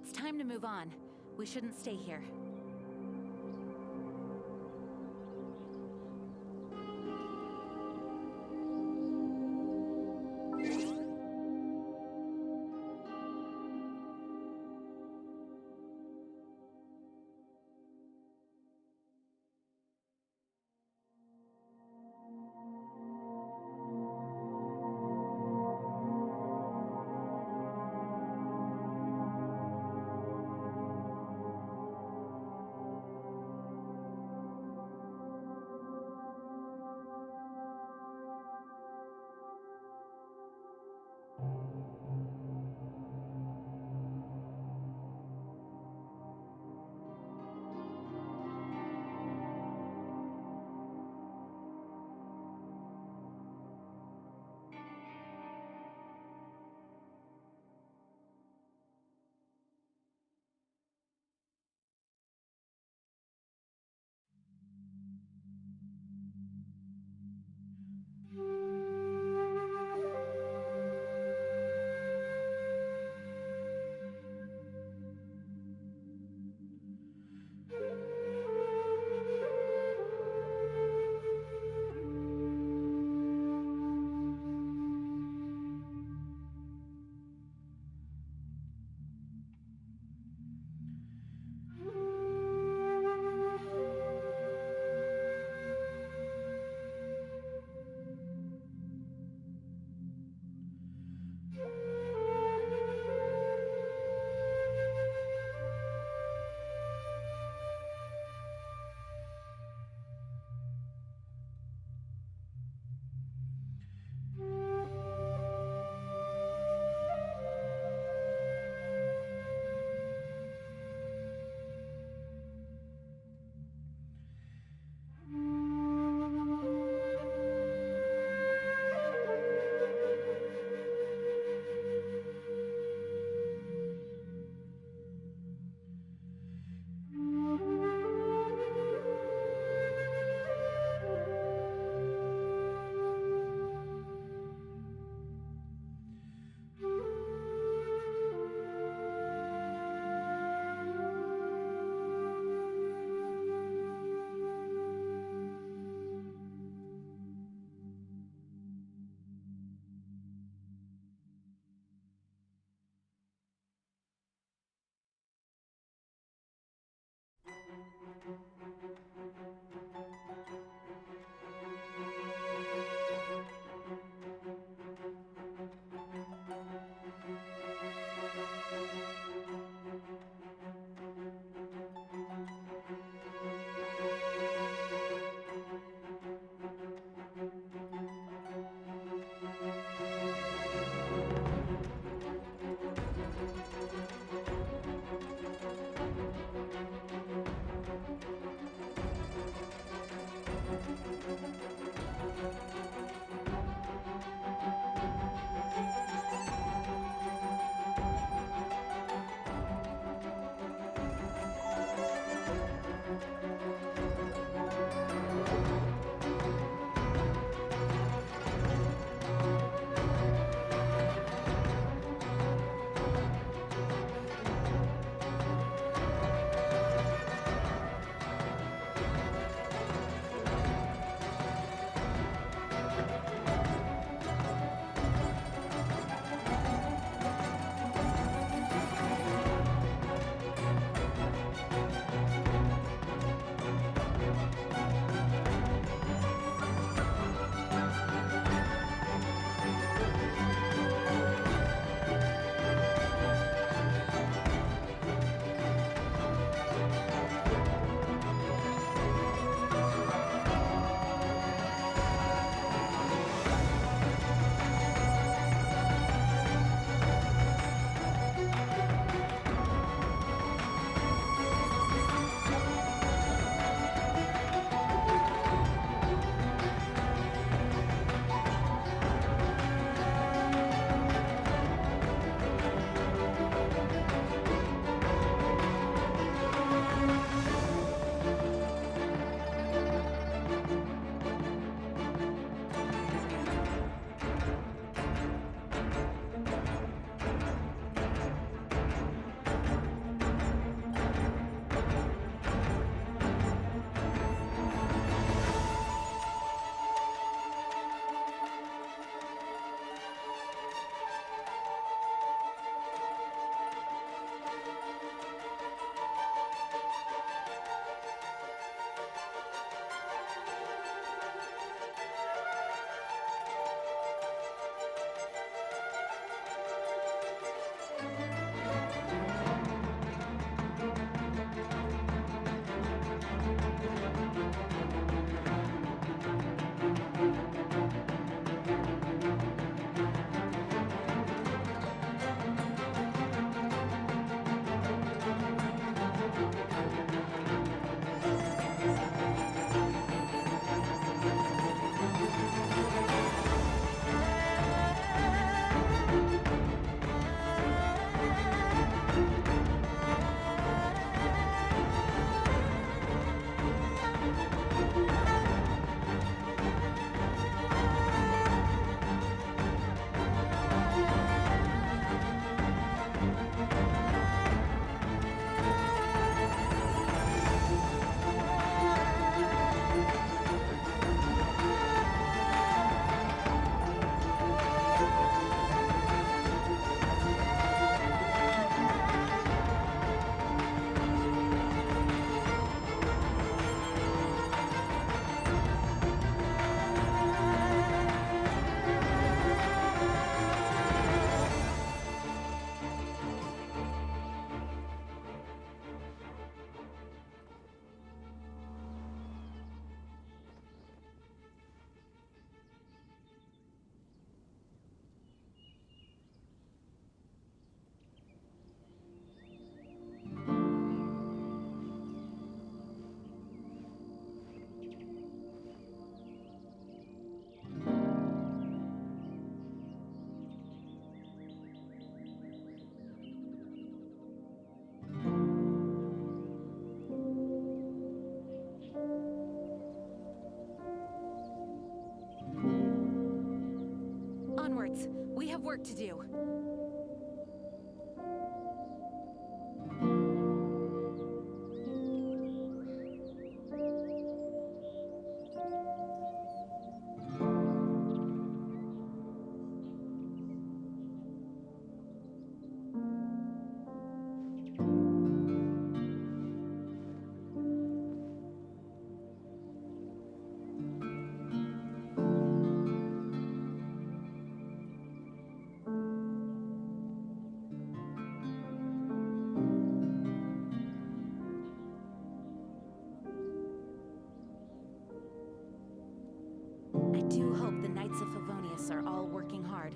It's time to move on. We shouldn't stay here. Knights. We have work to do. I do hope the Knights of Favonius are all working hard.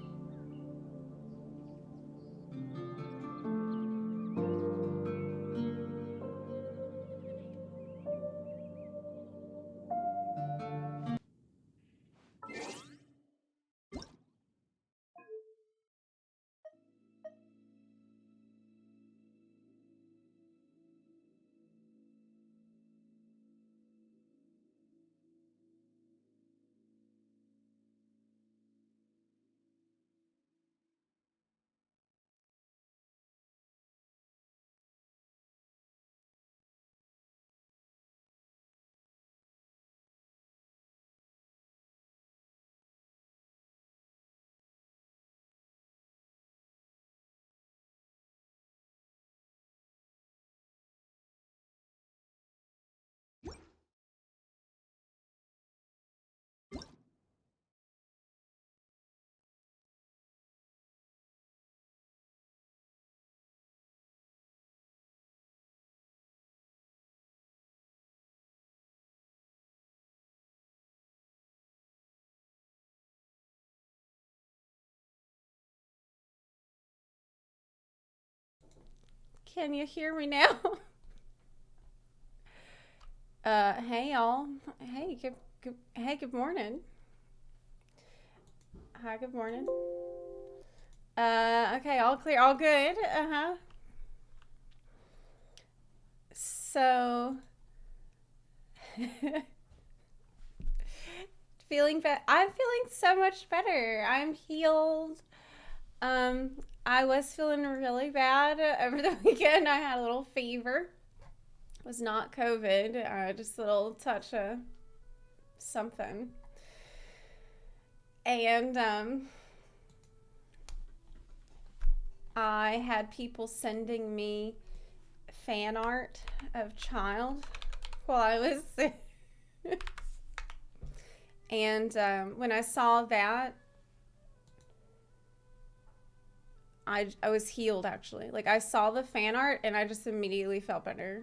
Can you hear me now? Hey y'all. Hey, good morning. Hi, good morning. Okay, all clear, all good. So, I'm feeling so much better. I'm healed. I was feeling really bad over the weekend. I had a little fever. It was not COVID, just a little touch of something. And I had people sending me fan art of Child while I was sick. And when I saw that, I was healed, actually. Like, I saw the fan art and I just immediately felt better.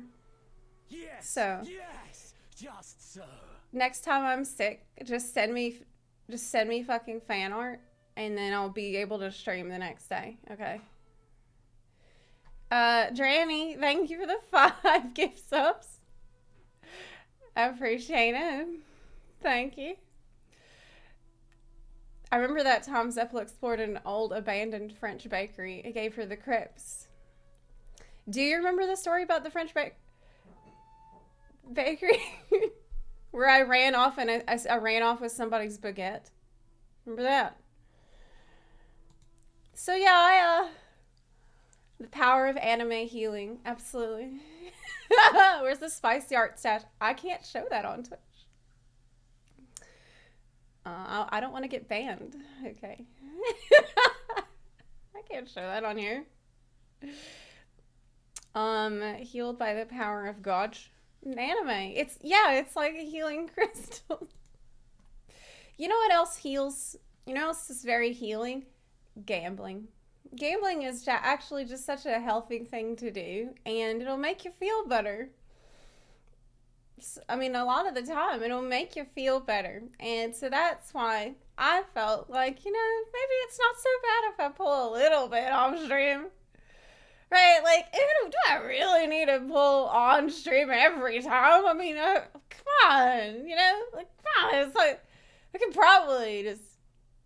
Yes. So, yes, just so. Next time I'm sick, just send me fucking fan art, and then I'll be able to stream the next day. Okay. Dranny, thank you for the 5 gift subs. I appreciate it. Thank you. I remember that time Zepla explored an old abandoned French bakery. It gave her the crepes. Do you remember the story about the French bakery? Where I ran off and I ran off with somebody's baguette. Remember that? So yeah, the power of anime healing. Absolutely. Where's the spicy art stash? I can't show that on Twitch. I don't want to get banned. Okay. I can't show that on here. Healed by the power of God. An anime. It's like a healing crystal. You know what else heals? You know what else is very healing? Gambling. Gambling is actually just such a healthy thing to do, and it'll make you feel better. I mean, a lot of the time, it'll make you feel better. And so that's why I felt like, maybe it's not so bad if I pull a little bit off stream. Right? Like, do I really need to pull on stream every time? I mean, come on, Like, come on. It's like, I could probably just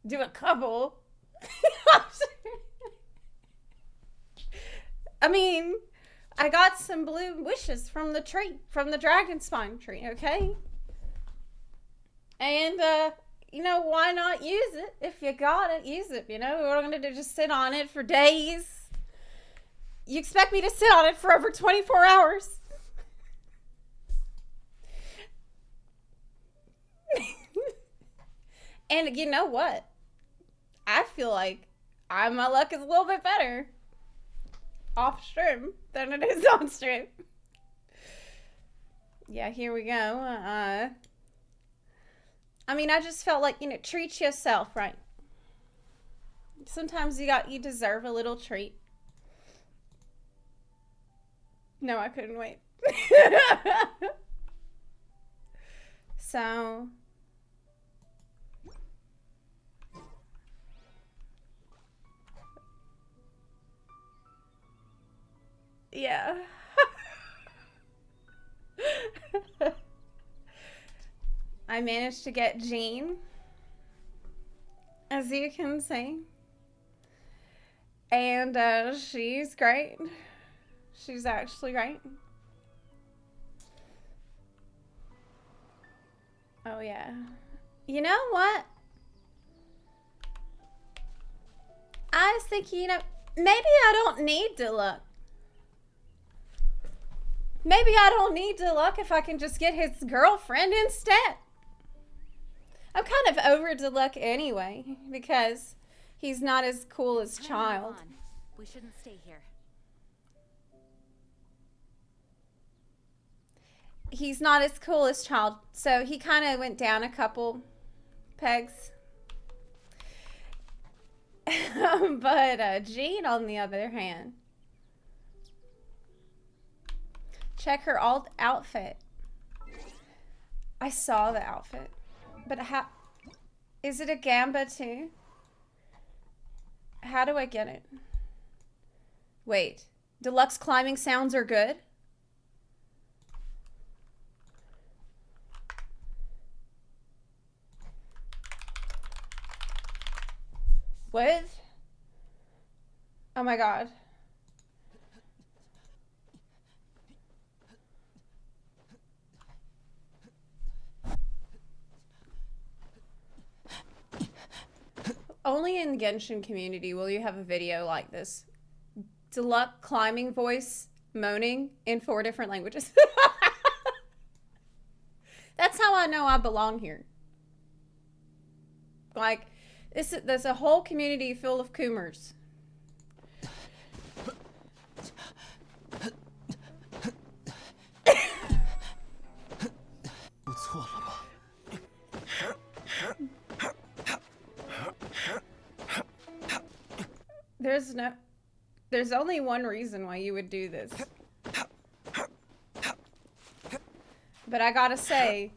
do a couple. I mean, I got some blue wishes from the tree, from the dragon spine tree, okay? And, why not use it? If you got it, use it. We're going to just sit on it for days. You expect me to sit on it for over 24 hours? And you know what? I feel like my luck is a little bit better off stream than it is on stream. Yeah, here we go. I just felt like, treat yourself, right? Sometimes you deserve a little treat. No, I couldn't wait. So, yeah. I managed to get Jean, as you can see. And she's great. She's actually great. Oh, yeah. You know what? I was thinking, maybe I don't need Deluxe. Maybe I don't need Deluxe if I can just get his girlfriend instead. I'm kind of over Deluxe anyway, because he's not as cool as Child. We shouldn't stay here. He's not as cool as Child, so he kind of went down a couple pegs. But Jean, on the other hand, check her outfit. I saw the outfit, but how is it a gamba too? How do I get it? Wait, Deluxe climbing sounds are good? What? Oh my god. Only in the Genshin community will you have a video like this. Deluxe climbing voice moaning in 4 different languages. That's how I know I belong here. Like, there's a whole community full of Coomers. There's only one reason why you would do this. But I gotta say,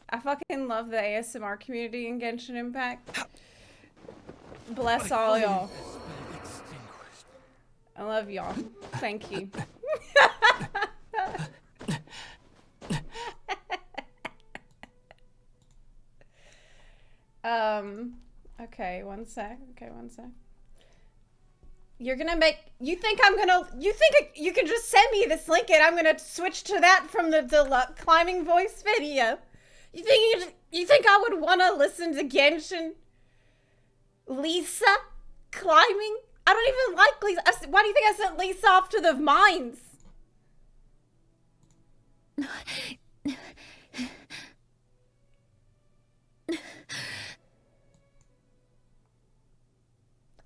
I fucking love the ASMR community in Genshin Impact. Bless all y'all. I love y'all. Thank you. Okay, one sec. You're gonna you think you can just send me this link and I'm gonna switch to that from the Deluxe climbing voice video? You think I would want to listen to Genshin Lisa climbing? I don't even like Lisa. Why do you think I sent Lisa off to the mines?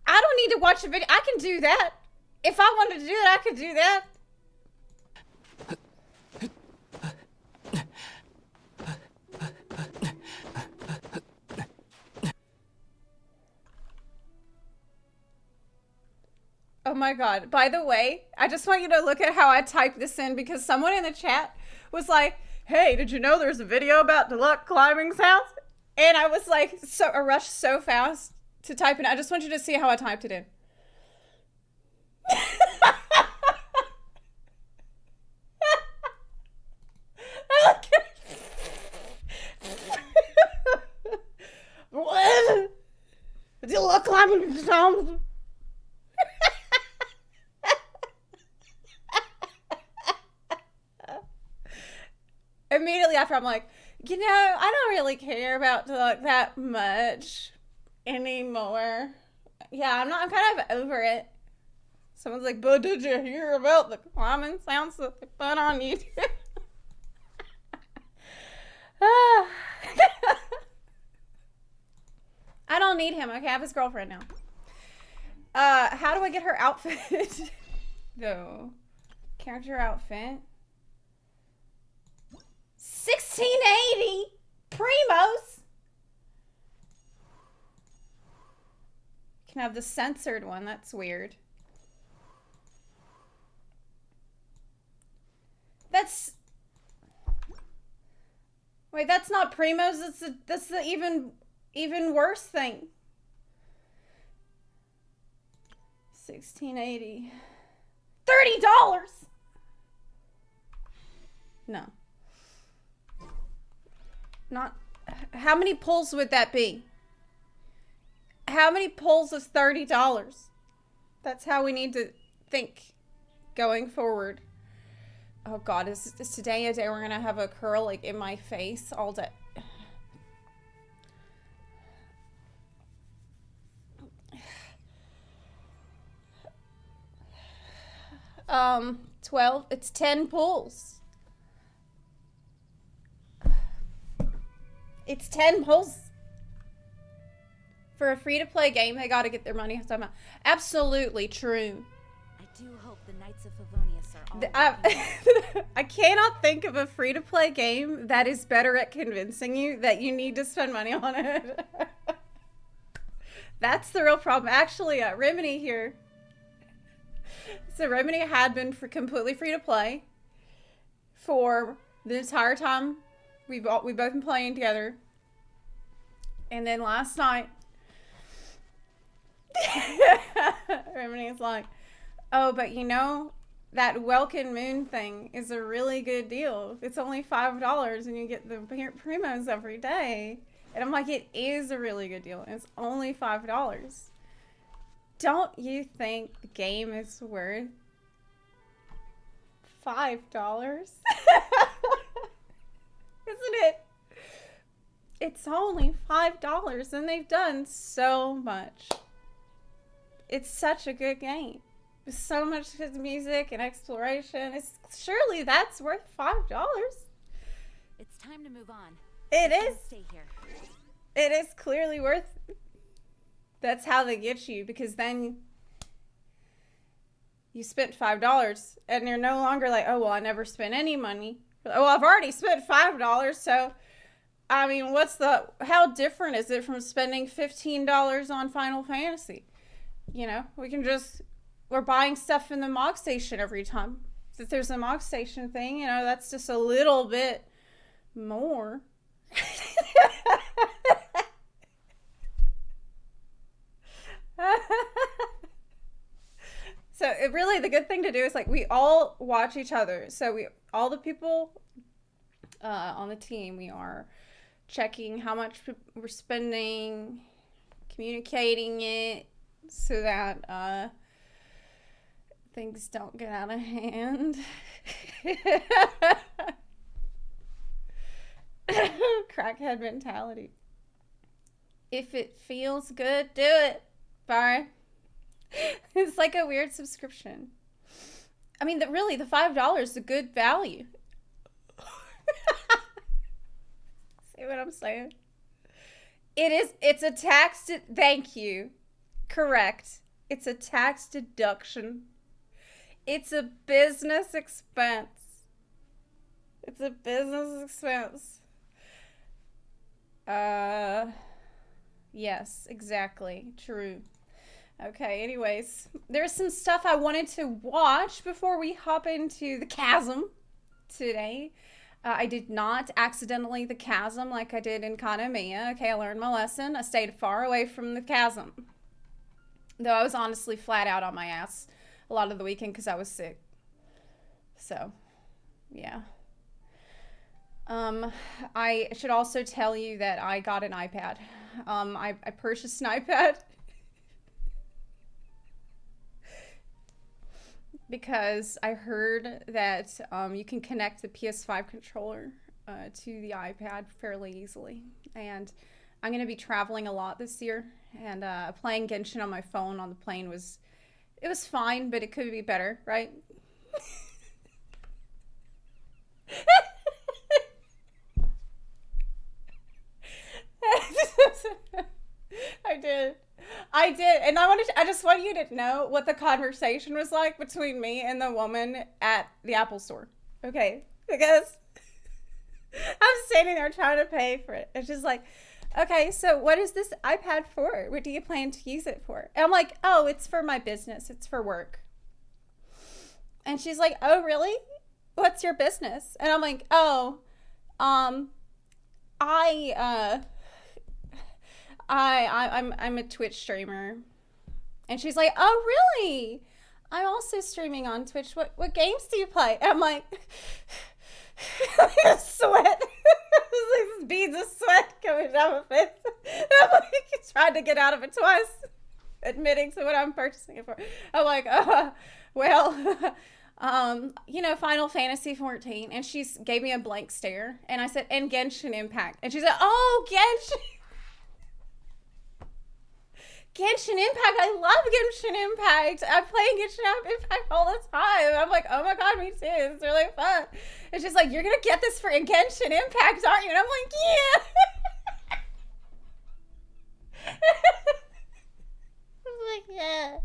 I don't need to watch a video. I can do that. If I wanted to do that, I could do that. Oh my god. By the way, I just want you to look at how I typed this in because someone in the chat was like, hey, did you know there's a video about Deluxe climbing sounds? And I was like, I rushed so fast to type it. I just want you to see how I typed it in. What? Deluxe climbing sounds. Immediately after, I'm like, You know, I don't really care about like that much anymore. Yeah, I'm kind of over it. Someone's like, but did you hear about the climbing sounds that they put on YouTube? I don't need him. Okay, I have his girlfriend now. How do I get her outfit? Though. Character outfit. 1680 Primos. Can have the censored one. That's weird. That's. Wait, that's not Primos. That's the even worse thing. 1680. $30. No. Not. How many pulls would that be? How many pulls is $30? That's how we need to think going forward. Oh God, is today a day we're gonna have a curl like in my face all day? 12. It's 10 pulls. It's 10 pulls. For a free-to-play game, they gotta get their money somehow. Absolutely true. I do hope the Knights of Favonius are all I cannot think of a free-to-play game that is better at convincing you that you need to spend money on it. That's the real problem. Actually, Remedy here. So Remedy had been completely free-to-play for the entire time we've both been playing together. And then last night, Remedy's like, oh, but you know, that Welkin Moon thing is a really good deal. It's only $5 and you get the Primos every day. And I'm like, it is a really good deal. It's only $5. Don't you think the game is worth $5? Isn't it? It's only $5 and they've done so much. It's such a good game. There's so much good music and exploration. Surely that's worth $5. It's time to move on. It I is. can't stay here. It is clearly worth. That's how they get you, because then you spent $5 and you're no longer like, oh well, I never spent any money. Oh, I've already spent $5, so I mean, how different is it from spending $15 on Final Fantasy? You know, we're buying stuff in the Mog Station every time. If there's a Mog Station thing, you know, that's just a little bit more. So really the good thing to do is like we all watch each other. So all the people on the team, we are checking how much we're spending, communicating it so that things don't get out of hand. Crackhead mentality. If it feels good, do it. Bye. It's like a weird subscription. I mean, really, the $5 is a good value. See what I'm saying? It's a tax, thank you. Correct. It's a tax deduction. It's a business expense. It's a business expense. Yes, exactly. True. Okay, anyways, there's some stuff I wanted to watch before we hop into the chasm today. I did not accidentally the chasm like I did in Kanamiya. Okay, I learned my lesson. I stayed far away from the chasm. Though I was honestly flat out on my ass a lot of the weekend because I was sick. So, yeah. I should also tell you that I got an iPad. I purchased an iPad because I heard that you can connect the PS5 controller to the iPad fairly easily. And I'm going to be traveling a lot this year. And playing Genshin on my phone on the plane was fine, but it could be better, right? I did. And I just want you to know what the conversation was like between me and the woman at the Apple store. Okay? Because I'm standing there trying to pay for it. It's just like, okay, so what is this iPad for? What do you plan to use it for? And I'm like, oh, it's for my business. It's for work. And she's like, oh, really? What's your business? And I'm like, oh, I'm a Twitch streamer. And she's like, oh, really? I'm also streaming on Twitch. What games do you play? And I'm like, sweat. These beads of sweat coming down my face. And I'm like, tried to get out of it twice, admitting to what I'm purchasing it for. I'm like, well, Final Fantasy 14. And she gave me a blank stare. And I said, and Genshin Impact. And she said, oh, Genshin Impact. I love Genshin Impact. I play Genshin Impact all the time. I'm like, oh my god, me too. It's really fun. It's just like, you're gonna get this for Genshin Impact, aren't you? And I'm like, yeah. I'm like, yeah.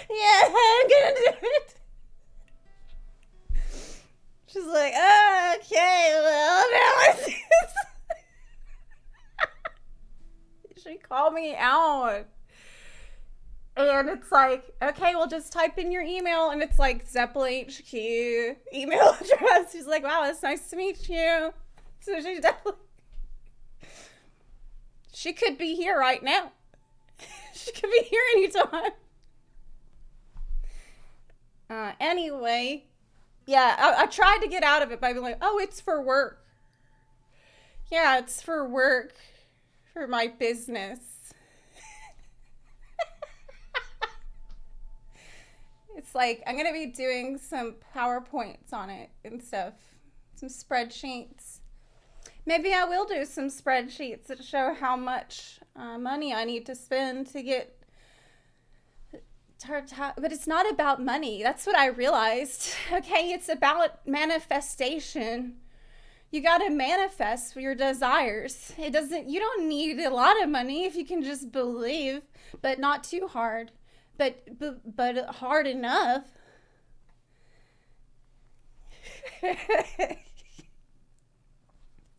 Yeah, I'm gonna do it. She's like, oh, okay, well, now I see this. She called me out. And it's like, okay, well, just type in your email. And it's like Zepla HQ email address. She's like, wow, it's nice to meet you. So she's definitely, she could be here right now. She could be here anytime. Anyway, yeah, I tried to get out of it by being like, oh, it's for work. Yeah, it's for work. For my business. It's like, I'm going to be doing some PowerPoints on it and stuff. Some spreadsheets. Maybe I will do some spreadsheets that show how much money I need to spend to get... But it's not about money. That's what I realized. Okay, it's about manifestation. You got to manifest your desires. You don't need a lot of money if you can just believe, but not too hard, but hard enough. I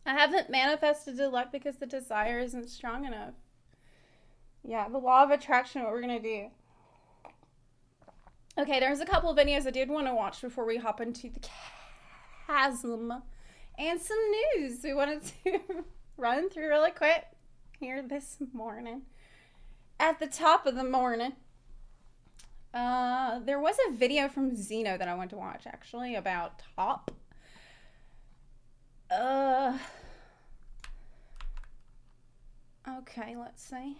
haven't manifested the luck because the desire isn't strong enough. Yeah, the law of attraction, what we're going to do. Okay, there's a couple of videos I did want to watch before we hop into the chasm. And some news we wanted to run through really quick here this morning. At the top of the morning, there was a video from Zeno that I went to watch, actually, about Top. Okay, let's see.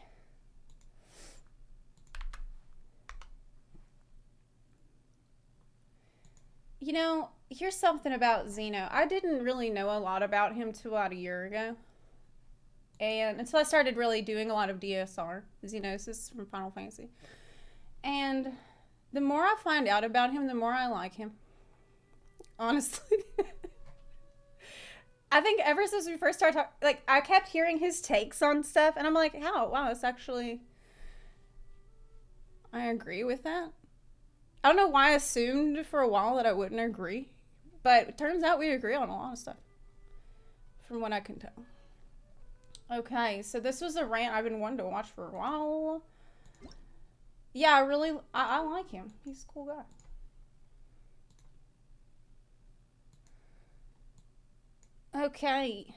You know, here's something about Zeno. I didn't really know a lot about him till about a year ago. And until I started really doing a lot of DSR, Xenosis from Final Fantasy. And the more I find out about him, the more I like him. Honestly. I think ever since we first started talking, like, I kept hearing his takes on stuff, and I'm like, oh, wow, it's actually... I agree with that. I don't know why I assumed for a while that I wouldn't agree, but it turns out we agree on a lot of stuff, from what I can tell. Okay, so this was a rant I've been wanting to watch for a while. Yeah, I like him. He's a cool guy. Okay.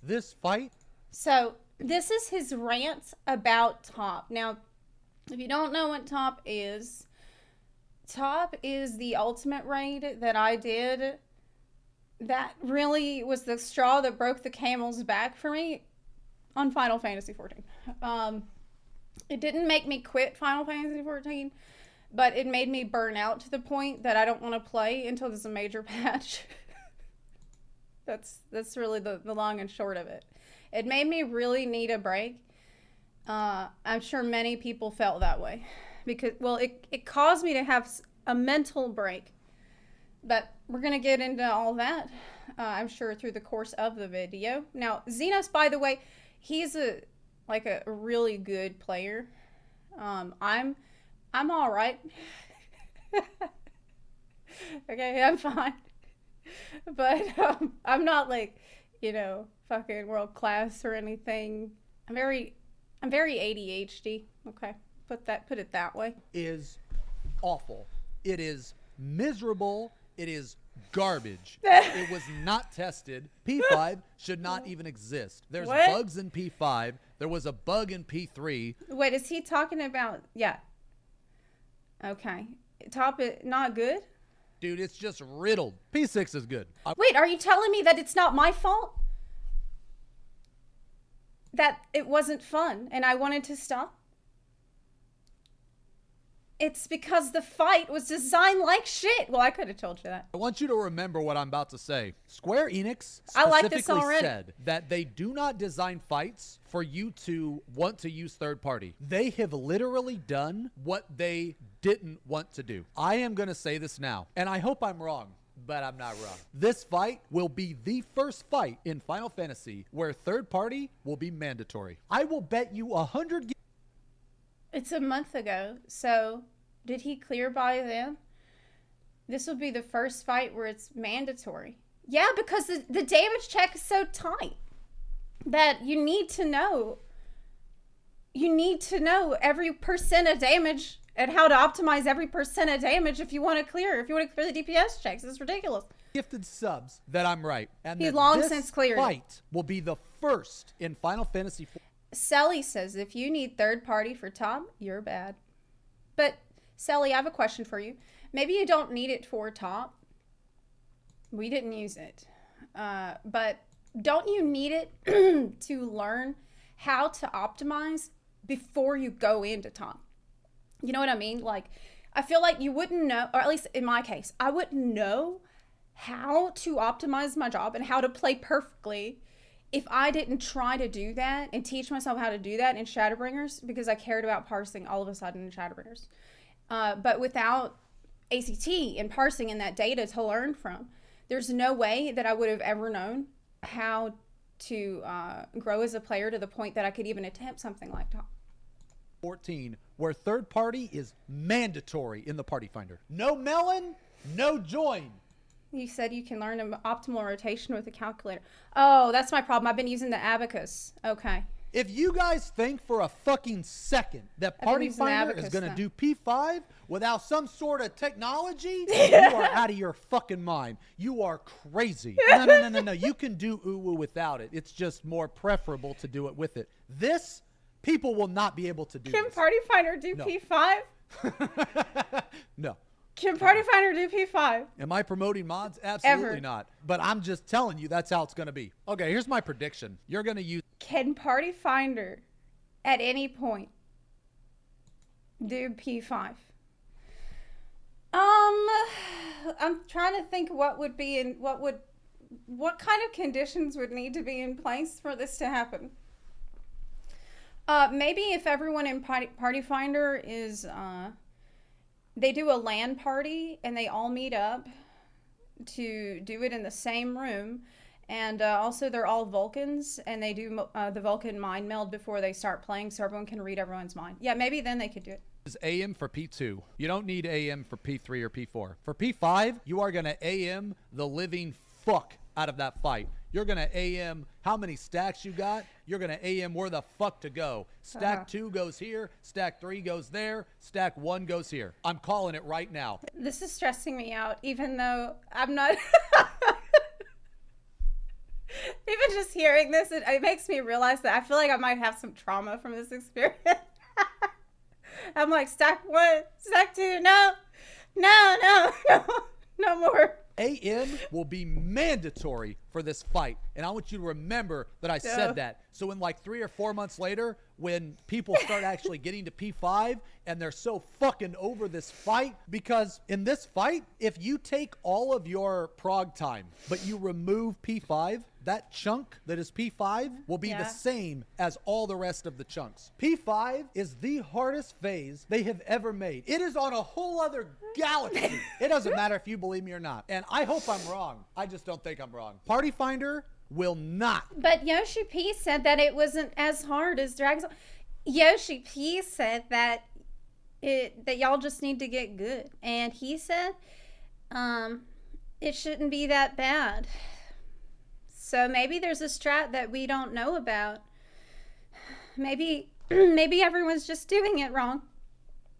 This fight? So, this is his rant about Top. Now, if you don't know what Top is the ultimate raid that I did. That really was the straw that broke the camel's back for me on Final Fantasy 14. It didn't make me quit Final Fantasy 14, but it made me burn out to the point that I don't want to play until there's a major patch. That's really the long and short of it. It made me really need a break. I'm sure many people felt that way because, well, it caused me to have a mental break. But we're going to get into all that, I'm sure, through the course of the video. Now, Xenos, by the way, he's a really good player. I'm all right. Okay, I'm fine. But I'm not like, fucking world class or anything. I'm very ADHD. Okay, put it that way. Is awful. It is miserable. It is garbage. It was not tested. P5 should not even exist. There's What? bugs in P5. There was a bug in P3. Wait, is he talking about? Yeah. Okay. Top it not good? Dude, it's just riddled. P6 is good. Wait, are you telling me that it's not my fault? That it wasn't fun and I wanted to stop? It's because the fight was designed like shit. Well, I could have told you that. I want you to remember what I'm about to say. Square Enix I like this specifically already. said that they do not design fights for you to want to use third party. They have literally done what they didn't want to do. I am going to say this now, and I hope I'm wrong, but I'm not wrong. This fight will be the first fight in Final Fantasy where third party will be mandatory. I will bet you 100. It's a month ago, so did he clear by then? This will be the first fight where it's mandatory. Yeah, because the damage check is so tight that you need to know. You need to know every percent of damage and how to optimize every percent of damage if you want to clear the DPS checks. It's ridiculous. Gifted subs that I'm right. And He's that long this since cleared it. fight will be the first in Final Fantasy 4. Sally says, if you need third party for top, you're bad. But, Sally, I have a question for you. Maybe you don't need it for top. We didn't use it. But don't you need it to learn how to optimize before you go into top? You know what I mean? Like, I feel like you wouldn't know, or at least in my case, I wouldn't know how to optimize my job and how to play perfectly if I didn't try to do that and teach myself how to do that in Shadowbringers, because I cared about parsing all of a sudden in Shadowbringers. But without ACT and parsing and that data to learn from, there's no way that I would have ever known how to grow as a player to the point that I could even attempt something like top. 14, where third party is mandatory in the party finder. No melon, no join. You said you can learn an optimal rotation with a calculator. Oh, that's my problem. I've been using the abacus. Okay. If you guys think for a fucking second that Party using the Finder is abacus going to then. do P5 without some sort of technology, you are out of your fucking mind. You are crazy. No. You can do uwu without it. It's just more preferable to do it with it. This, people will not be able to do Can this. Party Finder do No. P5? No. Can Party Finder do P5? Am I promoting mods? Absolutely Ever. not. But I'm just telling you that's how it's going to be. Okay, here's my prediction. You're going to use... Can Party Finder at any point do P5? I'm trying to think what kind of conditions would need to be in place for this to happen. Maybe if everyone in Party Finder is, they do a LAN party and they all meet up to do it in the same room. And also they're all Vulcans and they do the Vulcan mind meld before they start playing so everyone can read everyone's mind. Yeah, maybe then they could do it. Is AM for P2. You don't need AM for P3 or P4. For P5, you are going to AM the living fuck out of that fight. You're going to AM how many stacks you got. You're going to AM where the fuck to go. Stack 2 goes here. Stack 3 goes there. Stack 1 goes here. I'm calling it right now. This is stressing me out, even though I'm not... Even just hearing this, it makes me realize that I feel like I might have some trauma from this experience. I'm like, stack 1, stack 2, no more. AN will be mandatory for this fight. And I want you to remember that I said that. So in like 3 or 4 months later, when people start actually getting to P5 and they're so fucking over this fight, because in this fight, if you take all of your prog time, but you remove P5, that chunk that is P5 will be the same as all the rest of the chunks. P5 is the hardest phase they have ever made. It is on a whole other galaxy. It doesn't matter if you believe me or not. And I hope I'm wrong. I just don't think I'm wrong. Party Finder will not. But Yoshi P said that it wasn't as hard as Dragon Song. Yoshi P said that y'all just need to get good. And he said it shouldn't be that bad. So maybe there's a strat that we don't know about. Maybe everyone's just doing it wrong.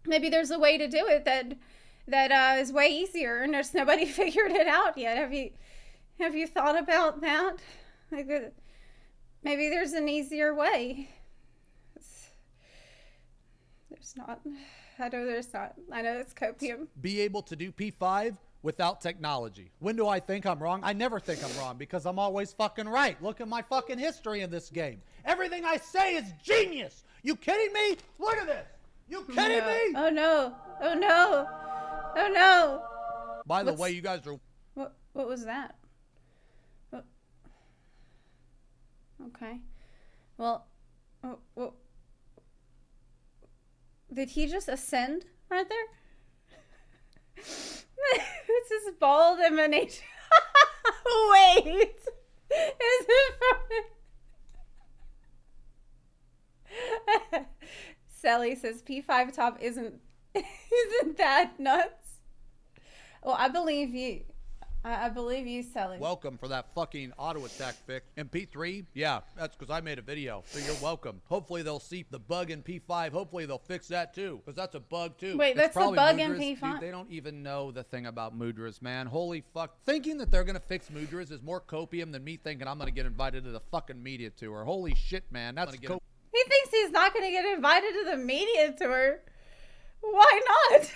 Maybe there's a way to do it that is way easier and there's nobody figured it out yet. Have you thought about that? Like, maybe there's an easier way. There's not. I know there's not. I know it's copium. Be able to do P5 without technology. When do I think I'm wrong? I never think I'm wrong because I'm always fucking right. Look at my fucking history in this game. Everything I say is genius. You kidding me? Look at this. You kidding me? Oh no. Oh no. Oh no. By the way, you guys are... What was that? What? Okay. Well, did he just ascend right there? This is bald emanation. Wait. Is it from... Sally says P5 top isn't that nuts? Well, I believe you. I believe you, Sally. Welcome for that fucking auto attack fix. And P3, yeah, that's because I made a video, so you're welcome. Hopefully they'll see the bug in P5. Hopefully they'll fix that too, because that's a bug too. Wait, that's a bug in Mudras. P5? Dude, they don't even know the thing about Mudras, man. Holy fuck. Thinking that they're going to fix Mudras is more copium than me thinking I'm going to get invited to the fucking media tour. Holy shit, man. That's He thinks he's not going to get invited to the media tour. Why not?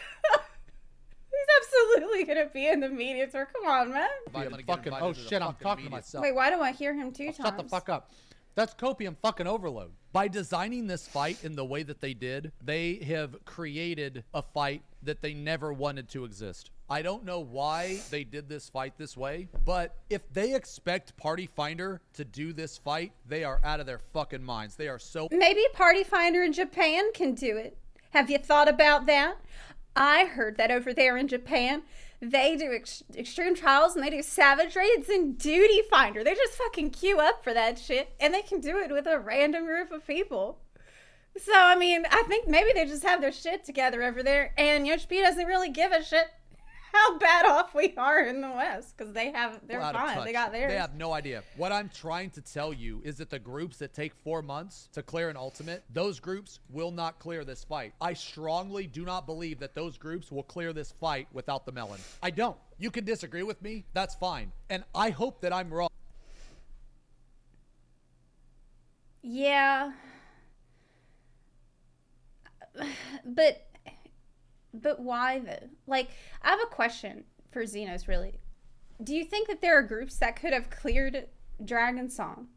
He's absolutely going to be in the media tour. Come on, man. Oh shit, I'm talking to myself. Wait, why do I hear him 2 times? Shut the fuck up. That's copium fucking overload. By designing this fight in the way that they did, they have created a fight that they never wanted to exist. I don't know why they did this fight this way, but if they expect Party Finder to do this fight, they are out of their fucking minds. They are so... Maybe Party Finder in Japan can do it. Have you thought about that? I heard that over there in Japan, they do extreme trials and they do savage raids and Duty Finder. They just fucking queue up for that shit and they can do it with a random group of people. So, I mean, I think maybe they just have their shit together over there and Yoshi P doesn't really give a shit how bad off we are in the West because they're fine. They got theirs. They have no idea. What I'm trying to tell you is that the groups that take 4 months to clear an ultimate, those groups will not clear this fight. I strongly do not believe that those groups will clear this fight without the melon. I don't. You can disagree with me. That's fine. And I hope that I'm wrong. Yeah. But why though? Like, I have a question for Xenos, really. Do you think that there are groups that could have cleared Dragon Song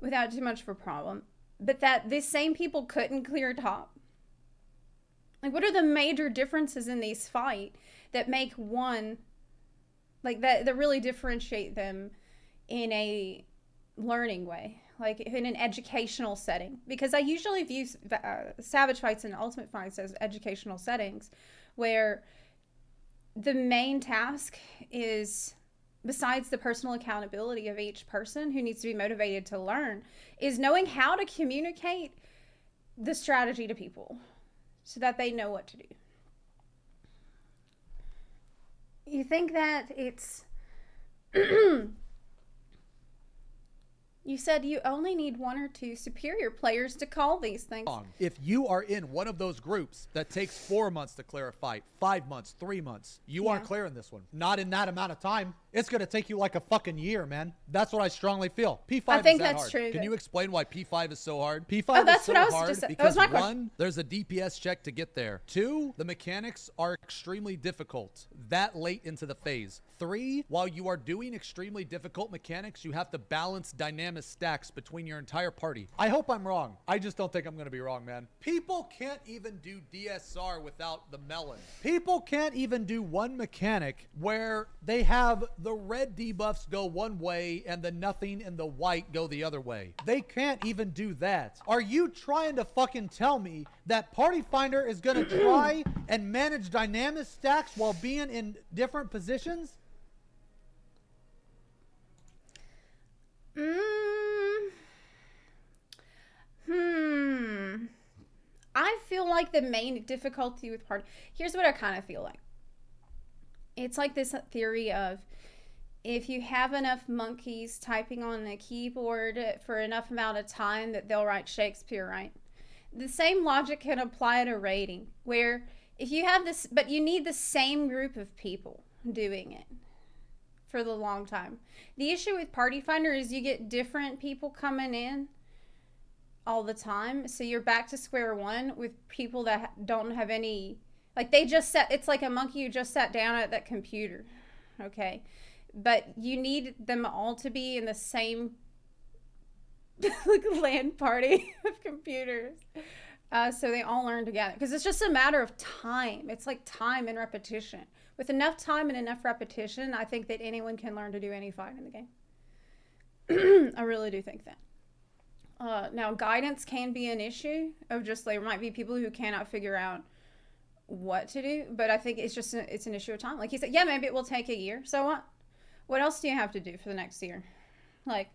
without too much of a problem, but that these same people couldn't clear top? Like, what are the major differences in these fight that make one, like, that really differentiate them in a learning way? Like in an educational setting, because I usually view savage fights and ultimate fights as educational settings where the main task is, besides the personal accountability of each person who needs to be motivated to learn, is knowing how to communicate the strategy to people so that they know what to do. You think that it's You said you only need 1 or 2 superior players to call these things. If you are in one of those groups that takes 4 months to clear a fight, 5 months, 3 months, you aren't clearing this one. Not in that amount of time. It's going to take you like a fucking year, man. That's what I strongly feel. P5 I think is that that's hard. true. Can you explain why P5 is so hard? P5 that's is so what I was hard just- that because was my question. 1, there's a DPS check to get there. 2, the mechanics are extremely difficult that late into the phase. 3, while you are doing extremely difficult mechanics, you have to balance dynamic stacks between your entire party. I hope I'm wrong. I just don't think I'm going to be wrong, man. People can't even do DSR without the melon. People can't even do one mechanic where they have the red debuffs go one way and the nothing and the white go the other way. They can't even do that. Are you trying to fucking tell me that Party Finder is going to try and manage dynamic stacks while being in different positions? I feel like the main difficulty with party. Here's what I kind of feel like. It's like this theory of if you have enough monkeys typing on the keyboard for enough amount of time that they'll write Shakespeare, right? The same logic can apply to rating, where if you have this, but you need the same group of people doing it for the long time. The issue with Party Finder is you get different people coming in all the time, so you're back to square one with people that don't have any, like they just sat, it's like a monkey who just sat down at that computer, okay? But you need them all to be in the same like LAN party of computers, so they all learn together, because it's just a matter of time. It's like time and repetition. With enough time and enough repetition, I think that anyone can learn to do any fight in the game. I really do think that. Now, guidance can be an issue of just there might be people who cannot figure out what to do, but I think it's just it's an issue of time. Like he said, yeah, maybe it will take a year. So what? What else do you have to do for the next year? Like,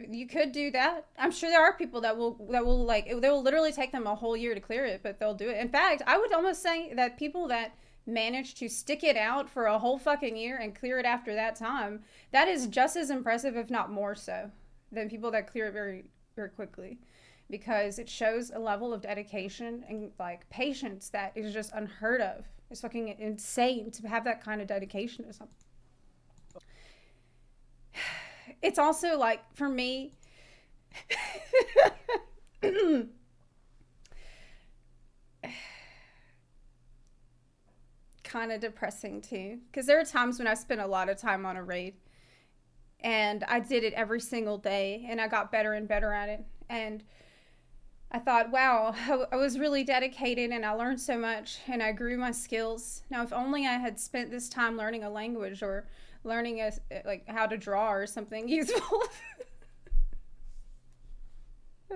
you could do that. I'm sure there are people that will like, they will literally take them a whole year to clear it, but they'll do it. In fact, I would almost say that people that manage to stick it out for a whole fucking year and clear it after that time, that is just as impressive, if not more so, than people that clear it very, very quickly, because it shows a level of dedication and like patience that is just unheard of. It's fucking insane to have that kind of dedication to something. It's also like, for me, kind of depressing too, because there are times when I spent a lot of time on a raid and I did it every single day and I got better and better at it, and I thought, wow, I was really dedicated and I learned so much and I grew my skills. Now, if only I had spent this time learning a language or learning like how to draw or something useful.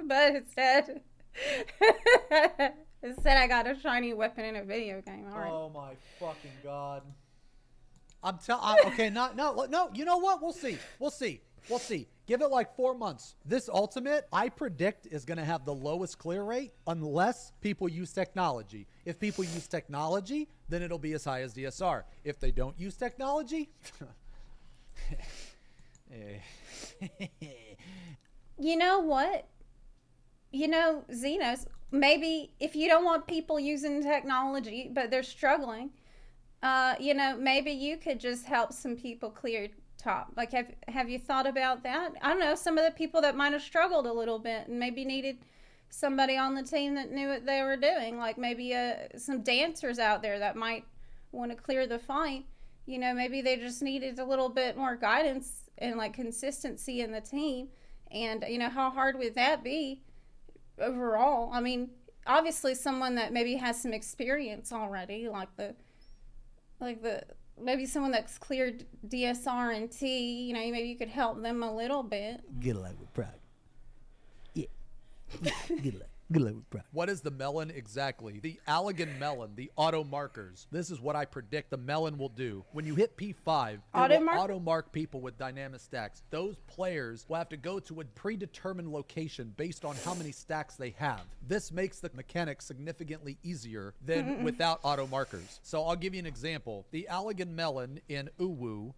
But instead I got a shiny weapon in a video game. All right. Oh my fucking god! Okay, no. You know what? We'll see. Give it like 4 months. This ultimate, I predict, is going to have the lowest clear rate unless people use technology. If people use technology, then it'll be as high as DSR. If they don't use technology, you know what? You know, Xenos, maybe if you don't want people using technology, but they're struggling, maybe you could just help some people clear top. Like, have you thought about that? I don't know, some of the people that might have struggled a little bit and maybe needed somebody on the team that knew what they were doing. Like maybe some dancers out there that might want to clear the fight. You know, maybe they just needed a little bit more guidance and like consistency in the team. And, you know, how hard would that be overall? I mean, obviously someone that maybe has some experience already, maybe someone that's cleared DSR and T, you know, maybe you could help them a little bit. Get a life with pride. Yeah. Get a life. What is the melon exactly? The Allegan melon, the auto markers. This is what I predict the melon will do. When you hit P5, it will auto mark people with dynamic stacks. Those players will have to go to a predetermined location based on how many stacks they have. This makes the mechanics significantly easier than without auto markers. So I'll give you an example. The Allegan melon in Uwu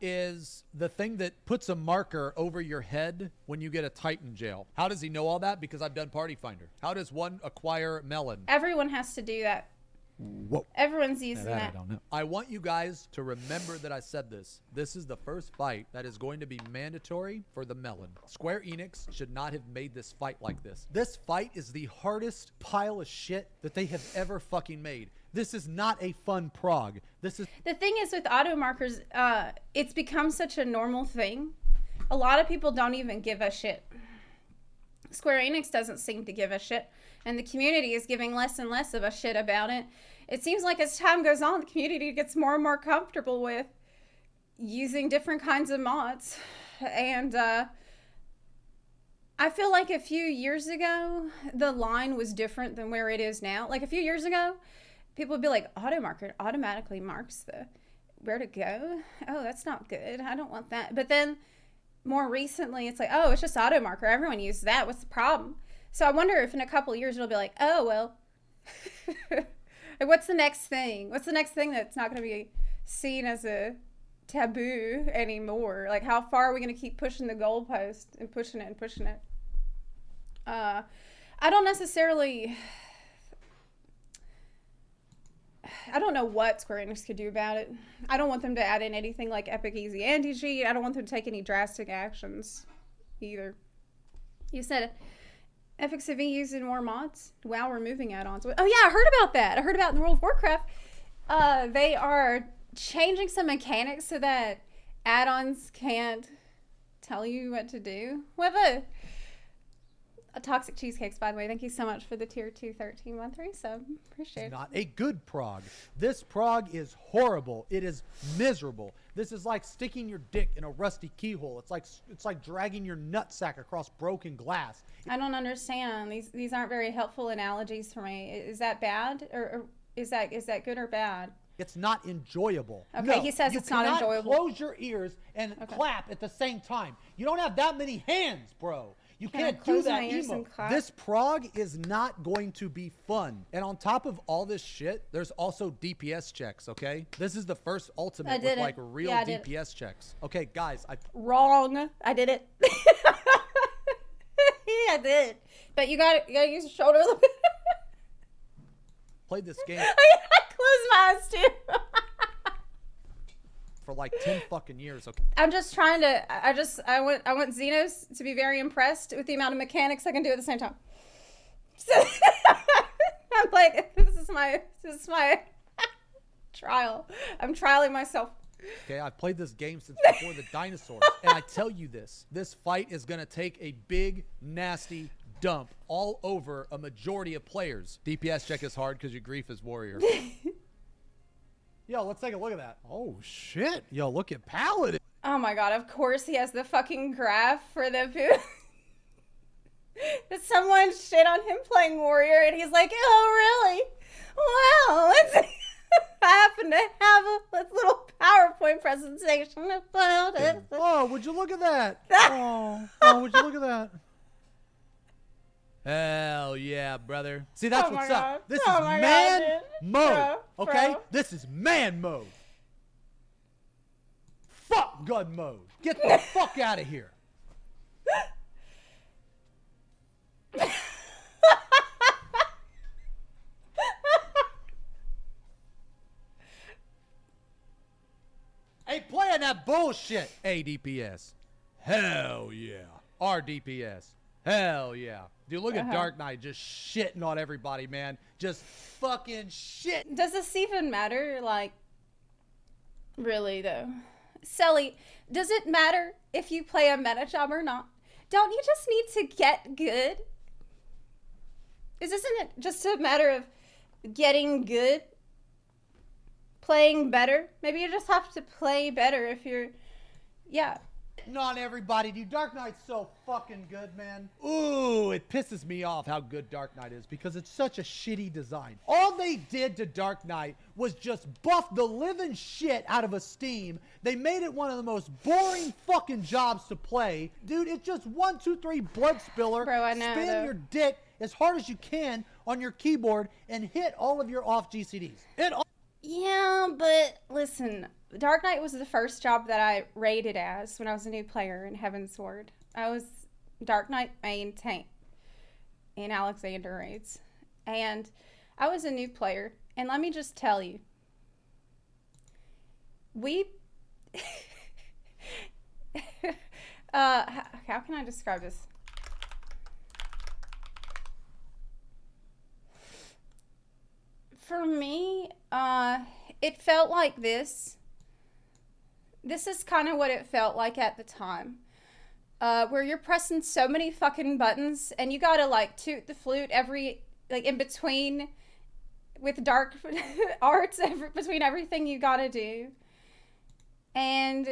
is the thing that puts a marker over your head when you get a Titan jail. How does he know all that? Because I've done Party Finder. How does one acquire melon? Everyone has to do that. Whoa. Everyone's using that. I don't know. I want you guys to remember that I said this. This is the first fight that is going to be mandatory for the melon. Square Enix should not have made this fight like this. This fight is the hardest pile of shit that they have ever fucking made. This is not a fun prog. This is... The thing is with auto markers, it's become such a normal thing. A lot of people don't even give a shit. Square Enix doesn't seem to give a shit, and the community is giving less and less of a shit about it. It seems like as time goes on, the community gets more and more comfortable with using different kinds of mods. And I feel like a few years ago, the line was different than where it is now. Like a few years ago, people would be like, auto marker automatically marks the where to go. Oh, that's not good. I don't want that. But then more recently, it's like, oh, it's just auto marker. Everyone uses that. What's the problem? So I wonder if in a couple of years it'll be like, oh, well, like, what's the next thing? What's the next thing that's not going to be seen as a taboo anymore? Like, how far are we going to keep pushing the goalpost and pushing it and pushing it? I don't necessarily... I don't know what Square Enix could do about it. I don't want them to add in anything like Epic Easy Anti-Cheat. I don't want them to take any drastic actions either. You said Epic CV using more mods while removing add-ons. Oh yeah, I heard about that. I heard about in World of Warcraft. They are changing some mechanics so that add-ons can't tell you what to do. What a Toxic Cheesecakes, by the way. Thank you so much for the tier 2 13-month resub. Appreciate it. Not a good prog. This prog is horrible. It is miserable. This is like sticking your dick in a rusty keyhole. It's like dragging your nutsack across broken glass. I don't understand. These aren't very helpful analogies for me. Is that bad, or is that good or bad? It's not enjoyable. Okay, no, he says it's not enjoyable. Close your ears and clap at the same time. You don't have that many hands, bro. You can't do that emote. This prog is not going to be fun. And on top of all this shit, there's also DPS checks, okay? This is the first ultimate with like real DPS checks. Okay, guys. Wrong. I did it. I did. But you gotta use your shoulder a little bit. Played this game. I closed my eyes too. For like 10 fucking years. Okay. I'm just trying to, I want Xenos to be very impressed with the amount of mechanics I can do at the same time. So, I'm like, this is my trial. I'm trialing myself. Okay, I've played this game since before the dinosaurs. And I tell you this fight is going to take a big, nasty dump all over a majority of players. DPS check is hard because your grief is warrior. Yo, let's take a look at that. Oh, shit. Yo, look at Paladin. Oh, my God. Of course he has the fucking graph for the poo. That someone shit on him playing Warrior, and he's like, oh, really? Wow. I happen to have a little PowerPoint presentation about it. Oh, would you look at that? Oh, would you look at that? Hell yeah, brother. See, that's what's up. This is man mode. Okay? This is man mode. Fuck gun mode. Get the fuck out of here. Ain't playing that bullshit. ADPS. Hell yeah. RDPS. Hell yeah. Dude, look at Dark Knight just shitting on everybody, man. Just fucking shit. Does this even matter? Like, really, though? Selly, does it matter if you play a meta job or not? Don't you just need to get good? Isn't it just a matter of getting good? Playing better? Maybe you just have to play better if you're... Yeah. Not everybody, dude. Dark Knight's so fucking good, man. Ooh, it pisses me off how good Dark Knight is because it's such a shitty design. All they did to Dark Knight was just buff the living shit out of a Steam. They made it one of the most boring fucking jobs to play. Dude, it's just 1, 2, 3 blood spiller. Bro, I know, Spin though. your dick as hard as you can on your keyboard and hit all of your off GCDs. Yeah, but listen, Dark Knight was the first job that I raided as when I was a new player in Heaven's Ward. I was Dark Knight main tank in Alexander raids. And I was a new player. And let me just tell you, how can I describe this? For me, it felt like this. This is kind of what it felt like at the time. Where you're pressing so many fucking buttons and you gotta like toot the flute in between with dark arts between everything you gotta do. And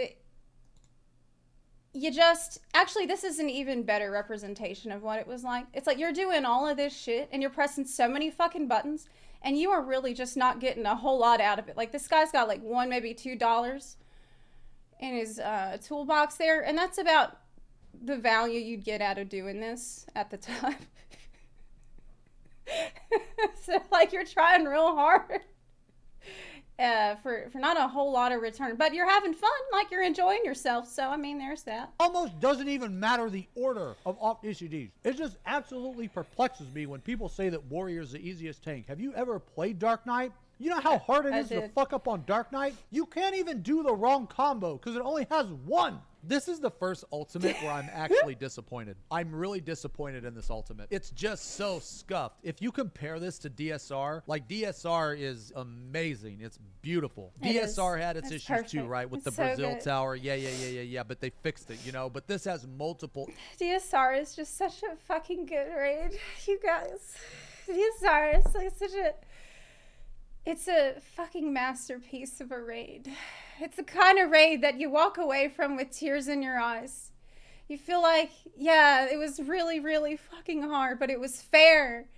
actually this is an even better representation of what it was like. It's like you're doing all of this shit and you're pressing so many fucking buttons and you are really just not getting a whole lot out of it. Like this guy's got like $1, maybe $2 in his toolbox there, and that's about the value you'd get out of doing this at the time. So like you're trying real hard for not a whole lot of return, but you're having fun, like you're enjoying yourself. So I mean, there's that. Almost doesn't even matter the order of off GCDs. It just absolutely perplexes me when people say that Warrior is the easiest tank. Have you ever played Dark Knight? You know how hard it is to fuck up on Dark Knight? You can't even do the wrong combo because it only has one. This is the first ultimate where I'm actually disappointed. I'm really disappointed in this ultimate. It's just so scuffed. If you compare this to DSR, like DSR is amazing. It's beautiful. DSR had its issues perfect. too, right? With the It's so Brazil good. tower. Yeah. But they fixed it, you know? But this has multiple. DSR is just such a fucking good raid, you guys. DSR is like it's a fucking masterpiece of a raid. It's the kind of raid that you walk away from with tears in your eyes. You feel like, yeah, it was really, really fucking hard, but it was fair.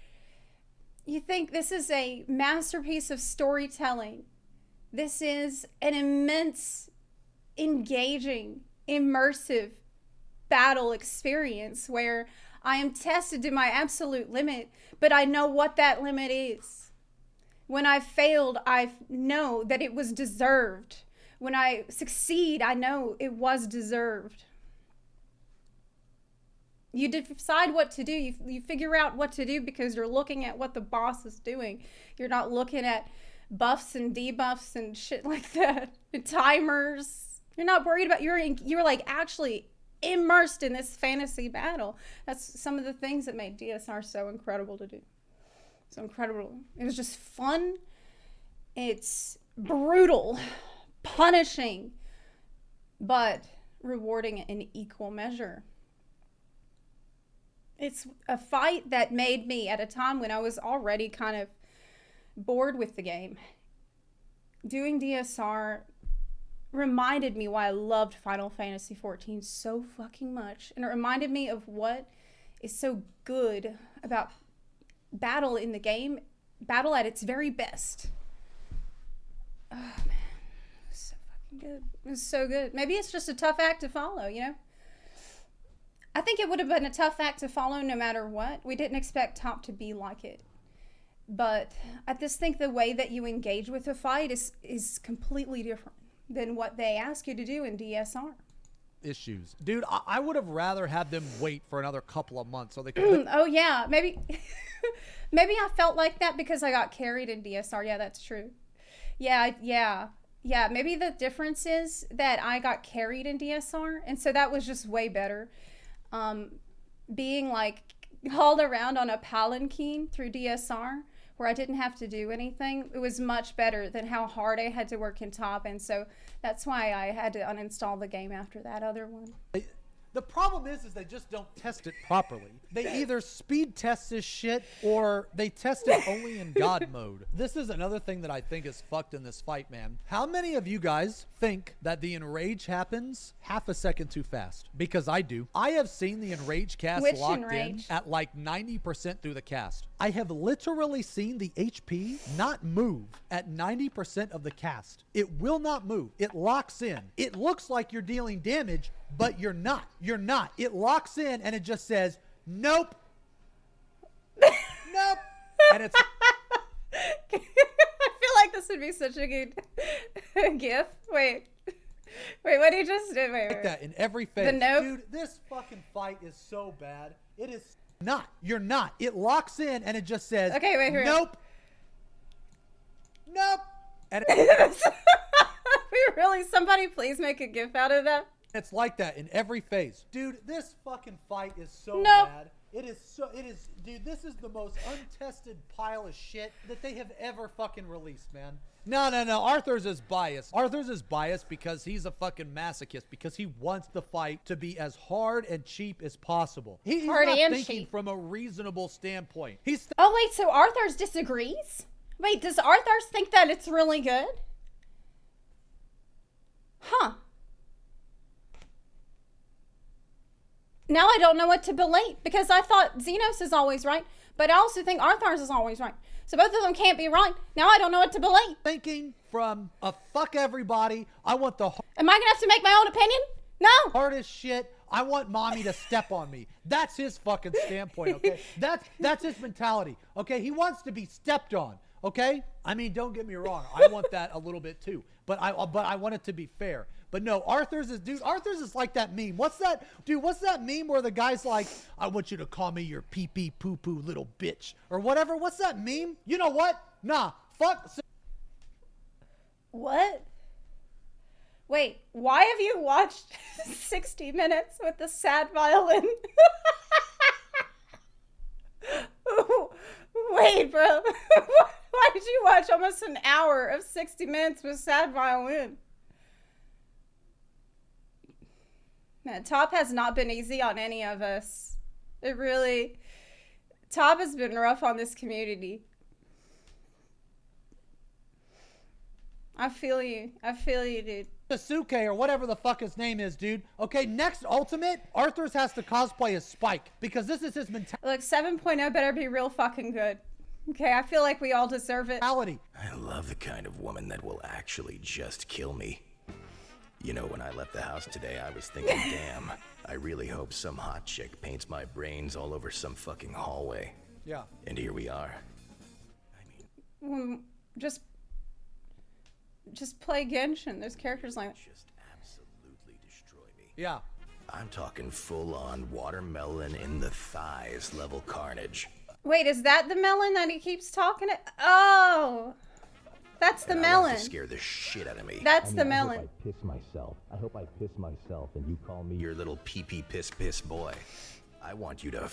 You think this is a masterpiece of storytelling. This is an immense, engaging, immersive battle experience where I am tested to my absolute limit, but I know what that limit is. When I failed, I know that it was deserved. When I succeed, I know it was deserved. You decide what to do. You figure out what to do because you're looking at what the boss is doing. You're not looking at buffs and debuffs and shit like that. And timers. You're not worried about, you're like actually immersed in this fantasy battle. That's some of the things that made DSR so incredible to do. So incredible. It was just fun. It's brutal, punishing, but rewarding in equal measure. It's a fight that made me, at a time when I was already kind of bored with the game, doing DSR reminded me why I loved Final Fantasy XIV so fucking much. And it reminded me of what is so good about battle in the game, battle at its very best. Oh man, it was so fucking good. It was so good. Maybe it's just a tough act to follow, you know? I think it would have been a tough act to follow no matter what. We didn't expect Top to be like it. But I just think the way that you engage with a fight is completely different than what they ask you to do in DSR. Issues. Dude, I would have rather had them wait for another couple of months so they could. Oh yeah, maybe I felt like that because I got carried in DSR. Yeah, that's true. Yeah. Maybe the difference is that I got carried in DSR, and so that was just way better. Being like hauled around on a palanquin through DSR where I didn't have to do anything, it was much better than how hard I had to work in Top, and so that's why I had to uninstall the game after that other one. The problem is they just don't test it properly. They either speed test this shit or they test it only in God mode. This is another thing that I think is fucked in this fight, man. How many of you guys think that the enrage happens half a second too fast? Because I do. I have seen the enrage cast Which locked enrage? in at like 90% through the cast. I have literally seen the HP not move at 90% of the cast. It will not move. It locks in. It looks like you're dealing damage, but you're not. You're not. It locks in and it just says, nope. Nope. And it's I feel like this would be such a good gif. Wait, what he just did? Wait, like that in every phase. The nope. Dude, this fucking fight is so bad. It is not. You're not. It locks in and it just says, Okay, wait, hurry up. nope. Nope. And Somebody please make a gif out of that. it's like that in every phase. Dude, this fucking fight is so Nope. bad. It is, dude, this is the most untested pile of shit that they have ever fucking released, man. No. Arthur's is biased. Arthur's is biased because he's a fucking masochist, because he wants the fight to be as hard and cheap as possible. He's Hard not and thinking cheap. from a reasonable standpoint. He's Oh, wait, so Arthur's disagrees? Wait, does Arthur's think that it's really good? Huh. Now I don't know what to believe, because I thought Xenos is always right, but I also think Arthur's is always right. So both of them can't be right. Now I don't know what to believe. thinking from a fuck everybody. I want the Am I going to have to make my own opinion? No. hardest shit. I want mommy to step on me. That's his fucking standpoint, okay? That's his mentality, okay? He wants to be stepped on, okay? I mean, don't get me wrong. I want that a little bit too, but I want it to be fair. But no, Arthur's is like that meme. What's that meme where the guy's like, I want you to call me your pee-pee poo-poo little bitch or whatever? What's that meme? You know what? Nah, fuck. What? Wait, why have you watched 60 Minutes with the sad violin? Wait, bro. Why did you watch almost an hour of 60 Minutes with sad violin? Man, Top has not been easy on any of us. Top has been rough on this community. I feel you, dude. Sasuke or whatever the fuck his name is, dude. Okay, next Ultimate, Arthur's has to cosplay as Spike because this is his Look, 7.0 better be real fucking good. Okay, I feel like we all deserve it. mentality. I love the kind of woman that will actually just kill me. You know, when I left the house today, I was thinking, damn, I really hope some hot chick paints my brains all over some fucking hallway. Yeah. And here we are. Just play Genshin. There's characters like that. Just absolutely destroy me. Yeah. I'm talking full-on watermelon in the thighs level carnage. Wait, is that the melon that he keeps talking to? Oh, that's the And I want melon. to scare the shit out of me. That's the melon. I hope I piss myself. I hope I piss myself and you call me Your little pee-pee piss boy. I want you to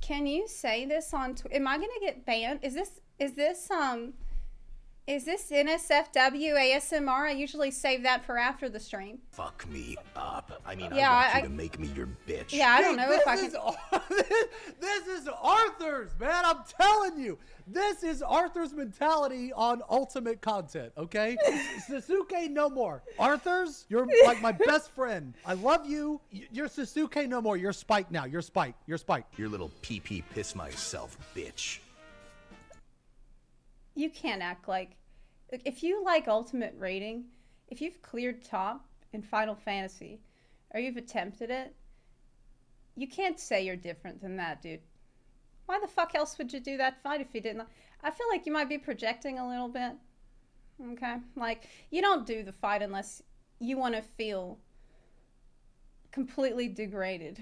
Can you say this on am I gonna get banned? Is this NSFW ASMR? I usually save that for after the stream. fuck me up. I mean, Yeah, I want you to make me your bitch. Yeah, I don't know if I can. This is Arthur's, man. I'm telling you. This is Arthur's mentality on Ultimate content, okay? Sasuke no more. Arthur's, you're like my best friend. I love you. You're Sasuke no more. You're Spike now. You're Spike. You're Spike. Your little pee-pee piss myself bitch. You can't act like if you like Ultimate rating, if you've cleared top in Final Fantasy, or you've attempted it, you can't say you're different than that, dude. Why the fuck else would you do that fight if you didn't? I feel like you might be projecting a little bit. Okay? Like, you don't do the fight unless you want to feel completely degraded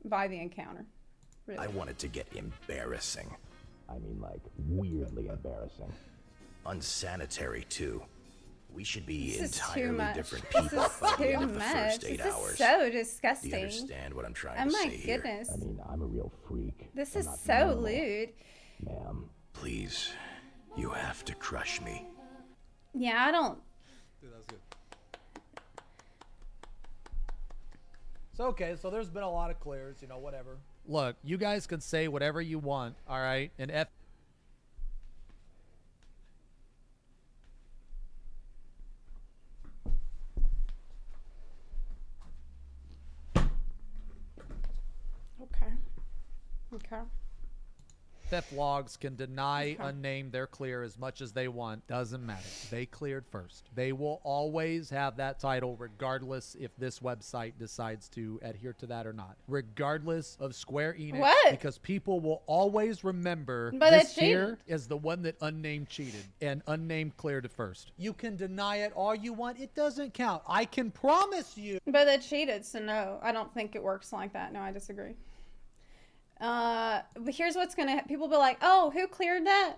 by the encounter. Really. I want it to get embarrassing. I mean, like, weirdly embarrassing. Unsanitary, too. We should be This is too entirely much. different This people is by the too end of the much. first 8 This is hours. so Do you disgusting. understand what I'm trying Oh to my say here? goodness. I mean, I'm a real freak. This I'm is not so normal, lewd. Ma'am. Please, you have to crush me. Yeah, I don't. Dude, that was good. So, okay, so there's been a lot of clears, you know, whatever. Look, you guys can say whatever you want, all right? And Okay. Okay. FF Logs can deny unnamed their clear as much as they want. Doesn't matter. They cleared first. They will always have that title regardless if this website decides to adhere to that or not. Regardless of Square Enix. What? Because people will always remember But this they cheated. tier is the one that unnamed cheated and unnamed cleared it first. You can deny it all you want. It doesn't count. I can promise you. But they cheated, so no, I don't think it works like that. No, I disagree. But here's what's gonna, people will be like, oh, who cleared that?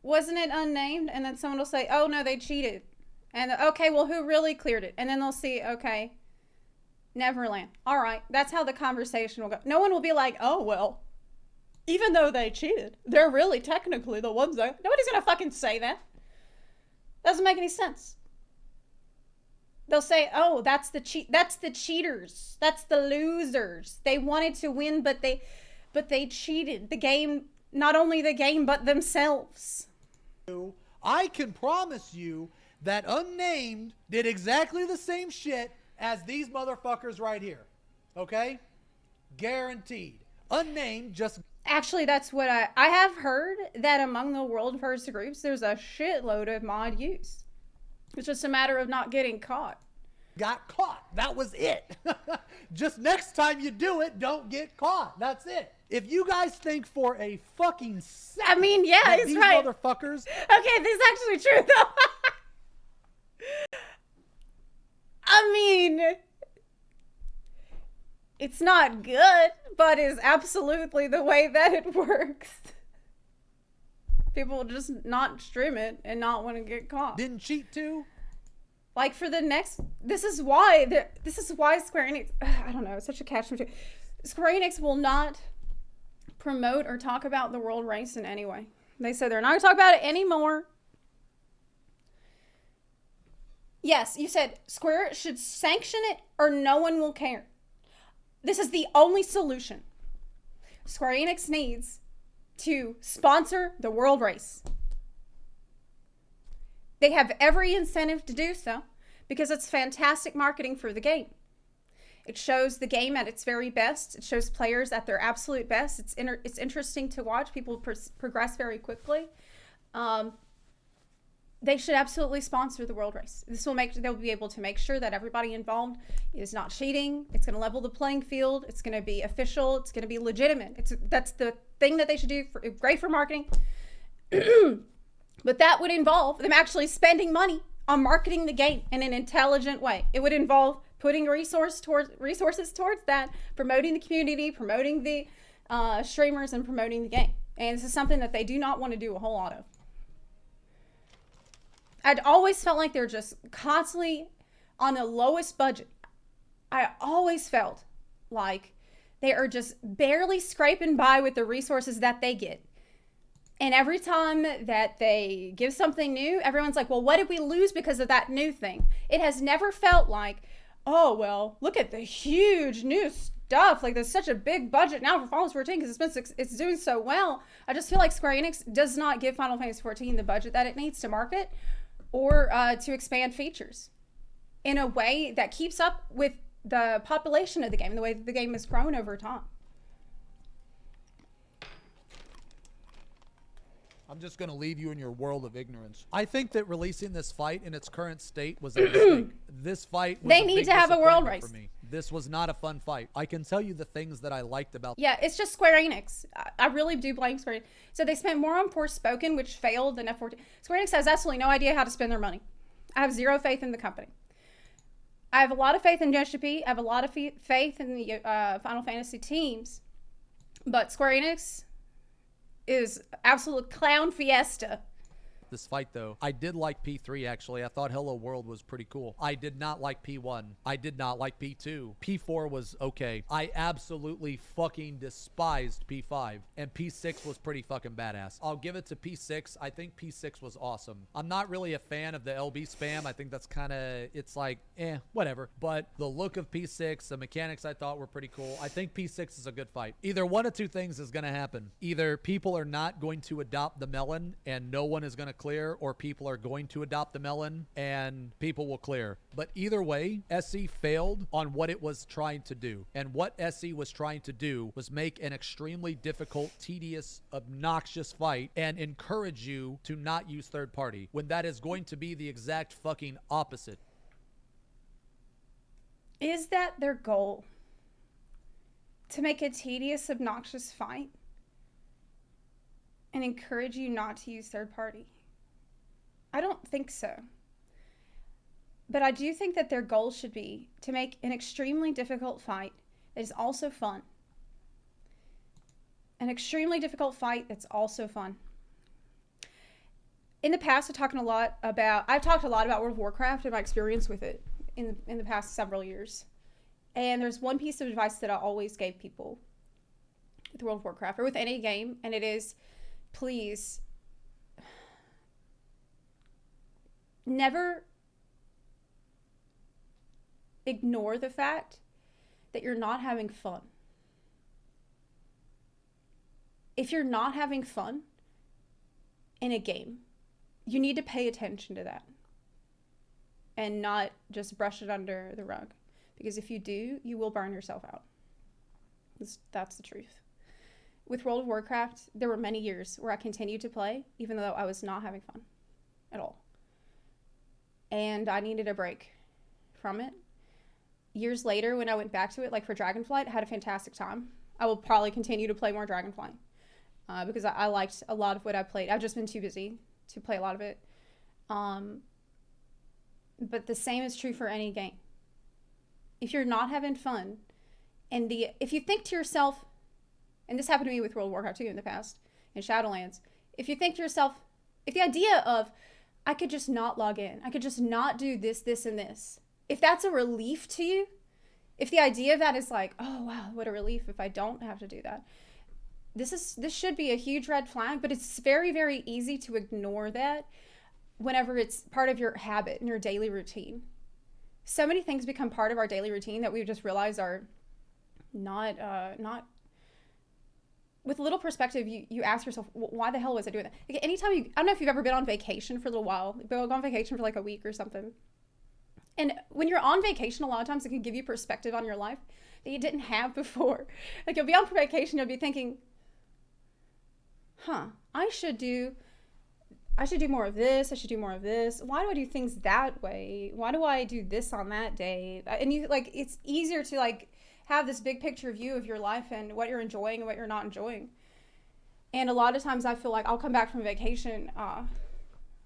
Wasn't it unnamed? And then someone will say, oh no, they cheated. And okay, well, who really cleared it? And then they'll see, okay, Neverland. All right, that's how the conversation will go. No one will be like, oh, well, even though they cheated, they're really technically the ones that, nobody's gonna fucking say that. Doesn't make any sense. They'll say, oh, that's the cheaters. That's the losers. They wanted to win, but they cheated the game, not only the game, but themselves. I can promise you that unnamed did exactly the same shit as these motherfuckers right here. Okay? Guaranteed. Unnamed just Actually, that's what I have heard that among the world first groups, there's a shitload of mod use. It's just a matter of not getting caught. got caught. That was it. Just next time you do it, don't get caught. That's it. If you guys think for a fucking second I mean, yeah, that he's these right. motherfuckers Okay, this is actually true, though. I mean, it's not good, but is absolutely the way that it works. People will just not stream it and not want to get caught. didn't cheat too, Like for the next, this is why Square Enix, I don't know, it's such a catch-22. Square Enix will not promote or talk about the world race in any way. They said they're not going to talk about it anymore. Yes, you said Square should sanction it or no one will care. This is the only solution. Square Enix needs to sponsor the world race. They have every incentive to do so because it's fantastic marketing for the game. It shows the game at its very best. It shows players at their absolute best. It's interesting to watch. People progress very quickly. They should absolutely sponsor the world race. They'll be able to make sure that everybody involved is not cheating. It's going to level the playing field. It's going to be official. It's going to be legitimate. That's the thing that they should do. Great for marketing. But that would involve them actually spending money on marketing the game in an intelligent way. It would involve putting resources towards that, promoting the community, promoting the streamers, and promoting the game. And this is something that they do not want to do a whole lot of. I'd always felt like they're just constantly on the lowest budget. I always felt like they are just barely scraping by with the resources that they get. And every time that they give something new, everyone's like, well, what did we lose because of that new thing? It has never felt like, oh, well, look at the huge new stuff. Like, there's such a big budget now for Final Fantasy 14 because it's doing so well. I just feel like Square Enix does not give Final Fantasy 14 the budget that it needs to market or to expand features in a way that keeps up with the population of the game, the way that the game has grown over time. I'm just going to leave you in your world of ignorance. I think that releasing this fight in its current state was a mistake. This fight was They a need big to have a world disappointment race. for me. This was not a fun fight. I can tell you the things that I liked about Yeah, it's just Square Enix. I really do blame Square Enix. So they spent more on Forspoken, which failed, than F14. Square Enix has absolutely no idea how to spend their money. I have zero faith in the company. I have a lot of faith in JSP. I have a lot of faith in the Final Fantasy teams. But Square Enix is absolute clown fiesta about this fight, though. I did like P3, actually. I thought Hello World was pretty cool. I did not like P1. I did not like P2. P4 was okay. I absolutely fucking despised P5. And P6 was pretty fucking badass. I'll give it to P6. I think P6 was awesome. I'm not really a fan of the LB spam. I think that's kind of, it's like, whatever. But the look of P6, the mechanics I thought were pretty cool. I think P6 is a good fight. Either one of two things is going to happen. Either people are not going to adopt the melon and no one is going to clear, or people are going to adopt the melon and people will clear. But either way, SE failed on what it was trying to do. And what SE was trying to do was make an extremely difficult, tedious, obnoxious fight and encourage you to not use third party, when that is going to be the exact fucking opposite. Is that their goal? To make a tedious, obnoxious fight and encourage you not to use third party? I don't think so. But I do think that their goal should be to make an extremely difficult fight that is also fun. An extremely difficult fight that's also fun. In the past, I've talked a lot about World of Warcraft and my experience with it in the past several years. And there's one piece of advice that I always gave people with World of Warcraft or with any game, and it is, please never ignore the fact that you're not having fun. If you're not having fun in a game, you need to pay attention to that and not just brush it under the rug. Because if you do, you will burn yourself out. That's the truth. With World of Warcraft, there were many years where I continued to play, even though I was not having fun at all. And I needed a break from it. Years later, when I went back to it, like for Dragonflight, I had a fantastic time. I will probably continue to play more Dragonflight because I liked a lot of what I played. I've just been too busy to play a lot of it. But the same is true for any game. If you're not having fun, and if you think to yourself, and this happened to me with World of Warcraft 2 in the past, in Shadowlands, if you think to yourself, if the idea of, I could just not log in, I could just not do this, this, and this, if that's a relief to you, if the idea of that is like, oh wow, what a relief if I don't have to do that, this should be a huge red flag. But it's very, very easy to ignore that whenever it's part of your habit and your daily routine. So many things become part of our daily routine that we just realize are not with a little perspective. You ask yourself, why the hell was I doing that? Like anytime I don't know if you've ever been on vacation for a little while, go on vacation for like a week or something. And when you're on vacation, a lot of times it can give you perspective on your life that you didn't have before. Like you'll be on vacation, you'll be thinking, I should do more of this. I should do more of this. Why do I do things that way? Why do I do this on that day? And you like, it's easier to like have this big picture view of your life and what you're enjoying and what you're not enjoying. And a lot of times I feel like I'll come back from vacation,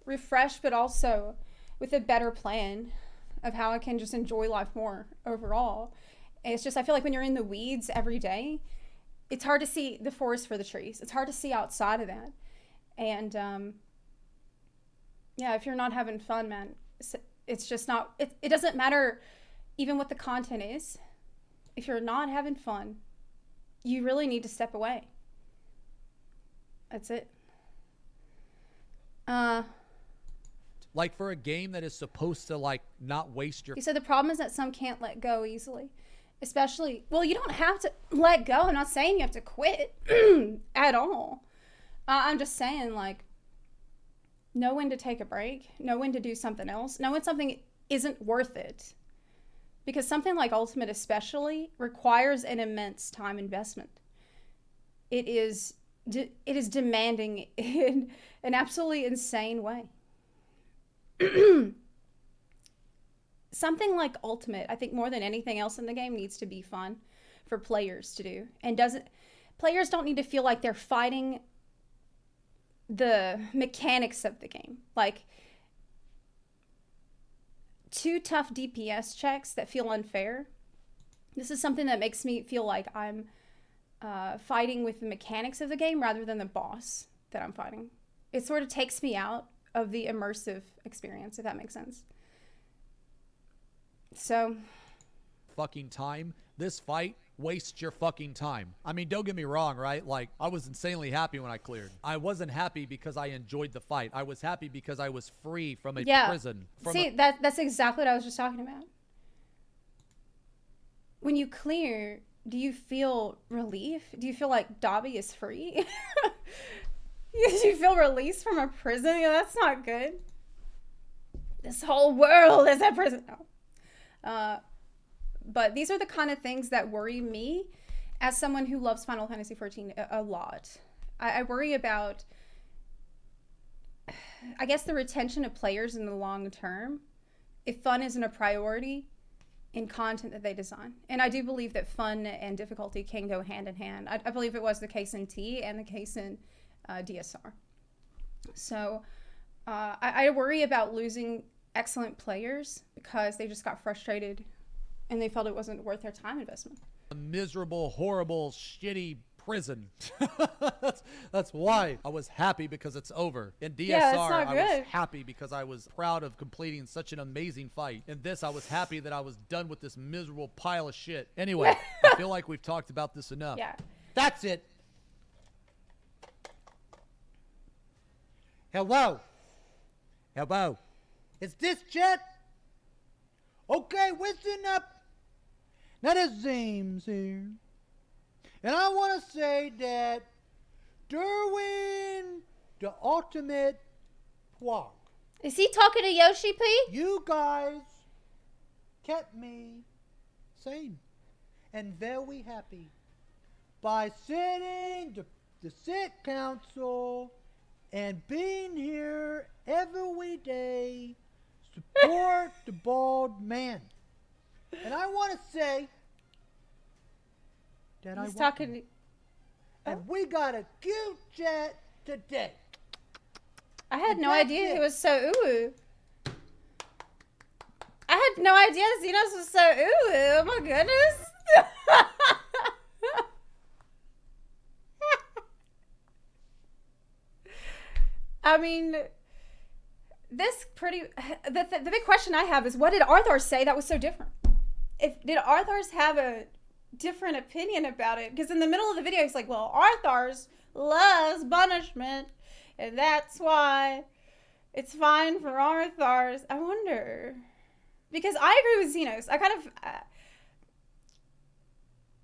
refreshed, but also with a better plan of how I can just enjoy life more overall. And it's just, I feel like when you're in the weeds every day, it's hard to see the forest for the trees. It's hard to see outside of that. And, yeah, if you're not having fun, man, it's just not, it doesn't matter even what the content is. If you're not having fun, you really need to step away. That's it. Like for a game that is supposed to like not waste your... You said the problem is that some can't let go easily. Especially, well, you don't have to let go. I'm not saying you have to quit at all. I'm just saying, like, know when to take a break, know when to do something else, know when something isn't worth it. Because something like Ultimate especially requires an immense time investment. It is demanding in an absolutely insane way. Something like Ultimate, I think more than anything else in the game, needs to be fun for players to do. And players don't need to feel like they're fighting the mechanics of the game. Like, too tough DPS checks that feel unfair. This is something that makes me feel like I'm fighting with the mechanics of the game rather than the boss that I'm fighting. It sort of takes me out of the immersive experience, if that makes sense. So fucking time. This fight wastes your fucking time. I mean, don't get me wrong, right? Like, I was insanely happy when I cleared. I wasn't happy because I enjoyed the fight. I was happy because I was free from a prison. That's exactly what I was just talking about. When you clear, do you feel relief? Do you feel like Dobby is free? Do you feel released from a prison? Yeah, that's not good. This whole world is a prison. No. But these are the kind of things that worry me as someone who loves Final Fantasy XIV a lot. I worry about, I guess, the retention of players in the long term if fun isn't a priority in content that they design. And I do believe that fun and difficulty can go hand in hand. I believe it was the case in T and the case in DSR. So I worry about losing excellent players because they just got frustrated and they felt it wasn't worth their time investment. A miserable, horrible, shitty prison. That's why I was happy because it's over. In DSR, I was happy because I was proud of completing such an amazing fight. In this, I was happy that I was done with this miserable pile of shit. Anyway, I feel like we've talked about this enough. Yeah. That's it. Hello. Hello. Is this Jet? Okay, listen up. Now this James here. And I want to say that during the ultimate walk, Is he talking to Yoshi P? you guys kept me sane and very happy by sitting the sit council and being here every day, support the bald man. And I want to say that He's talking to... and we got a cute chat today. I had no That's idea it. he was so ooh. I had no idea Xenos was so ooh. Oh my goodness. I mean, the big question I have is, what did Arthur say that was so different? Did Arthur's have a different opinion about it? Because in the middle of the video, he's like, well, Arthur's loves punishment, and that's why it's fine for Arthur's. I wonder. Because I agree with Xenos. I kind of...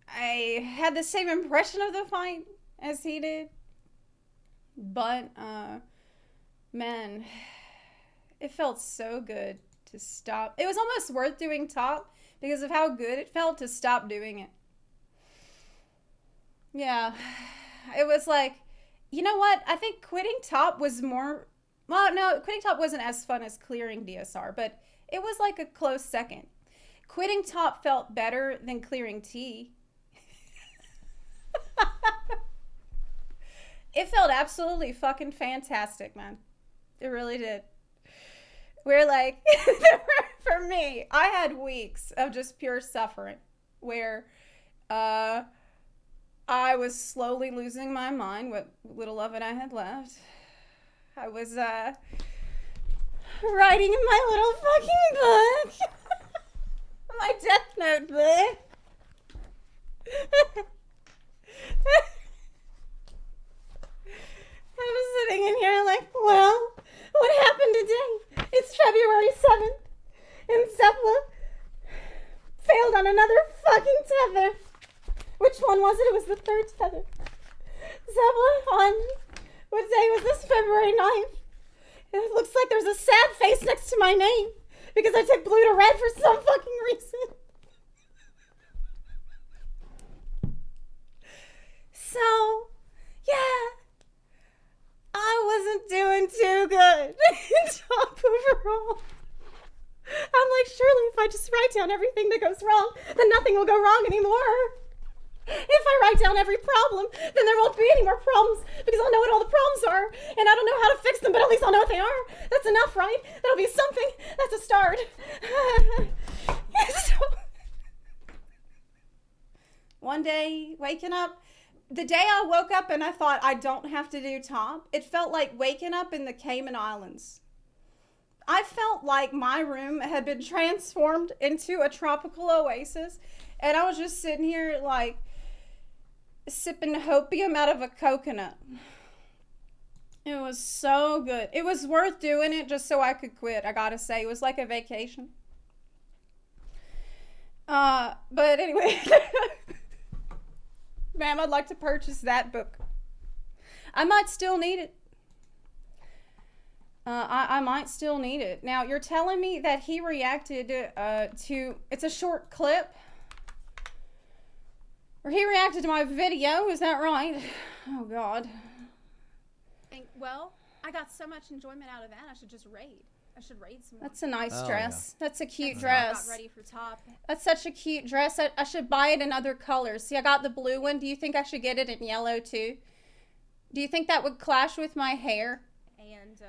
I had the same impression of the fight as he did. But, man, it felt so good to stop. It was almost worth doing top because of how good it felt to stop doing it. Yeah. It was like, you know what? I think quitting top was more... Well, no, quitting top wasn't as fun as clearing DSR, but it was like a close second. Quitting top felt better than clearing T. It felt absolutely fucking fantastic, man. It really did. We're like, for me, I had weeks of just pure suffering where I was slowly losing my mind, what little of it I had left. I was writing in my little fucking book. My Death Note book. I was sitting in here like, well, what happened today? It's February 7th, and Zepla failed on another fucking tether. Which one was it? It was the third tether. Zepla on, what day was this? February 9th. It looks like there's a sad face next to my name because I took blue to red for some fucking reason. So, yeah. I wasn't doing too good top overall. I'm like, surely if I just write down everything that goes wrong, then nothing will go wrong anymore. If I write down every problem, then there won't be any more problems because I'll know what all the problems are and I don't know how to fix them, but at least I'll know what they are. That's enough, right? That'll be something. That's a start. So, one day, waking up, the day I woke up and I thought I don't have to do top, it felt like waking up in the Cayman Islands. I felt like my room had been transformed into a tropical oasis, and I was just sitting here like sipping hopium out of a coconut. It was so good. It was worth doing it just so I could quit, I gotta say. It was like a vacation. But anyway, ma'am, I'd like to purchase that book. I might still need it. I might still need it. Now, you're telling me that he reacted to, it's a short clip, or he reacted to my video, is that right? Oh, God. Well, I got so much enjoyment out of that, I should just raid. I should raid some more. That's a nice Oh, dress. yeah. That's a cute I dress. got ready for top. That's such a cute dress. I should buy it in other colors. See, I got the blue one. Do you think I should get it in yellow, too? Do you think that would clash with my hair? And,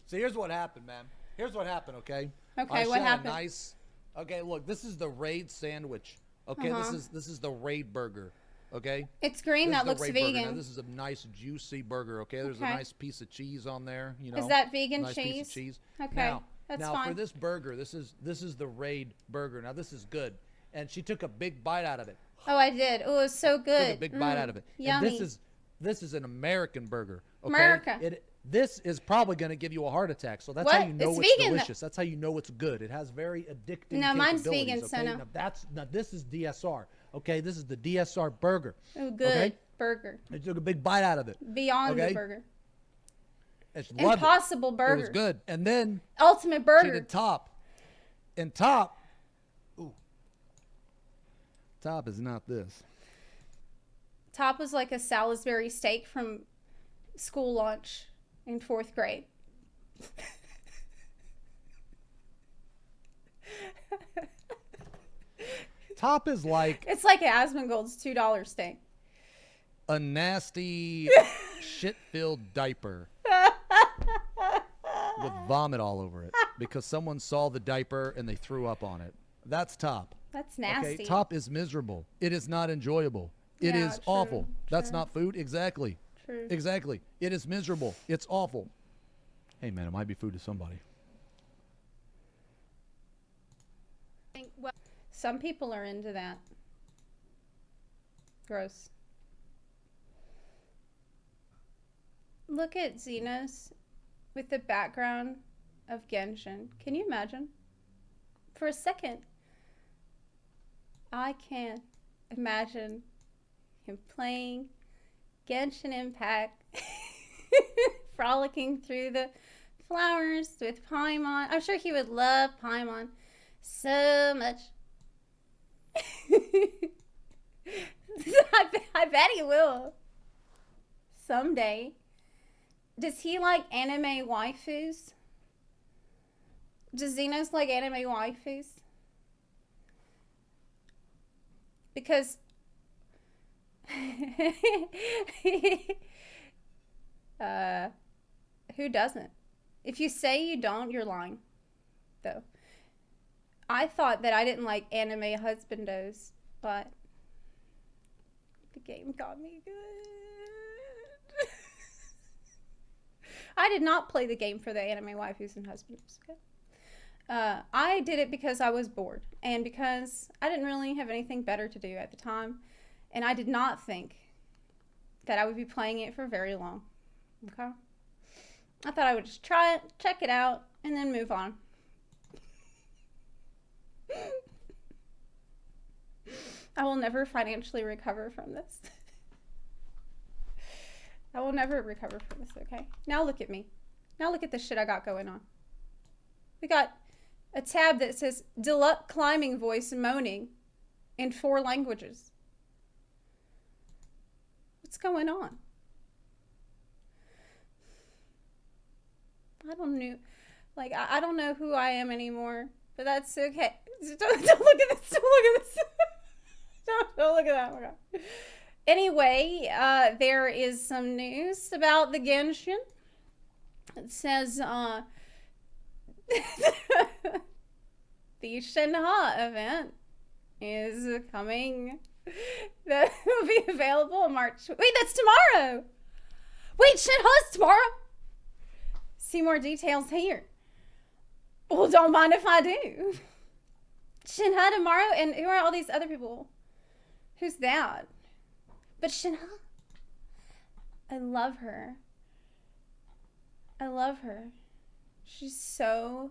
So here's what happened, man. Here's what happened, okay? Okay, I what shot happened? A nice. Okay, look, this is the Raid sandwich. Okay, this is the Raid burger. Okay. It's green. This That is the looks Raid burger. vegan. Now, this is a nice juicy burger. Okay, there's Okay. a nice piece of cheese on there. You know, Is that vegan nice cheese? Piece of cheese. Okay, Now, that's now fine. for this burger, this is the Raid burger. Now this is good, and she took a big bite out of it. Oh, I did. Oh, it was so good. Took a big bite out of it. Yummy. And this is an American burger. Okay? America. This is probably going to give you a heart attack. So that's What? how you know It's it's vegan. delicious. That's how you know it's good. It has very addicting No, mine's capabilities, vegan, so okay? no. Now this is DSR. Okay, this is the DSR burger. Oh, good. Okay? Burger. I took a big bite out of it. Beyond Okay? the burger. And she loved Impossible it. burger. It was good. And then Ultimate she burger. did top. And top, ooh, top is not this. Top was like a Salisbury steak from school lunch in 4th grade. Top is like It's like Asmongold's $2 steak. a nasty, shit-filled diaper with vomit all over it because someone saw the diaper and they threw up on it. That's top. That's nasty. Okay, top is miserable. It is not enjoyable. It Yeah, is true, awful. That's true. not food. Exactly. True. Exactly. It is miserable. It's awful. Hey, man, it might be food to somebody. well, Some people are into that. Gross. Look at Xenos with the background of Genshin. Can you imagine? For a second, I can imagine him playing Genshin Impact, frolicking through the flowers with Paimon. I'm sure he would love Paimon so much. I bet he will. Someday. Does he like anime waifus? Does Xenos like anime waifus? Because who doesn't? If you say you don't, you're lying. Though. I thought that I didn't like anime husbandos, but the game got me good. I did not play the game for the anime waifus and husbands. Okay? I did it because I was bored and because I didn't really have anything better to do at the time, and I did not think that I would be playing it for very long. Okay? I thought I would just try it, check it out, and then move on. I will never financially recover from this. I will never recover from this, okay? Now look at me. Now look at the shit I got going on. We got a tab that says Deluxe Climbing Voice Moaning in 4 languages. What's going on? I don't know. Like, I don't know who I am anymore, but that's okay. Don't look at this. Don't look at this. Don't look at that. Oh my God. Anyway, there is some news about the Genshin. It says the Shenhe event is coming That will be available March. Wait, that's tomorrow. Wait, Shinha's tomorrow. See more details here. Well, don't mind if I do. Shinha tomorrow, and who are all these other people? Who's that? But Shinha, I love her. I love her. She's so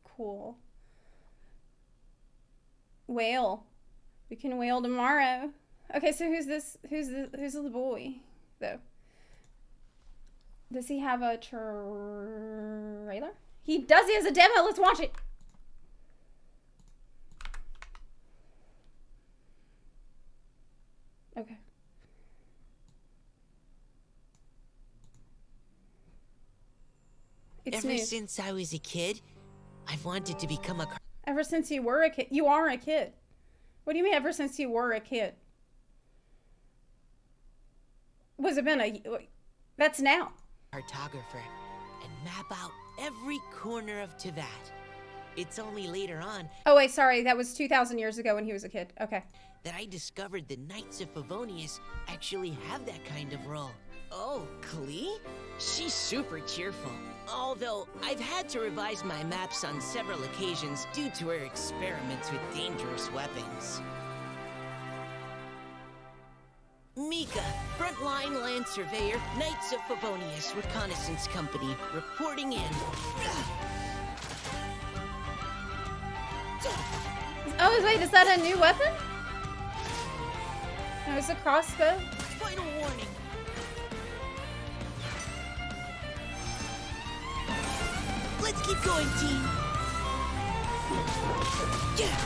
cool. Whale. We can whale tomorrow. Okay, so who's this? Who's the boy, though? Does he have a trailer? He does. He has a demo. Let's watch it. Okay. It's Ever new. since I was a kid, I've wanted to become a Ever since you were a kid. You are a kid. What do you mean ever since you were a kid? Was it been a... That's now. cartographer and map out every corner of Tibet. It's only later on Oh, wait, sorry. That was 2,000 years ago when he was a kid. Okay. that I discovered the Knights of Favonius actually have that kind of role. Oh, Klee? She's super cheerful. Although I've had to revise my maps on several occasions due to her experiments with dangerous weapons. Mika, frontline land surveyor, Knights of Favonius Reconnaissance Company, reporting in. Oh, wait, is that a new weapon? No, it's a crossbow. Final warning. Let's keep going, team. Yeah.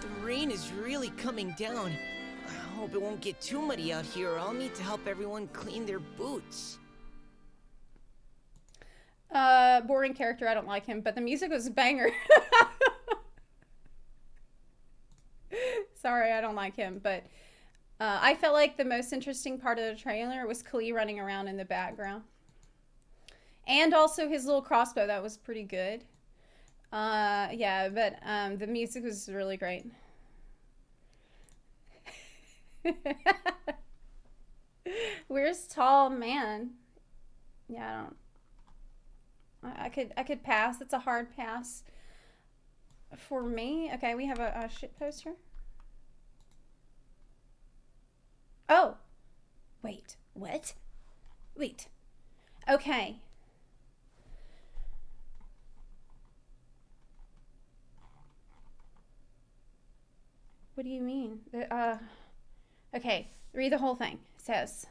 The rain is really coming down. I hope it won't get too muddy out here, or I'll need to help everyone clean their boots. Boring character. I don't like him, but the music was a banger. Sorry, I don't like him, but I felt like the most interesting part of the trailer was Klee running around in the background. And also his little crossbow, that was pretty good. Yeah, but the music was really great. Where's Tall Man? Yeah, I don't... I could pass. It's a hard pass for me. Okay, we have a shit poster. Oh, wait, what? Wait. Okay. What do you mean? Okay, read the whole thing. It says,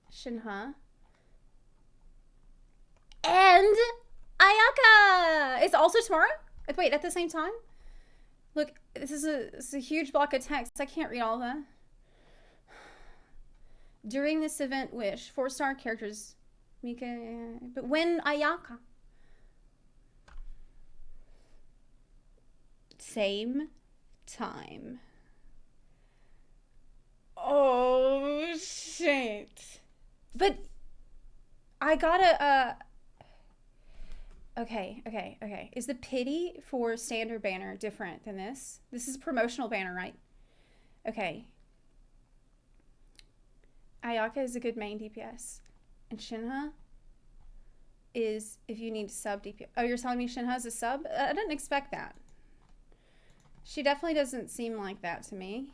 Shinha and Ayaka is also tomorrow? Wait, at the same time? Look, this is a huge block of text. I can't read all of that. During this event, wish 4-star characters, Mika, but when Ayaka. Same time. Oh, shit. But I gotta, okay. Is the pity for standard banner different than this? This is a promotional banner, right? Okay. Ayaka is a good main DPS. And Shinha is if you need sub DPS. Oh, you're telling me Shinha is a sub? I didn't expect that. She definitely doesn't seem like that to me.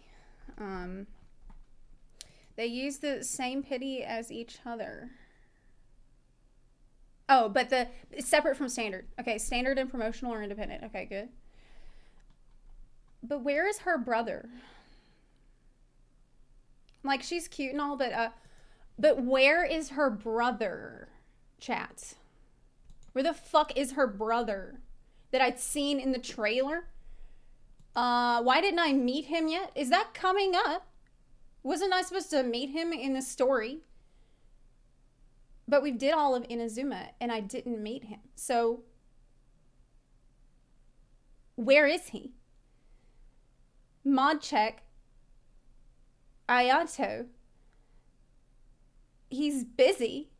They use the same pity as each other. Oh, but it's separate from standard. Okay, standard and promotional are independent. Okay, good. But where is her brother? Like, she's cute and all, but where is her brother, chat? Where the fuck is her brother that I'd seen in the trailer? Why didn't I meet him yet? Is that coming up? Wasn't I supposed to meet him in the story? But we did all of Inazuma, and I didn't meet him. So, where is he? Mod check. Ayato. He's busy.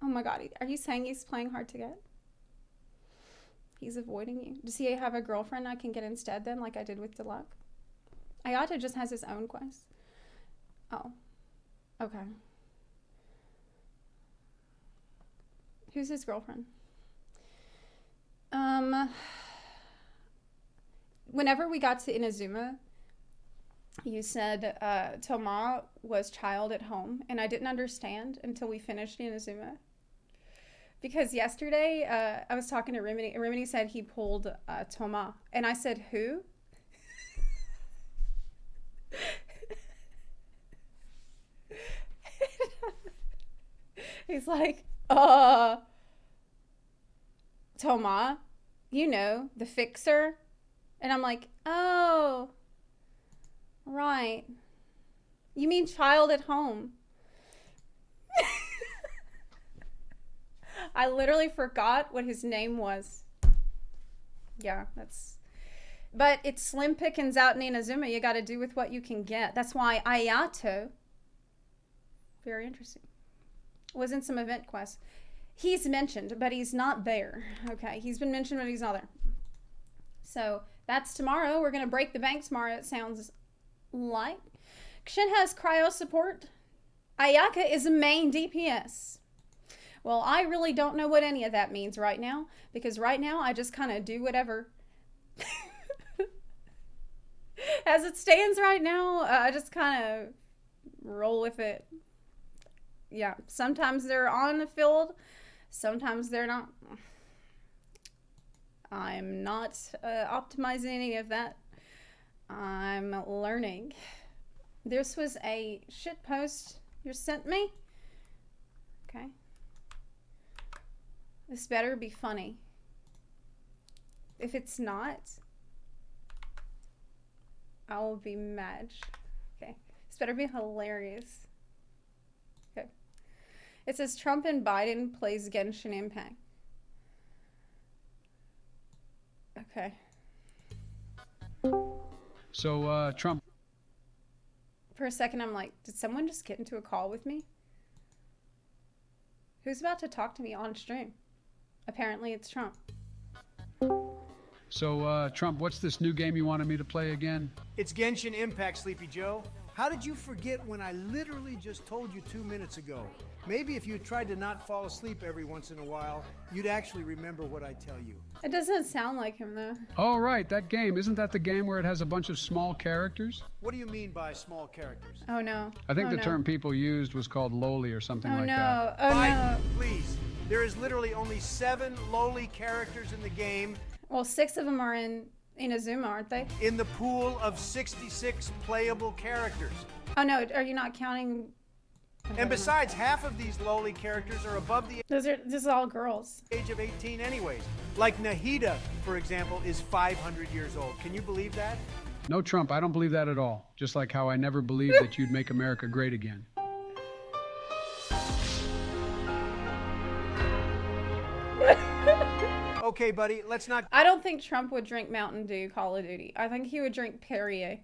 Oh my god, are you saying he's playing hard to get? He's avoiding you. Does he have a girlfriend I can get instead then, like I did with Deluxe? Ayata just has his own quest. Oh. Okay. Who's his girlfriend? Whenever we got to Inazuma, you said Toma was child at home, and I didn't understand until we finished Inazuma. Because yesterday, I was talking to Rimini, and Rimini said he pulled Toma, and I said, who? He's like, Toma, you know, the fixer. And I'm like, oh, right. You mean child at home. I literally forgot what his name was. Yeah, that's... But it's slim pickings out in Inazuma. You got to do with what you can get. That's why Ayato... Very interesting. Was in some event quests. He's mentioned, but he's not there. Okay, he's been mentioned, but he's not there. So, that's tomorrow. We're going to break the bank tomorrow, it sounds like. Kshin has cryo support. Ayaka is a main DPS. Well, I really don't know what any of that means right now, because right now I just kind of do whatever. As it stands right now, I just kind of roll with it. Yeah, sometimes they're on the field, sometimes they're not. I'm not optimizing any of that. I'm learning. This was a shit post you sent me. Okay. This better be funny. If it's not, I will be mad. Okay. This better be hilarious. Okay. It says Trump and Biden plays Genshin Impact. Okay. So, Trump. For a second, I'm like, did someone just get into a call with me? Who's about to talk to me on stream? Apparently, it's Trump. So, Trump, what's this new game you wanted me to play again? It's Genshin Impact, Sleepy Joe. How did you forget when I literally just told you 2 minutes ago? Maybe if you tried to not fall asleep every once in a while, you'd actually remember what I tell you. It doesn't sound like him, though. Oh, right, that game. Isn't that the game where it has a bunch of small characters? What do you mean by small characters? Oh, no. I think Oh, the no. term people used was called lowly or something Oh, like no. that. Oh, Biden, no. please. There is literally only 7 lowly characters in the game. Well, 6 of them are in Inazuma, aren't they? In the pool of 66 playable characters. Oh, no. Are you not counting? And besides, half of these lowly characters are above the This is all girls. age of 18 anyways. Like Nahida, for example, is 500 years old. Can you believe that? No, Trump, I don't believe that at all. Just like how I never believed that you'd make America great again. Okay, buddy, let's not... I don't think Trump would drink Mountain Dew Call of Duty. I think he would drink Perrier.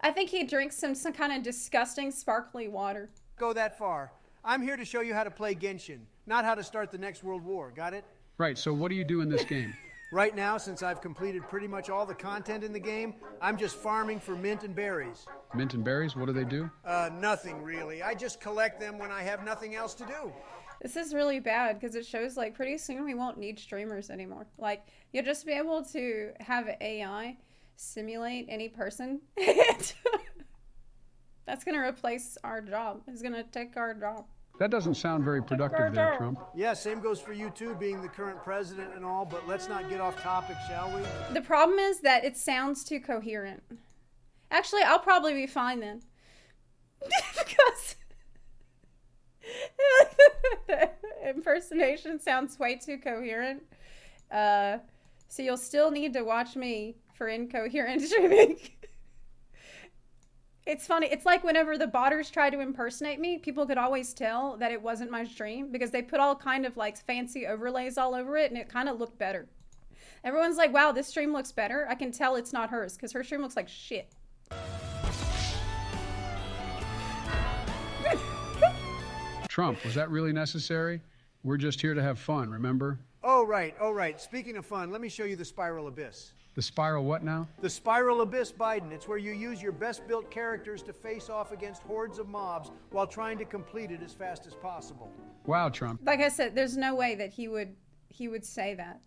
I think he'd drink some kind of disgusting sparkly water. go that far. I'm here to show you how to play Genshin, not how to start the next World War. Got it? Right, so what do you do in this game? Right now, since I've completed pretty much all the content in the game, I'm just farming for mint and berries. Mint and berries, what do they do? Nothing really. I just collect them when I have nothing else to do. This is really bad because it shows like pretty soon we won't need streamers anymore. Like you'll just be able to have AI simulate any person. That's going to replace our job. It's going to take our job. That doesn't sound very productive there, Trump. Yeah, same goes for you too, being the current president and all, but let's not get off topic, shall we? The problem is that it sounds too coherent. Actually, I'll probably be fine then. Because the impersonation sounds way too coherent. So you'll still need to watch me for incoherent streaming. It's funny. It's like whenever the botters tried to impersonate me, people could always tell that it wasn't my stream because they put all kind of like fancy overlays all over it and it kind of looked better. Everyone's like, wow, this stream looks better. I can tell it's not hers because her stream looks like shit. Trump, was that really necessary? We're just here to have fun, remember? Oh, right. Oh, right. Speaking of fun, let me show you the Spiral Abyss. The spiral what now? The Spiral Abyss, Biden. It's where you use your best-built characters to face off against hordes of mobs while trying to complete it as fast as possible. Wow, Trump. Like I said, there's no way that he would say that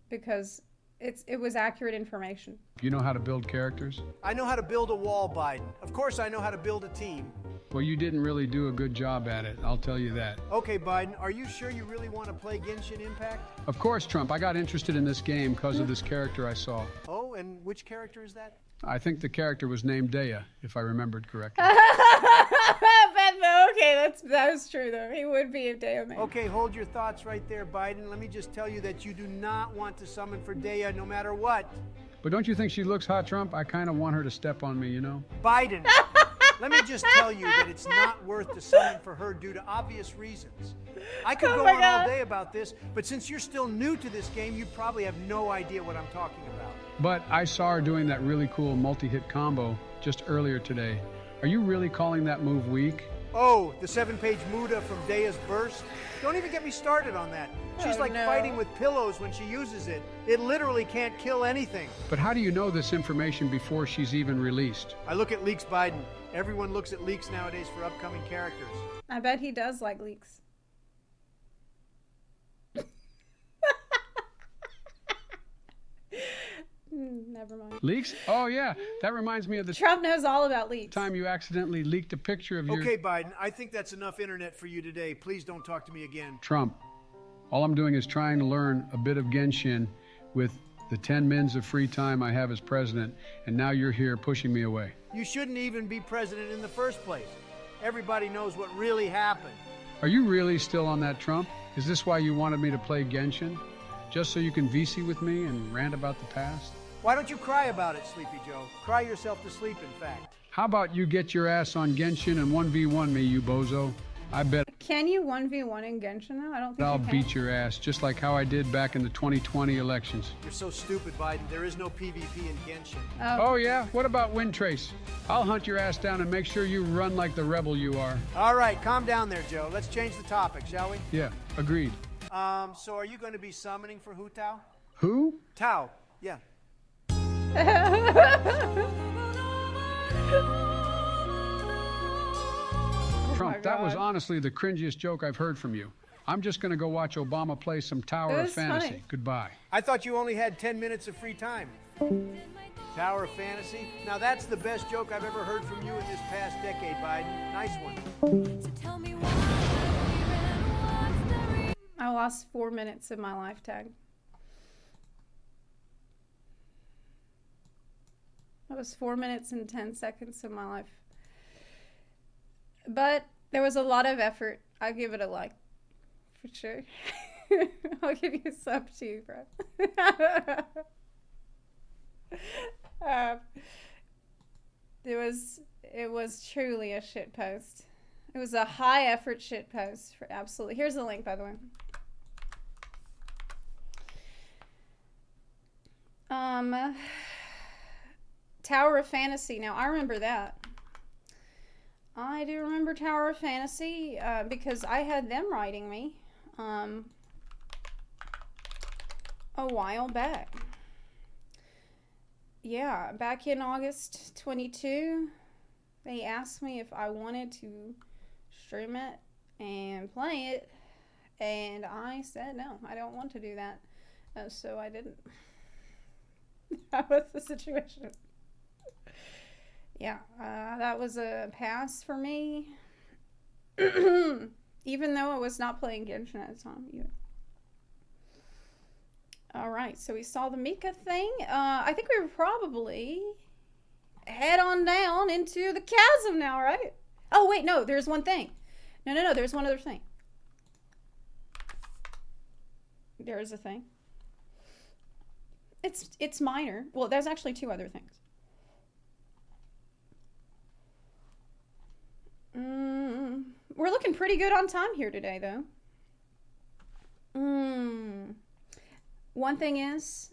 because it was accurate information. You know how to build characters? I know how to build a wall, Biden. Of course I know how to build a team. Well, you didn't really do a good job at it, I'll tell you that. Okay, Biden, are you sure you really want to play Genshin Impact? Of course, Trump. I got interested in this game because of this character I saw. Oh, and which character is that? I think the character was named Dea, if I remembered correctly. Okay, that was true though. He would be a Dea man. Okay, hold your thoughts right there, Biden. Let me just tell you that you do not want to summon for Dea no matter what. But don't you think she looks hot, Trump? I kind of want her to step on me, you know? Biden, let me just tell you that it's not worth to summon for her due to obvious reasons. I could go on all day about this, but since you're still new to this game, you probably have no idea what I'm talking about. But I saw her doing that really cool multi-hit combo just earlier today. Are you really calling that move weak? Oh, the 7-page Muda from Dea's Burst? Don't even get me started on that. She's fighting with pillows when she uses it. It literally can't kill anything. But how do you know this information before she's even released? I look at leaks, Biden. Everyone looks at leaks nowadays for upcoming characters. I bet he does like leaks. Never mind. Leaks? Oh, yeah. That reminds me of the Trump knows all about leaks. time you accidentally leaked a picture of your... Okay, Biden, I think that's enough internet for you today. Please don't talk to me again. Trump, all I'm doing is trying to learn a bit of Genshin with the 10 minutes of free time I have as president, and now you're here pushing me away. You shouldn't even be president in the first place. Everybody knows what really happened. Are you really still on that, Trump? Is this why you wanted me to play Genshin? Just so you can VC with me and rant about the past? Why don't you cry about it, Sleepy Joe? Cry yourself to sleep, in fact. How about you get your ass on Genshin and 1v1 me, you bozo? I bet Can you 1v1 in Genshin though? I don't think I'll you can. beat your ass, just like how I did back in the 2020 elections. You're so stupid, Biden. There is no PvP in Genshin. Oh yeah? What about Wind Trace? I'll hunt your ass down and make sure you run like the rebel you are. All right, calm down there, Joe. Let's change the topic, shall we? Yeah, agreed. So are you going to be summoning for Hu Tao? Who? Tao, yeah. Trump, that was honestly the cringiest joke I've heard from you. I'm just going to go watch Obama play some Tower It of was Fantasy. funny. Goodbye. I thought you only had 10 minutes of free time. Tower of Fantasy? Now that's the best joke I've ever heard from you in this past decade, Biden. Nice one. I lost 4 minutes of my life tag. That was 4 minutes and 10 seconds of my life. But there was a lot of effort. I'll give it a like. For sure. I'll give you a sub too, bro. It was truly a shit post. It was a high effort shit post for absolutely. Here's the link, by the way. Tower of Fantasy. Now I remember that. I do remember Tower of Fantasy because I had them writing me a while back. Yeah, back in August 22, they asked me if I wanted to stream it and play it, and I said no, I don't want to do that, so I didn't. That was the situation. Yeah, that was a pass for me, even though I was not playing Genshin at the time. Even. All right, so we saw the Mika thing. I think we were probably head on down into the chasm now, right? Oh, wait, no, there's one thing. No, there's one other thing. There's a thing. It's minor. Well, there's actually two other things. We're looking pretty good on time here today, though. One thing is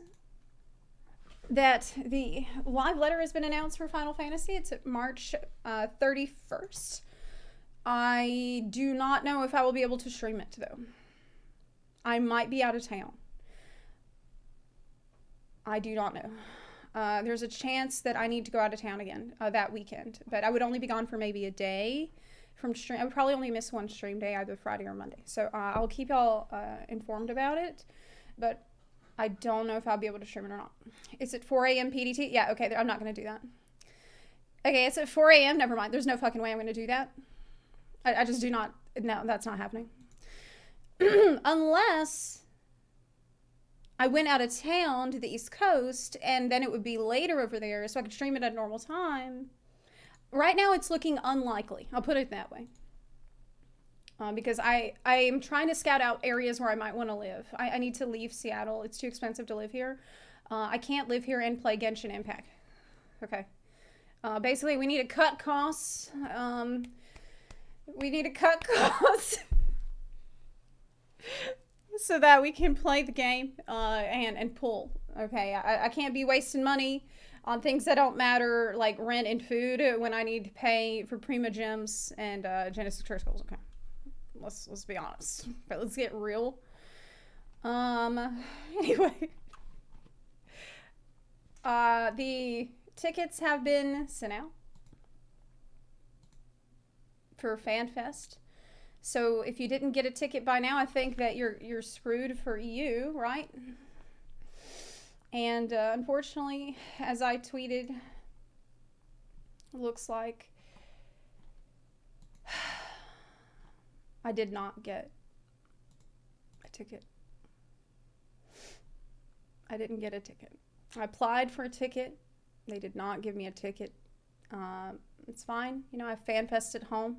that the live letter has been announced for Final Fantasy. It's at March 31st. I do not know if I will be able to stream it, though. I might be out of town. I do not know. There's a chance that I need to go out of town again that weekend, but I would only be gone for maybe a day from stream. I would probably only miss one stream day, either Friday or Monday. So I'll keep y'all informed about it, but I don't know if I'll be able to stream it or not. Is it 4 a.m. PDT? Yeah, okay, I'm not going to do that. Okay, it's at 4 a.m. Never mind. There's no fucking way I'm going to do that. I just do not. No, that's not happening. Unless I went out of town to the East Coast, and then it would be later over there, so I could stream it at a normal time. Right now, it's looking unlikely. I'll put it that way. Because I am trying to scout out areas where I might want to live. I need to leave Seattle. It's too expensive to live here. I can't live here and play Genshin Impact. Okay. Basically, we need to cut costs. We need to cut costs so that we can play the game and pull. Okay, I can't be wasting money on things that don't matter, like rent and food, when I need to pay for Prima Gems and Genesis Church Goals. Okay, let's be honest. But let's get real. Anyway, the tickets have been sent out for FanFest. So if you didn't get a ticket by now, I think that you're screwed for EU, right? And unfortunately, as I tweeted, it looks like I did not get a ticket. I didn't get a ticket. I applied for a ticket. They did not give me a ticket. It's fine. You know, I FanFest at home.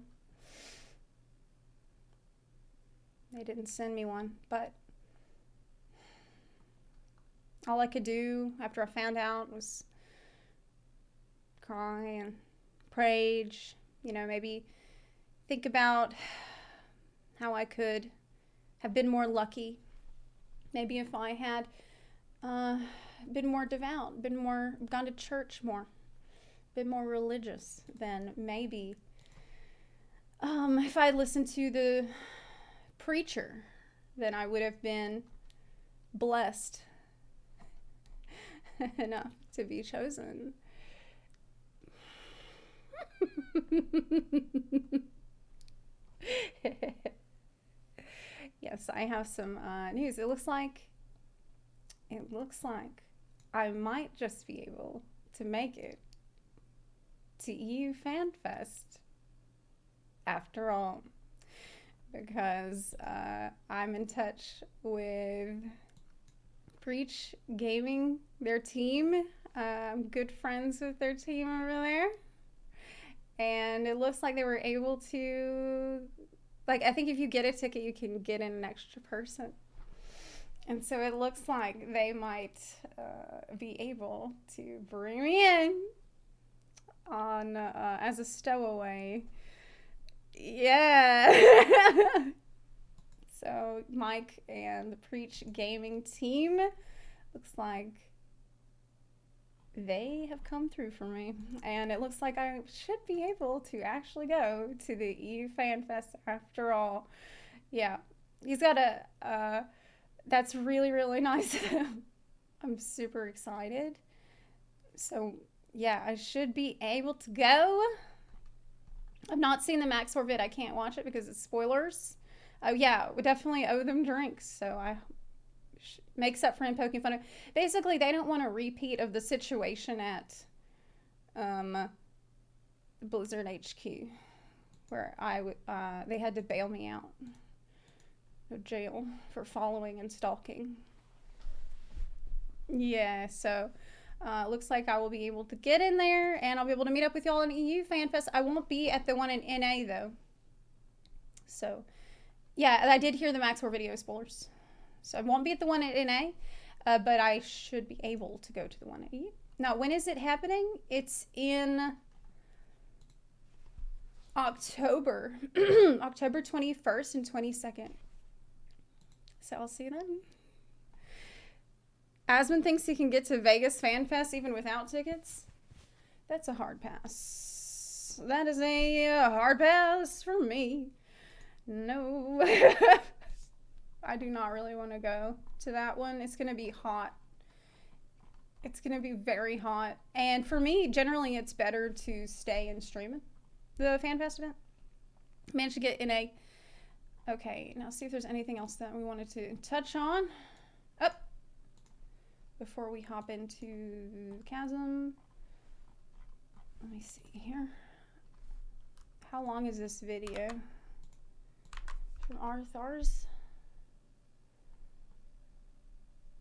They didn't send me one, but all I could do after I found out was cry and pray, you know, maybe think about how I could have been more lucky. Maybe if I had been more devout, gone to church more, been more religious, then maybe if I had listened to the preacher, then I would have been blessed enough to be chosen. Yes, I have some news. It looks like I might just be able to make it to EU FanFest after all, because I'm in touch with Preach Gaming, their team. I'm good friends with their team over there. And it looks like they were able to, like, I think if you get a ticket, you can get in an extra person. And so it looks like they might be able to bring me in on as a stowaway. Yeah. So Mike and the Preach Gaming team, looks like they have come through for me, and it looks like I should be able to actually go to the EU FanFest after all. Yeah, he's got a that's really, really nice of him. I'm super excited. So yeah, I should be able to go. I've not seen the Max vid. I can't watch it because it's spoilers. Oh yeah, we definitely owe them drinks, so I makes up for him poking fun of. Basically, they don't want a repeat of the situation at Blizzard HQ, where they had to bail me out of jail for following and stalking. Yeah, so looks like I will be able to get in there, and I'll be able to meet up with y'all in EU FanFest. I won't be at the one in NA though. So yeah, I did hear the Max War video spoilers. So I won't be at the one at NA, but I should be able to go to the one at EU. Now, when is it happening? It's in October. October 21st and 22nd. So I'll see you then. Asmund thinks he can get to Vegas Fan Fest even without tickets. That's a hard pass. That is a hard pass for me. No. I do not really want to go to that one. It's going to be hot. It's going to be very hot. And for me, generally, it's better to stay and stream the FanFest event. Managed to get in a... Okay, now see if there's anything else that we wanted to touch on. Up. Before we hop into Chasm. Let me see here. How long is this video? From Arthurs.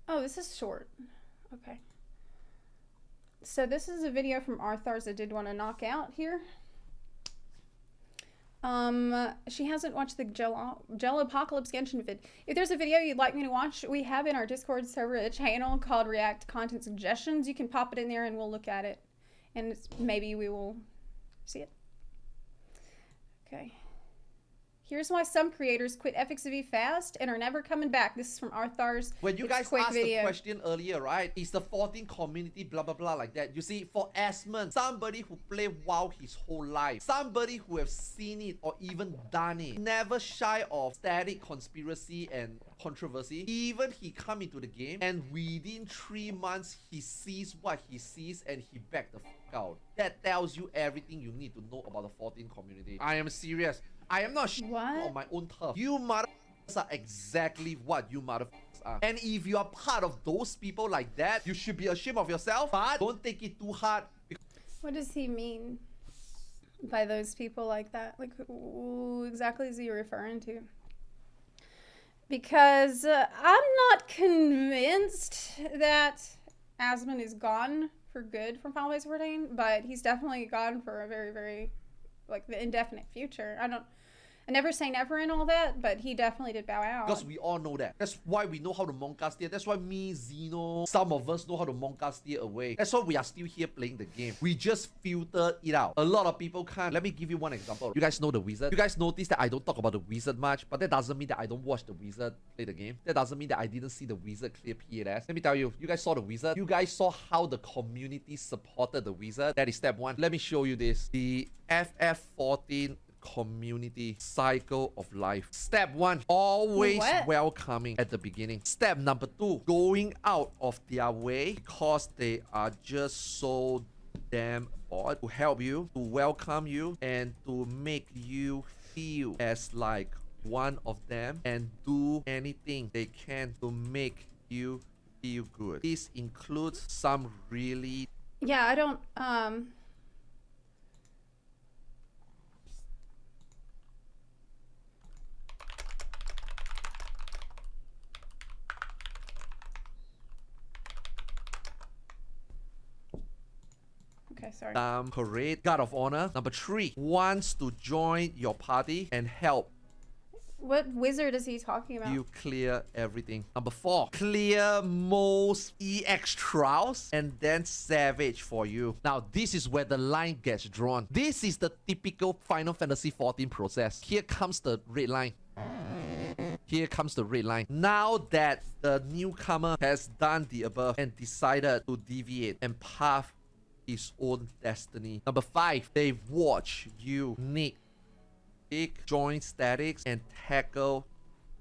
Oh, this is short. Okay. So this is a video from Arthurs I did want to knock out here. She hasn't watched the Gel Apocalypse Genshin vid. If there's a video you'd like me to watch, we have in our Discord server a channel called React Content Suggestions. You can pop it in there and we'll look at it. And maybe we will see it. Okay. Here's why some creators quit FXV fast and are never coming back. This is from Arthurs. When you guys asked the question earlier, right? Is the 14 community blah blah blah like that? You see, for Asmund, somebody who played WoW his whole life, somebody who have seen it or even done it, never shy of static conspiracy and controversy. Even he come into the game and within 3 months he sees what he sees and he backed the fuck out. That tells you everything you need to know about the 14 community. I am serious. I am not on my own turf. You motherfuckers are exactly what you motherfuckers are. And if you are part of those people like that, you should be ashamed of yourself, but don't take it too hard. What does he mean by those people like that? Like, who exactly is he referring to? Because I'm not convinced that Asmund is gone for good from Final Fantasy 14, but he's definitely gone for a very, very, like, the indefinite future. I never say never and all that, but he definitely did bow out. Because we all know that. That's why we know how to Monka steer. That's why me, Zeno, some of us know how to Monka steer away. That's why we are still here playing the game. We just filtered it out. A lot of people can't. Let me give you one example. You guys know the Wizard. You guys notice that I don't talk about the Wizard much, but that doesn't mean that I don't watch the Wizard play the game. That doesn't mean that I didn't see the Wizard clear PLS. Let me tell you, you guys saw the Wizard. You guys saw how the community supported the Wizard. That is step one. Let me show you this. The FF14 community cycle of life. Step one, always welcoming at the beginning. Step number two, going out of their way because they are just so damn bored to help you, to welcome you, and to make you feel as like one of them and do anything they can to make you feel good. This includes some really... Yeah, I don't... Okay, sorry. Parade, Guard of Honor. Number 3, wants to join your party and help. What wizard is he talking about? You clear everything. Number 4, clear most EX trials and then Savage for you. Now, this is where the line gets drawn. This is the typical Final Fantasy XIV process. Here comes the red line. Here comes the red line. Now that the newcomer has done the above and decided to deviate and path his own destiny. Number 5, they watch you nick, join statics, and tackle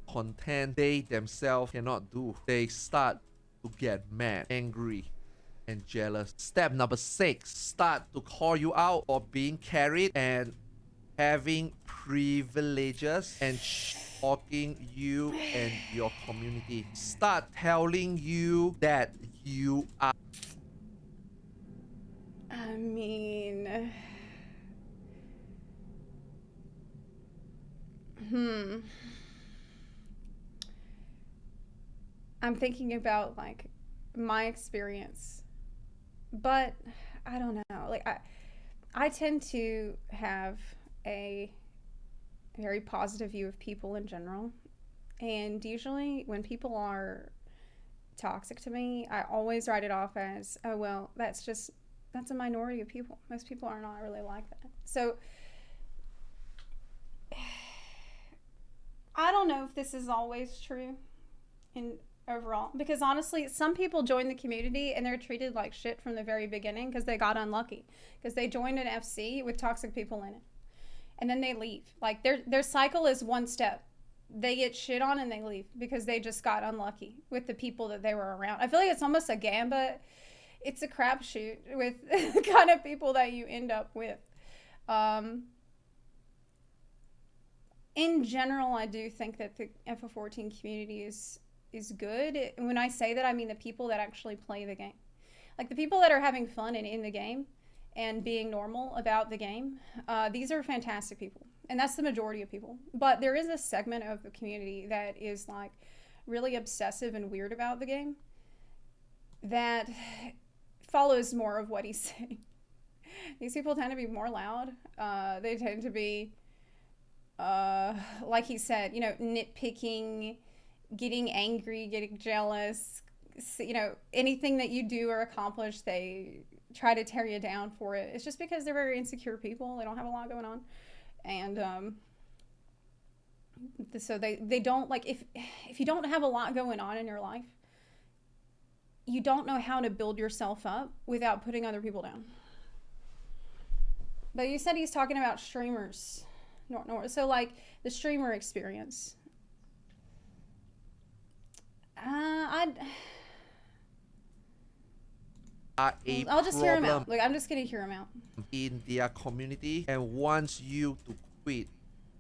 content they themselves cannot do. They start to get mad, angry, and jealous. Step number 6, start to call you out for being carried and having privileges and stalking you and your community. Start telling you that you are... I mean... I'm thinking about, like, my experience. But, I don't know. Like, I tend to have a very positive view of people in general. And usually when people are toxic to me, I always write it off as, oh, well, that's a minority of people. Most people are not really like that. So I don't know if this is always true in overall, because honestly, some people join the community and they're treated like shit from the very beginning because they got unlucky, because they joined an FC with toxic people in it, and then they leave. Like their cycle is one step they get shit on and they leave because they just got unlucky with the people that they were around. I feel like it's almost a gambit. It's a crapshoot with the kind of people that you end up with. In general, I do think that the FF14 community is good. When I say that, I mean the people that actually play the game. Like the people that are having fun and in the game and being normal about the game. These are fantastic people. And that's the majority of people. But there is a segment of the community that is like really obsessive and weird about the game that follows more of what he's saying. These people tend to be more loud. They tend to be, like he said, you know, nitpicking, getting angry, getting jealous. You know, anything that you do or accomplish, they try to tear you down for it. It's just because they're very insecure people. They don't have a lot going on. And so they don't, like, if you don't have a lot going on in your life, you don't know how to build yourself up without putting other people down. But you said he's talking about streamers. So, like, the streamer experience. I'll just hear him out. Like, I'm just going to hear him out. In their community and wants you to quit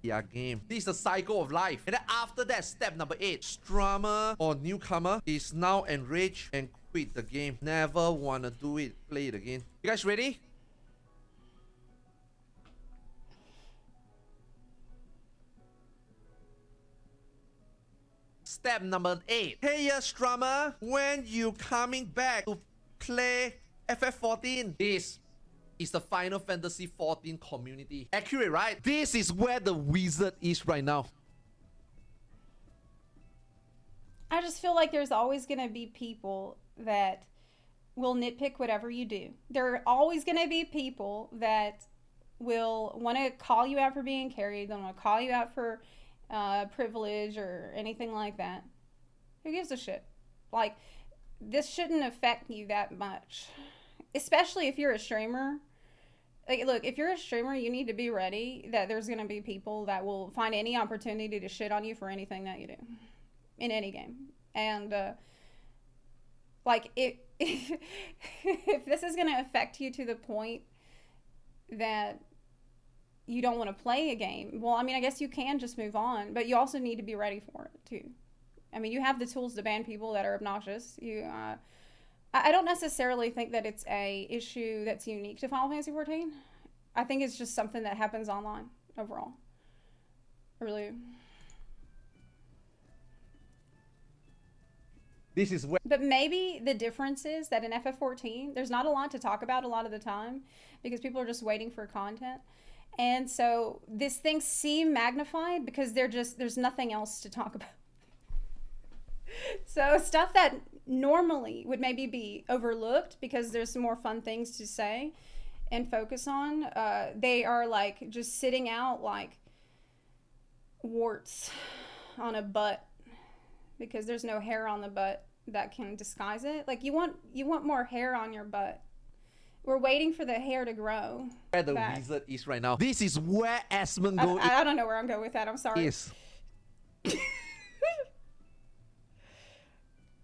their game. This is the cycle of life. And then after that, step number 8. Strummer or newcomer is now enraged and quit the game. Never wanna do it. Play it again. You guys ready? Step number 8. Hey, Strummer, when you coming back to play FF14? This is the Final Fantasy 14 community. Accurate, right? This is where the wizard is right now. I just feel like there's always going to be people that will nitpick whatever you do. There are always going to be people that will want to call you out for being carried. They'll want to call you out for privilege or anything like that. Who gives a shit? Like, this shouldn't affect you that much. Especially if you're a streamer. Like, look, if you're a streamer, you need to be ready that there's going to be people that will find any opportunity to shit on you for anything that you do in any game. And, like, if this is going to affect you to the point that you don't want to play a game, well, I mean, I guess you can just move on, but you also need to be ready for it, too. I mean, you have the tools to ban people that are obnoxious. I don't necessarily think that it's a issue that's unique to Final Fantasy 14. I think it's just something that happens online overall. I really do. This is where... But maybe the difference is that in FF14, there's not a lot to talk about a lot of the time because people are just waiting for content. And so these things seem magnified because there's nothing else to talk about. So stuff that normally would maybe be overlooked because there's some more fun things to say and focus on, they are like just sitting out like warts on a butt because there's no hair on the butt that can disguise it. Like, you want more hair on your butt. We're waiting for the hair to grow. Where the wizard is right now. This is where Asmund goes. I don't know where I'm going with that. I'm sorry. Yes.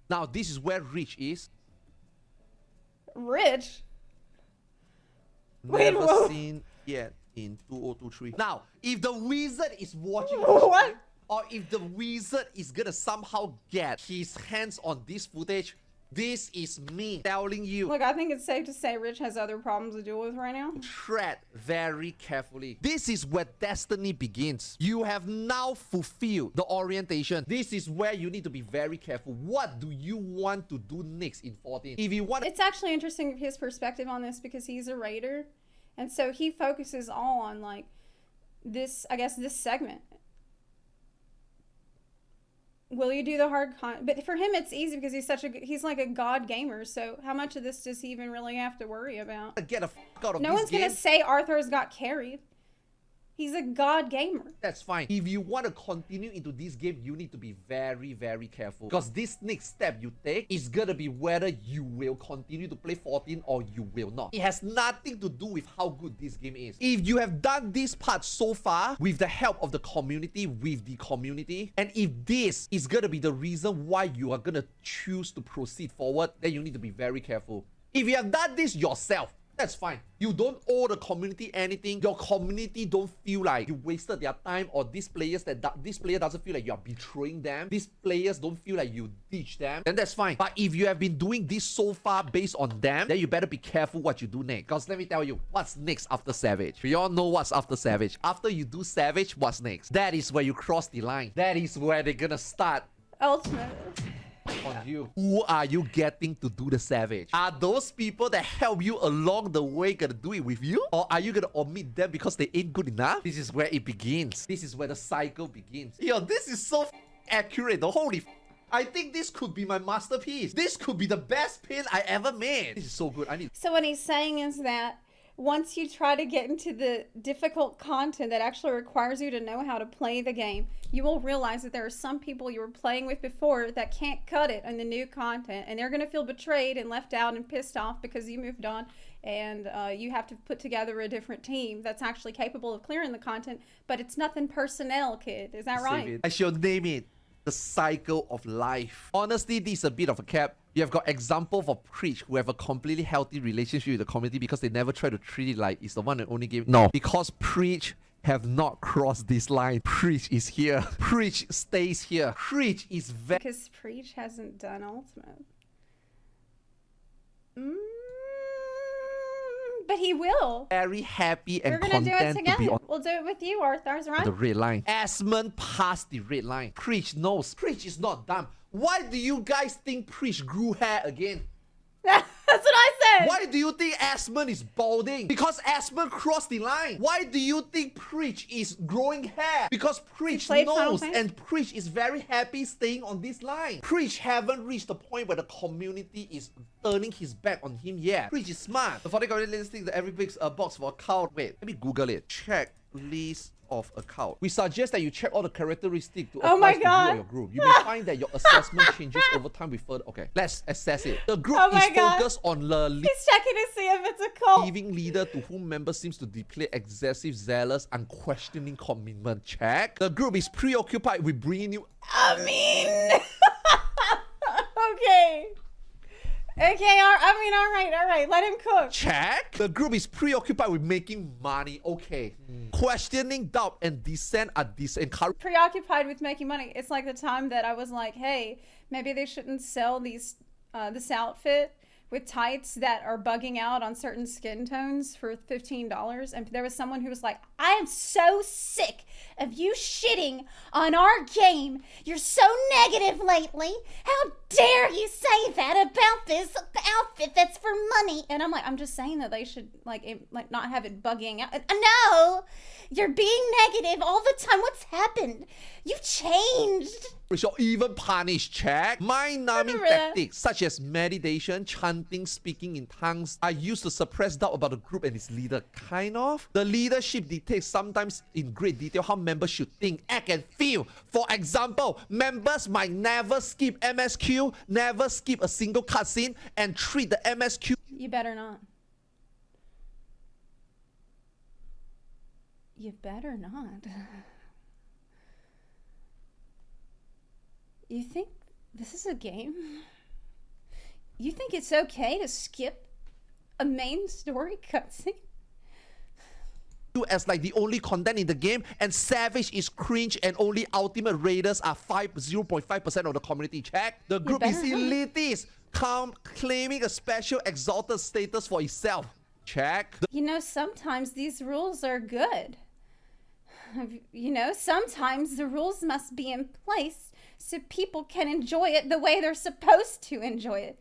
Now, this is where Rich is. Rich? Never Wait, seen yet in 2023. Now, if the wizard is watching this What? stream, or if the wizard is gonna somehow get his hands on this footage, this is me telling you. Look, I think it's safe to say Rich has other problems to deal with right now. Tread very carefully. This is where destiny begins. You have now fulfilled the orientation. This is where you need to be very careful. What do you want to do next in 14? If you want, It's actually interesting his perspective on this because he's a raider. And so he focuses all on like this, I guess, this segment. Will you do the hard but for him it's easy because he's like a god gamer, so how much of this does he even really have to worry about? Get a fuck out of No this one's game. gonna say Arthur's got carried. He's a god gamer. That's fine. If you want to continue into this game, you need to be very, very careful. Because this next step you take is gonna be whether you will continue to play 14 or you will not. It has nothing to do with how good this game is. If you have done this part so far with the help of the community, and if this is gonna be the reason why you are gonna choose to proceed forward, then you need to be very careful. If you have done this yourself, that's fine. You don't owe the community anything. Your community don't feel like you wasted their time, or this player doesn't feel like you are betraying them. These players don't feel like you ditched them. Then that's fine. But if you have been doing this so far based on them, then you better be careful what you do next. Because let me tell you, what's next after Savage? We all know what's after Savage. After you do Savage, what's next? That is where you cross the line. That is where they're gonna start Ultimate. on you. Who are you getting to do the Savage? Are those people that help you along the way gonna do it with you? Or are you gonna omit them because they ain't good enough? This is where it begins. This is where the cycle begins. Yo, this is so accurate. The holy I think this could be my masterpiece. This could be the best pin I ever made. This is so good. So what he's saying is that once you try to get into the difficult content that actually requires you to know how to play the game, you will realize that there are some people you were playing with before that can't cut it in the new content, and they're going to feel betrayed and left out and pissed off because you moved on, and you have to put together a different team that's actually capable of clearing the content, but it's nothing personnel, kid. Is that right? I shall name it the cycle of life. Honestly, this is a bit of a cap. You have got examples of Preach who have a completely healthy relationship with the community because they never try to treat it like it's the one and only game. No, because Preach have not crossed this line. Preach is here. Preach stays here. Preach is very... Because Preach hasn't done Ultimate. But he will. Very happy and We're gonna do it content to together. be on We'll do it with you, Arthur's right. the red line. Asmund passed the red line. Preach knows. Preach is not dumb. Why do you guys think Preach grew hair again? That's what I said. Why do you think Asmund is balding? Because Asmund crossed the line. Why do you think Preach is growing hair? Because Preach knows, and Preach is very happy staying on this line. Preach haven't reached the point where the community is turning his back on him yet. Preach is smart. The 40 listing the every big box for account. Wait, let me Google it. Check list of account. We suggest that you check all the characteristics to apply to you or your group. You may find that your assessment changes over time with further... Okay, let's assess it. The group is focused on the He's checking to see if it's a cult. leaving leader to whom members seems to display excessive, zealous, unquestioning commitment. Check. The group is preoccupied with bringing you... Okay. Okay, all right. Let him cook. Check. The group is preoccupied with making money. Okay. Questioning, doubt, and dissent are disencouraged. Preoccupied with making money. It's like the time that I was like, hey, maybe they shouldn't sell these this outfit with tights that are bugging out on certain skin tones for $15. And there was someone who was like, I am so sick of you shitting on our game. You're so negative lately. How dare you say that about this outfit that's for money? And I'm like, I'm just saying that they should like not have it bugging out. No, you're being negative all the time. What's happened? You've changed. We shall even punish. Check. Mind-numbing tactics such as meditation, chanting, speaking in tongues are used to suppress doubt about the group and its leader. Kind of. The leadership dictates sometimes in great detail how members should think, act, and feel. For example, members might never skip MSQ, never skip a single cutscene, and treat the MSQ... You better not. You better not. You think this is a game? You think it's okay to skip a main story cutscene? As like the only content in the game, and Savage is cringe, and only Ultimate Raiders are 0.5% of the community. Check. The group is elitist, claiming a special exalted status for itself. Check. You know, sometimes these rules are good. You know, sometimes the rules must be in place so people can enjoy it the way they're supposed to enjoy it.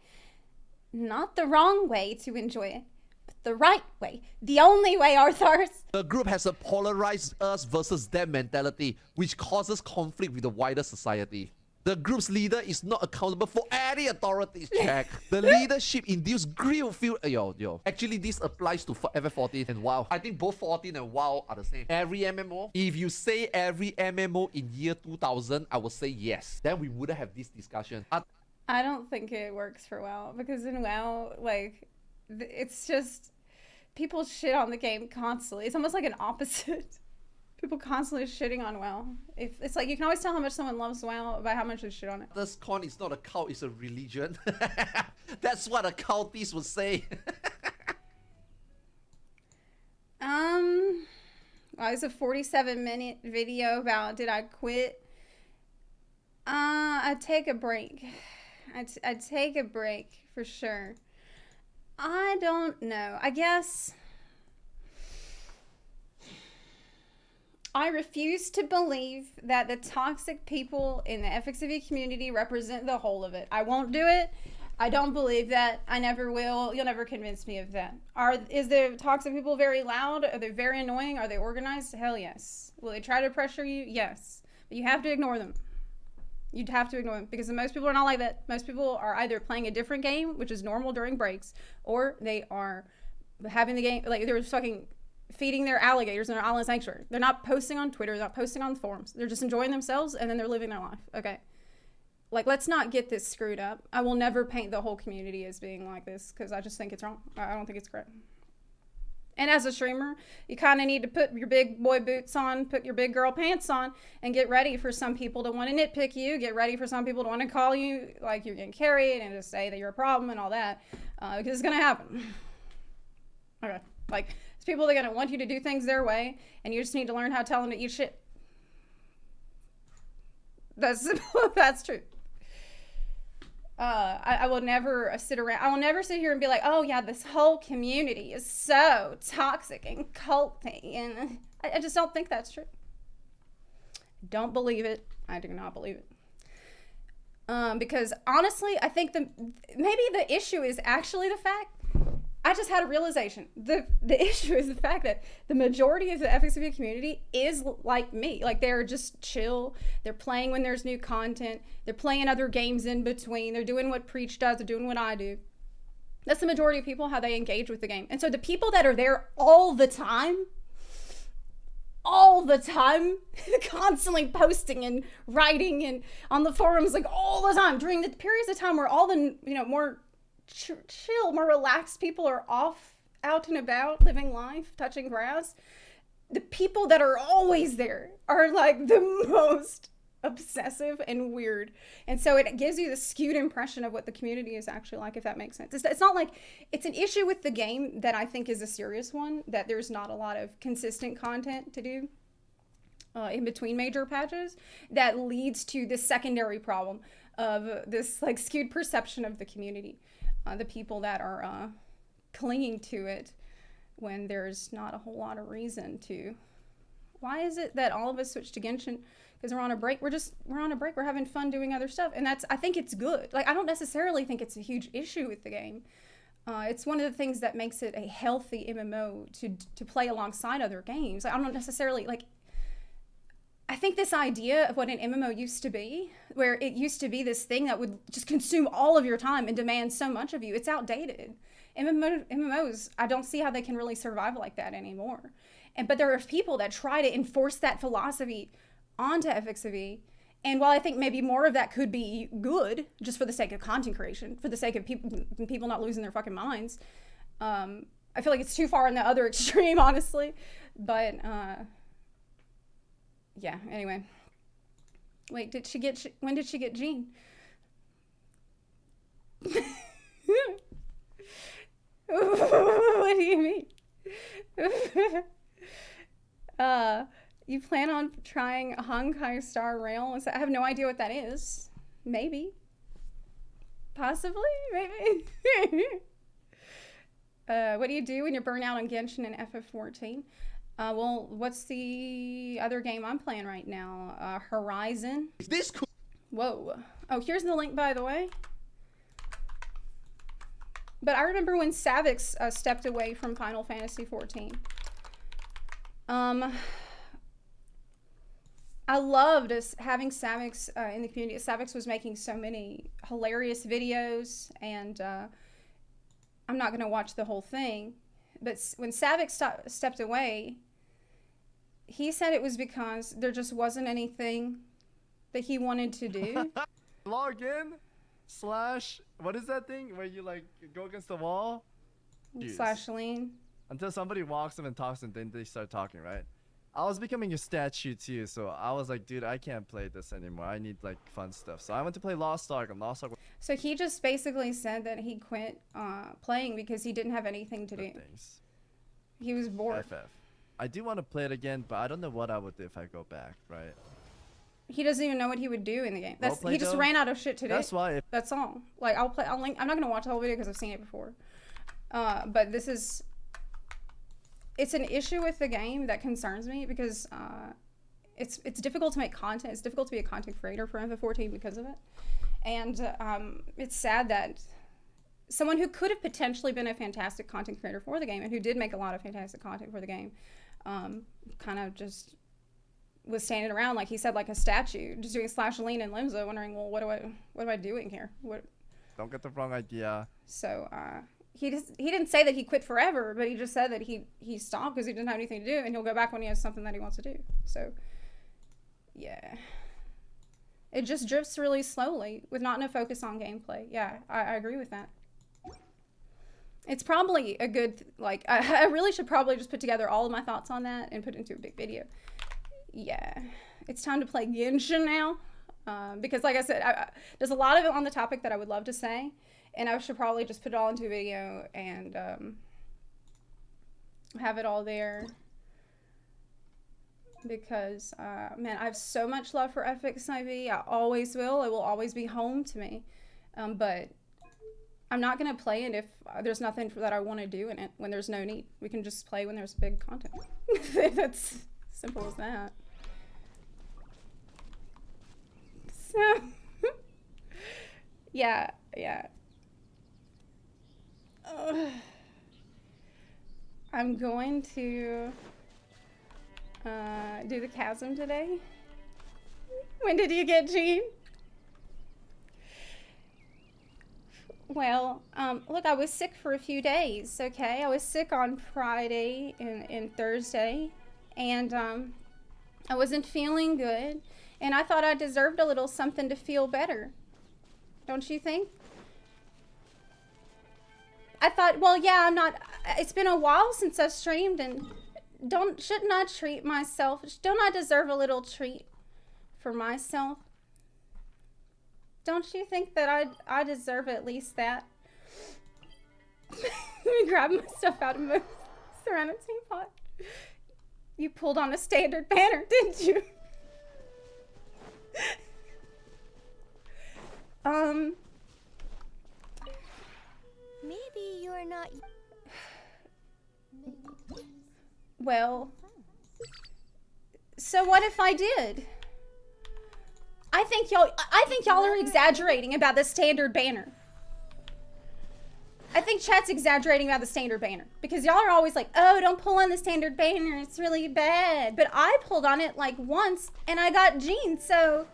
Not the wrong way to enjoy it, but the right way. The only way, Arthurs. The group has a polarized us versus them mentality, which causes conflict with the wider society. The group's leader is not accountable for any authorities check. The leadership induced grill feel. Yo. Actually, this applies to FF14 and WoW. I think both 14 and WoW are the same. Every MMO. If you say every MMO in year 2000, I would say yes. Then we wouldn't have this discussion. I don't think it works for WoW because in WoW, like, it's just people shit on the game constantly. It's almost like an opposite. People constantly shitting on WoW. If it's like you can always tell how much someone loves WoW by how much they shit on it. This con is not a cult, it's a religion. That's what a cultist would say. It's a 47-minute video about did I quit? I'd take a break. I'd take a break for sure. I don't know. I guess I refuse to believe that the toxic people in the FXV community represent the whole of it. I won't do it. I don't believe that. I never will. You'll never convince me of that. Is the toxic people very loud? Are they very annoying? Are they organized? Hell yes. Will they try to pressure you? Yes. But you have to ignore them. You'd have to ignore them because most people are not like that. Most people are either playing a different game, which is normal during breaks, or they are having the game, like they're fucking feeding their alligators in their island sanctuary. They're not posting on Twitter, they're not posting on forums. They're just enjoying themselves and then they're living their life. Okay. Like, let's not get this screwed up. I will never paint the whole community as being like this because I just think it's wrong. I don't think it's great. And as a streamer, you kind of need to put your big boy boots on, put your big girl pants on, and get ready for some people to want to nitpick you, get ready for some people to want to call you like you're getting carried and just say that you're a problem and all that, because it's going to happen. Okay. Like, it's people that are going to want you to do things their way, and you just need to learn how to tell them to eat shit. That's true. I will never sit around. I will never sit here and be like, oh yeah, this whole community is so toxic and culty, and I just don't think that's true. Don't believe it. I do not believe it. Because honestly, I think maybe the issue is actually the fact. I just had a realization. The issue is the fact that the majority of the FXV community is like me. Like, they're just chill. They're playing when there's new content. They're playing other games in between. They're doing what Preach does. They're doing what I do. That's the majority of people, how they engage with the game. And so the people that are there all the time, constantly posting and writing and on the forums, like all the time, during the periods of time where all the, more chill, more relaxed people are out and about, living life, touching grass. The people that are always there are like the most obsessive and weird. And so it gives you the skewed impression of what the community is actually like, if that makes sense. It's not like it's an issue with the game that I think is a serious one, that there's not a lot of consistent content to do in between major patches that leads to this secondary problem of this like skewed perception of the community. The people that are clinging to it when there's not a whole lot of reason to. Why is it that all of us switch to Genshin? Because we're on a break. We're on a break. We're having fun doing other stuff. And I think it's good. Like, I don't necessarily think it's a huge issue with the game. It's one of the things that makes it a healthy MMO to play alongside other games. Like, I don't necessarily, like, I think this idea of what an MMO used to be, where it used to be this thing that would just consume all of your time and demand so much of you, it's outdated. MMOs, I don't see how they can really survive like that anymore. But there are people that try to enforce that philosophy onto FXV. And while I think maybe more of that could be good, just for the sake of content creation, for the sake of people not losing their fucking minds, I feel like it's too far in the other extreme, honestly. But, yeah, anyway. Wait, when did she get Jean? What do you mean? You plan on trying Honkai Star Rail? I have no idea what that is. Maybe. Possibly? Maybe. What do you do when you're burnt out on Genshin and FF14? Well, what's the other game I'm playing right now? Horizon. Is this cool? Whoa. Oh, here's the link, by the way. But I remember when Savix stepped away from Final Fantasy XIV. I loved us having Savix in the community. Savix was making so many hilarious videos, and I'm not going to watch the whole thing. But when Savix stepped away, he said it was because there just wasn't anything that he wanted to do. Log in / what is that thing where you like go against the wall? / lean. Until somebody walks up and talks and then they start talking, right? I was becoming a statue too, so I was like, dude, I can't play this anymore. I need like fun stuff. So I went to play Lost Ark, and Lost Ark. So he just basically said that he quit playing because he didn't have anything to do. Things. He was bored. I do want to play it again, but I don't know what I would do if I go back, right? He doesn't even know what he would do in the game. He just though? ran out of shit to do. That's why. That's all. Like I'll link. I'm not gonna watch the whole video because I've seen it before. But it's an issue with the game that concerns me because it's difficult to make content. It's difficult to be a content creator for FF14 because of it. And it's sad that someone who could have potentially been a fantastic content creator for the game and who did make a lot of fantastic content for the game kind of just was standing around, like he said, like a statue, just doing / lean and limzo, wondering, well, what am I doing here? Don't get the wrong idea. So he didn't say that he quit forever, but he just said that he stopped because he didn't have anything to do, and he'll go back when he has something that he wants to do. So yeah, it just drifts really slowly with not enough focus on gameplay. Yeah, I agree with that. It's probably a good, like, I really should probably just put together all of my thoughts on that and put it into a big video. Yeah, it's time to play Genshin now, because like I said, there's a lot of it on the topic that I would love to say, and I should probably just put it all into a video and have it all there, because man, I have so much love for FXIV. I always will. It will always be home to me, but I'm not going to play it if there's nothing that I want to do in it, when there's no need. We can just play when there's big content. That's simple as that. So, yeah. I'm going to do the chasm today. When did you get Gene? Well, look, I was sick for a few days, okay? I was sick on Friday and Thursday, and I wasn't feeling good, and I thought I deserved a little something to feel better. Don't you think? I thought, well, yeah, it's been a while since I've streamed, and shouldn't I treat myself? Don't I deserve a little treat for myself? Don't you think that I deserve at least that? Let me grab my stuff out of my ceramic teapot. You pulled on a standard banner, didn't you? Maybe you're not. Well, so what if I did? I think y'all are exaggerating about the standard banner. I think chat's exaggerating about the standard banner, because y'all are always like, oh, don't pull on the standard banner, it's really bad. But I pulled on it like once and I got Gene, so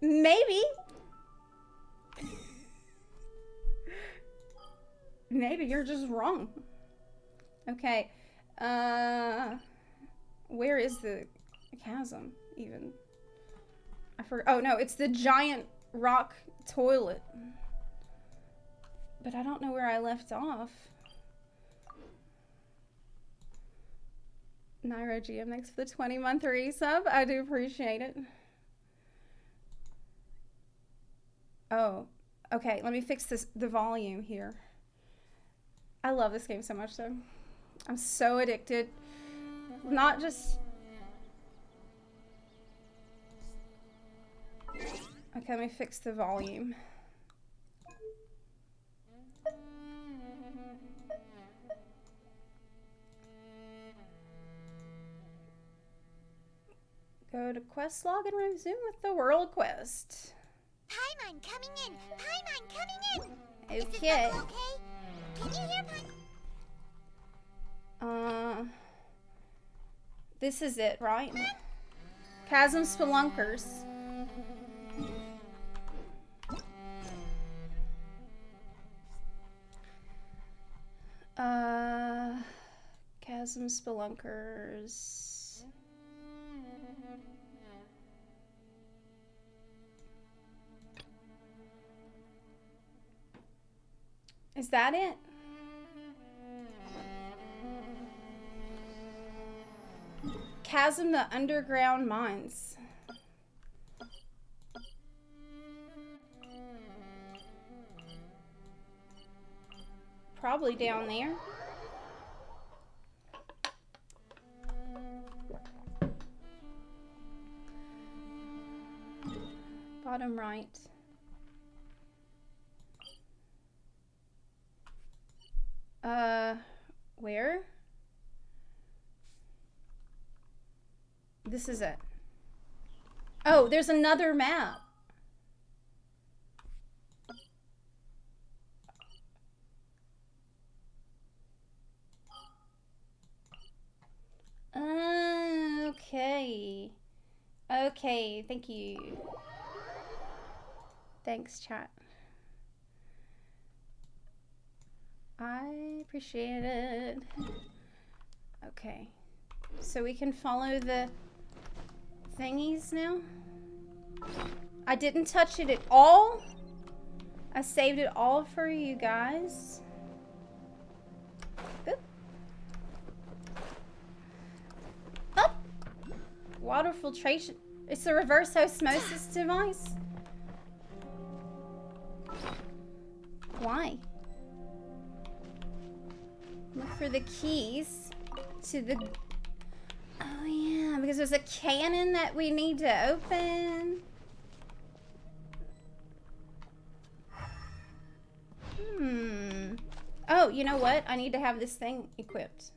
maybe you're just wrong. Okay, where is the chasm even? I forgot. Oh no, it's the giant rock toilet, but I don't know where I left off. Naira GM, thanks for the 20-month resub. I do appreciate it. Oh, okay, let me fix the volume here. I love this game so much though. I'm so addicted. Not just... Okay, let me fix the volume. Go to quest log and resume with the world quest. Paimon coming in! Paimon coming in! Okay. Is this okay? Can you hear Paimon? This is it, right? Chasm Spelunkers. Chasm Spelunkers. Is that it? Chasm the Underground Mines. Probably down there. Bottom right. Where? This is it. Oh, there's another map. Okay. Okay, thank you. Thanks, chat. I appreciate it. Okay. So we can follow the thingies now? I didn't touch it at all. I saved it all for you guys. Oop. Up. Water filtration. It's a reverse osmosis device. Why? Look for the keys to the... Oh yeah, because there's a cannon that we need to open. Oh, you know what? I need to have this thing equipped.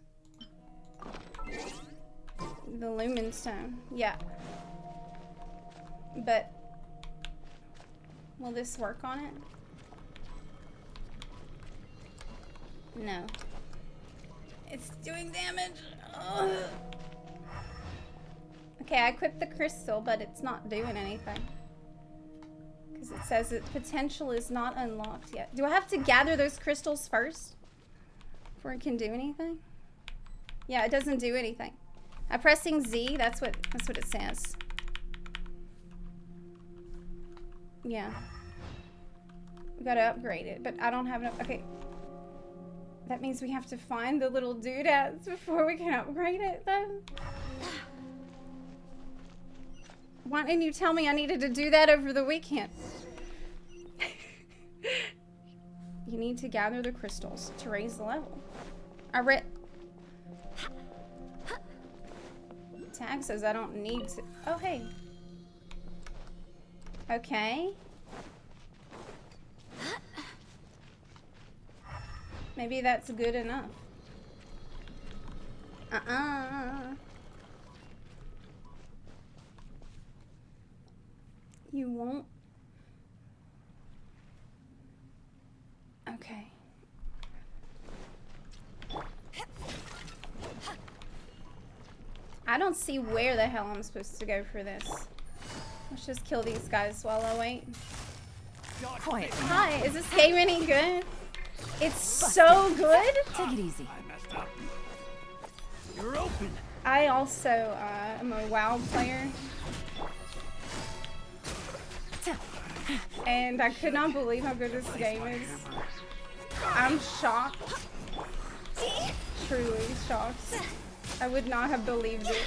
The Lumen Stone. Yeah. But... will this work on it? No. It's doing damage. Ugh. Okay, I equipped the crystal, but it's not doing anything. Because it says that potential is not unlocked yet. Do I have to gather those crystals first? Before it can do anything? Yeah, it doesn't do anything. I'm pressing Z, that's what it says. Yeah. We gotta upgrade it, but I don't have enough. Okay. That means we have to find the little doodads before we can upgrade it, though. Why didn't you tell me I needed to do that over the weekend? You need to gather the crystals to raise the level. I read... Tag says I don't need to... Oh, hey. Okay. Maybe that's good enough. You won't? Okay. I don't see where the hell I'm supposed to go for this. Let's just kill these guys while I wait. Quiet. Hi, is this game any good? It's so good. Take it easy. I messed up. You're open. I also am a WoW player. And I could not believe how good this game is. I'm shocked. Truly shocked. I would not have believed it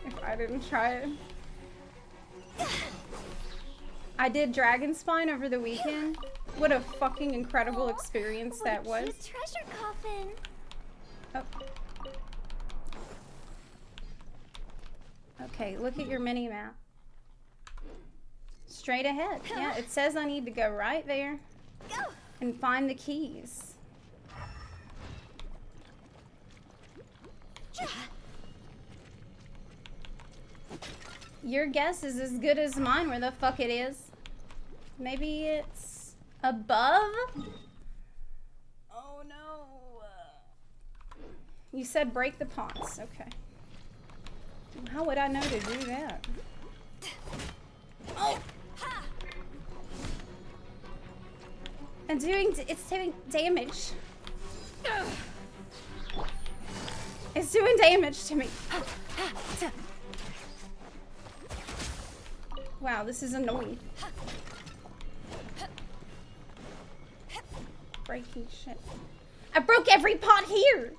if I didn't try it. I did Dragonspine over the weekend. What a fucking incredible experience that was. Treasure coffin. Oh. Okay, look at your mini map. Straight ahead. Yeah, it says I need to go right there and find the keys. Your guess is as good as mine where the fuck it is. Maybe it's above? Oh no. You said break the pots. Okay. How would I know to do that? Oh! It's doing damage. It's doing damage to me. Wow, this is annoying. Breaking shit. I broke every pot here!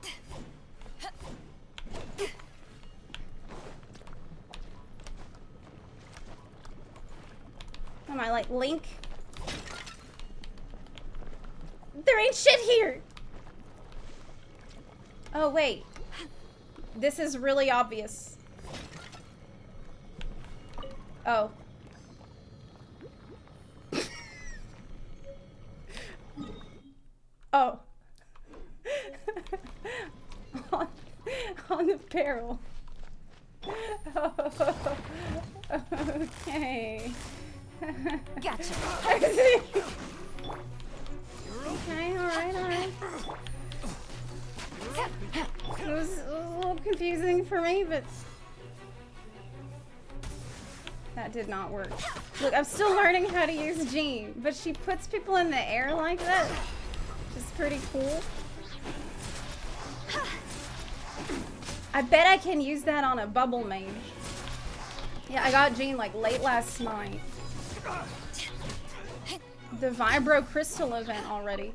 Am I like Link? There ain't shit here! Oh, wait. This is really obvious. Oh. Oh. on the barrel. Oh. Okay. Gotcha. Okay, alright. It was a little confusing for me, but that did not work. Look, I'm still learning how to use Jean, but she puts people in the air like that, which is pretty cool. I bet I can use that on a bubble mage. Yeah, I got Jean like late last night. The Vibro Crystal event already.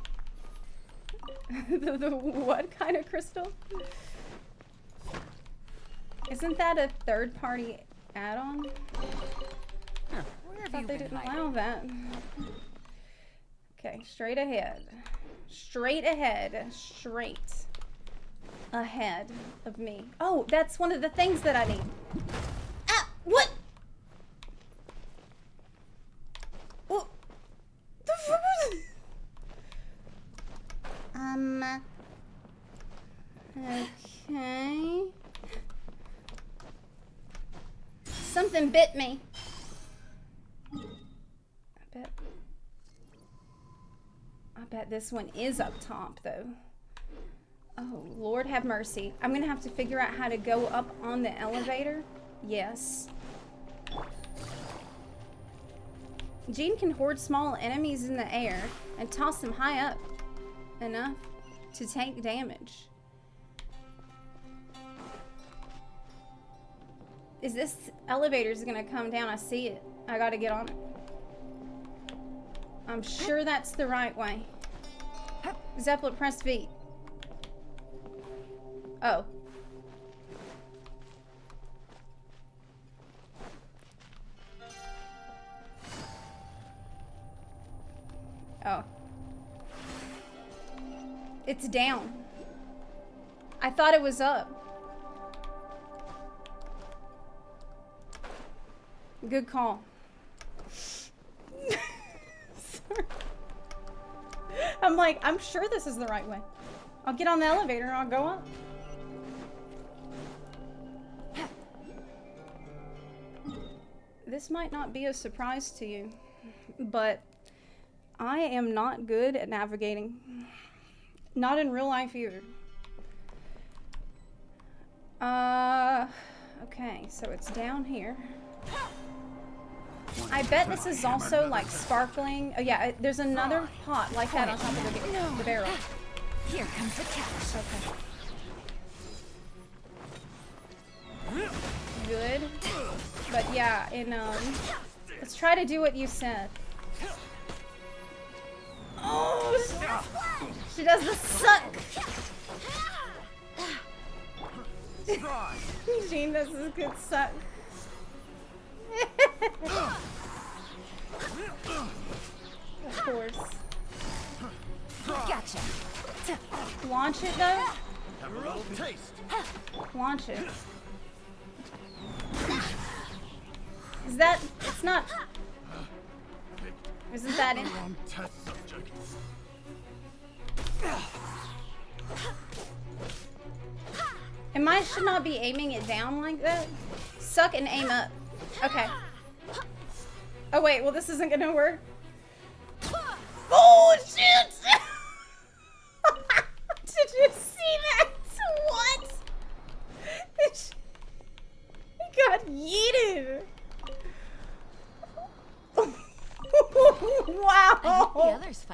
the what kind of crystal? Isn't that a third-party add-on? Huh, I thought they didn't allow that. Okay, straight ahead. Straight ahead. Straight ahead of me. Oh, that's one of the things that I need. Ah, what? What? The fuck was it? Okay. Something bit me. I bet this one is up top though. Oh, Lord have mercy. I'm gonna have to figure out how to go up on the elevator. Yes. Jean can hoard small enemies in the air and toss them high up enough to take damage. Is this elevator's gonna come down? I see it. I gotta get on it. I'm sure that's the right way. Zepla, press V. Oh. Oh. It's down. I thought it was up. Good call. Sorry. I'm like, I'm sure this is the right way. I'll get on the elevator and I'll go up. This might not be a surprise to you, but I am not good at navigating. Not in real life either. Okay, so it's down here. I bet this is also like sparkling. Oh yeah, there's another pot like that on top of the barrel. Here comes the catch. Okay. Good. But yeah, let's try to do what you said. Oh, she does the suck. Jean does this good suck. Of course. Gotcha. Launch it though. Have a little taste. Launch it. Is that? It's not. Isn't that it? Wrong test subject. And mine should not be aiming it down like that. Suck and aim up. Okay. Oh wait, well this isn't gonna work. Oh shit! Did you see that? What?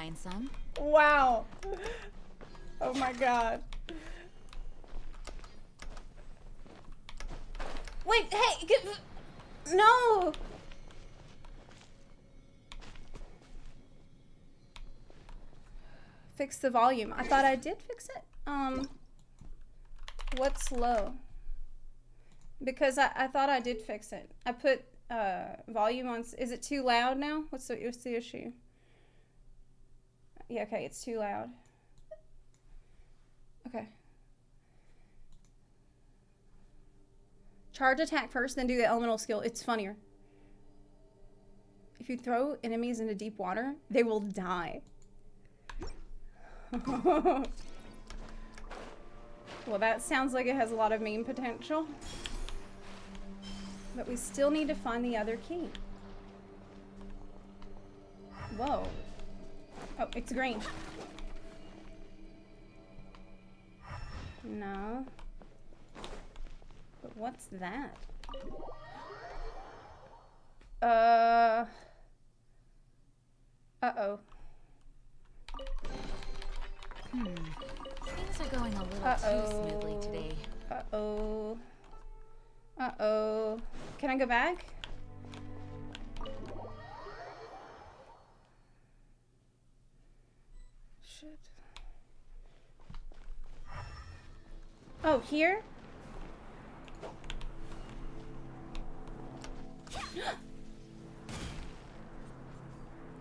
find some. Wow. Oh my god. Wait, hey, no. Fix the volume. I thought I did fix it. What's low? Because I thought I did fix it. I put volume on. Is it too loud now? What's the issue? Yeah, okay, it's too loud. Okay. Charge attack first, then do the elemental skill. It's funnier. If you throw enemies into deep water, they will die. Well, that sounds like it has a lot of meme potential. But we still need to find the other key. Whoa. Oh, it's green. No. But what's that? Uh-oh. Things are going a little too smoothly today. Uh-oh. Uh-oh. Can I go back? Shit. Oh, here?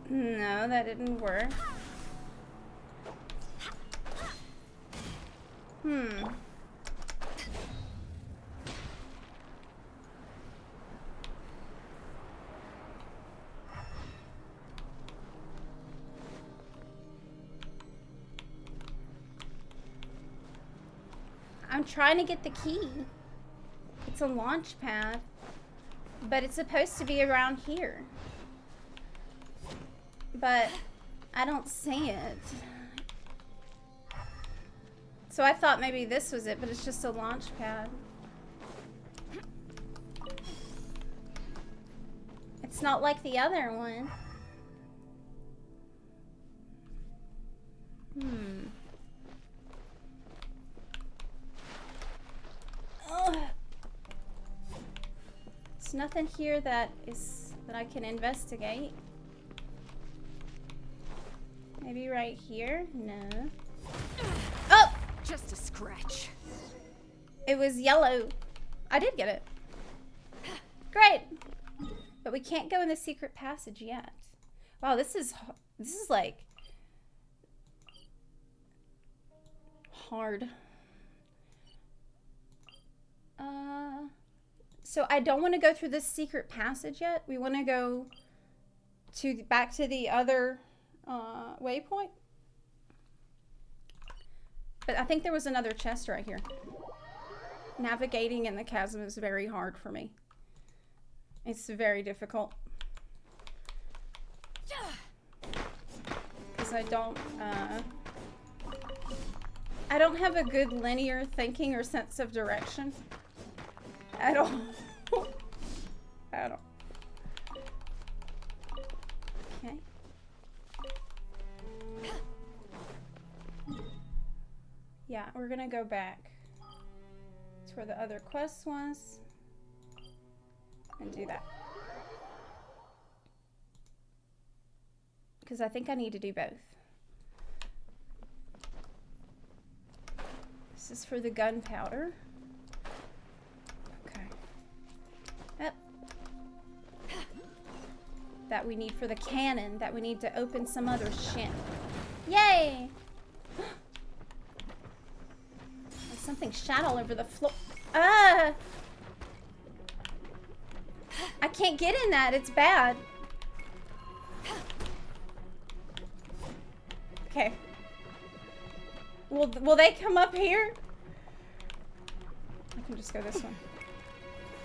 No, that didn't work. I'm trying to get the key. It's a launch pad, but it's supposed to be around here. But I don't see it. So I thought maybe this was it, but it's just a launch pad. It's not like the other one. Ugh. There's nothing here that I can investigate. Maybe right here? No. Oh! Just a scratch. It was yellow. I did get it. Great. But we can't go in the secret passage yet. Wow, this is like hard. So I don't want to go through this secret passage yet. We want to go back to the other waypoint. But I think there was another chest right here. Navigating in the chasm is very hard for me. It's very difficult. Because I don't have a good linear thinking or sense of direction. At all. At all. Okay. Yeah, we're gonna go back to where the other quest was and do that. Because I think I need to do both. This is for the gunpowder. Okay. Yep. That we need for the cannon, that we need to open some other shit. Yay! Something shat all over the floor. Ah! I can't get in that. It's bad. Okay. Will they come up here? I can just go this one.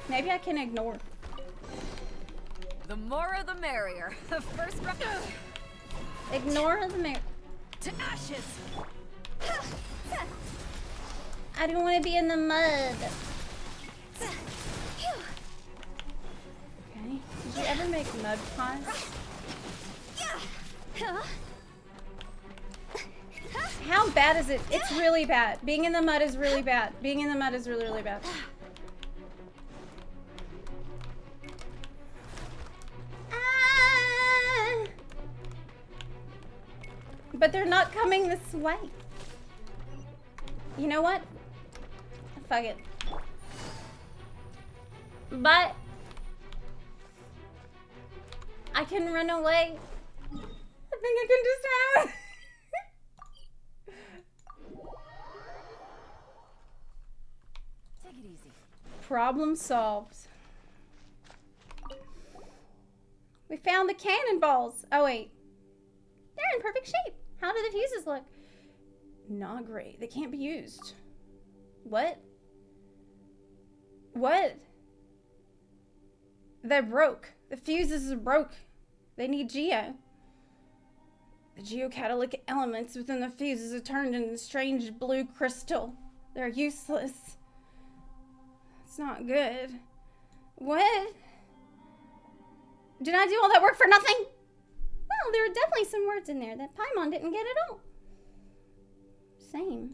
Maybe I can ignore. The more the merrier. First round. Ignore the mirror. To ashes. I don't want to be in the mud. Okay. Did you ever make mud pies? How bad is it? It's really bad. Being in the mud is really bad. Being in the mud is really, really bad. But they're not coming this way. You know what? Fuck it. But I can run away. I think I can just run away. Take it easy. Problem solved. We found the cannonballs. Oh wait. They're in perfect shape. How do the fuses look? Not great. They can't be used. What? What? They're broke. The fuses are broke. They need geo. The geocatalytic elements within the fuses are turned into strange blue crystal. They're useless. It's not good. What? Did I do all that work for nothing? Well, there are definitely some words in there that Paimon didn't get at all. Same.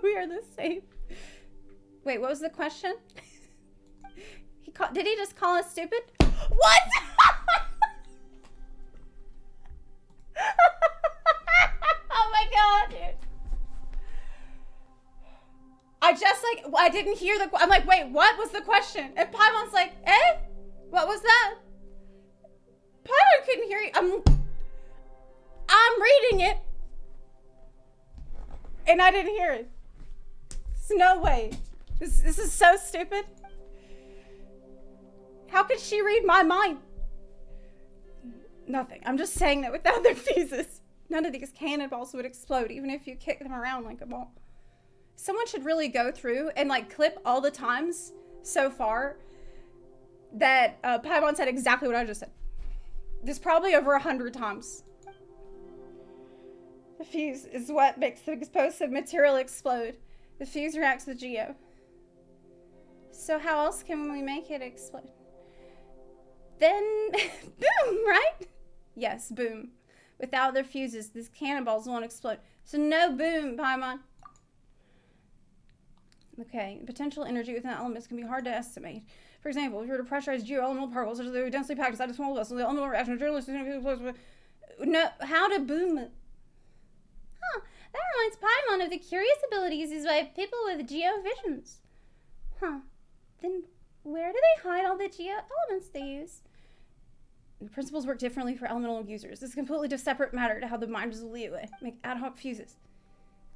We are the same. Wait, what was the question? Did he just call us stupid? What? Oh my god, dude. I didn't hear I'm like, wait, what was the question? And Paimon's like, eh? What was that? Paimon couldn't hear you. I'm reading it. And I didn't hear it. There's no way. This is so stupid. How could she read my mind? Nothing. I'm just saying that without their fuses, none of these cannonballs would explode, even if you kick them around like a ball. Someone should really go through and like clip all the times so far that Paimon said exactly what I just said. There's probably over 100 times. The fuse is what makes the explosive material explode. The fuse reacts with geo. So how else can we make it explode? Then, boom, right? Yes, boom. Without their fuses, these cannonballs won't explode. So no boom, Paimon. Okay, potential energy within the elements can be hard to estimate. For example, if you were to pressurize geo-elemental particles, such as they were densely packed inside a small vessel, the elemental reaction is generally... No, how to boom it? Huh, that reminds Paimon of the curious abilities used by people with geo-visions. Huh, then where do they hide all the geo-elements they use? The principles work differently for elemental users. This is completely a separate matter to how the minds of Liyue make ad hoc fuses.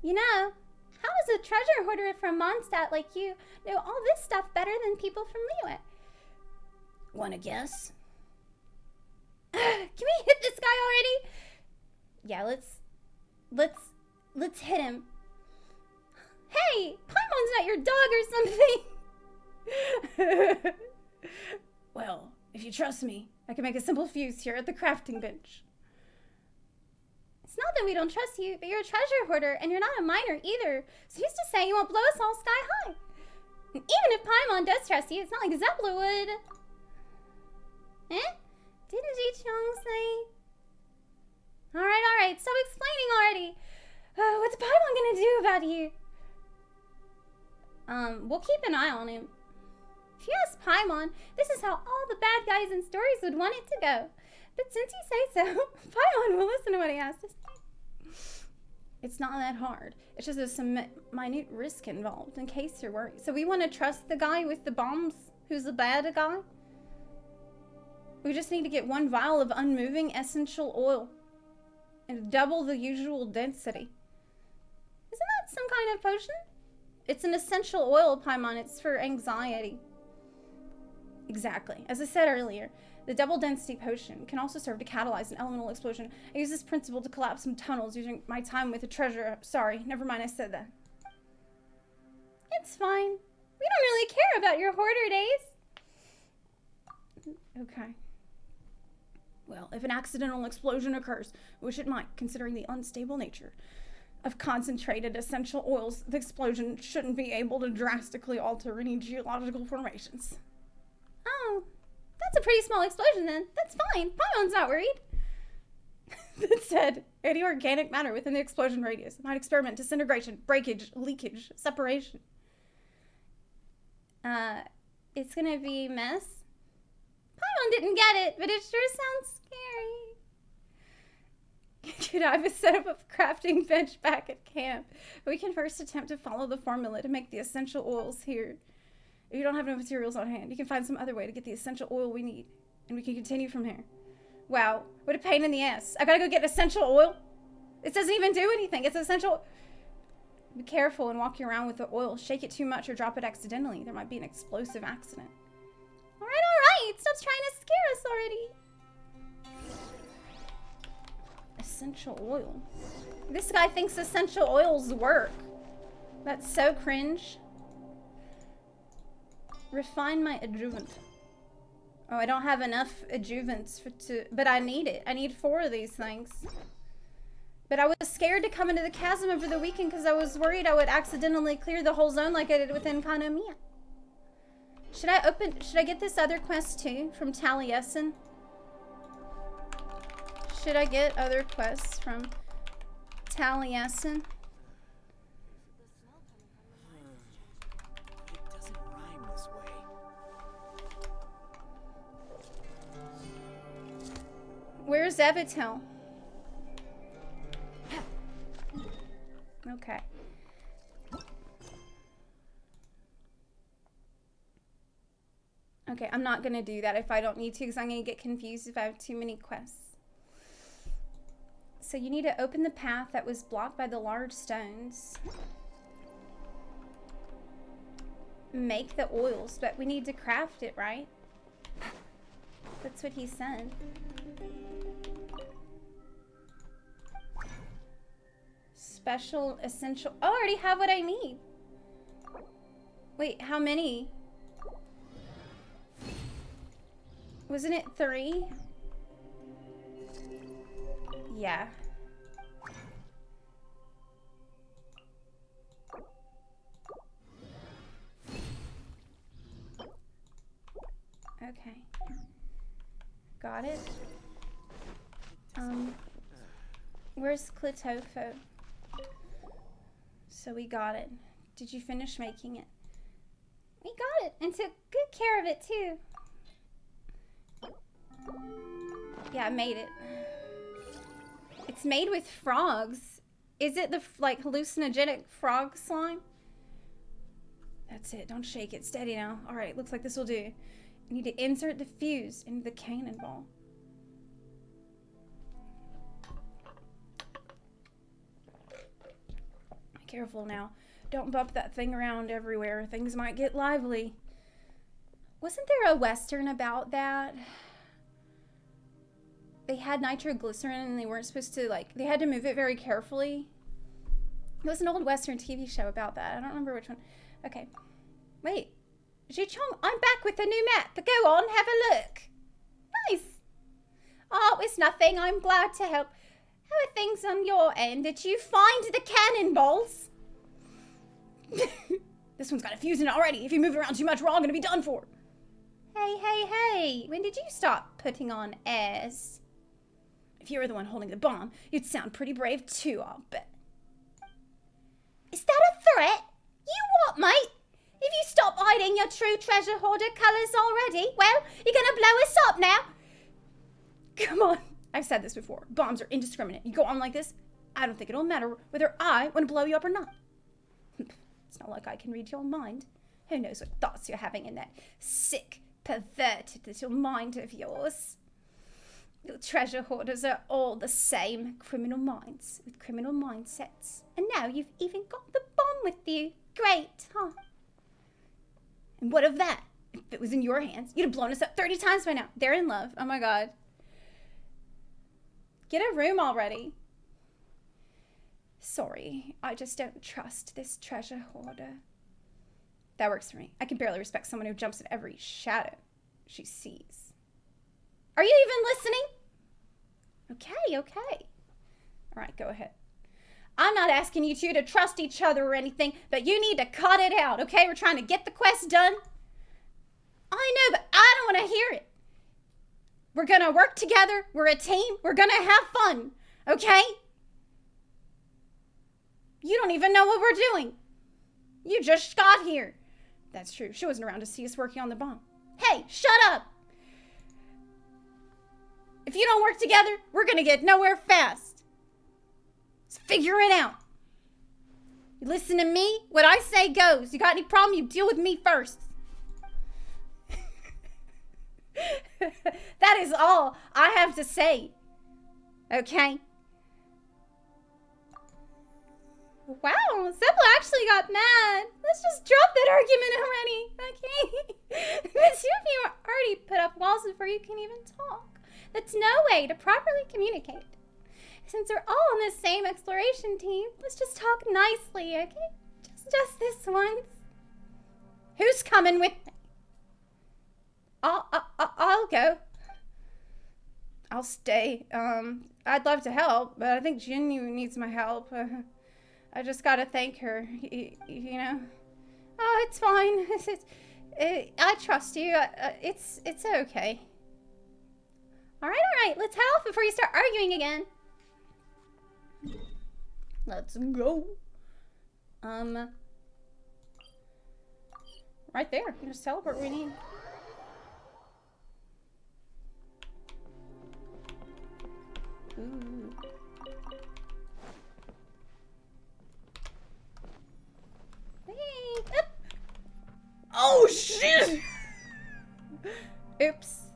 You know, how does a treasure hoarder from Mondstadt like you know all this stuff better than people from Liyue? Wanna guess? Can we hit this guy already? Yeah, let's hit him. Hey, Paimon's not your dog or something. Well, if you trust me, I can make a simple fuse here at the crafting bench. It's not that we don't trust you, but you're a treasure hoarder and you're not a miner either. So who's to say you won't blow us all sky high? And even if Paimon does trust you, it's not like Zepla would. Eh? Didn't Ji-Chong say? Alright, stop explaining already. What's Paimon gonna do about you? We'll keep an eye on him. If you ask Paimon, this is how all the bad guys in stories would want it to go. But since you say so, Paimon will listen to what he has to say. It's not that hard. It's just there's some minute risk involved, in case you're worried. So we want to trust the guy with the bombs, who's the bad guy? We just need to get 1 vial of unmoving essential oil. And double the usual density. Isn't that some kind of potion? It's an essential oil, Paimon. It's for anxiety. Exactly. As I said earlier, the double density potion can also serve to catalyze an elemental explosion. I use this principle to collapse some tunnels using my time with the treasure. Sorry, never mind, I said that. It's fine. We don't really care about your hoarder days. Okay. Well, if an accidental explosion occurs, which it might, considering the unstable nature of concentrated essential oils, the explosion shouldn't be able to drastically alter any geological formations. Oh, that's a pretty small explosion then. That's fine. Paimon's not worried. that said any organic matter within the explosion radius might experiment disintegration, breakage, leakage, separation. It's gonna be a mess. Paimon didn't get it, but it sure sounds scary. Could I have a setup of crafting bench back at camp? We can first attempt to follow the formula to make the essential oils here. If you don't have no materials on hand, you can find some other way to get the essential oil we need, and we can continue from here. Wow, what a pain in the ass. I gotta go get essential oil? It doesn't even do anything. It's essential. Be careful when walking around with the oil. Shake it too much or drop it accidentally. There might be an explosive accident. All right. Stop trying to scare us already. Essential oil. This guy thinks essential oils work. That's so cringe. Refine my adjuvant. Oh, I don't have enough adjuvants but I need it. I need 4 of these things. But I was scared to come into the chasm over the weekend because I was worried I would accidentally clear the whole zone like I did with Enkanomiya. Should I get this other quest too from Taliesin? Should I get other quests from Taliesin? It doesn't rhyme this way. Where's Evitel? Okay. Okay, I'm not gonna do that if I don't need to because I'm gonna get confused if I have too many quests. So you need to open the path that was blocked by the large stones. Make the oils, but we need to craft it, right? That's what he said. Special, essential. Oh, I already have what I need. Wait, how many? Wasn't it 3? Yeah. Okay. Got it. Where's Klitofo? So we got it. Did you finish making it? We got it and took good care of it too. Yeah, I made it. It's made with frogs. Is it the like hallucinogenic frog slime? That's it. Don't shake it. Steady now. All right. Looks like this will do. You need to insert the fuse into the cannonball. Careful now. Don't bump that thing around everywhere. Things might get lively. Wasn't there a Western about that? They had nitroglycerin and they weren't supposed to, like, they had to move it very carefully. It was an old Western TV show about that. I don't remember which one. Okay. Wait. Jichong, I'm back with the new map. Go on, have a look. Nice. Oh, it's nothing. I'm glad to help. How are things on your end? Did you find the cannonballs? This one's got a fuse in it already. If you move it around too much, we're all gonna be done for. Hey. When did you stop putting on airs? If you were the one holding the bomb, you'd sound pretty brave too, I'll bet. Is that a threat? You what, mate? If you stop hiding your true treasure hoarder colours already, well, you're gonna blow us up now. Come on. I've said this before. Bombs are indiscriminate. You go on like this, I don't think it'll matter whether I want to blow you up or not. It's not like I can read your mind. Who knows what thoughts you're having in that sick, perverted little mind of yours. Your treasure hoarders are all the same. Criminal minds with criminal mindsets. And now you've even got the bomb with you. Great, huh? And what of that? If it was in your hands, you'd have blown us up 30 times by now. They're in love. Oh my god. Get a room already. Sorry, I just don't trust this treasure hoarder. That works for me. I can barely respect someone who jumps at every shadow she sees. Are you even listening? Okay. All right, go ahead. I'm not asking you two to trust each other or anything, but you need to cut it out, okay? We're trying to get the quest done. I know, but I don't want to hear it. We're gonna work together. We're a team. We're gonna have fun. Okay? You don't even know what we're doing. You just got here. That's true. She wasn't around to see us working on the bomb. Hey, shut up. If you don't work together, we're gonna get nowhere fast. Let's figure it out. You listen to me. What I say goes. You got any problem, you deal with me first. That is all I have to say. Okay? Wow, Zepla actually got mad. Let's just drop that argument already, okay? The two of you already put up walls before you can even talk. That's no way to properly communicate. Since we're all on the same exploration team, let's just talk nicely, okay? Just this once. Who's coming with me? I'll go. I'll stay. I'd love to help, but I think Jinyu needs my help. I just gotta thank her, you know? Oh, it's fine. I trust you. It's okay. All right. Let's head off before you start arguing again. Let's go. Right there. You just teleport where we need. Ooh. Hey. Oh shit! Oops.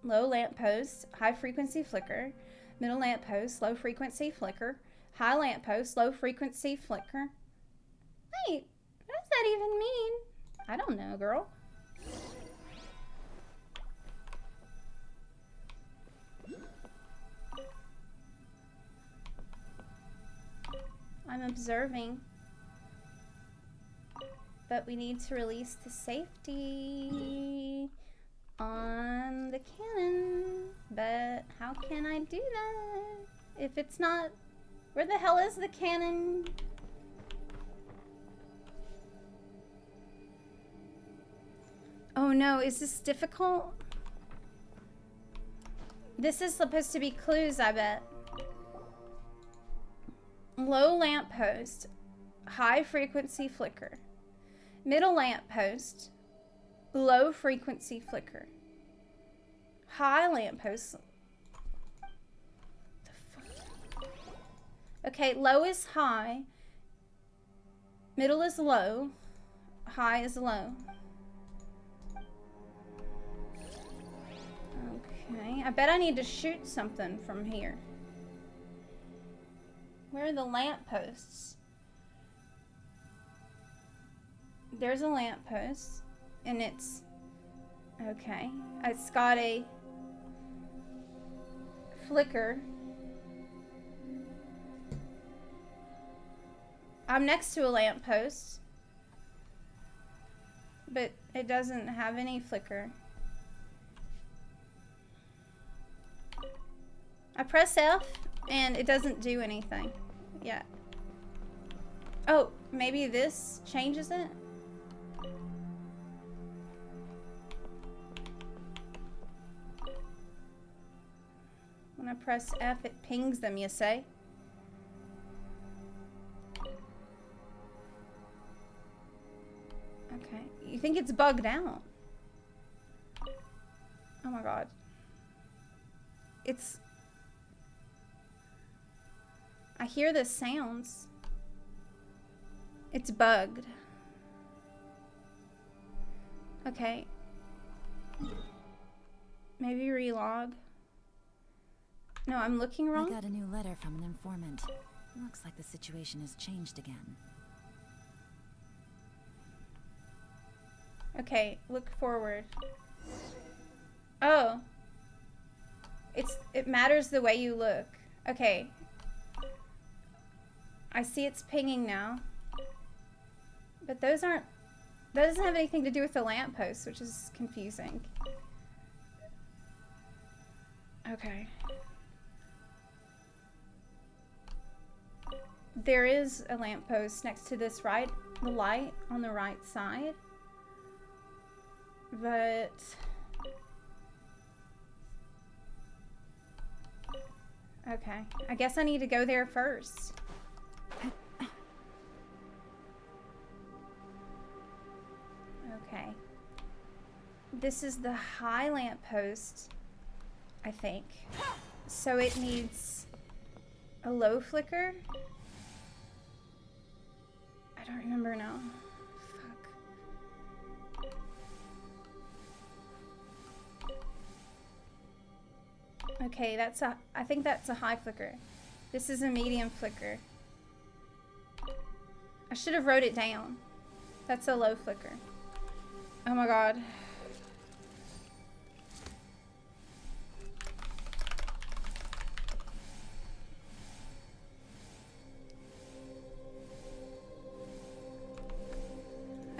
Low lamppost, high frequency flicker. Middle lamppost, low frequency flicker. High lamppost, low frequency flicker. Wait, what does that even mean? I don't know, girl. I'm observing. But we need to release the safety on the cannon. But how can I do that? If it's not... Where the hell is the cannon? Oh no, is this difficult? This is supposed to be clues, I bet. Low lamppost, high frequency flicker. Middle lamppost, low frequency flicker. High lamppost. Okay, low is high. Middle is low. High is low. Okay, I bet I need to shoot something from here. Where are the lampposts? There's a lamppost, and it's... Okay. It's got a flicker. I'm next to a lamppost, but it doesn't have any flicker. I press F, and it doesn't do anything yet. Oh, maybe this changes it? When I press F, it pings them, you say? Okay. You think it's bugged out? Oh my god. It's... I hear the sounds. It's bugged. Okay. Maybe relog. No, I'm looking wrong. I got a new letter from an informant. Looks like the situation has changed again. Okay, look forward. Oh. It matters the way you look. Okay. I see it's pinging now. But those aren't... That doesn't have anything to do with the lamppost, which is confusing. Okay. There is a lamppost next to this the light on the right side. But... Okay. I guess I need to go there first. Okay. This is the high lamppost, I think. So it needs a low flicker. I don't remember now. Fuck. Okay, I think that's a high flicker. This is a medium flicker. I should have wrote it down. That's a low flicker. Oh my god.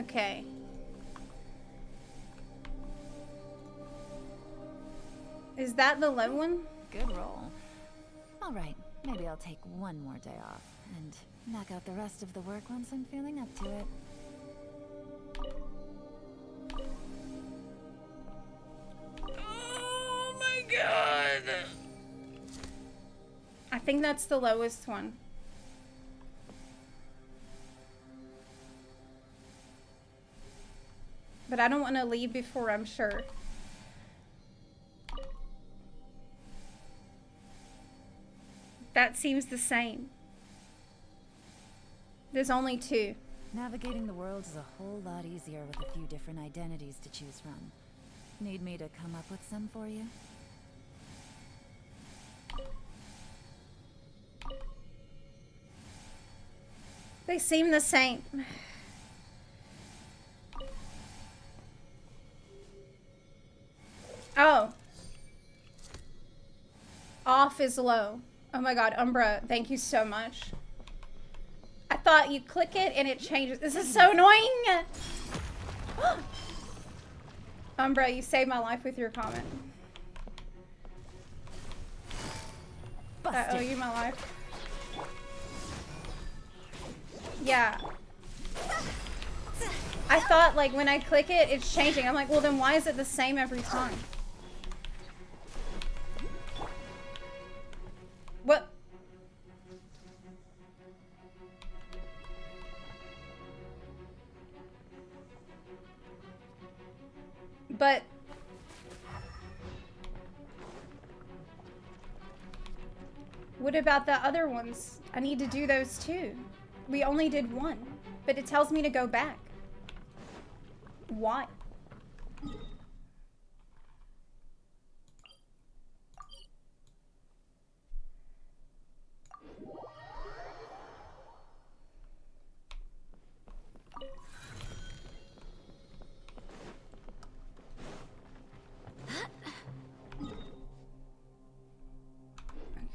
Okay. Is that the low one? Good roll. All right, maybe I'll take one more day off and knock out the rest of the work once I'm feeling up to it. Oh my god. I think that's the lowest one. But I don't want to leave before I'm sure. That seems the same. There's only two. Navigating the world is a whole lot easier with a few different identities to choose from. Need me to come up with some for you? They seem the same. Oh. Off is low. Oh my god, Umbra, thank you so much. I thought you click it and it changes. This is so annoying. Umbra, you saved my life with your comment. I owe you my life. Yeah. I thought like when I click it, it's changing. I'm like, well then why is it the same every time? What? But what about the other ones? I need to do those too. We only did one, but it tells me to go back. Why?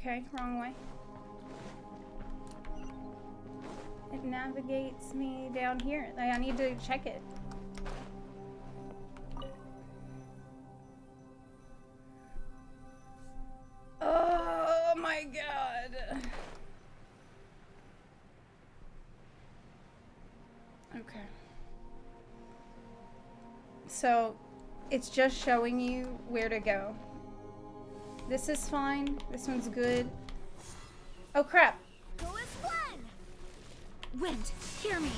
Okay, wrong way. It navigates me down here. I need to check it. Oh my god. Okay. So, it's just showing you where to go. This is fine. This one's good. Oh crap. Who is Glenn? Wind, hear me.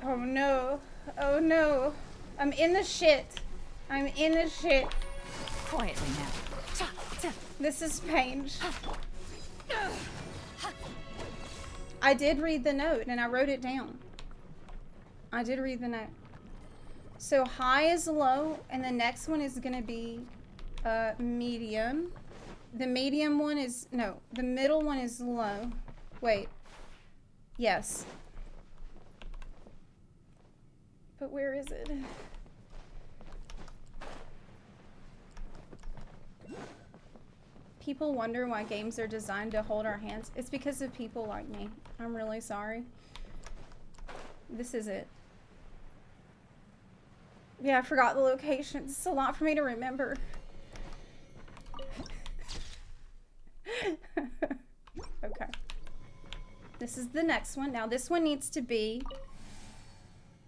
Oh no. Oh no. I'm in the shit. I'm in the shit. Quietly now. This is pain. I did read the note and I wrote it down. I did read the note. So high is low and the next one is gonna be medium. The medium one is, no, the middle one is low. Wait. Yes. But where is it? People wonder why games are designed to hold our hands. It's because of people like me. I'm really sorry. This is it. Yeah, I forgot the location. It's a lot for me to remember. Okay. This is the next one. Now this one needs to be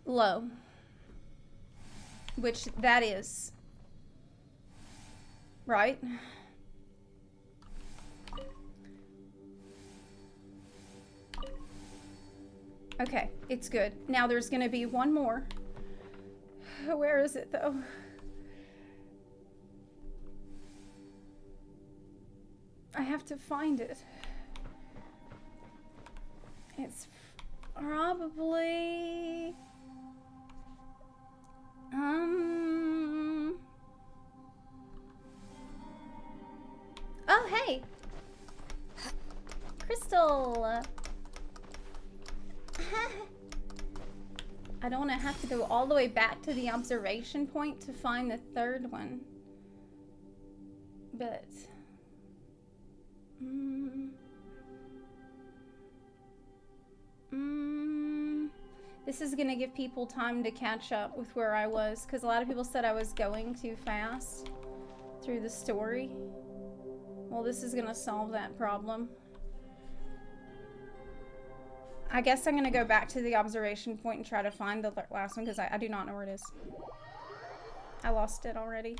low. which that is. Right? Okay, it's good. Now there's gonna be one more. Where is it though? I have to find it. It's probably... Oh, hey! Crystal! I don't want to have to go all the way back to the observation point to find the third one. But... This is gonna give people time to catch up with where I was, because a lot of people said I was going too fast through the story. Well, this is gonna solve that problem. I guess I'm gonna go back to the observation point and try to find the last one, because I do not know where it is. I lost it already.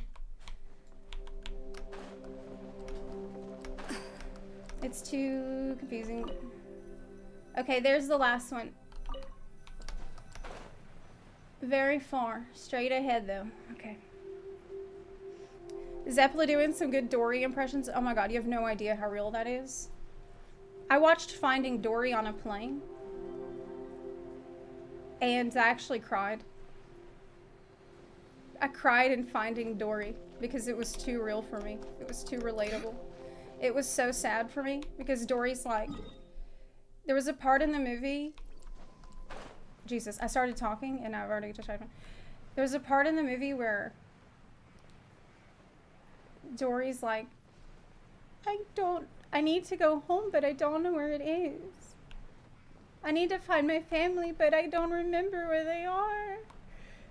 It's too confusing. Okay, there's the last one. Very far. Straight ahead, though. Okay. Zepla doing some good Dory impressions. Oh my god, you have no idea how real that is. I watched Finding Dory on a plane. And I actually cried. I cried in Finding Dory because it was too real for me. It was too relatable. It was so sad for me because Dory's like... There was a part in the movie... Jesus, I started talking and I've already touched my phone. There was a part in the movie where Dory's like, I need to go home, but I don't know where it is. I need to find my family, but I don't remember where they are.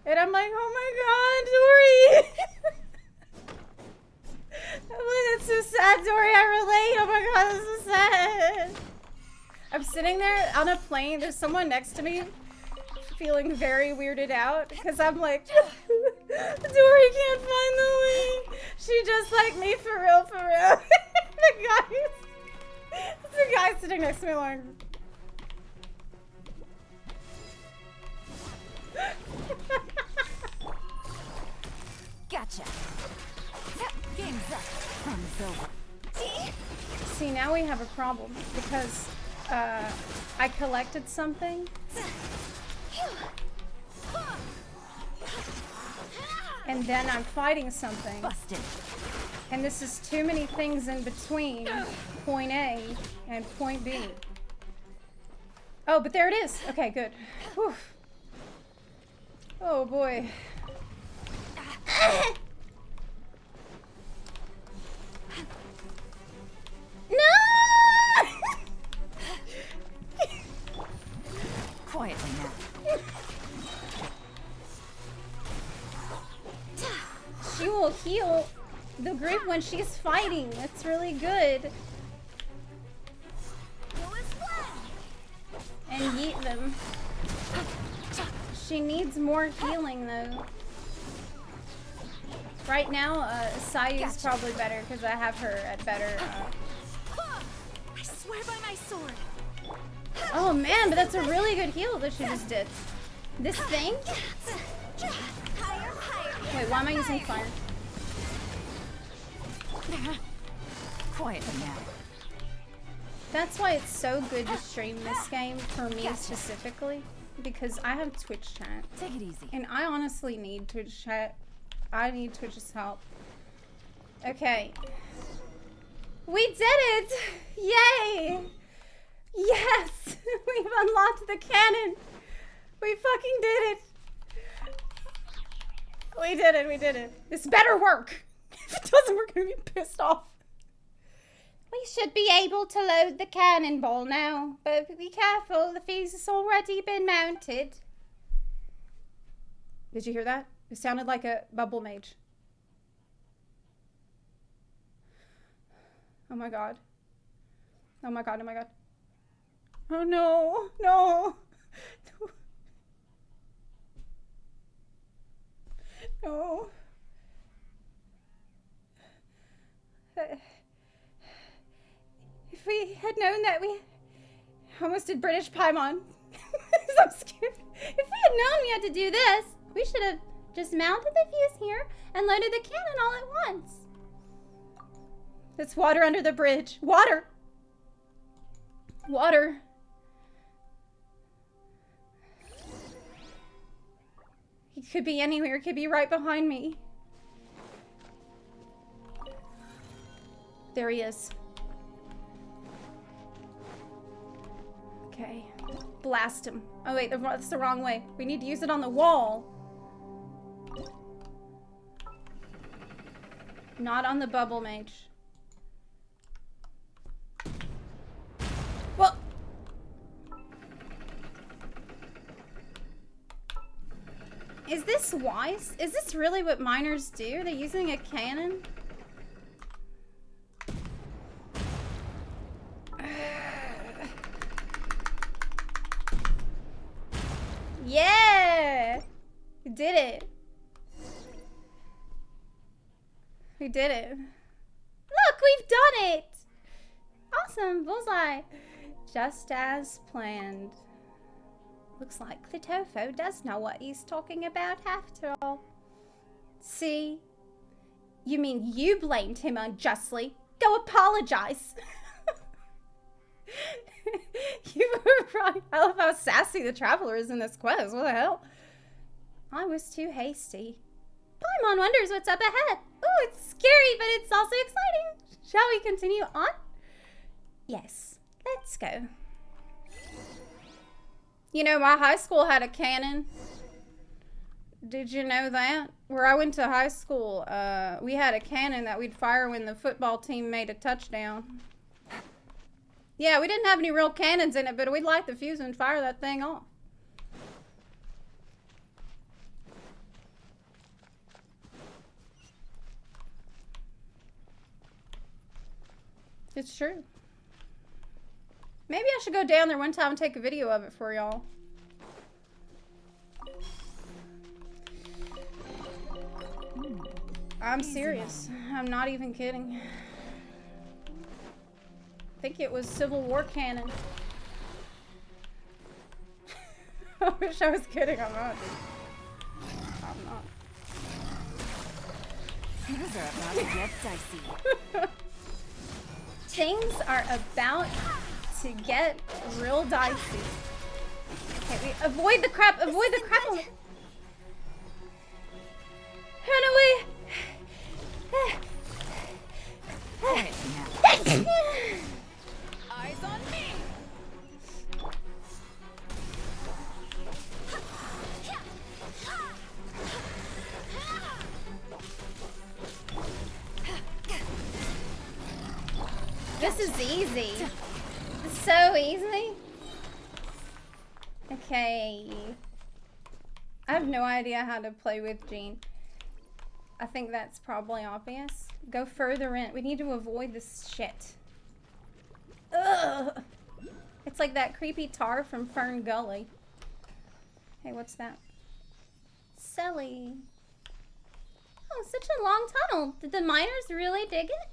And I'm like, oh my god, Dory! I'm like, that's so sad, Dory, I relate. Oh my god, that's so sad. I'm sitting there on a plane, there's someone next to me feeling very weirded out because I'm like, Dory can't find the way. She just like me for real, for real. the guy sitting next to me like, Gotcha. Game's up. Fun's over. See, now we have a problem because I collected something. And then I'm fighting something. Busted. And this is too many things in between point A and point B. Oh, but there it is. Okay, good. Whew. Oh boy. No! Quietly now. She will heal the group when she's fighting. That's really good. And yeet them. She needs more healing though. Right now, Sayu's probably better because I have her at better. I swear by my sword. Oh man, but that's a really good heal that she just did. This thing? Wait, why am I using fire? Quietly now. That's why it's so good to stream this game for me specifically, because I have Twitch chat. Take it easy. And I honestly need Twitch chat. I need Twitch's help. Okay. We did it! Yay! Yes! We've unlocked the cannon! We fucking did it! We did it, we did it. This better work! If it doesn't, we're gonna be pissed off. We should be able to load the cannonball now, but be careful, the fuse has already been mounted. Did you hear that? It sounded like a bubble mage. Oh my god. Oh my god, oh my god. Oh no, no. had known that we almost did British Paimon. I'm scared. If we had known we had to do this, we should have just mounted the fuse here and loaded the cannon all at once. There's water under the bridge. Water! Water. He could be anywhere. He could be right behind me. There he is. Okay. Blast him. Oh wait, that's the wrong way. We need to use it on the wall. Not on the bubble mage. Well. Is this wise? Is this really what miners do? Are they using a cannon? Yeah! We did it. We did it. Look, we've done it! Awesome, bullseye. Just as planned. Looks like Clitofo does know what he's talking about after all. See? You mean you blamed him unjustly? Go apologize. You were right. I love how sassy the traveler is in this quest. What the hell? I was too hasty. Paimon wonders what's up ahead. Ooh, it's scary, but it's also exciting. Shall we continue on? Yes, let's go. You know, my high school had a cannon. Did you know that? Where I went to high school, we had a cannon that we'd fire when the football team made a touchdown. Yeah, we didn't have any real cannons in it, but we'd light the fuse and fire that thing off. It's true. Maybe I should go down there one time and take a video of it for y'all. I'm serious. I'm not even kidding. I think it was Civil War cannon. I wish I was kidding. I'm not. I'm not. Things are about to get dicey. Things are about to get real dicey. Okay, we avoid the crap. Avoid the crap. Run away. Eyes on me. This is easy. It's so easy. Okay. I have no idea how to play with Jean. I think that's probably obvious. Go further in. We need to avoid this shit. Ugh. It's like that creepy tar from Fern Gully. Hey, what's that? Sully. Oh, such a long tunnel. Did the miners really dig it?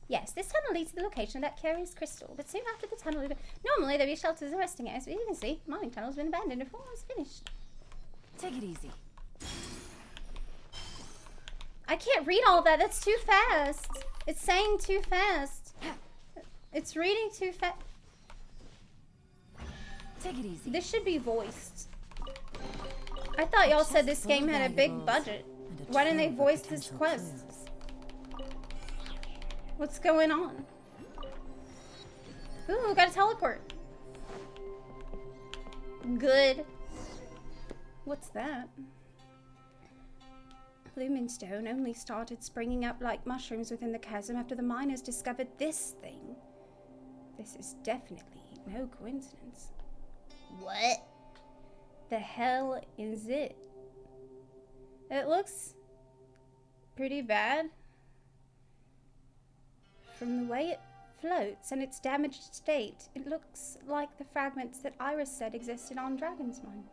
Yes, this tunnel leads to the location that carries crystal. But soon after the tunnel, normally there'd be shelters and resting areas. But you can see, mining tunnel's been abandoned before it was finished. Take it easy. I can't read all of that. That's too fast. It's saying too fast. It's reading too fast. Take it easy. This should be voiced. I thought y'all said this game had a big budget. Why didn't they voice this quest? What's going on? Ooh, gotta teleport. Good. What's that? Lumenstone only started springing up like mushrooms within the chasm after the miners discovered this thing. This is definitely no coincidence. What the hell is it? It looks pretty bad. From the way it floats and its damaged state, it looks like the fragments that Iris said existed on Dragon's Mine.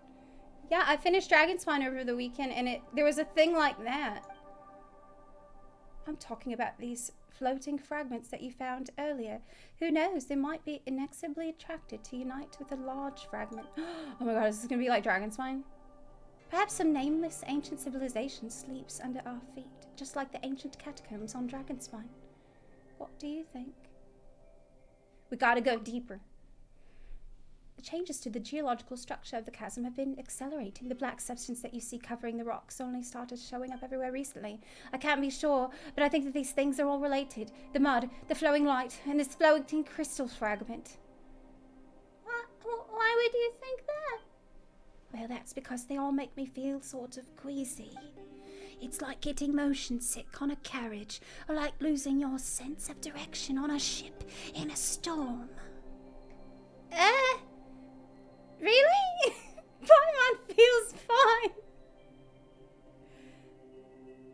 Yeah, I finished Dragon's Mine over the weekend, and there was a thing like that. I'm talking about these floating fragments that you found earlier. Who knows, they might be inexorably attracted to unite with a large fragment. Oh my god, is this gonna be like Dragonspine? Perhaps some nameless ancient civilization sleeps under our feet, just like the ancient catacombs on Dragonspine. What do you think? We gotta go deeper. The changes to the geological structure of the chasm have been accelerating. The black substance that you see covering the rocks only started showing up everywhere recently. I can't be sure, but I think that these things are all related. The mud, the flowing light, and this floating crystal fragment. Why would you think that? Well, that's because they all make me feel sort of queasy. It's like getting motion sick on a carriage, or like losing your sense of direction on a ship in a storm. Really? Paimon feels fine.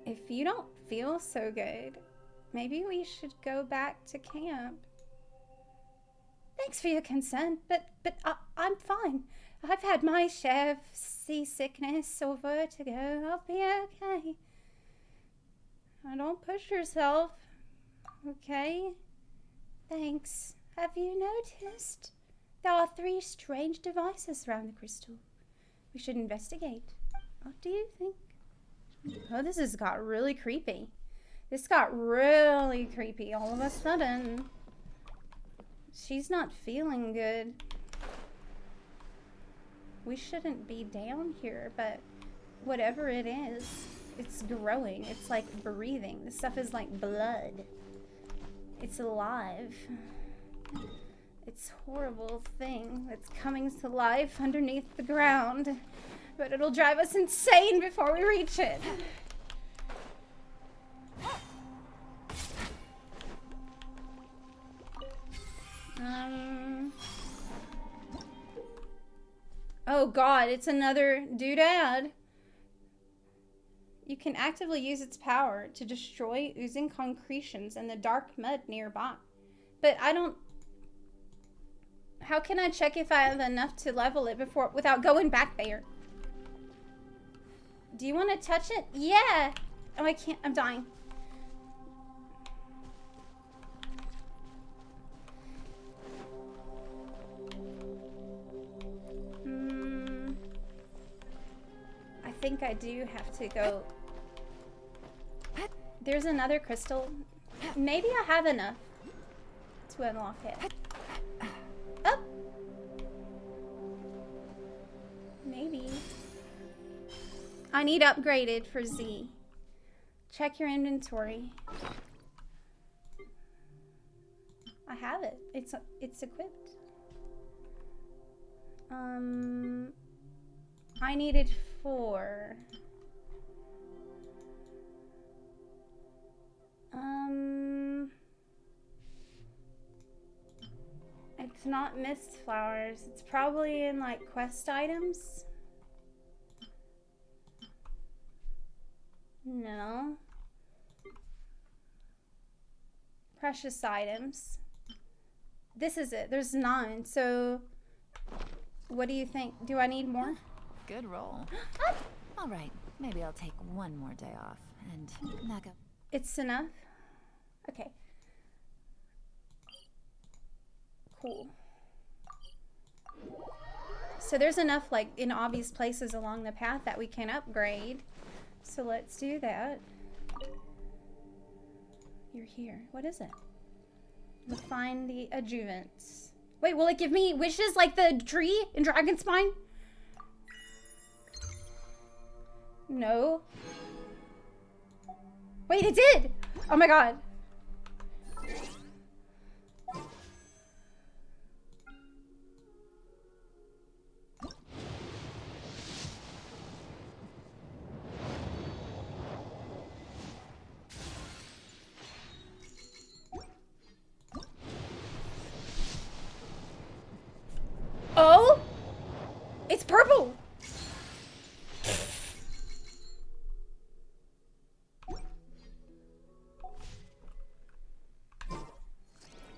If you don't feel so good, maybe we should go back to camp. Thanks for your concern, but I'm fine. I've had my share of seasickness or vertigo. I'll be okay. Don't push yourself. Okay? Thanks. Have you noticed? There are 3 strange devices around the crystal. We should investigate. What do you think? Oh, this has got really creepy. This got really creepy all of a sudden. She's not feeling good. We shouldn't be down here, but whatever it is, it's growing. It's like breathing. This stuff is like blood. It's alive. It's a horrible thing that's coming to life underneath the ground. But it'll drive us insane before we reach it. Oh god, it's another doodad. You can actively use its power to destroy oozing concretions in the dark mud nearby. But I don't... How can I check if I have enough to level it without going back there? Do you want to touch it? Yeah! Oh, I can't. I'm dying. I think I do have to go. There's another crystal. Maybe I have enough to unlock it. Oh! Maybe. I need upgraded for Z. Check your inventory. I have it. It's equipped. I needed 4. It's not mist flowers. It's probably in like quest items. No. Precious items. This is it. There's 9. So what do you think? Do I need more? Good roll. All right, maybe I'll take one more day off and knock up. It's enough? Okay. Cool. So there's enough like in obvious places along the path that we can upgrade. So let's do that. You're here. What is it? We'll find the adjuvants. Wait, will it give me wishes like the tree in Dragonspine? No. Wait, it did! Oh my god. Oh? It's purple!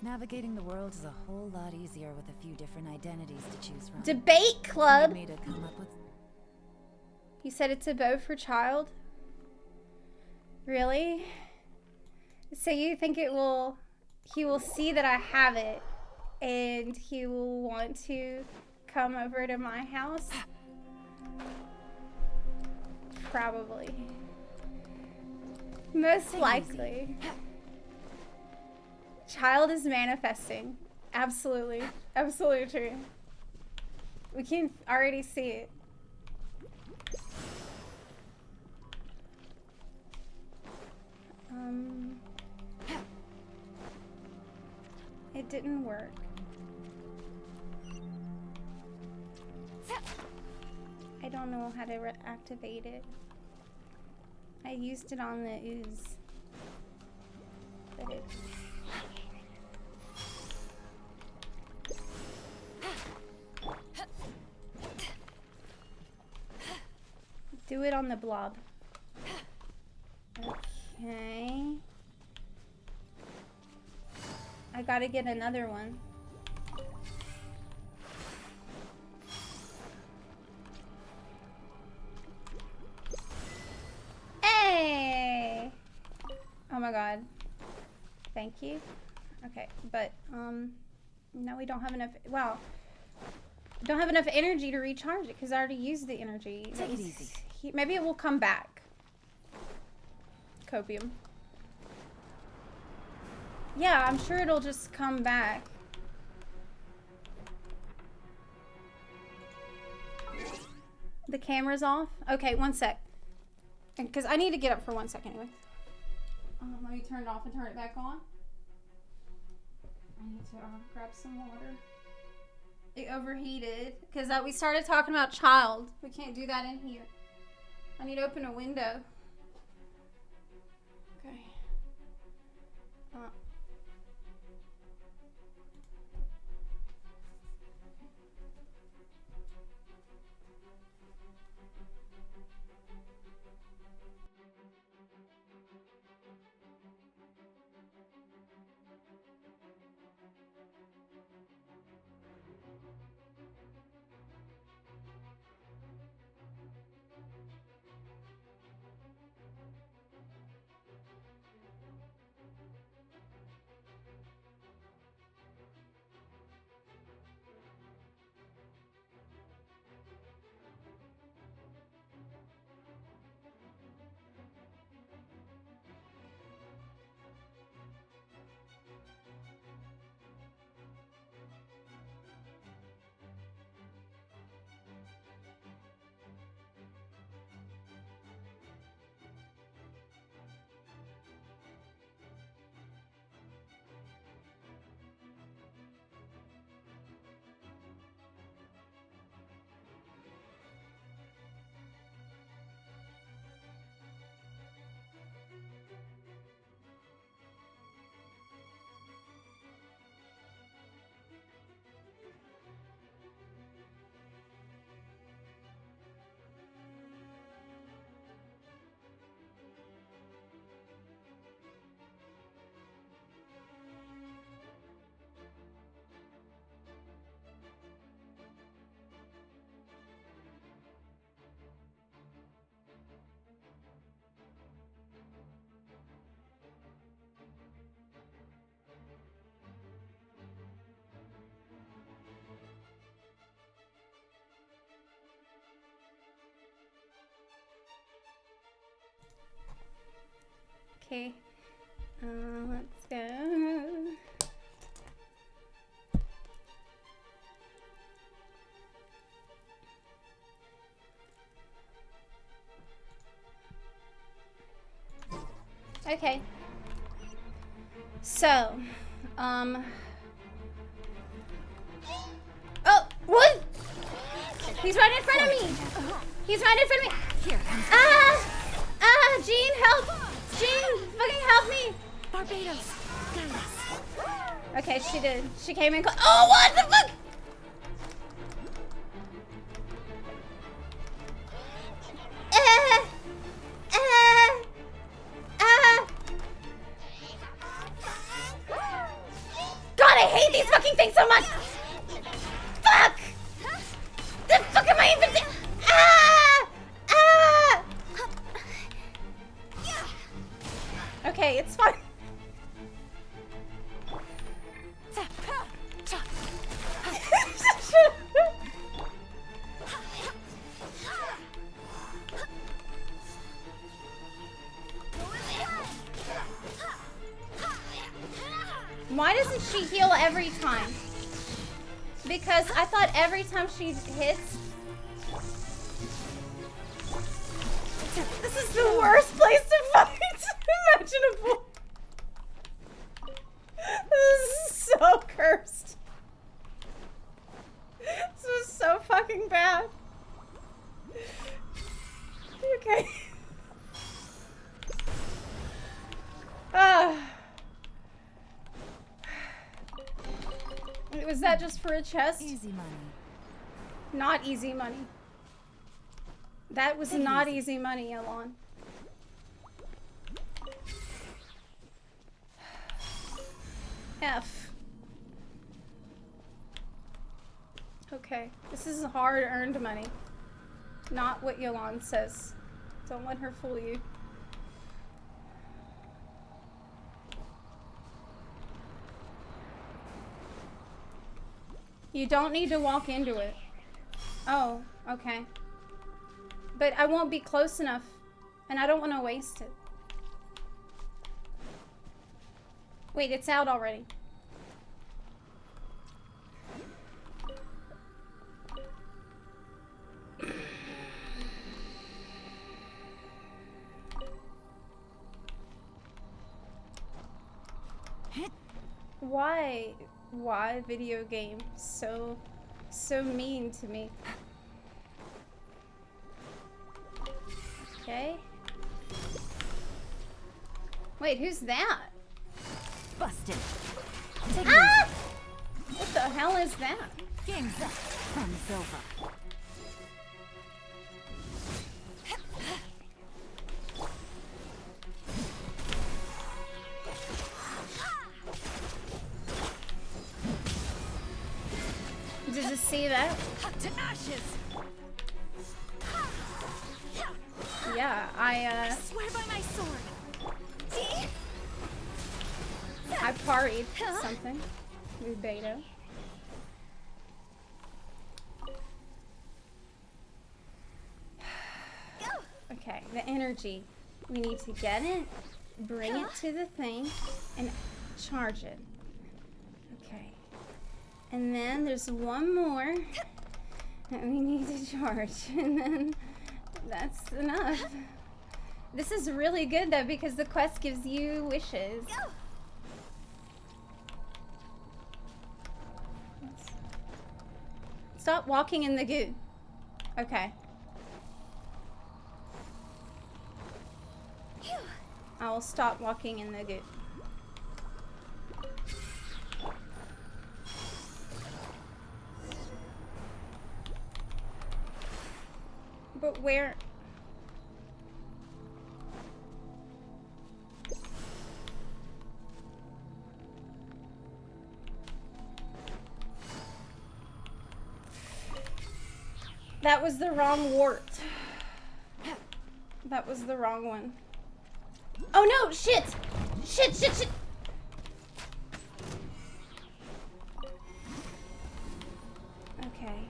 Navigating the world is a whole lot easier with a few different identities to choose from. Debate club! You need me to come up with... You said it's a bow for child? Really? So you think he will see that I have it and he will want to come over to my house? Probably. Most likely. Child is manifesting. Absolutely. Absolutely true. We can already see it. It didn't work. I don't know how to activate it. I used it on the ooze. But it... Do it on the blob. Okay. I gotta get another one. Hey! Oh my god. Thank you. Okay, but no, we don't have enough. Wow. Don't have enough energy to recharge it because I already used the energy. Take it easy. Maybe it will come back. Copium. Yeah, I'm sure it'll just come back. The camera's off? Okay, one sec. Because I need to get up for 1 second anyway. Let me turn it off and turn it back on. I need to grab some water. It overheated because we started talking about child. We can't do that in here. I need to open a window. Okay. Okay. Let's go. Okay. So, oh, what? He's right in front of me. He's right in front of me. Here. Jean, help! Jean, fucking help me! Barbados. Okay, she did. She came in. Oh, what the fuck? God, I hate these fucking things so much! Fuck! The fuck am I even Okay, it's fine. Why doesn't she heal every time? Because I thought every time she hits... This is the worst place to fight imaginable. This is so cursed. This was so fucking bad. Okay. Was that just for a chest? Easy money. Not easy money. That was not easy money, Elon. F. Okay, this is hard-earned money. Not what Yolan says. Don't let her fool you. You don't need to walk into it. Oh, okay. But I won't be close enough, and I don't want to waste it. Wait, it's out already. Why video game so mean to me? Okay. Wait, who's that? Busted. Ah! What the hell is that? Game's up. Fun's over. Did you see that? Cut to ashes. Yeah, I Swear by my sword. I parried something with Beto. Okay, the energy. We need to get it, bring it to the thing, and charge it. Okay. And then there's one more that we need to charge. And then that's enough. This is really good though because the quest gives you wishes. Stop walking in the goo. Okay. I will stop walking in the goo. But where? That was the wrong wart. That was the wrong one. Oh no, shit! Shit, shit, shit! Okay.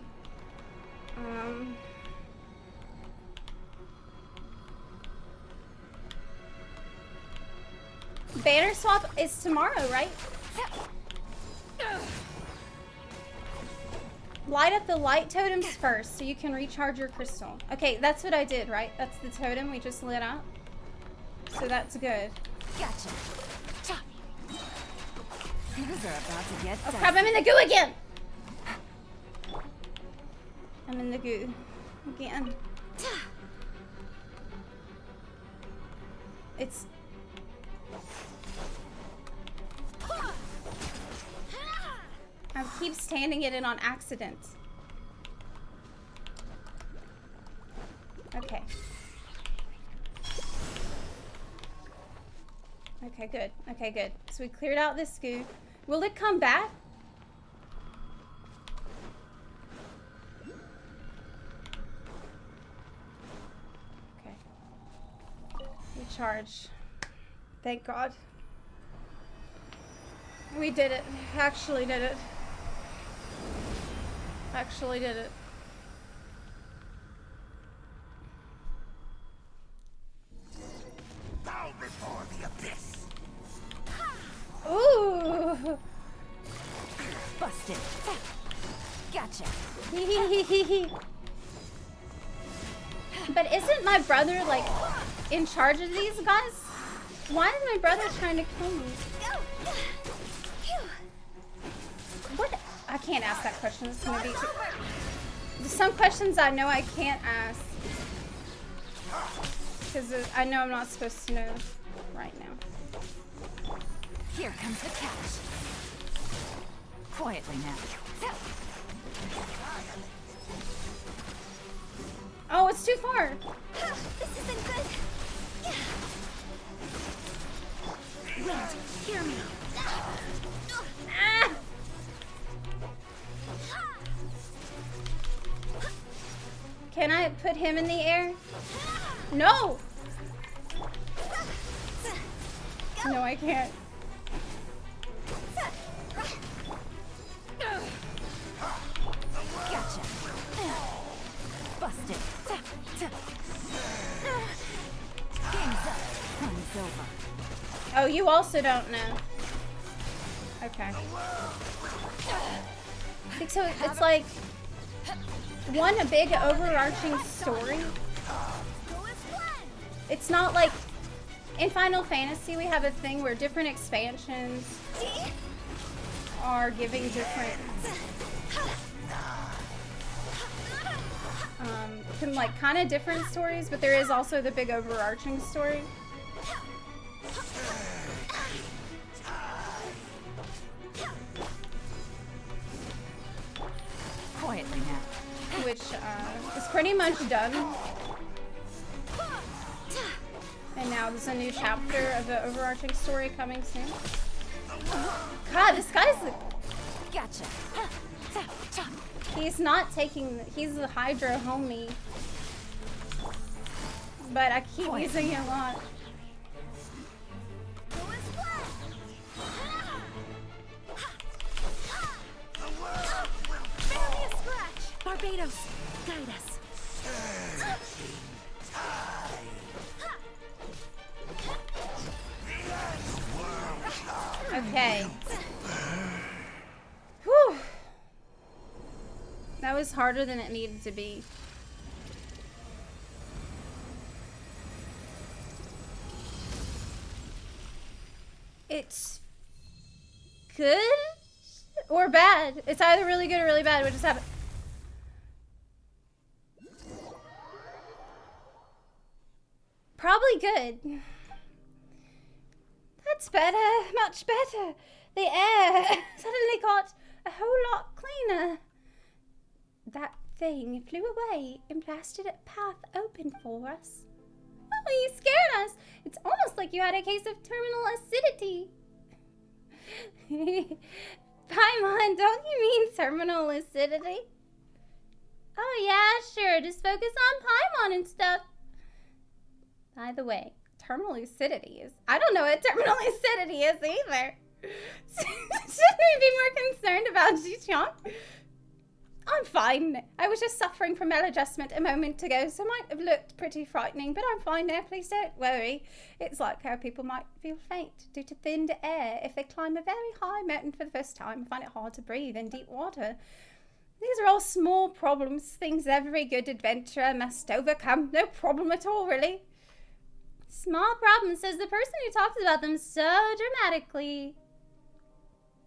Banner swap is tomorrow, right? Light up the light totems first so you can recharge your crystal. Okay, that's what I did, right? That's the totem we just lit up. So that's good. Gotcha. Things are about to get Oh crap, I'm in the goo again! I'm in the goo again. It's... I keep standing it in on accident. Okay. Okay, good. Okay, good. So we cleared out this goo. Will it come back? Okay. Recharge. Thank God. We did it. Actually did it. Actually did it. Bow before the abyss. Ooh! Gotcha. But isn't my brother, like, in charge of these guys? Why is my brother trying to kill me? What? I can't ask that question. It's gonna be too... There's some questions I know I can't ask. Because I know I'm not supposed to know right now. Here comes the catch. Quietly now. Oh, it's too far. This isn't good. Wait, hear me. Ah! Can I put him in the air? No! No, I can't. Gotcha. Busted. Game's up. Fun's over. Oh, you also don't know. Okay. I think so. It's like one big overarching story. It's not like in Final Fantasy we have a thing where different expansions are giving different like kind of different stories, but there is also the big overarching story. Quietly now. Which is pretty much done. And now there's a new chapter of the overarching story coming soon. God, this guy's... Gotcha. He's not taking... He's a Hydro homie. But I keep using it a lot. Barbados, guide us. Okay. Whew. That was harder than it needed to be. It's good or bad. It's either really good or really bad. We just have it. Probably good. That's better. Much better. The air suddenly got a whole lot cleaner. That thing flew away and blasted a path open for us. Oh, you scared us. It's almost like you had a case of terminal acidity. Paimon, don't you mean terminal acidity? Oh yeah, sure. Just focus on Paimon and stuff. By the way, terminal lucidity is... I don't know what terminal lucidity is either. Shouldn't we be more concerned about Ji-Chang? I'm fine. I was just suffering from maladjustment a moment ago, so it might have looked pretty frightening, but I'm fine now. Please don't worry. It's like how people might feel faint due to thinned air if they climb a very high mountain for the first time and find it hard to breathe in deep water. These are all small problems, things every good adventurer must overcome. No problem at all, really. Small problem, says the person who talks about them so dramatically.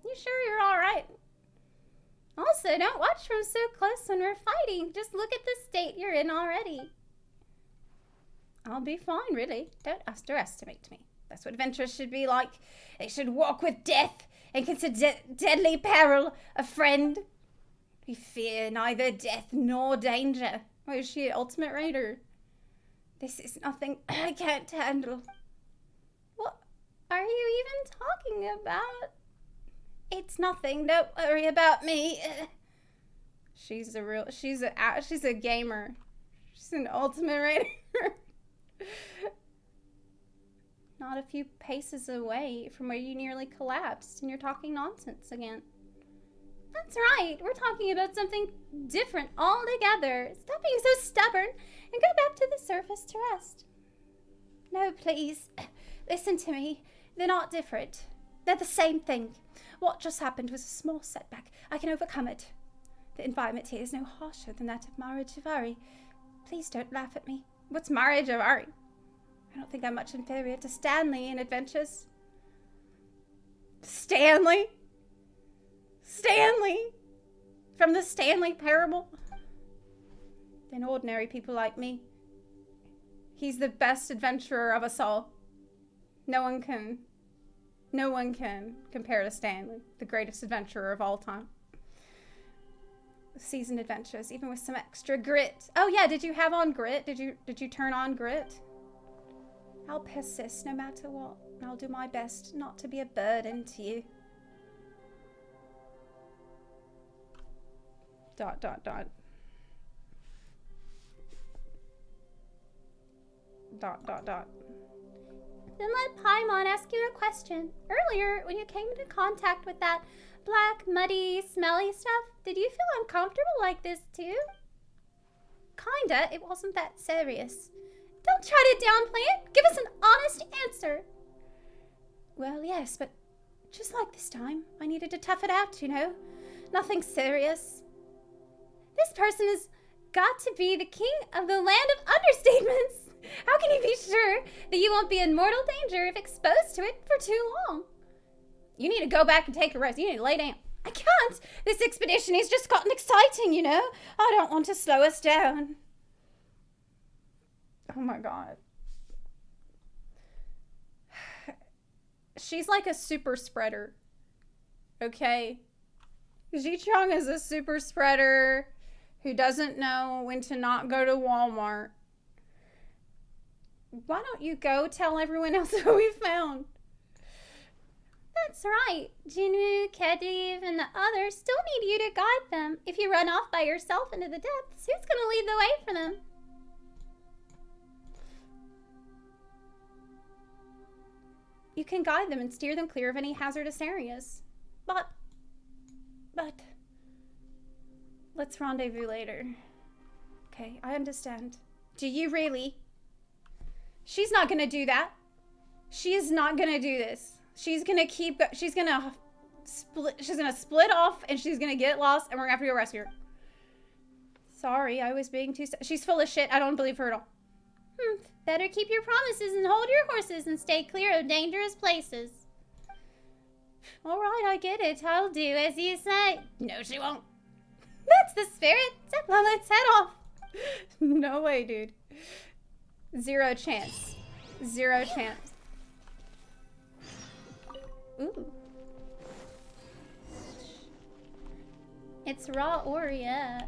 You sure you're all right? Also, don't watch from so close when we're fighting. Just look at the state you're in already. I'll be fine, really. Don't underestimate me. That's what adventurers should be like. They should walk with death and consider deadly peril a friend. We fear neither death nor danger. Or is she an ultimate raider? This is nothing I can't handle. What are you even talking about? It's nothing. Don't worry about me. She's a gamer. She's an ultimate raider. Not a few paces away from where you nearly collapsed, and you're talking nonsense again. That's right. We're talking about something different altogether. Stop being so stubborn and go back to the surface to rest. No, please. Listen to me. They're not different. They're the same thing. What just happened was a small setback. I can overcome it. The environment here is no harsher than that of Mara Javari. Please don't laugh at me. What's Mara Javari? I don't think I'm much inferior to Stanley in adventures. Stanley? Stanley? From the Stanley Parable? Than ordinary people like me. He's the best adventurer of us all. No one can compare to Stanley, the greatest adventurer of all time. Seasoned adventures, even with some extra grit. Oh yeah, did you have on grit? Did you turn on grit? I'll persist no matter what. I'll do my best not to be a burden to you. ... Then let Paimon ask you a question. Earlier, when you came into contact with that black, muddy, smelly stuff, did you feel uncomfortable like this too? Kinda. It wasn't that serious. Don't try to downplay it. Give us an honest answer. Well, yes, but just like this time, I needed to tough it out, you know? Nothing serious. This person has got to be the king of the land of understatements. How can you be sure that you won't be in mortal danger if exposed to it for too long? You need to go back and take a rest. You need to lay down. I can't. This expedition has just gotten exciting, you know? I don't want to slow us down. Oh my god. She's like a super spreader. Okay? Ji-Chang is a super spreader who doesn't know when to not go to Walmart. Why don't you go tell everyone else what we found? That's right. Jinwoo, Khedive, and the others still need you to guide them. If you run off by yourself into the depths, who's going to lead the way for them? You can guide them and steer them clear of any hazardous areas. But... let's rendezvous later. Okay, I understand. Do you really? She's not gonna do that. She is not gonna do this. She's gonna she's gonna split off and she's gonna get lost and we're gonna have to go rescue her. Sorry, I was being too... She's full of shit. I don't believe her at all. Better keep your promises and hold your horses and stay clear of dangerous places. Alright, I get it. I'll do as you say. No, she won't. That's the spirit. Zepla, let's head off. No way, dude. Zero chance. Zero chance. Ooh. It's raw Oria.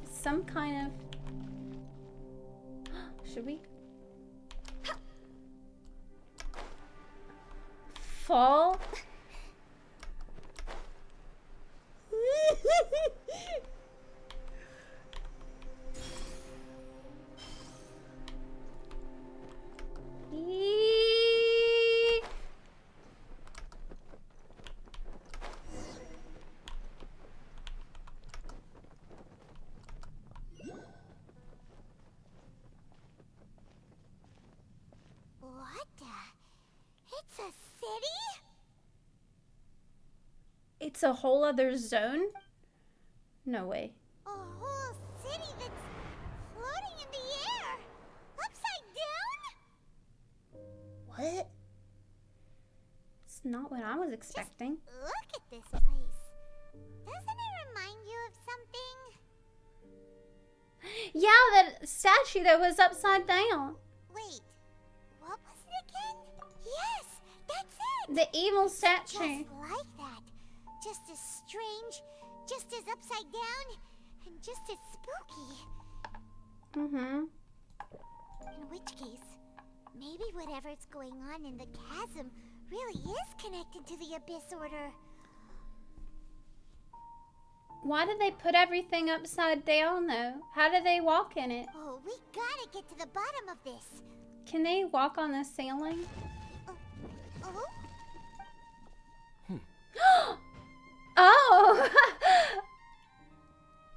Some kind of... Should we? Fall? It's a city? It's a whole other zone? No way. A whole city that's floating in the air? Upside down? What? It's not what I was expecting. Just look at this place. Doesn't it remind you of something? Yeah, that statue that was upside down. Wait, what was it again? Yes, that's it! The evil statue. Just like that. Just as strange, just as upside down, and just as spooky. Mm-hmm. In which case, maybe whatever's going on in the chasm really is connected to the Abyss Order. Why did they put everything upside down, though? How do they walk in it? Oh, we gotta get to the bottom of this. Can they walk on the ceiling? Oh? Oh!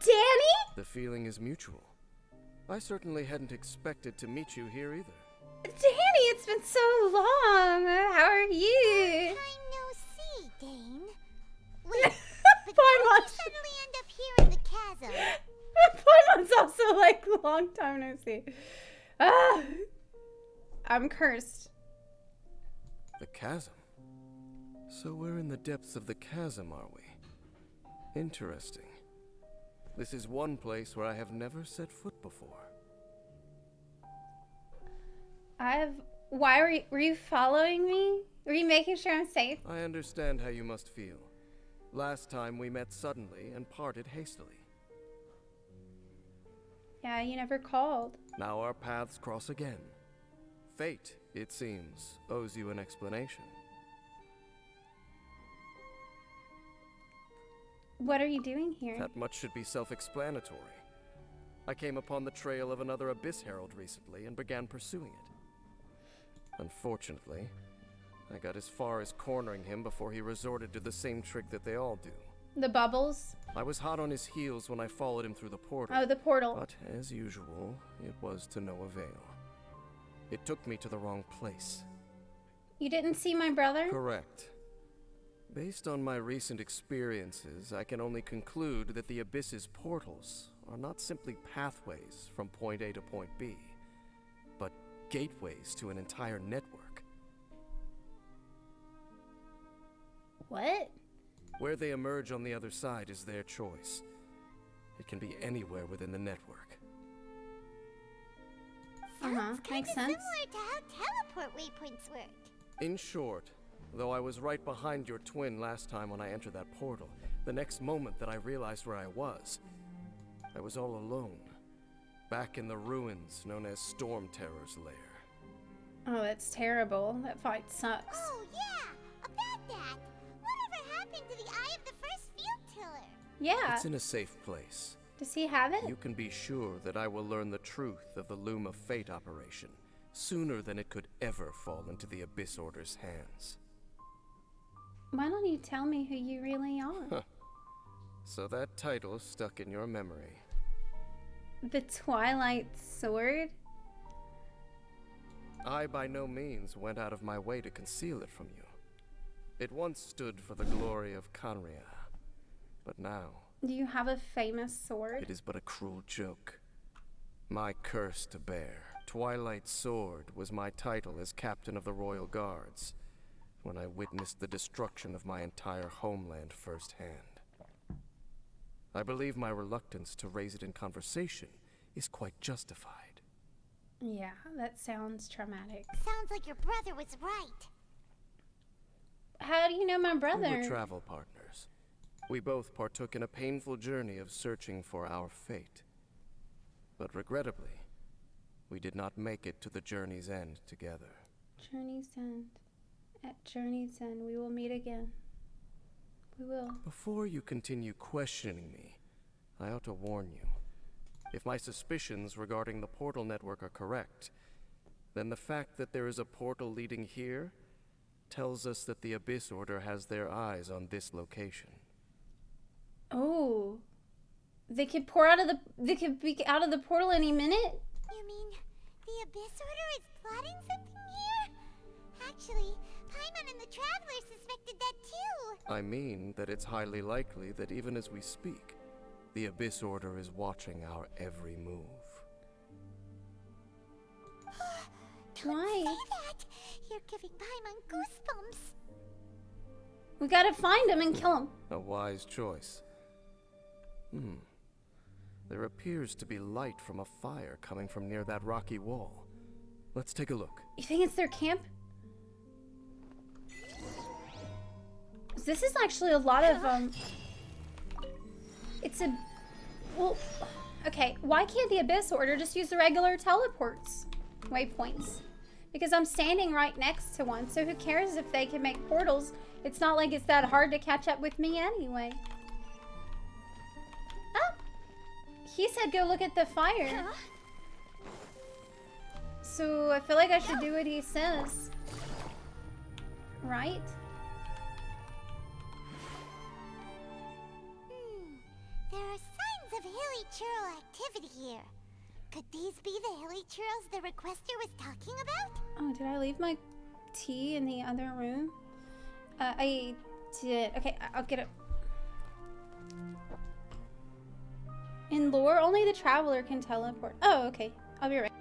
Danny? The feeling is mutual. I certainly hadn't expected to meet you here either. Danny, it's been so long. How are you? Long time no see, Dane. Wait, but Fine, how did you suddenly end up here in the chasm. Paimon's also like, long time no see. Ah, I'm cursed. The chasm? So we're in the depths of the chasm, are we? Interesting. This is one place where I have never set foot before. Why were you following me? Were you making sure I'm safe? I understand how you must feel. Last time we met suddenly and parted hastily. Yeah, you never called. Now our paths cross again. Fate, it seems, owes you an explanation. What are you doing here? That much should be self-explanatory. I came upon the trail of another Abyss Herald recently and began pursuing it. Unfortunately, I got as far as cornering him before he resorted to the same trick that they all do. The bubbles? I was hot on his heels when I followed him through the portal. Oh, the portal. But, as usual, it was to no avail. It took me to the wrong place. You didn't see my brother? Correct. Based on my recent experiences, I can only conclude that the Abyss's portals are not simply pathways from point A to point B, but gateways to an entire network. What? Where they emerge on the other side is their choice. It can be anywhere within the network. Makes sense. Similar to how teleport waypoints work. In short, though I was right behind your twin last time when I entered that portal, the next moment that I realized where I was all alone, back in the ruins known as Storm Terror's lair. Oh, that's terrible. That fight sucks. Oh, yeah! About that! Whatever happened to the Eye of the First Field Tiller? Yeah. It's in a safe place. Does he have it? You can be sure that I will learn the truth of the Loom of Fate operation sooner than it could ever fall into the Abyss Order's hands. Why don't you tell me who you really are? So that title stuck in your memory. The Twilight Sword? I by no means went out of my way to conceal it from you. It once stood for the glory of Canria, but now Do you have a famous sword? it is but a cruel joke. My curse to bear. Twilight Sword was my title as captain of the Royal Guards when I witnessed the destruction of my entire homeland firsthand. I believe my reluctance to raise it in conversation is quite justified. Yeah, that sounds traumatic. Sounds like your brother was right. How do you know my brother? We were travel partners. We both partook in a painful journey of searching for our fate. But regrettably, we did not make it to the journey's end together. Journey's End. At Journey's End, we will meet again. We will. Before you continue questioning me, I ought to warn you. If my suspicions regarding the portal network are correct, then the fact that there is a portal leading here tells us that the Abyss Order has their eyes on this location. Oh. They could they could be out of the portal any minute? You mean the Abyss Order is plotting something here? Actually, Paimon and the Traveler suspected that too. I mean that it's highly likely that even as we speak, the Abyss Order is watching our every move. Why? Say that! You're giving Paimon goosebumps. We gotta find him and kill him. A wise choice. There appears to be light from a fire coming from near that rocky wall. Let's take a look. You think it's their camp? This is actually a lot of, It's a... Well, okay, why can't the Abyss Order just use the regular teleports? Waypoints. Because I'm standing right next to one, so who cares if they can make portals? It's not like it's that hard to catch up with me anyway. Oh! He said go look at the fire. So I feel like I should do what he says. Right? There are signs of hilly churl activity here. Could these be the hilly churls the requester was talking about? Oh, did I leave my tea in the other room? I did. Okay, I'll get it. In lore, only the traveler can teleport. Oh, okay. I'll be right.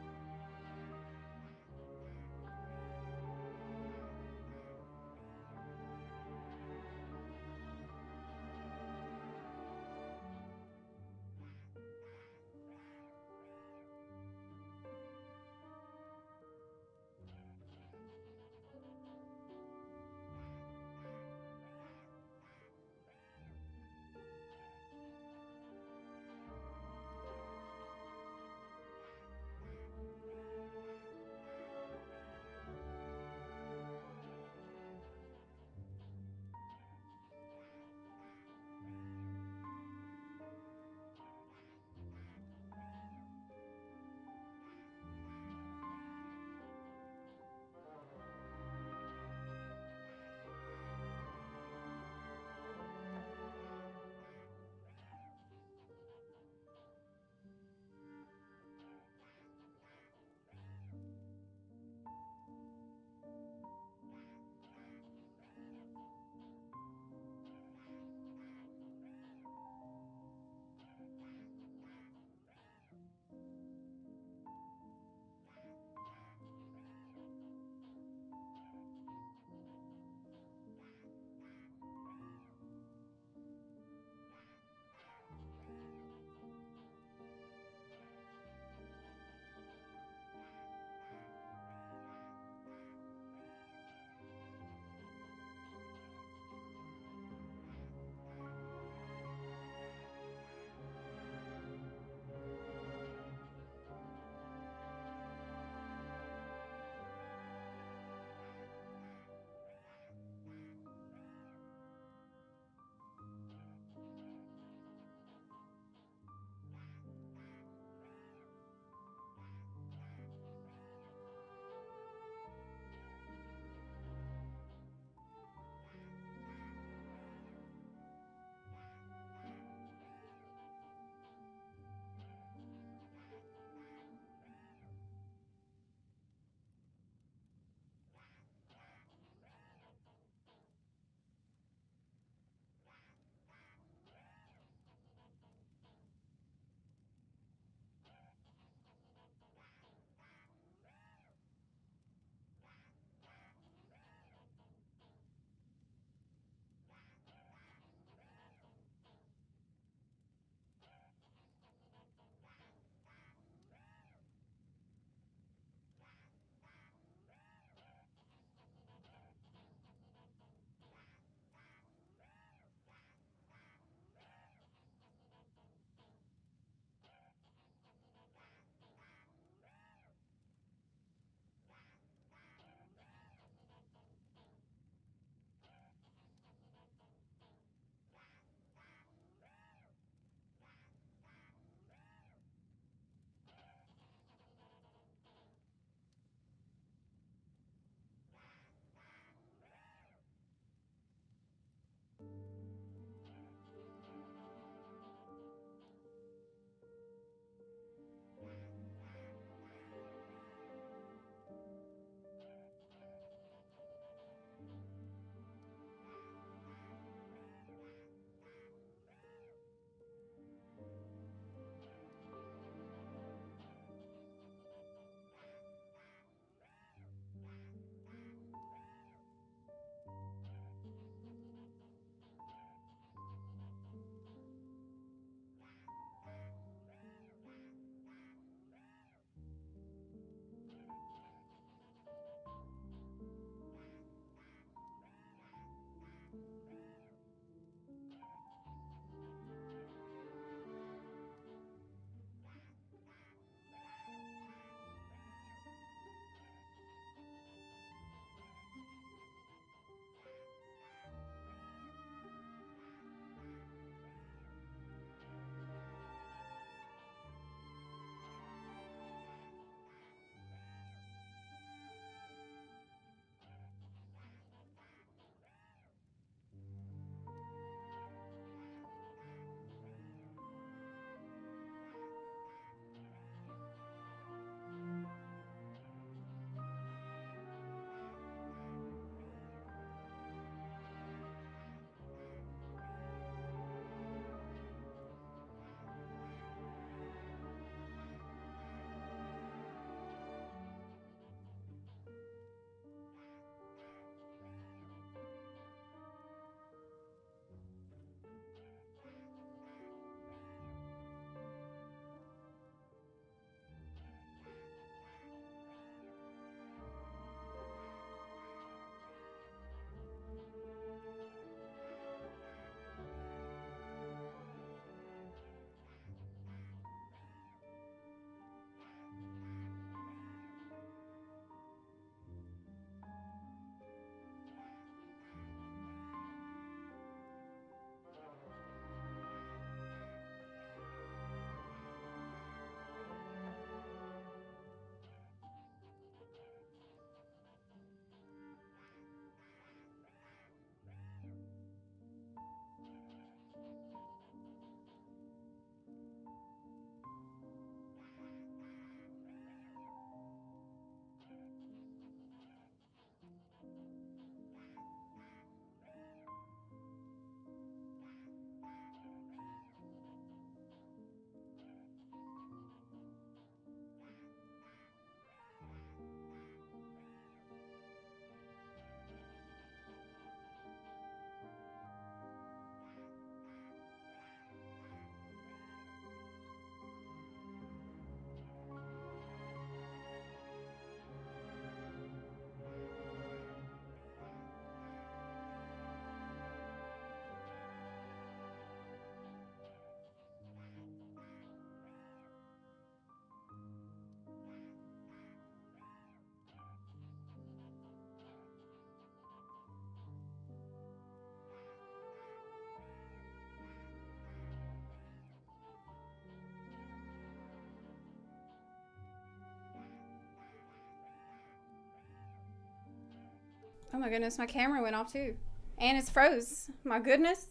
Oh my goodness, my camera went off too. And it's froze. My goodness.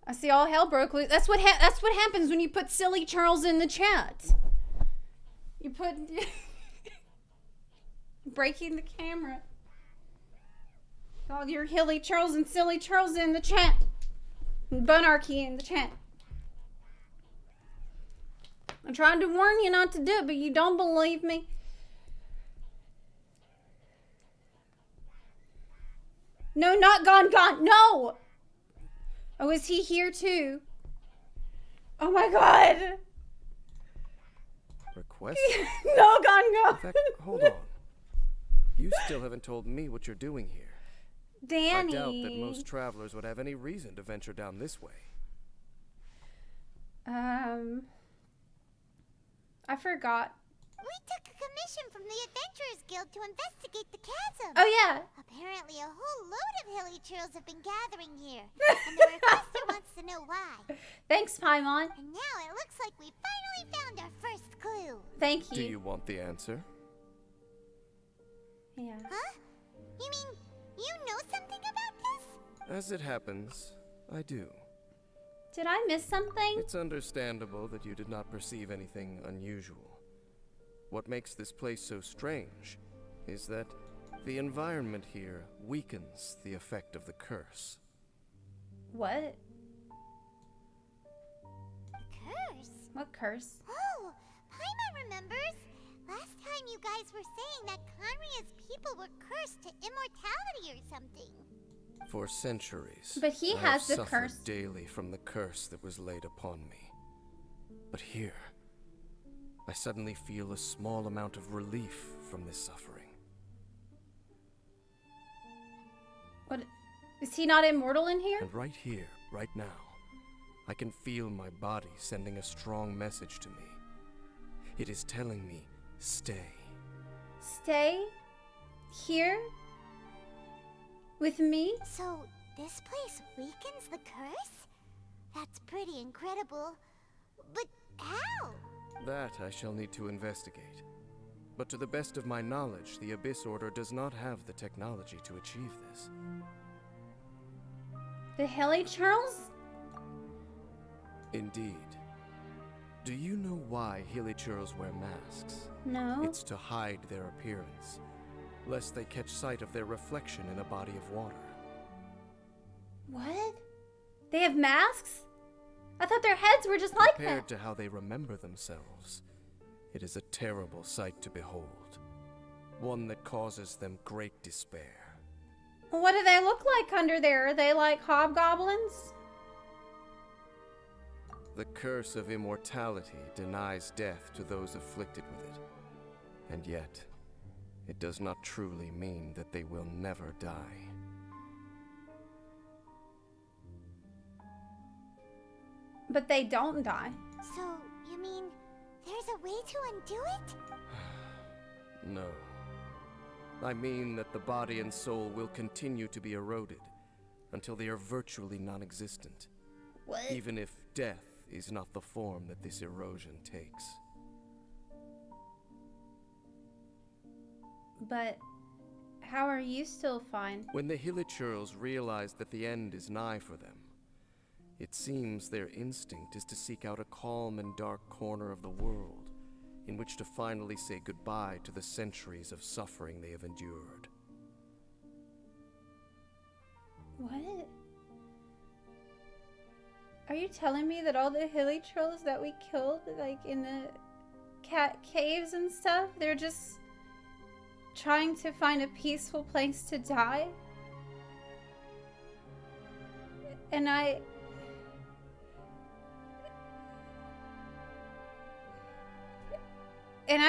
I see all hell broke loose. That's what happens when you put silly Charles in the chat. You put breaking the camera. All your hilly Charles and silly Charles in the chat. And Bunarchy in the chat. I'm trying to warn you not to do it, but you don't believe me. No, not gone. No! Oh, is he here too? Oh my god! Request? No, gone. In fact, hold on. You still haven't told me what you're doing here. Danny. I doubt that most travelers would have any reason to venture down this way. I forgot. We took a commission from the Adventurers Guild to investigate the chasm. Oh, yeah. Apparently a whole load of hilly churls have been gathering here. And the requester wants to know why. Thanks, Paimon. And now it looks like we finally found our first clue. Thank you. Do you want the answer? Yeah. Huh? You mean you know something about this? As it happens, I do. Did I miss something? It's understandable that you did not perceive anything unusual. What makes this place so strange is that the environment here weakens the effect of the curse. What? Curse? What curse? Oh, Paimon remembers. Last time you guys were saying that Conria's people were cursed to immortality or something. For centuries, But he I has have the suffered curse. daily from the curse that was laid upon me. But here, I suddenly feel a small amount of relief from this suffering. What? Is he not immortal in here? And right here, right now, I can feel my body sending a strong message to me. It is telling me, stay. Stay? Here? With me? So, this place weakens the curse? That's pretty incredible. But how? That I shall need to investigate. But to the best of my knowledge, the Abyss Order does not have the technology to achieve this. The Hilly Charles? Indeed. Do you know why Hilichurls wear masks? No. It's to hide their appearance, lest they catch sight of their reflection in a body of water. What? They have masks? I thought their heads were just like Compared that. to how they remember themselves, it is a terrible sight to behold. One that causes them great despair. What do they look like under there? Are they like hobgoblins? The curse of immortality denies death to those afflicted with it. And yet, it does not truly mean that they will never die. But they don't die. So, you mean there's a way to undo it? No. I mean that the body and soul will continue to be eroded until they are virtually non-existent. What? Even if death is not the form that this erosion takes. But how are you still fine? When the Hilichurls realize that the end is nigh for them, it seems their instinct is to seek out a calm and dark corner of the world in which to finally say goodbye to the centuries of suffering they have endured. What? Are you telling me that all the hilly trolls that we killed, like in the cat caves and stuff, they're just trying to find a peaceful place to die? And I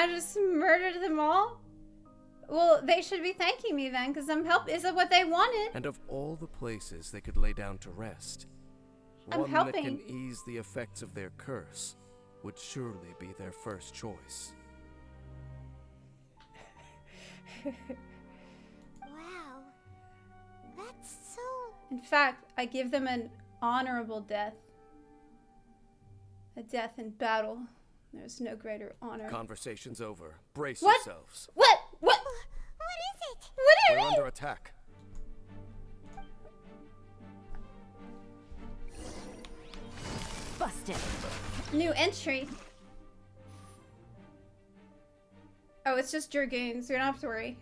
just murdered them all? Well, they should be thanking me then, because I'm helping. Is it what they wanted? And of all the places they could lay down to rest, I'm one helping. that can ease the effects of their curse would surely be their first choice. Wow. That's so... In fact, I give them an honorable death. A death in battle. There's no greater honor. Conversation's over. Brace What? yourselves. What? What is it? What do you We're mean? under attack. Busted. New entry. Oh, it's just Dragoons. You don't have to worry.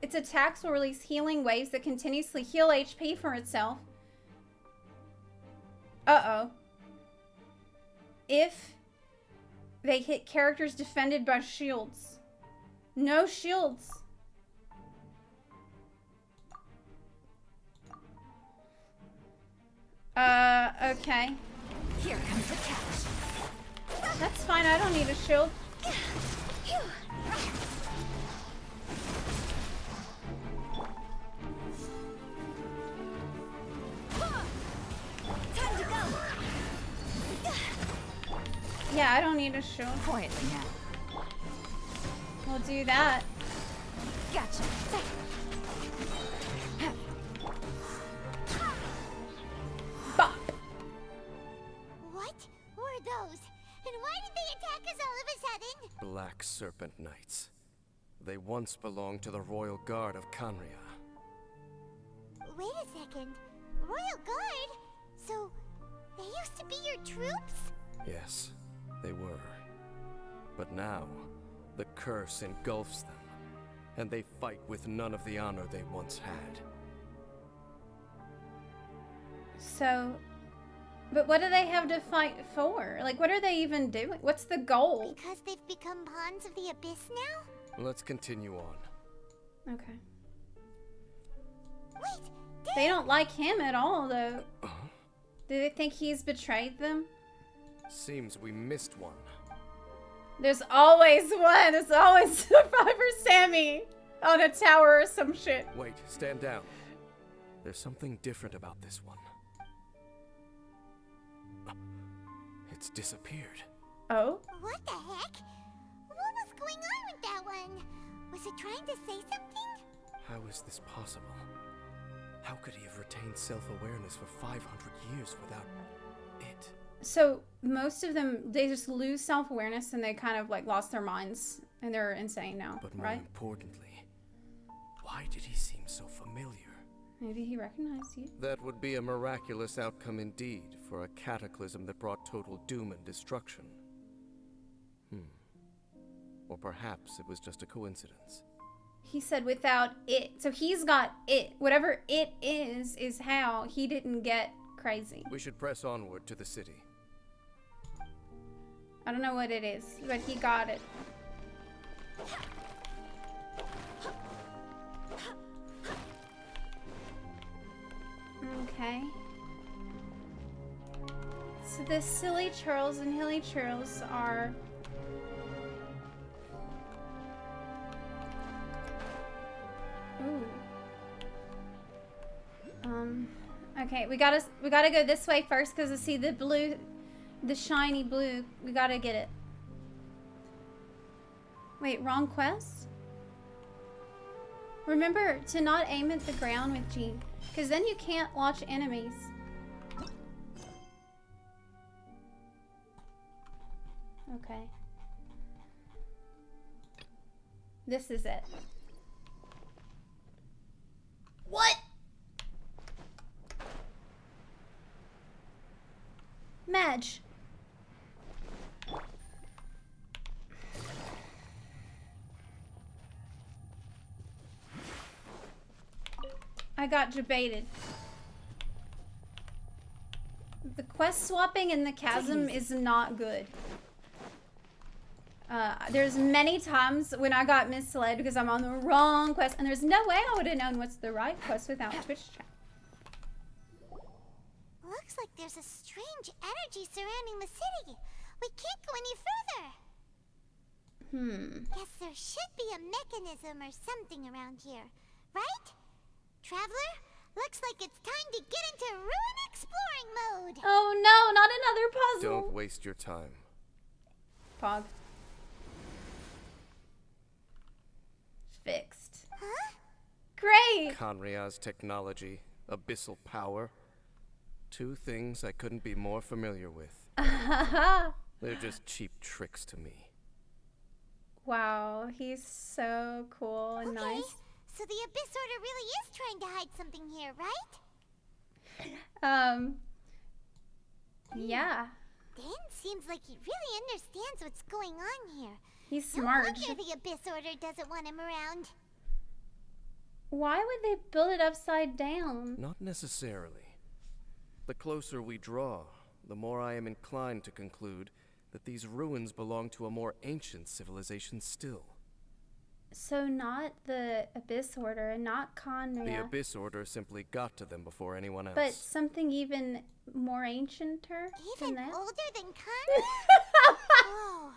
Its attacks will release healing waves that continuously heal HP for itself. Uh-oh. If they hit characters defended by shields. No shields. Okay. Here comes the catch. That's fine, I don't need a shield. Time to go. Yeah, I don't need a shield. Quietly now. We'll do that. Gotcha. Bop. What were those? And why did they attack us all of a sudden? Black Serpent Knights. They once belonged to the Royal Guard of Canria. Wait a second. Royal Guard? So, they used to be your troops? Yes, they were. But now, the curse engulfs them, and they fight with none of the honor they once had. So, but what do they have to fight for? Like, what are they even doing? What's the goal? Because they've become pawns of the Abyss now? Let's continue on. Okay. Wait, They don't like him at all, though. Uh-huh. Do they think he's betrayed them? Seems we missed one. There's always one. There's always Survivor Sammy on a tower or some shit. Wait, stand down. There's something different about this one. It's disappeared. Oh? What the heck? What was going on with that one? Was it trying to say something? How is this possible? How could he have retained self-awareness for 500 years without it? So most of them, they just lose self-awareness and they kind of like lost their minds and they're insane now, But more right? importantly, why did he seem so familiar? Maybe he recognized you. That would be a miraculous outcome indeed for a cataclysm that brought total doom and destruction. Or perhaps it was just a coincidence. He said without it. So he's got it. Whatever it is how he didn't get crazy. We should press onward to the city. I don't know what it is, but he got it. Okay. So the silly churls and hilly churls are... Ooh. Okay, we gotta go this way first because I see the blue, the shiny blue. We gotta get it. Wait, wrong quest? Remember to not aim at the ground with G, because then you can't launch enemies. Okay. This is it. What? Madge. I got debated. The quest swapping in the chasm is not good. There's many times when I got misled because I'm on the wrong quest, and there's no way I would have known what's the right quest without Twitch chat. Looks like there's a strange energy surrounding the city. We can't go any further. Guess there should be a mechanism or something around here, right? Traveler, looks like it's time to get into ruin exploring mode. Oh no, not another puzzle. Don't waste your time. Pog. Fixed. Huh? Great! Canria's technology, abyssal power. Two things I couldn't be more familiar with. They're just cheap tricks to me. Wow, he's so cool and Okay, nice. so the Abyss Order really is trying to hide something here, right? Yeah. Dan seems like he really understands what's going on here. He's smart. No wonder the Abyss Order doesn't want him around. Why would they build it upside down? Not necessarily. The closer we draw, the more I am inclined to conclude that these ruins belong to a more ancient civilization still. So not the Abyss Order and not Conria. The Abyss Order simply got to them before anyone else. But something even more ancienter Even than that? older than Conria? Whoa.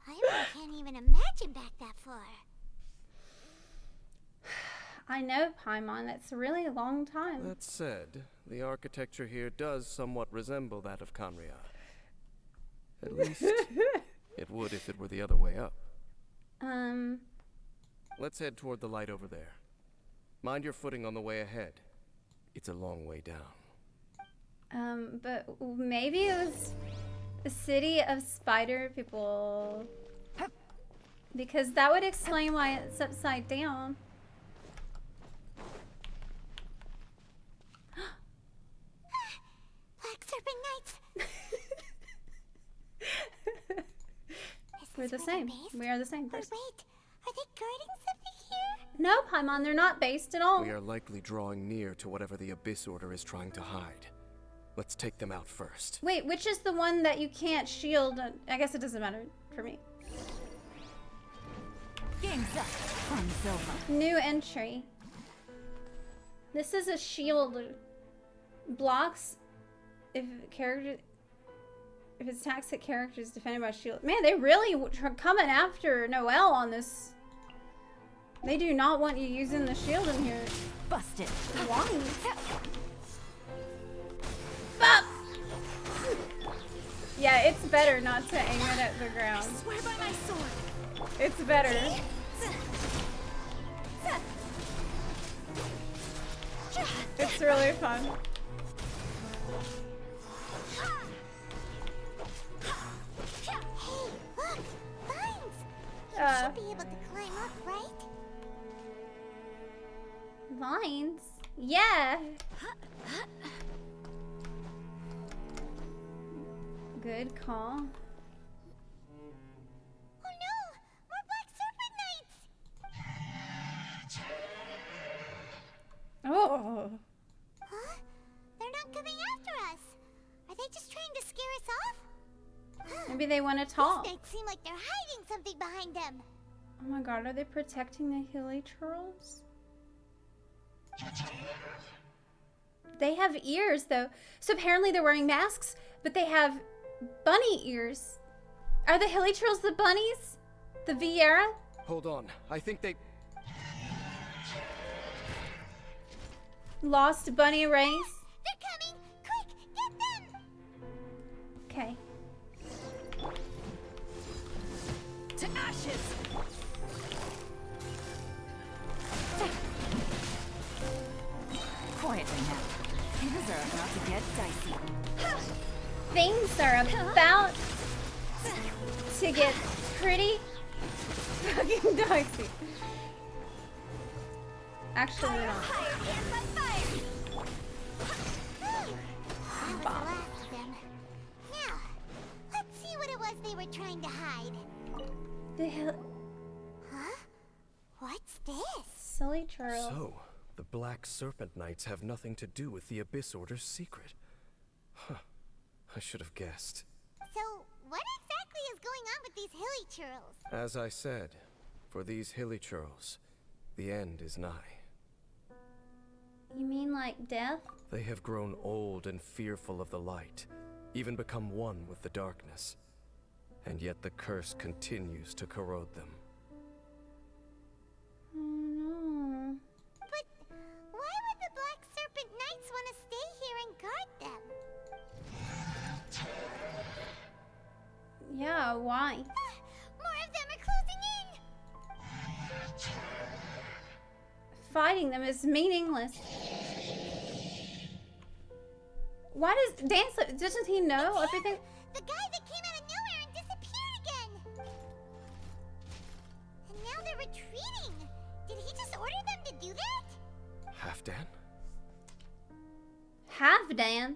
Paimon can't even imagine back that far. I know, Paimon. That's a really long time. That said, the architecture here does somewhat resemble that of Conria. At least, it would if it were the other way up. Let's head toward the light over there. Mind your footing on the way ahead. It's a long way down. But maybe it was a city of spider people. Because that would explain why it's upside down. Black Serpent Knights. We're the same. We are the same But person. wait, are they guarding something here? No, Paimon, they're not based at all. We are likely drawing near to whatever the Abyss Order is trying to hide. Let's take them out first. Wait, which is the one that you can't shield? I guess it doesn't matter for me. Game's up from Zepla. New entry. This is a shield. Blocks if its attacks hit characters defended by shield. Man, they really coming after Noelle on this. They do not want you using the shield in here. Busted. Why? Bop! Yeah, it's better not to aim it at the ground. I swear by my sword. It's better. It's really fun. Hey, look! Vines! You should be able to climb up, right? Vines? Yeah. Good call. Oh no! More Black Serpent Knights! Oh. Huh? They're not coming after us. Are they just trying to scare us off? Maybe they want to talk. These knights seem like they're hiding something behind them. Oh my god, are they protecting the Hilichurls? They have ears though. So apparently they're wearing masks, but they have bunny ears. Are the Hilichurls the bunnies? The Viera? Hold on. I think they... Lost bunny race? They're coming! Quick, get them! Okay. To ashes! Quietly now. Things are about to get dicey. Things are about to get pretty fucking dicey. Actually, not. That was the last of them. Now, let's see what it was they were trying to hide. The hell? Huh? What's this? Silly churl. So, the Black Serpent Knights have nothing to do with the Abyss Order's secret. Huh. I should have guessed. So, what exactly is going on with these Hilichurls? As I said, for these Hilichurls, the end is nigh. You mean like death? They have grown old and fearful of the light, even become one with the darkness. And yet the curse continues to corrode them. Oh no. But why would the Black Serpent Knights want to stay here and guard them? Yeah, why? More of them are closing in! Fighting them is meaningless. Why doesn't he know everything? The guy that came out of nowhere and disappeared again! retreating? Did he just order them to do that? Halfdan? Half Dan.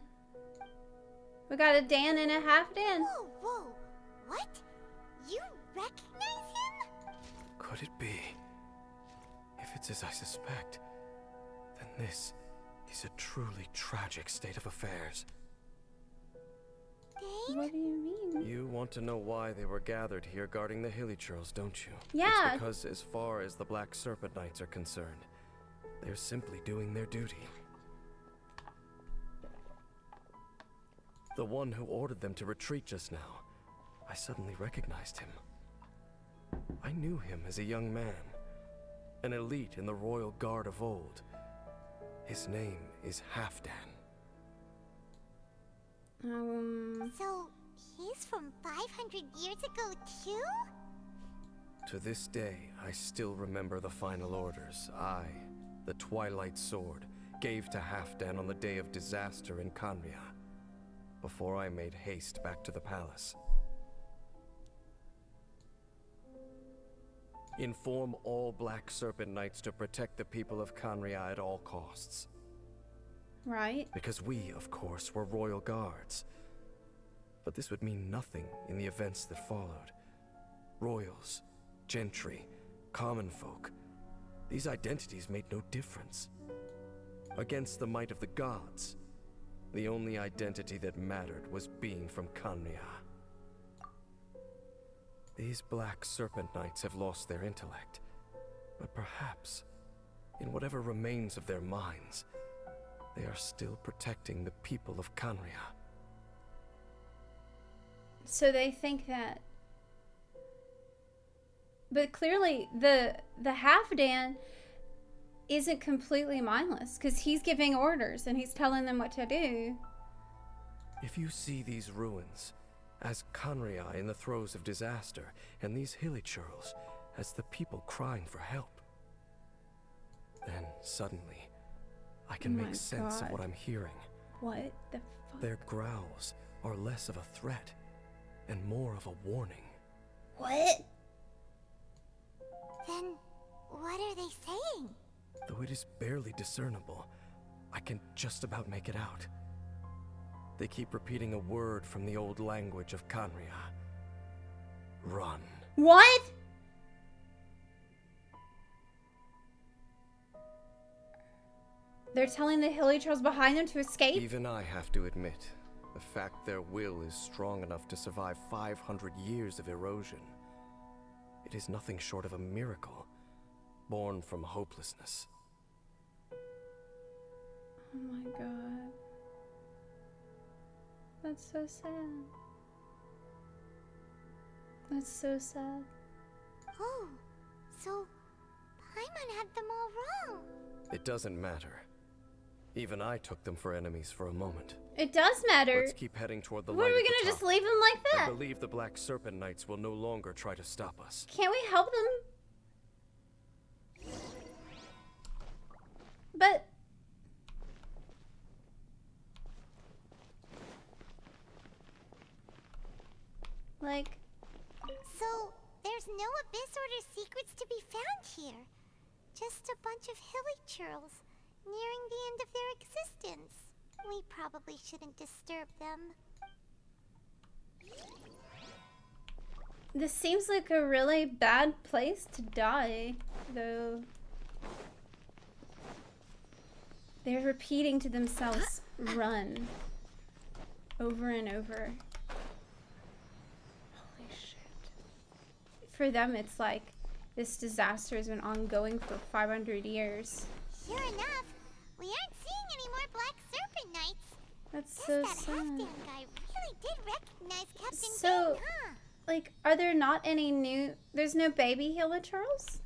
We got a Dan and a half Dan. Whoa, whoa. What? You recognize him? Could it be? If it's as I suspect, then this is a truly tragic state of affairs. Dane? What do you mean? You want to know why they were gathered here guarding the hilly churls, don't you? Yeah. It's because as far as the Black Serpent Knights are concerned, they're simply doing their duty. The one who ordered them to retreat just now, I suddenly recognized him. I knew him as a young man, an elite in the royal guard of old. His name is Halfdan. So, he's from 500 years ago too? To this day, I still remember the final orders I, the Twilight Sword, gave to Halfdan on the day of disaster in Kanria, before I made haste back to the palace. Inform all Black Serpent Knights to protect the people of Kanria at all costs. Right. Because we, of course, were royal guards. But this would mean nothing in the events that followed. Royals, gentry, common folk. These identities made no difference. Against the might of the gods, the only identity that mattered was being from Kanria. These Black Serpent Knights have lost their intellect, but perhaps, in whatever remains of their minds, they are still protecting the people of Kanria. So they think that. But clearly, the half Dan isn't completely mindless, because he's giving orders and he's telling them what to do. If you see these ruins as Kanria in the throes of disaster, and these hilly churls as the people crying for help, then suddenly I can Oh make sense of what I'm hearing. What the fuck? Their growls are less of a threat and more of a warning. What? Then, what are they saying? Though it is barely discernible, I can just about make it out. They keep repeating a word from the old language of Kanria. Run. What? They're telling the hilly trolls behind them to escape? Even I have to admit, the fact their will is strong enough to survive 500 years of erosion. It is nothing short of a miracle, born from hopelessness. Oh my god. That's so sad. That's so sad. Oh, so Paimon had them all wrong. It doesn't matter. Even I took them for enemies for a moment. It does matter. Let's keep heading toward the What light are we at the gonna just top. leave them like I that? believe the Black Serpent Knights will no longer try to stop us. Can't we help them? But like, So, there's no Abyss Order secrets to be found here. Just a bunch of hilly churls nearing the end of their existence. We probably shouldn't disturb them. this seems like a really bad place to die, though. They're repeating to themselves, run, over and over. Holy shit. For them, it's like this disaster has been ongoing for 500 years. Sure enough, we aren't seeing any more Black Serpent Knights. That's Guess so that sad. Halfdan guy really did recognize Captain So, Bane, huh? like, are there not any new... There's no baby Hilichurls?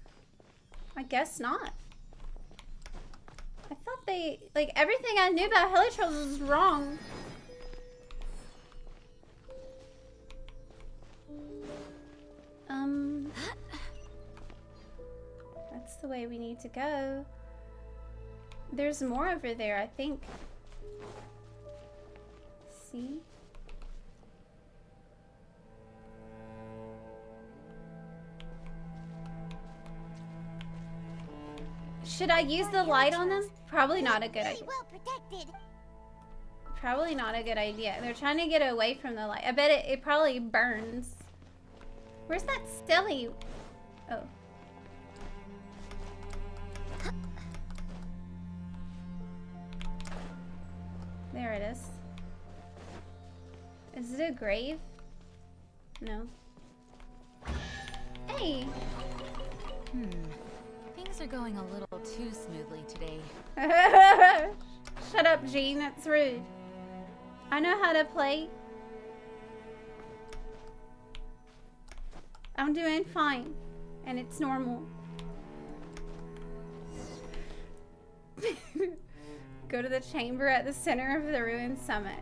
I guess not. I thought they... Like, everything I knew about Hilichurls was wrong. That's the way we need to go. There's more over there, I think. See? Should I use the light on them? Probably not a good Really idea. well protected. Probably not a good idea. They're trying to get away from the light. I bet it probably burns. Where's that silly? Oh. There it is. Is it a grave? No. Hey! Things are going a little too smoothly today. Shut up, Jean. That's rude. I know how to play. I'm doing fine. And it's normal. Go to the chamber at the center of the ruined summit.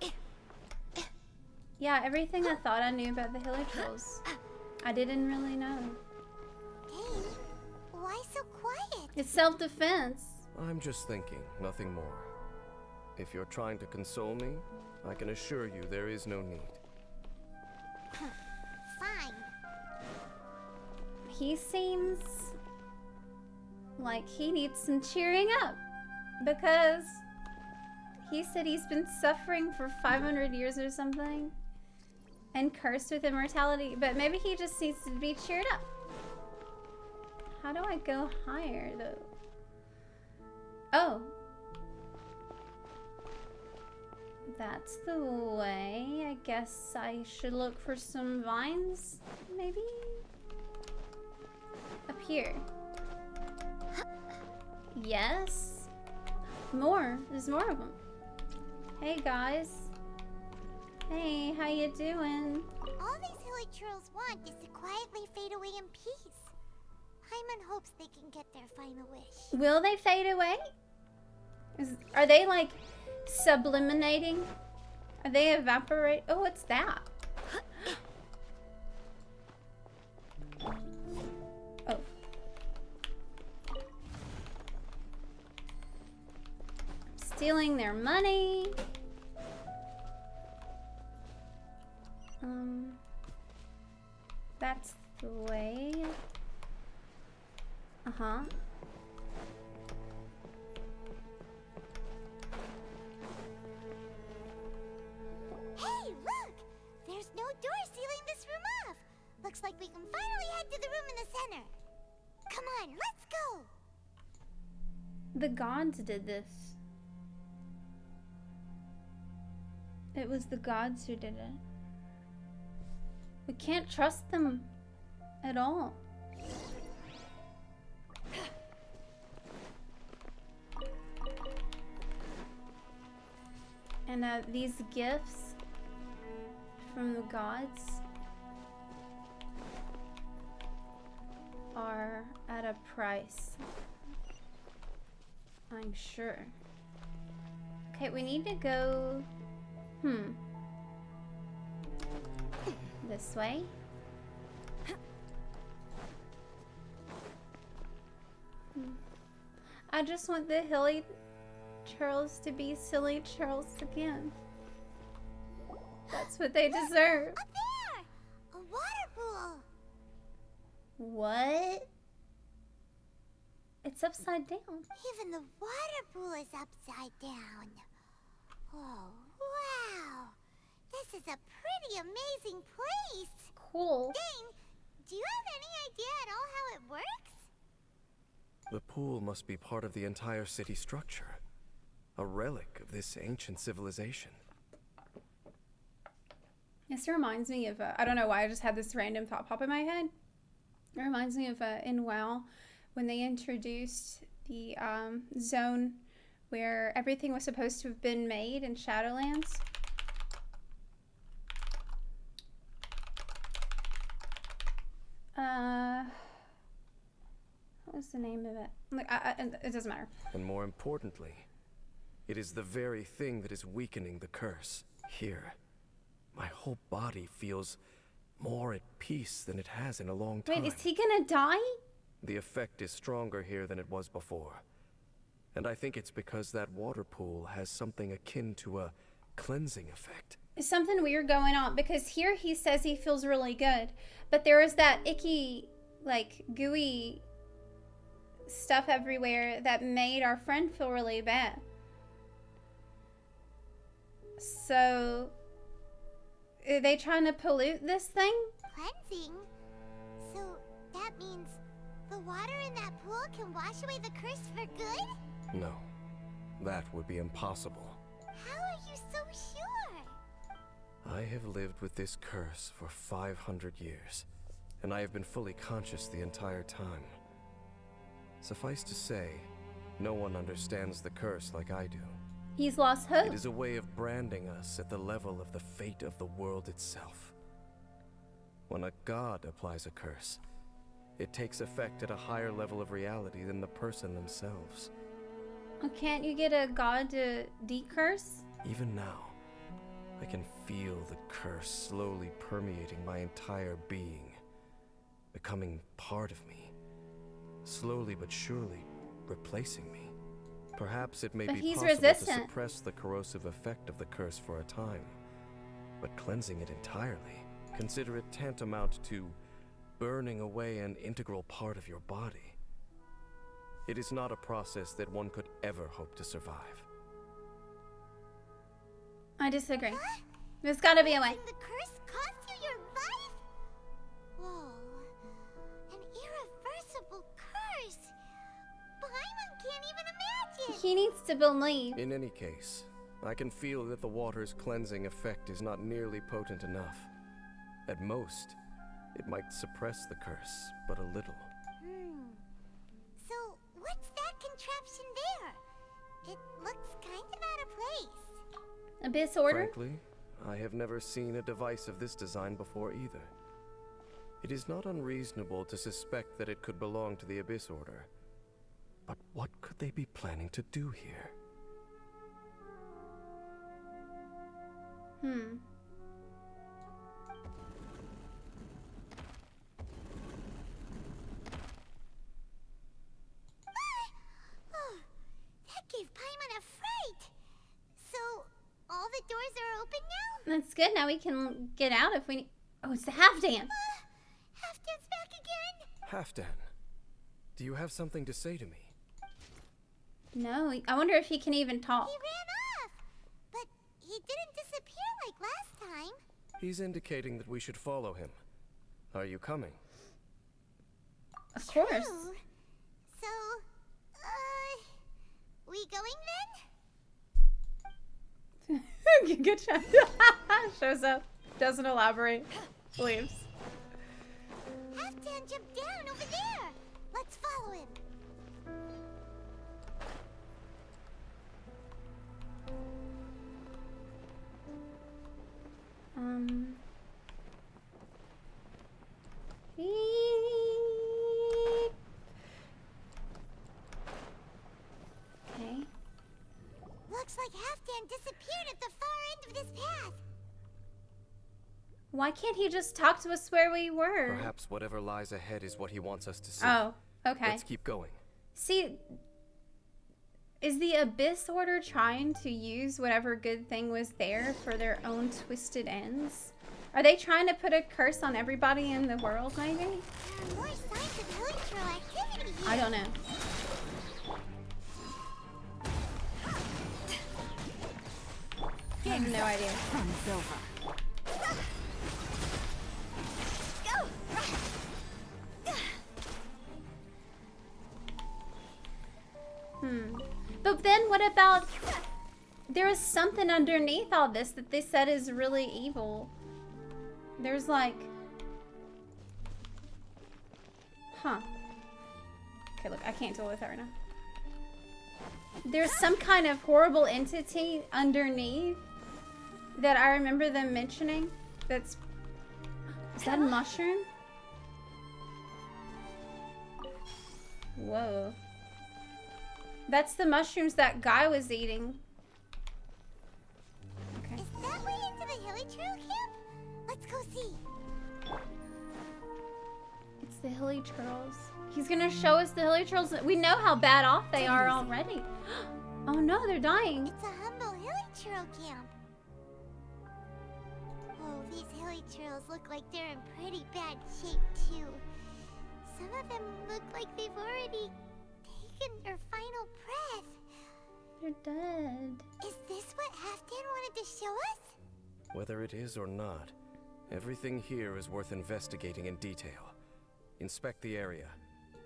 Okay. Yeah, everything I thought I knew about the Hilichurls, I didn't really know. Dane, why so quiet? It's self-defense. I'm just thinking, nothing more. If you're trying to console me, I can assure you there is no need. Fine. He seems like he needs some cheering up because he said he's been suffering for 500 years or something and cursed with immortality, but maybe he just needs to be cheered up. How do I go higher though? Oh. That's the way. I guess I should look for some vines, maybe? Up here. Yes. More. There's more of them. Hey, guys. Hey, how you doing? All these Hilichurls want is to quietly fade away in peace. Hyman hopes they can get their final wish. Will they fade away? Are they, like, subliminating? Are they evaporate? Oh, what's that? Oh. Stealing their money. That's the way. Uh-huh. Hey, look! There's no door sealing this room off. Looks like we can finally head to the room in the center. Come on, let's go! The gods did this. It was the gods who did it. We can't trust them at all. And these gifts from the gods are at a price, I'm sure. Okay, we need to go, this way. I just want the Hilichurls to be silly churls again. That's what they deserve. Up there! A water pool! What? It's upside down. Even the water pool is upside down. Oh, wow! This is a pretty amazing place! Cool. Dane, do you have any idea at all how it works? The pool must be part of the entire city structure. A relic of this ancient civilization. This reminds me of, I don't know why I just had this random thought pop in my head. It reminds me of in WoW when they introduced the zone where everything was supposed to have been made in Shadowlands. What was the name of it? Like, it doesn't matter. And more importantly, it is the very thing that is weakening the curse. Here, my whole body feels more at peace than it has in a long time. Wait, is he gonna die? The effect is stronger here than it was before. And I think it's because that water pool has something akin to a cleansing effect. something weird going on, because here he says he feels really good, but there is that icky, like, gooey stuff everywhere that made our friend feel really bad. So, are they trying to pollute this thing? Cleansing? So that means the water in that pool can wash away the curse for good? No, that would be impossible. How are you so sure? I have lived with this curse for 500 years, and I have been fully conscious the entire time. Suffice to say, no one understands the curse like I do. He's lost hope. It is a way of branding us at the level of the fate of the world itself. When a god applies a curse, it takes effect at a higher level of reality than the person themselves. Oh, can't you get a god to decurse? Even now, I can feel the curse slowly permeating my entire being, becoming part of me, slowly but surely replacing me. Perhaps it may But be he's possible resistant. to suppress the corrosive effect of the curse for a time, but cleansing it entirely, consider it tantamount to burning away an integral part of your body. It is not a process that one could ever hope to survive. I disagree. Huh? There's gotta be a way. The curse cost you your life? Whoa. An irreversible curse. Paimon can't even imagine. He needs to believe. In any case, I can feel that the water's cleansing effect is not nearly potent enough. At most, it might suppress the curse, but a little. So, what's that contraption there? It looks kind of out of place. Abyss Order? Frankly, I have never seen a device of this design before either. It is not unreasonable to suspect that it could belong to the Abyss Order. But what could they be planning to do here? That gave Paimon a fright. So, all the doors are open now? That's good. Now we can get out if we need. Oh, it's the Halfdan. Halfdan's back again? Halfdan, do you have something to say to me? No, I wonder if he can even talk. He ran off, but he didn't disappear like last time. He's indicating that we should follow him. Are you coming? Of course. True. So, we going then? Good job. Shows up, doesn't elaborate, leaves. Halfdan jumped down over there. Let's follow him. Okay. Looks like Halfdan disappeared at the far end of this path. Why can't he just talk to us where we were? Perhaps whatever lies ahead is what he wants us to see. Oh, okay. Let's keep going. See, is the Abyss Order trying to use whatever good thing was there for their own twisted ends? Are they trying to put a curse on everybody in the world, maybe? There are more signs of Hilichurl activity here. I don't know. I have no idea. Fun's over. But then what about... There is something underneath all this that they said is really evil. There's like... Huh. Okay, look, I can't deal with her now. There's some kind of horrible entity underneath that I remember them mentioning. That's... Is that a mushroom? Whoa. That's the mushrooms that guy was eating. Okay. Is that way into the Hilichurl camp? Let's go see. It's the Hilichurls. He's gonna show us the Hilichurls. We know how bad off they are already. Oh no, they're dying. It's a humble Hilichurl camp. hilichurls look like they're in pretty bad shape, too. Some of them look like they've already taken their final breath. They're dead. Is this what Halfdan wanted to show us? Whether it is or not, everything here is worth investigating in detail. Inspect the area.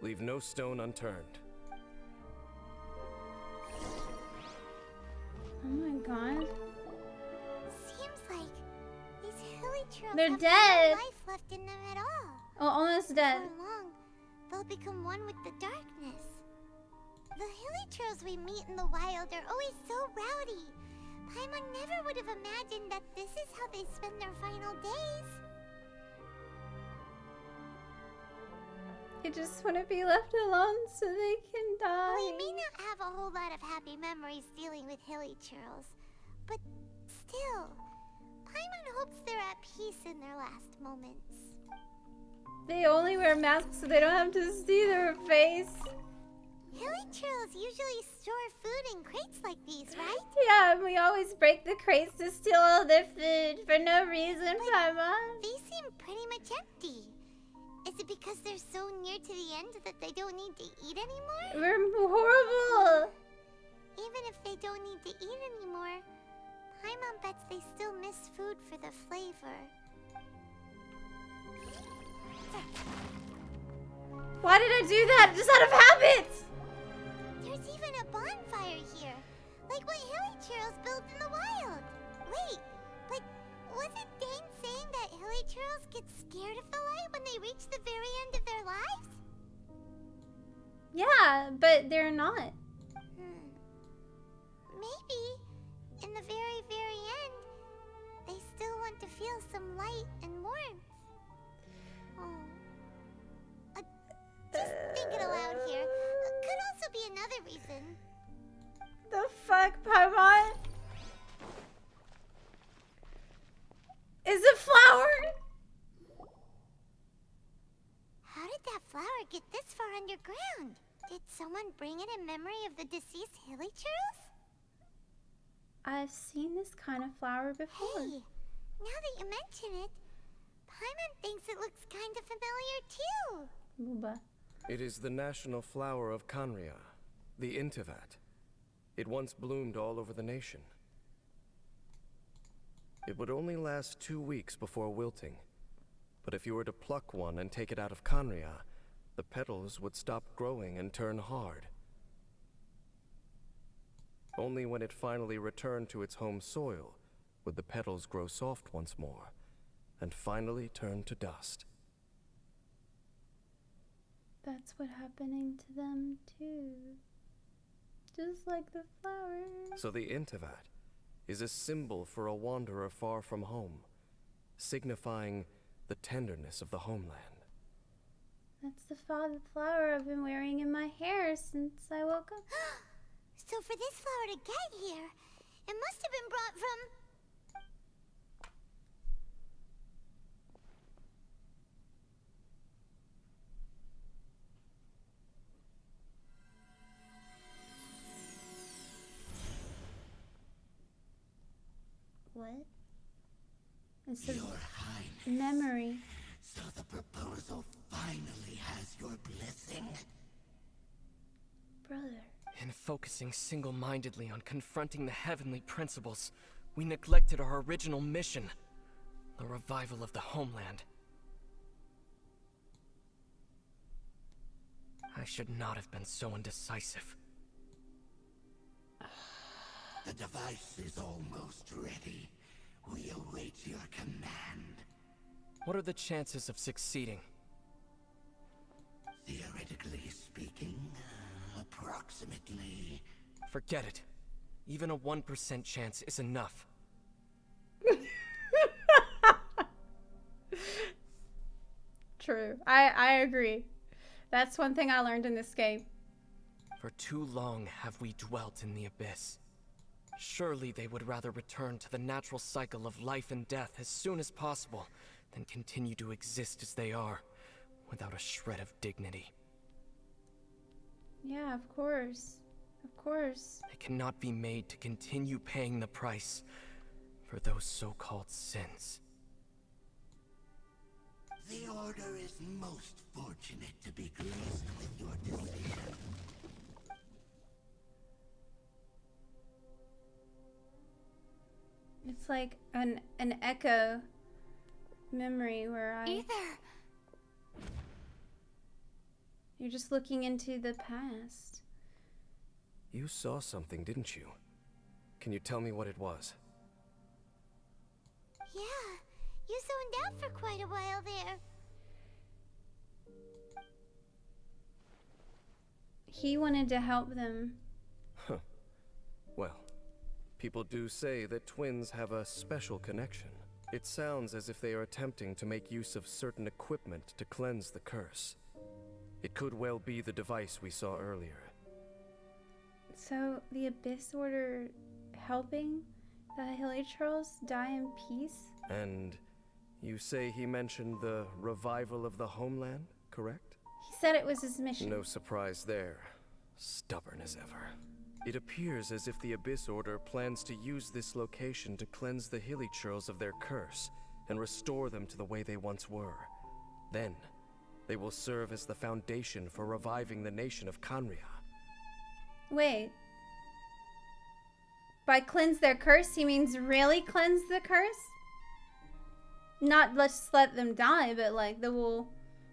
Leave no stone unturned. Oh my god. Seems like these hilichurls They're have dead. no life left in them at all. Oh, almost dead. For long, they'll become one with the darkness. The hilichurls we meet in the wild are always so rowdy. Paimon never would have imagined that this is how they spend their final days. They just want to be left alone so they can die. We may not have a whole lot of happy memories dealing with hilichurls, but still, Paimon hopes they're at peace in their last moments. They only wear masks so they don't have to see their face. Hilichurls usually store food in crates like these, right? Yeah, and we always break the crates to steal all their food for no reason, Paimon. They seem pretty much empty. Is it because they're so near to the end that they don't need to eat anymore? We're horrible. Even if they don't need to eat anymore, Paimon bets they still miss food for the flavor. Why did I do that? Just out of habit. There's even a bonfire here, like what hilichurls build in the wild. Wait, but wasn't Dane saying that hilichurls get scared of the light when they reach the very end of their lives? Yeah, but they're not. Maybe, in the very, very end, they still want to feel some light and warmth. Just thinking aloud here. Could also be another reason. The fuck, Paimon? Is it flower? How did that flower get this far underground? Did someone bring it in memory of the deceased hilichurls? I've seen this kind of flower before. Hey, now that you mention it, Paimon thinks it looks kind of familiar too. Booba. It is the national flower of Kanria, the Intivat. It once bloomed all over the nation. It would only last 2 weeks before wilting. But if you were to pluck one and take it out of Kanria, the petals would stop growing and turn hard. Only when it finally returned to its home soil would the petals grow soft once more, and finally turn to dust. That's what happening to them too. Just like the flowers. So the Intivat is a symbol for a wanderer far from home, signifying the tenderness of the homeland. That's the flower I've been wearing in my hair since I woke up. So for this flower to get here, it must have been brought from... What? It's a memory. So the proposal finally has your blessing. Brother. In focusing single-mindedly on confronting the heavenly principles, we neglected our original mission, the revival of the homeland. I should not have been so indecisive. The device is almost ready. We await your command. What are the chances of succeeding? Theoretically speaking, approximately... Forget it. Even a 1% chance is enough. True. I agree. That's one thing I learned in this game. For too long have we dwelt in the abyss. Surely they would rather return to the natural cycle of life and death as soon as possible than continue to exist as they are, without a shred of dignity. Yeah, of course. Of course. They cannot be made to continue paying the price for those so-called sins. Order is most fortunate to be graced with your decision. It's like an echo memory where Either. You're just looking into the past. You saw something, didn't you? Can you tell me what it was? Yeah, you zoned out for quite a while there. He wanted to help them. Huh. Well, people do say that twins have a special connection. It sounds as if they are attempting to make use of certain equipment to cleanse the curse. It could well be the device we saw earlier. So the Abyss Order helping the Hilichurls die in peace? And you say he mentioned the revival of the homeland, correct? He said it was his mission. No surprise there. Stubborn as ever. It appears as if the Abyss Order plans to use this location to cleanse the Hilichurls of their curse and restore them to the way they once were. Then, they will serve as the foundation for reviving the nation of Kanria. Wait. By cleanse their curse, he means really cleanse the curse? Not let's let them die, but like they will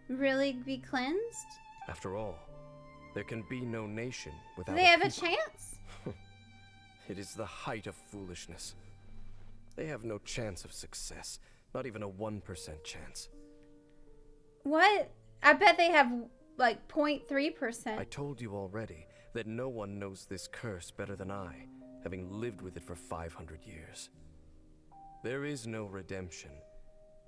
really be cleansed? After all, there can be no nation without Do they have a people. chance? It is the height of foolishness. They have no chance of success, not even a 1% chance. What? I bet they have like 0.3%. I told you already that no one knows this curse better than I, having lived with it for 500 years. There is no redemption.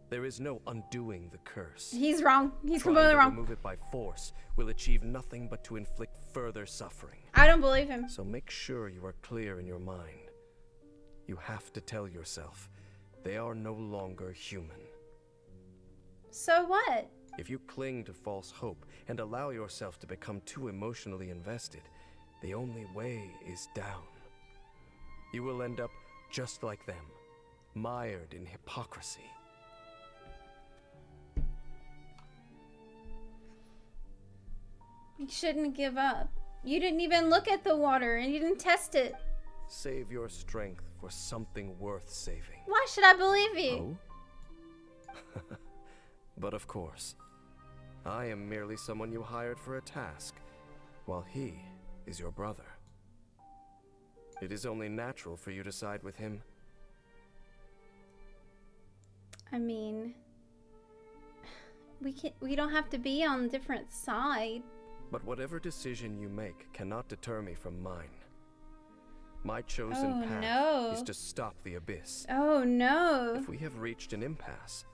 There is no undoing the curse. He's wrong. He's Trying completely to wrong. remove it by force will achieve nothing but to inflict further suffering. I don't believe him. So make sure you are clear in your mind. You have to tell yourself they are no longer human. So what? If you cling to false hope and allow yourself to become too emotionally invested, the only way is down. You will end up just like them, mired in hypocrisy. You shouldn't give up. You didn't even look at the water and you didn't test it. Save your strength for something worth saving. Why should I believe you? Oh? But of course, I am merely someone you hired for a task, while he is your brother. It is only natural for you to side with him. I mean, we don't have to be on different side. But whatever decision you make cannot deter me from mine. My chosen Oh, path no. is to stop the abyss. Oh no. If we have reached an impasse,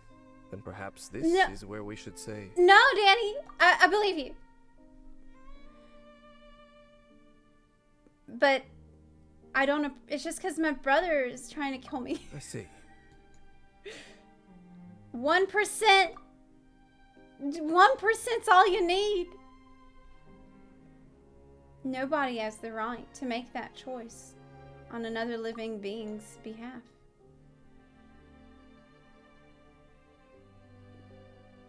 then perhaps this No. is where we should say, No, Danny, I believe you. But I don't. It's just because my brother is trying to kill me. I see. 1%. 1%'s all you need. Nobody has the right to make that choice on another living being's behalf.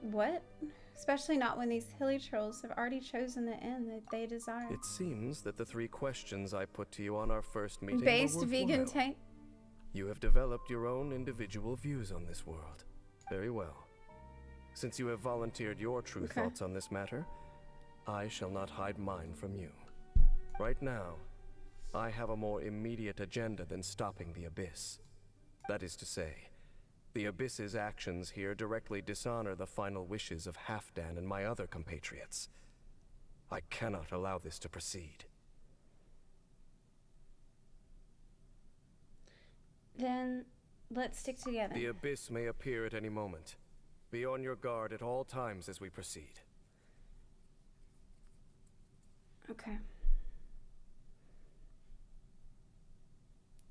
What? Especially not when these hilly trolls have already chosen the end that they desire. It seems that the 3 questions I put to you on our first meeting Based were vegan worthwhile. take. You have developed your own individual views on this world. Very well. Since you have volunteered your true Okay. thoughts on this matter, I shall not hide mine from you. Right now, I have a more immediate agenda than stopping the Abyss. That is to say, the Abyss's actions here directly dishonor the final wishes of Halfdan and my other compatriots. I cannot allow this to proceed. Then let's stick together. The Abyss may appear at any moment. Be on your guard at all times as we proceed. Okay.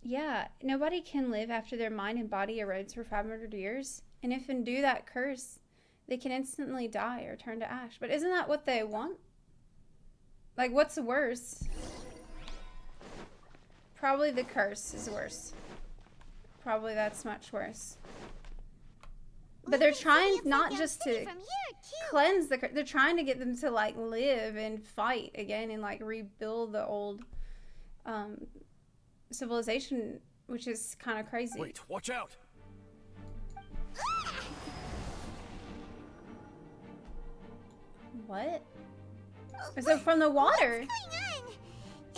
Yeah, nobody can live after their mind and body erodes for 500 years. And if undo that curse, they can instantly die or turn to ash. But isn't that what they want? Like, what's worse? Probably the curse is worse. Probably that's much worse. But they're trying not just to cleanse they're trying to get them to like live and fight again and like rebuild the old civilization, which is kind of crazy. Wait, watch out! What? So from the water. What's going on?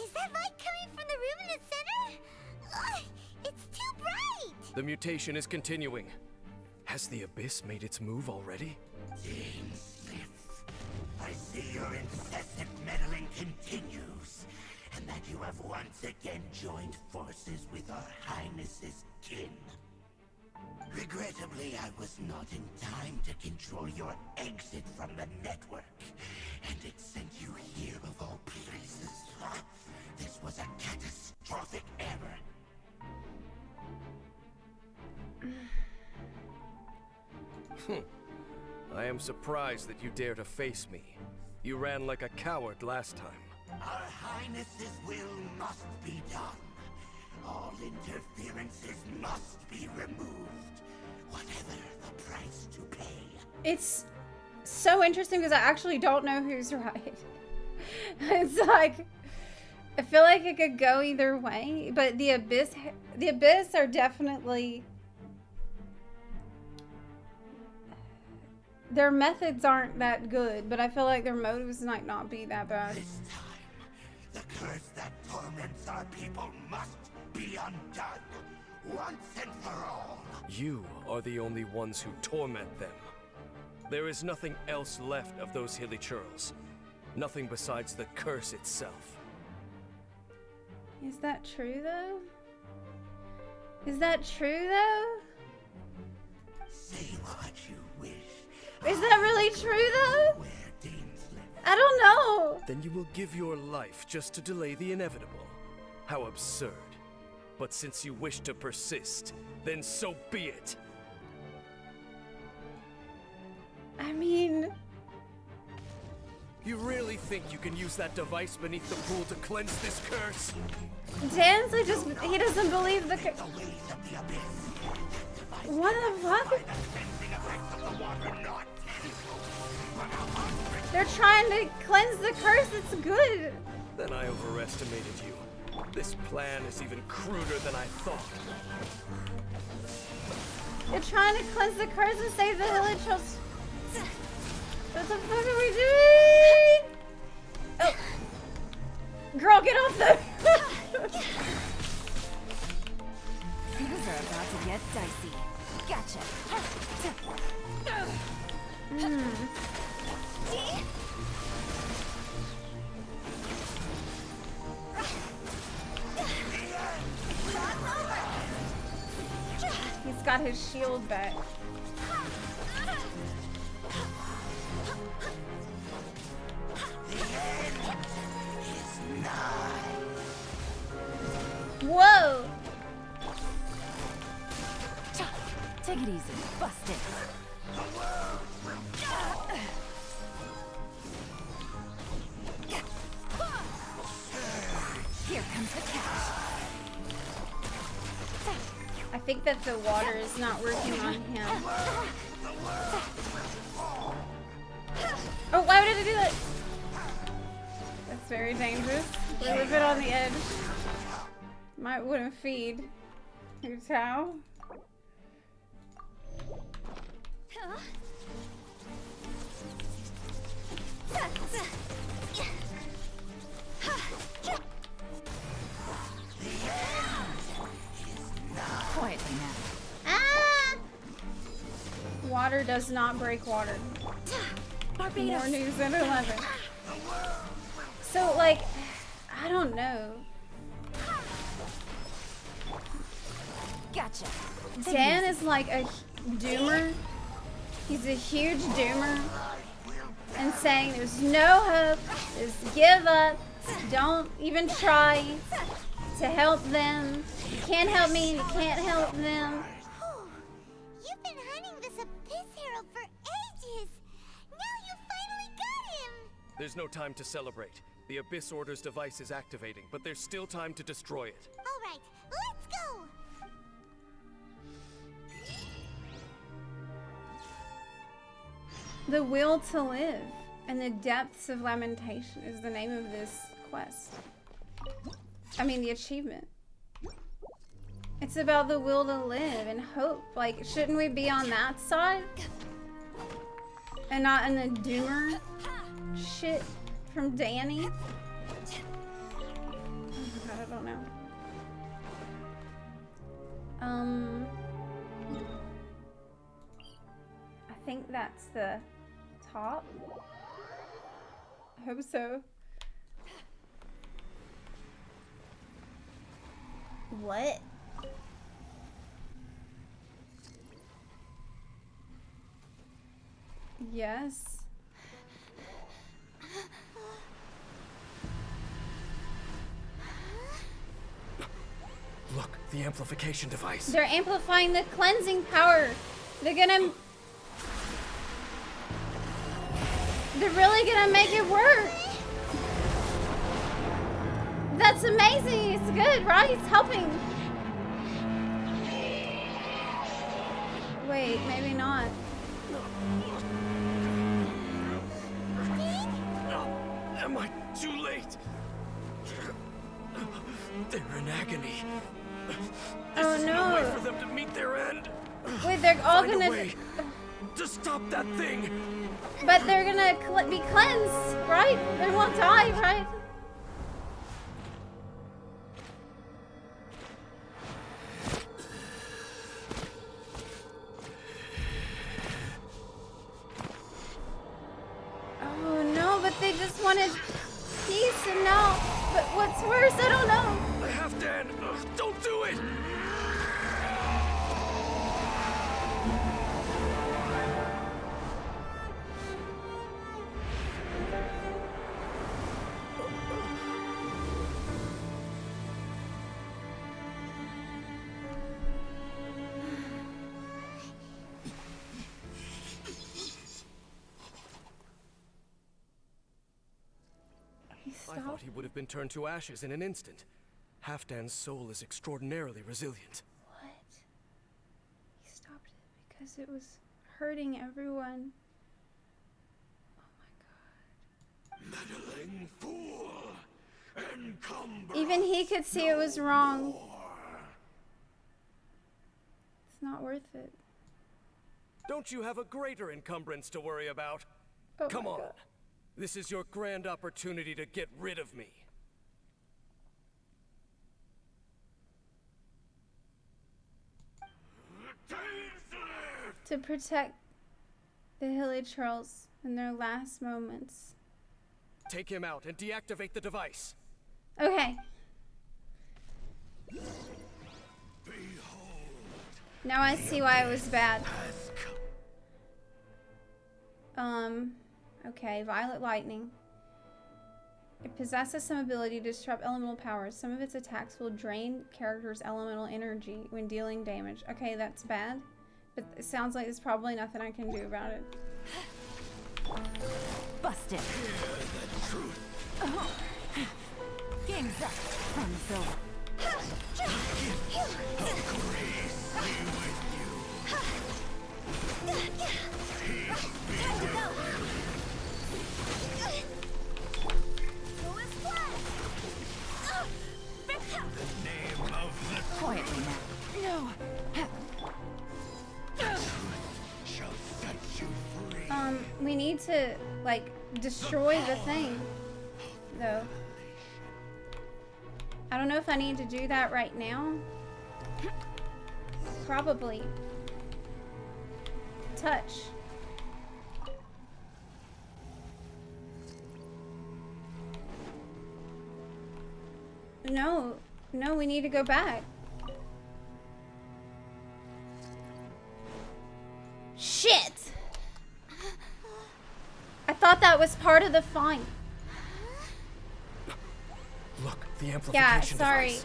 Is that light coming from the room in the center? Ugh, it's too bright! The mutation is continuing. Has the Abyss made its move already? Dean Smith, I see your incessant meddling continues, and that you have once again joined forces with our Highness's kin. Regrettably, I was not in time to control your exit from the network, and it sent you here of all places. This was a catastrophic error. I am surprised that you dare to face me. You ran like a coward last time. Our Highness's will must be done. All interferences must be removed, whatever the price to pay. It's so interesting because I actually don't know who's right. It's like, I feel like it could go either way, but the Abyss are definitely, their methods aren't that good, but I feel like their motives might not be that bad. This time, the curse that torments our people must be undone, once and for all. You are the only ones who torment them. There is nothing else left of those hilly churls. Nothing besides the curse itself. Is that true though? Is that true though? Say what you wish. Is that really true though? I don't know. Then you will give your life just to delay the inevitable. How absurd. But since you wish to persist, then so be it. I mean, you really think you can use that device beneath the pool to cleanse this curse? Dan's like he doesn't believe the what the fuck? They're trying to cleanse the curse. It's good. Then I overestimated you. This plan is even cruder than I thought. They're trying to cleanse the curse and save the villagers. What the fuck are we doing? Oh. Girl, get off the... Things are about to get dicey. Gotcha. He's got his shield back. Whoa! Take it easy. Bust it. Here comes the catch. I think that the water is not working on him. Oh, why did I do that? That's very dangerous. We're living on the edge. Might wouldn't feed. Here's how. Quietly now. Ah! Water does not break water. More news at 11. So, like, I don't know. Gotcha. Dan is like a doomer. He's a huge doomer. And saying there's no hope. Just give up. Don't even try to help them. You can't help me and you can't help them. You've been hunting this Abyss Herald for ages. Now you finally got him. There's no time to celebrate. The Abyss Order's device is activating, but there's still time to destroy it. All right, let's go. The Will to Live and the Depths of Lamentation is the name of this quest. I mean, the achievement. It's about the will to live and hope. Like, shouldn't we be on that side? And not in the doomer shit from Danny? Oh my god, I don't know. I think that's the top. I hope so. What? Yes. Look, the amplification device. They're amplifying the cleansing power. They're really gonna make it work. That's amazing. It's good, right? It's helping. Wait, maybe not. Am I too late? They're in agony. Oh There's no. no way for them to meet their end. Wait, they're all Find a gonna way to stop that thing. But they're gonna be cleansed, right? They won't die, right? Oh no, but they just wanted peace and now. But what's worse? I don't know. I have to end. Don't do it. I thought he would have been turned to ashes in an instant. Halfdan's soul is extraordinarily resilient. What? He stopped it because it was hurting everyone. Oh my god. Meddling fool! Encumber Even he could see it was wrong. It's not worth it. Don't you have a greater encumbrance to worry about? Oh Come my on. God. This is your grand opportunity to get rid of me. To protect the Hilichurls in their last moments. Take him out and deactivate the device. Okay. Now I see why it was bad. Okay, Violet Lightning. It possesses some ability to disrupt elemental powers. Some of its attacks will drain characters' elemental energy when dealing damage. Okay, that's bad. But it sounds like there's probably nothing I can do about it. Busted. Oh. Game's up. Fun's over. Time to go. Quietly now. No. shall set you free. We need to, like, destroy the thing, though. I don't know if I need to do that right now. Probably. Touch. No, we need to go back. Shit! I thought that was part of the fight. Look, the amplification Yeah, sorry. device.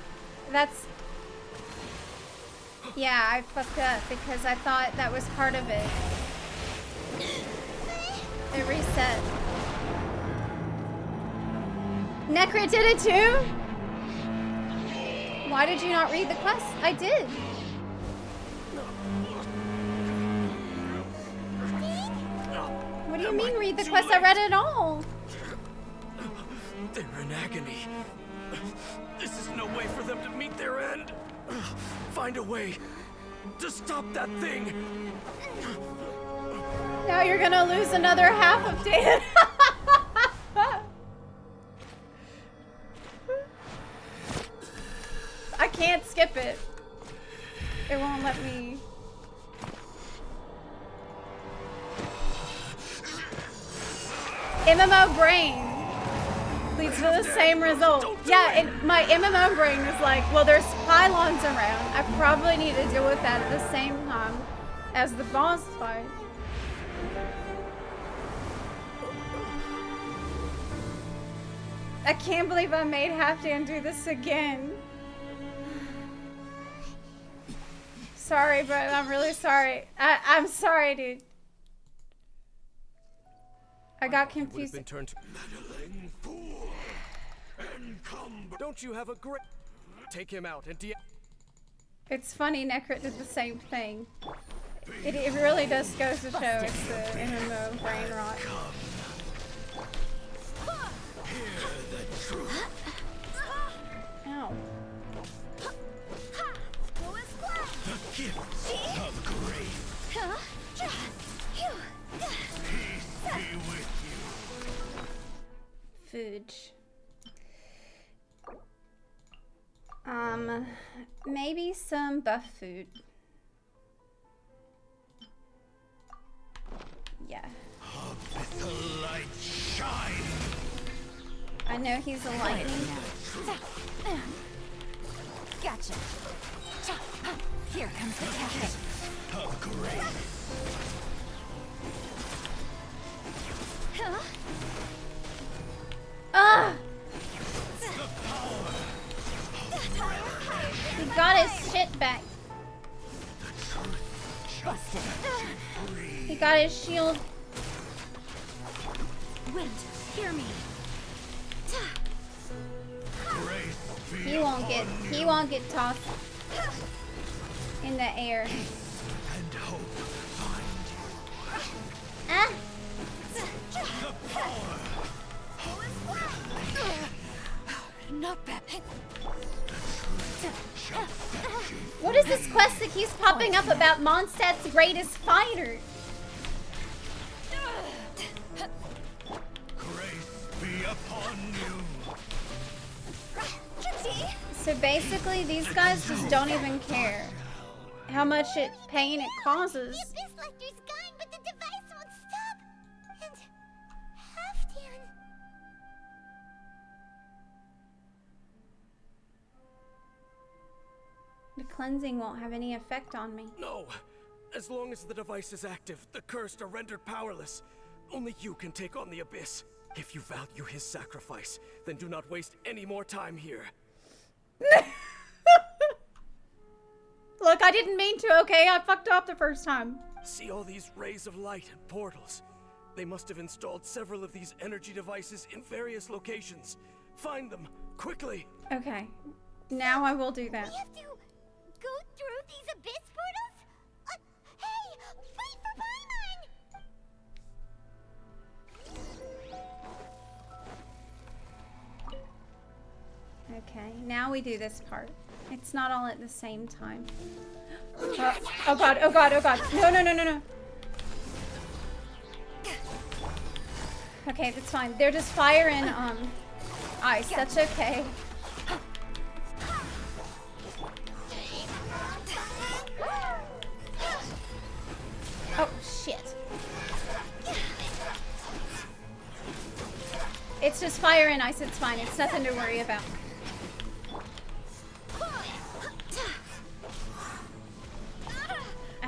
That's... Yeah, I fucked up because I thought that was part of it. It reset. Necra did it too? Why did you not read the quest? I did. What What do you mean read the quest? I read it all. They're in agony. This is no way for them to meet their end. Find a way to stop that thing. Now you're gonna lose another half of Dan. I can't skip it. It won't let me. MMO brain leads to the same result. Yeah, and my MMO brain is like, well, there's pylons around. I probably need to deal with that at the same time as the boss fight. I can't believe I made Halfdan do this again. Sorry, but I'm really sorry. I'm sorry, dude. I got confused. Don't you have a great... Take him out and It's funny, Necrit did the same thing. It really does go to show it's the MMO brain rot. Ow. The gifts of grace. Peace be with you. Fudge. Maybe some buff food. Yeah. Let the light shine. I know he's a lightning. Gotcha. Here comes the cafe. Of grace. Ah! He got his shit back. He got his shield. Wait, hear me. He won't get tossed in the air. And hope find you. Ah! The power. Not bad. What is this quest that keeps popping up about Mondstadt's greatest fighter? Grace be upon you. So basically, these guys just don't even care how much pain it causes. The Abyss Lecter's gone, but the device won't stop. And Halfdan. The cleansing won't have any effect on me. No! As long as the device is active, the cursed are rendered powerless. Only you can take on the Abyss. If you value his sacrifice, then do not waste any more time here. Look, I didn't mean to, okay? I fucked up the first time. See all these rays of light and portals? They must have installed several of these energy devices in various locations. Find them, quickly! Okay. Now I will do that. We have to go through these Abyss portals? Hey, wait for Paimon! Okay, now we do this part. It's not all at the same time. Oh god, oh god, oh god. No, no, no, no, no. Okay, that's fine. They're just fire and ice. That's okay. Oh shit. It's just fire and ice, it's fine. It's nothing to worry about.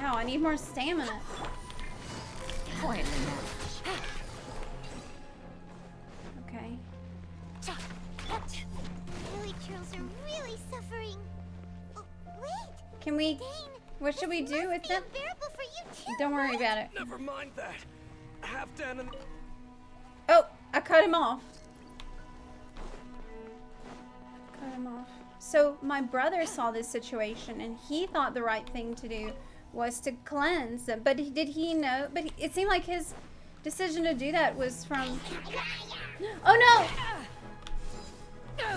Ow, I need more stamina. Quietly now. Okay. Really, Churls are really suffering. Oh, wait! Can we... Dane, what should we do with them? unbearable for you too, Don't worry right? about it. Never mind that. Halfdan and... Oh, I cut him off. Cut him off. So my brother saw this situation and he thought the right thing to do was to cleanse them. But did he know? But it seemed like his decision to do that was from... Oh no!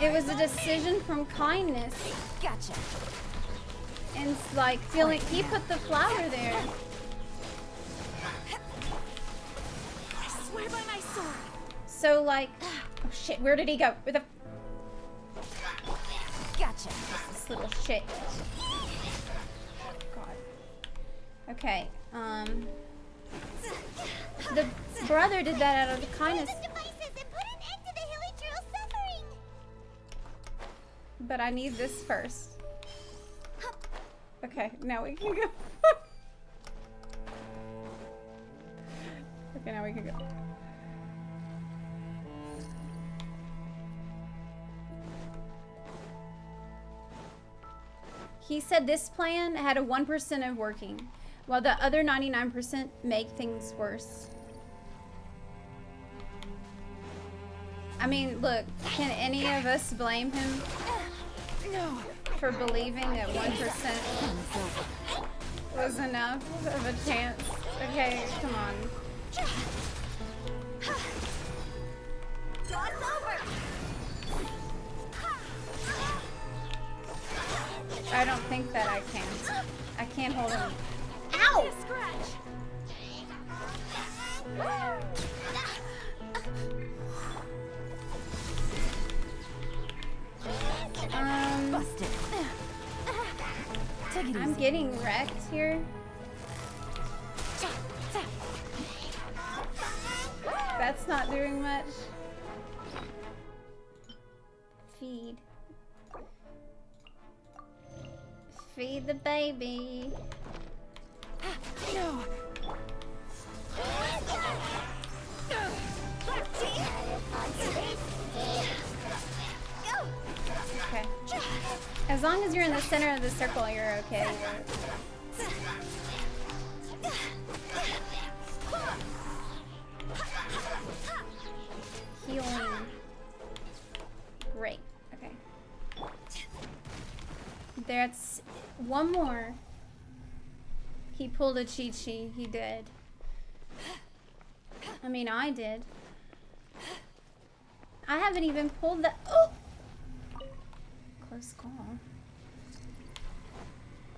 It was a decision from kindness. Gotcha. And like feeling, he put the flower there. I swear by my sword. So like, oh shit, where did he go? Where the... Gotcha. This little shit. God. Okay, the brother did that out of the kindness. But I need this first. Okay, now we can go. Okay, now we can go. He said this plan had a 1% of working, while the other 99% make things worse. I mean, look, can any of us blame him for believing that 1% was enough of a chance? Okay, come on. I don't think that I can. I can't hold him. Ow! Busted. Take it I'm easy. getting wrecked here. That's not doing much. Feed. Feed the baby. No. Okay. As long as you're in the center of the circle, you're okay. Healing. Great. Okay. That's one more. He pulled a Chi-Chi. He did. I mean, I did. I haven't even pulled that. Oh! Close call.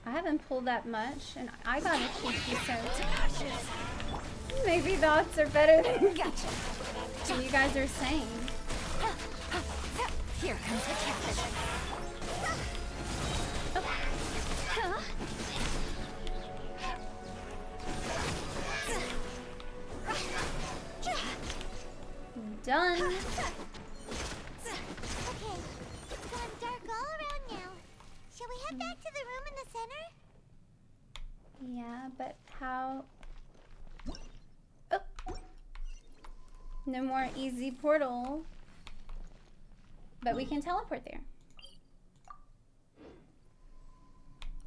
I haven't pulled that much, and I got a Chi-Chi, so maybe the odds are better than you guys are saying. Here comes the catfish. Done. Okay, it's gone dark all around now. Shall we head back to the room in the center? Yeah, but how? Oh. No more easy portal. But we can teleport there.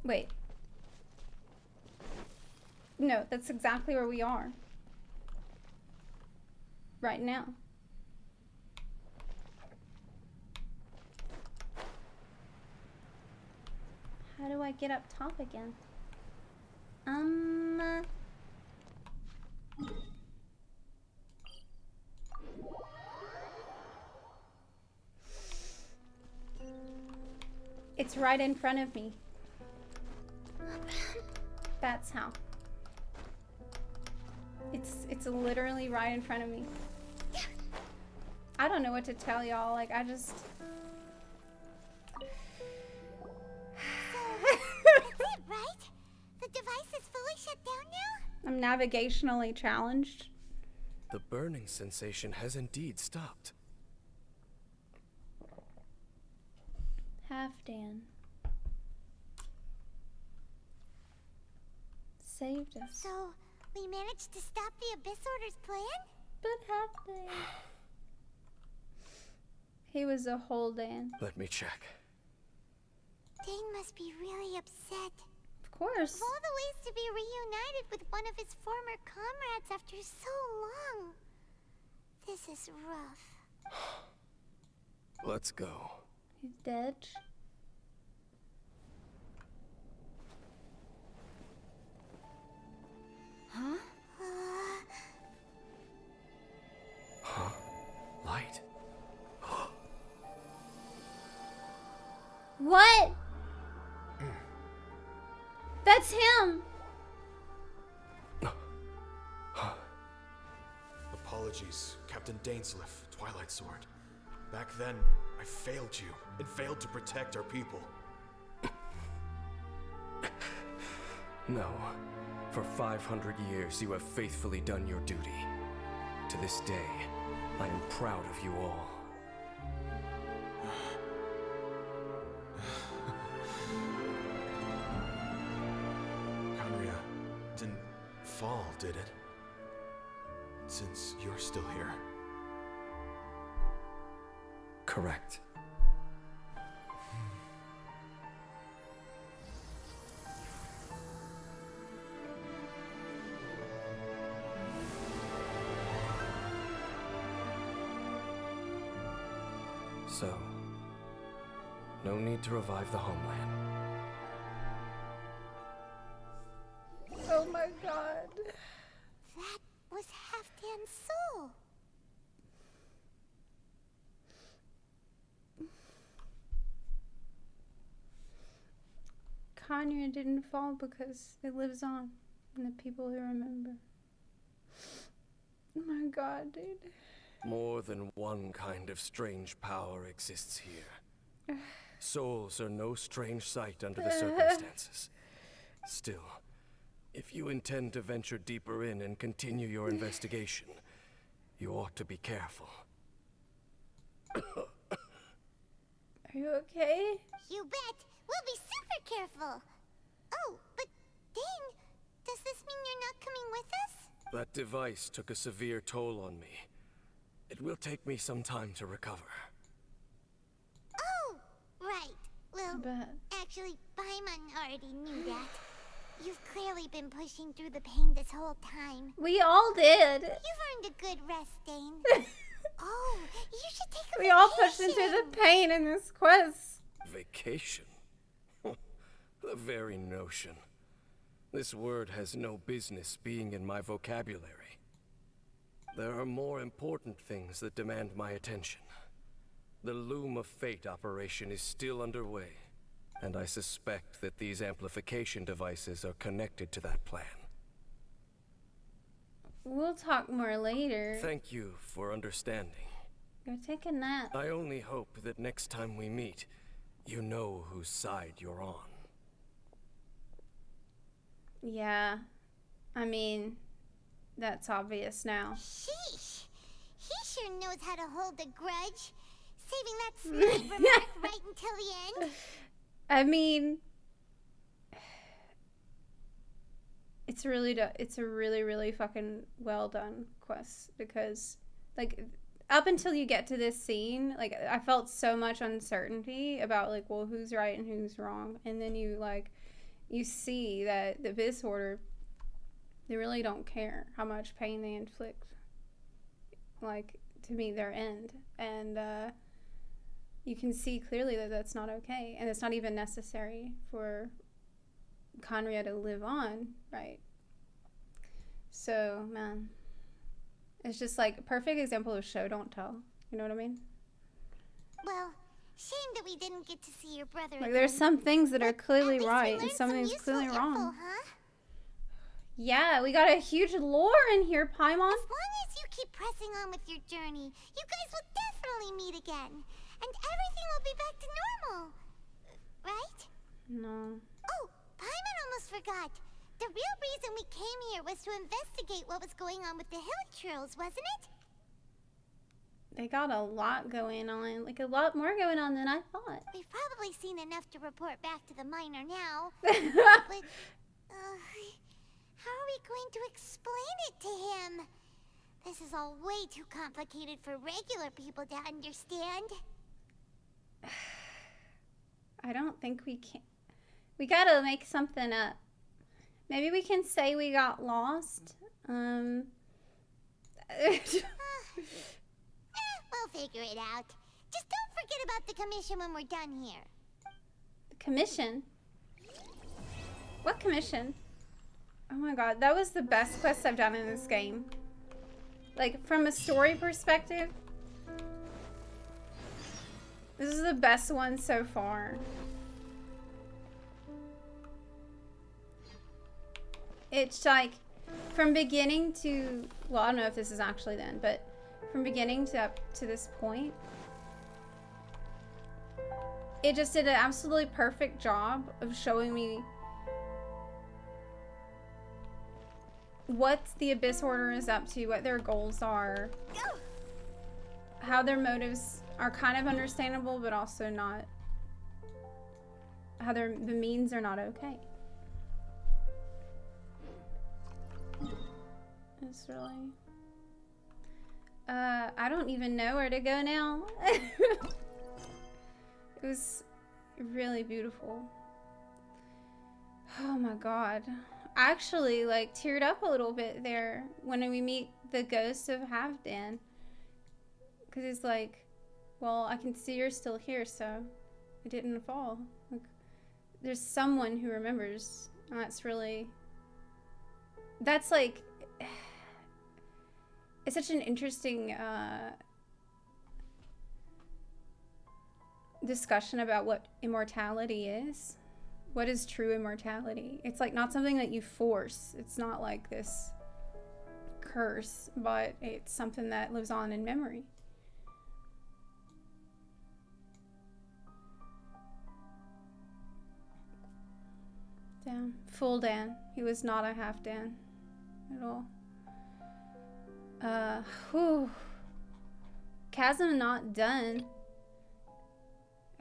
Wait. No, that's exactly where we are. Right now. How do I get up top again? It's right in front of me. That's how. It's literally right in front of me. I don't know what to tell y'all. Like, I just... That's it, right? The device is fully shut down now? I'm navigationally challenged. The burning sensation has indeed stopped. Halfdan. Saved us. So, we managed to stop the Abyss Order's plan? But Halfdan. He was a whole Dan. Let me check. Dane must be really upset. Of course. Of all the ways to be reunited with one of his former comrades after so long. This is rough. Let's go. He's dead. Huh? Huh? Light? What? That's him. Apologies, Captain Dainsliff, Twilight Sword. Back then, I failed you and failed to protect our people. No. For 500 years, you have faithfully done your duty. To this day, I am proud of you all. Conria didn't fall, did it? Since you're still here. Correct. So, no need to revive the homeland. Oh my god. That was Halfdan's soul. Conria didn't fall because it lives on in the people who remember. Oh my god, dude. More than one kind of strange power exists here. Souls are no strange sight under the circumstances. Still, if you intend to venture deeper in and continue your investigation, you ought to be careful. Are you okay? You bet. We'll be super careful. Oh, but Dane, does this mean you're not coming with us? That device took a severe toll on me. It will take me some time to recover. Oh, right. Well, actually, Paimon already knew that. You've clearly been pushing through the pain this whole time. We all did. You've earned a good rest, Dane. Oh, you should take a We vacation. all pushed into the pain in this quest. Vacation? The very notion. This word has no business being in my vocabulary. There are more important things that demand my attention. The Loom of Fate operation is still underway, and I suspect that these amplification devices are connected to that plan. We'll talk more later. Thank you for understanding. Go take a nap. I only hope that next time we meet, you know whose side you're on. Yeah. I mean, that's obvious now. Sheesh. He sure knows how to hold a grudge. Saving that snide remark right until the end. I mean, it's a really fucking well done quest, because like up until you get to this scene, like I felt so much uncertainty about like, well, who's right and who's wrong, and then you see that the Abyss Order, they really don't care how much pain they inflict, like, to meet their end. And you can see clearly that that's not okay, and it's not even necessary for Conria to live on, right? So, man, it's just like a perfect example of show don't tell. You know what I mean? Well, shame that we didn't get to see your brother Like, again. there's some things that are clearly At least we right learned and some some things useful clearly wrong. info, huh? Yeah, we got a huge lore in here, Paimon. As long as you keep pressing on with your journey, you guys will definitely meet again. And everything will be back to normal. Right? No. Oh, Paimon almost forgot. The real reason we came here was to investigate what was going on with the Hilichurls, wasn't it? They got a lot going on. Like, a lot more going on than I thought. We've probably seen enough to report back to the miner now. But, how are we going to explain it to him? This is all way too complicated for regular people to understand. I don't think we can. We gotta make something up. Maybe we can say we got lost. We'll figure it out. Just don't forget about the commission when we're done here. The commission? What commission? Oh my god, that was the best quest I've done in this game. Like, from a story perspective, this is the best one so far. It's like, from beginning to, well, I don't know if this is actually then, but from beginning to up to this point, it just did an absolutely perfect job of showing me what the Abyss Order is up to, what their goals are, how their motives are kind of understandable, but also not, how the means are not okay. It's really... I don't even know where to go now. It was really beautiful. Oh my god. I actually, like, teared up a little bit there when we meet the ghost of Halfdan. Because he's like, well, I can see you're still here, so I didn't fall. Like, there's someone who remembers. And that's really... That's, like... It's such an interesting discussion about what immortality is. What is true immortality? It's like not something that you force. It's not like this curse, but it's something that lives on in memory. Damn. Full Dan. He was not a half Dan at all. Whew. Chasm not done.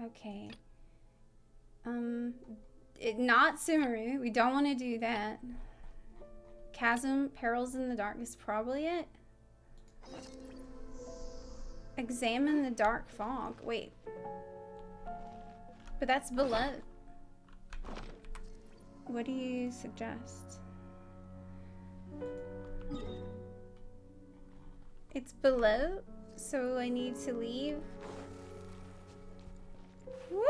Okay. Not Sumeru. We don't want to do that. Chasm, Perils in the Dark is probably it. Examine the Dark Fog. Wait. But that's below. What do you suggest? It's below, so I need to leave. Woo!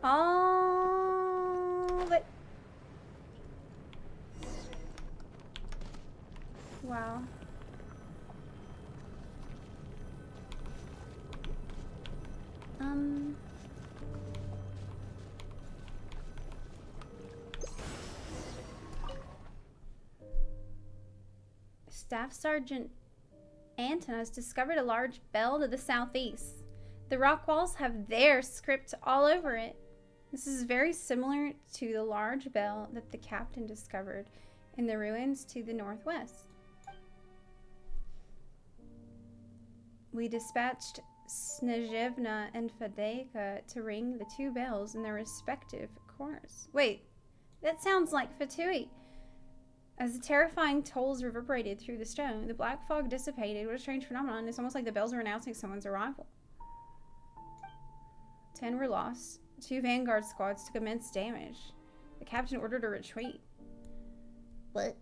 Oh, but wow. Staff Sergeant Anton has discovered a large bell to the southeast. The rock walls have their script all over it. This is very similar to the large bell that the captain discovered in the ruins to the northwest. We dispatched Snezhevna and Fadeka to ring the two bells in their respective corners. Wait, that sounds like Fatui. As the terrifying tolls reverberated through the stone, the black fog dissipated. What a strange phenomenon. It's almost like the bells were announcing someone's arrival. 10 were lost. 2 vanguard squads took immense damage. The captain ordered a retreat. What?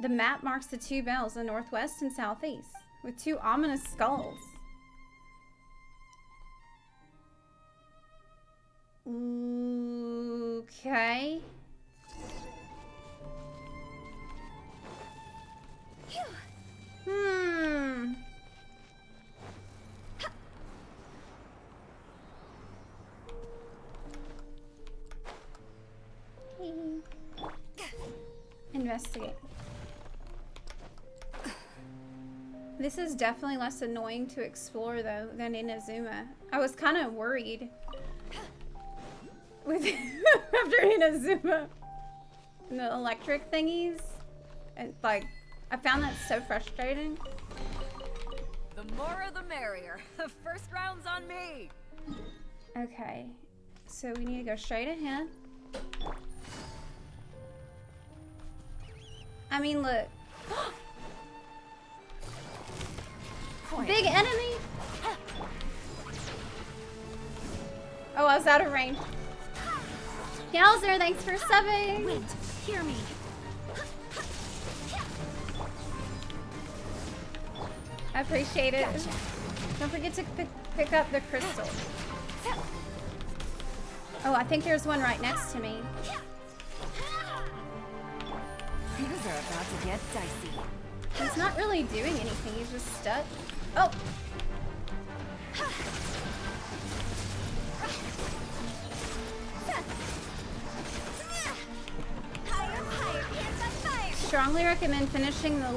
The map marks the 2 bells in the northwest and southeast, with 2 ominous skulls. Okay. Investigate. This is definitely less annoying to explore though than Inazuma. I was kind of worried with after Inazuma and the electric thingies. And like, I found that so frustrating. The more the merrier. The first round's on me. Okay, so we need to go straight ahead. I mean, look. Big enemy! Oh, I was out of range. Yowzer, thanks for subbing! Wait, hear me. I appreciate it. Don't forget to pick up the crystal. Oh, I think there's one right next to me. Things are about to get dicey. He's not really doing anything. He's just stuck. Oh. Strongly recommend finishing the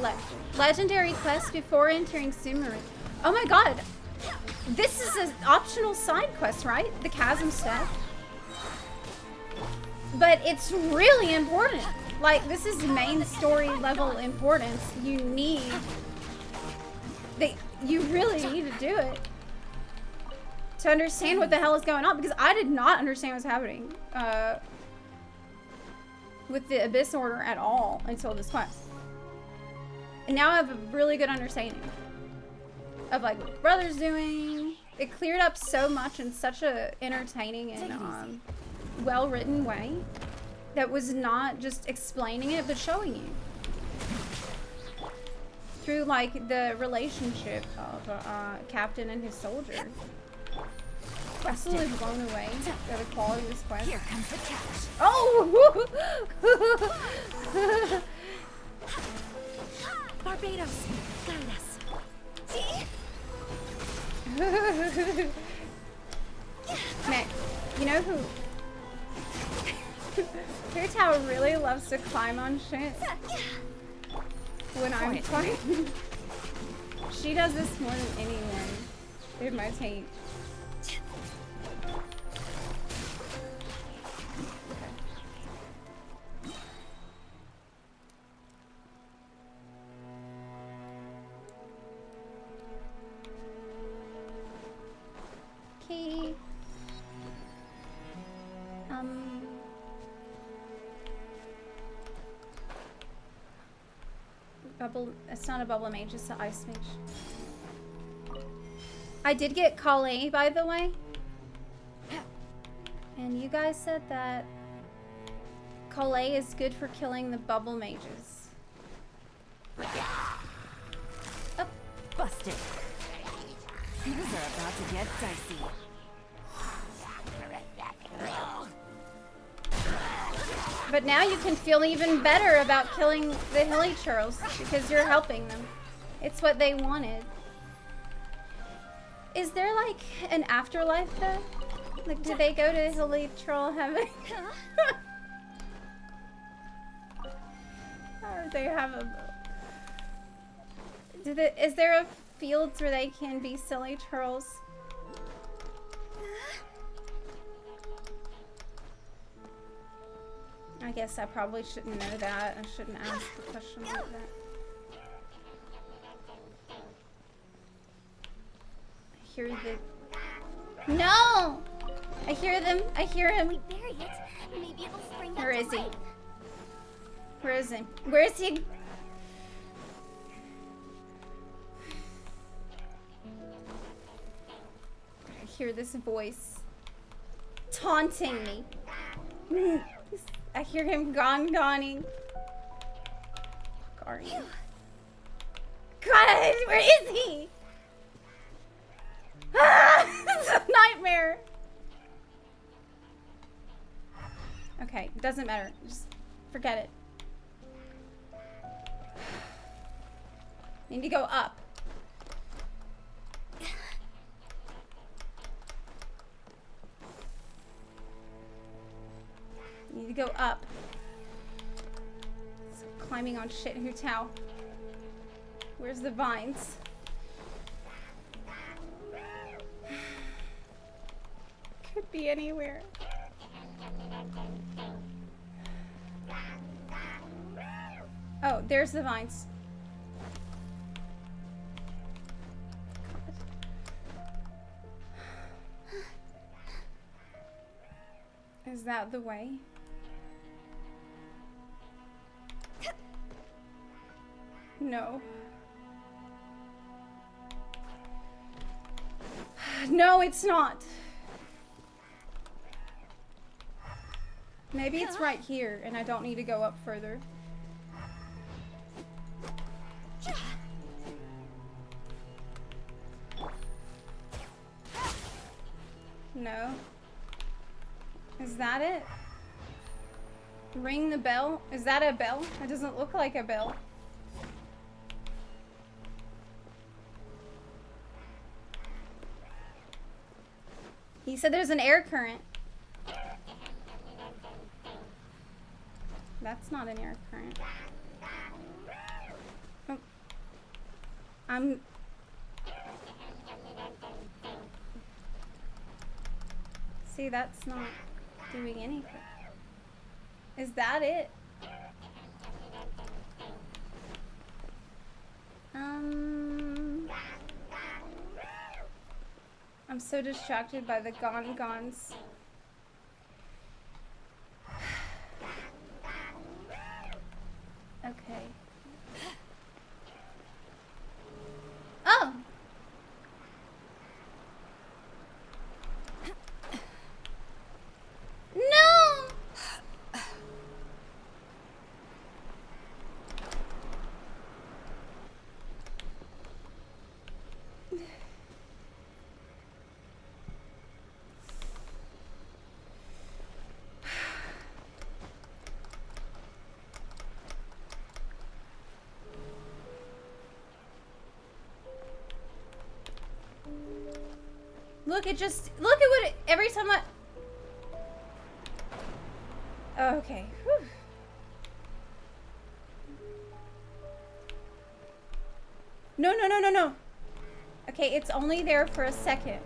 legendary quest before entering Sumeru. Oh my god. This is an optional side quest, right? The chasm stuff. But it's really important. Like, this is main story level importance. You really need to do it to understand what the hell is going on, because I did not understand what's happening with the Abyss Order at all until this quest. And now I have a really good understanding of like what Brother's doing. It cleared up so much in such a entertaining and well-written way that was not just explaining it but showing you through like the relationship of captain and his soldier. Absolutely blown away by the quality of this quest. Here comes the catch. Oh! Barbados, guide us. Man, you know who? Here's how really loves to climb on shit. When I'm fighting. She does this more than anyone in my team. Okay. Bubble. It's not a bubble mage. It's an ice mage. I did get Calais, by the way. And you guys said that Calais is good for killing the bubble mages. Oh, busted. Things are about to get dicey. But now you can feel even better about killing the hilly churls because you're helping them. It's what they wanted. Is there like an afterlife though? Like, do they go to hilly churl heaven? Or they have a... Is there a fields where they can be silly churls? I guess I probably shouldn't know that. I shouldn't ask a question like that. I hear the... No! I hear them. I hear him. We bury it. Maybe it'll spring Where up is to he? life. Where is he? Where is he? I hear this voice taunting me. I hear him gawning. Fuck are you? God, where is he? Ah, it's a nightmare. Okay, doesn't matter. Just forget it. Need to go up. Need to go up. So climbing on shit Hu Tao. Where's the vines? Could be anywhere. Oh, there's the vines. God. Is that the way? No. No, it's not. Maybe it's right here and I don't need to go up further. No. Is that it? Ring the bell? Is that a bell? It doesn't look like a bell. He said there's an air current. That's not an air current. Oh. I'm... See, that's not doing anything. Is that it? I'm so distracted by the gons. Okay. Oh! No! Look, look at what it, every time I... Oh, okay. Whew. No. Okay, it's only there for a second.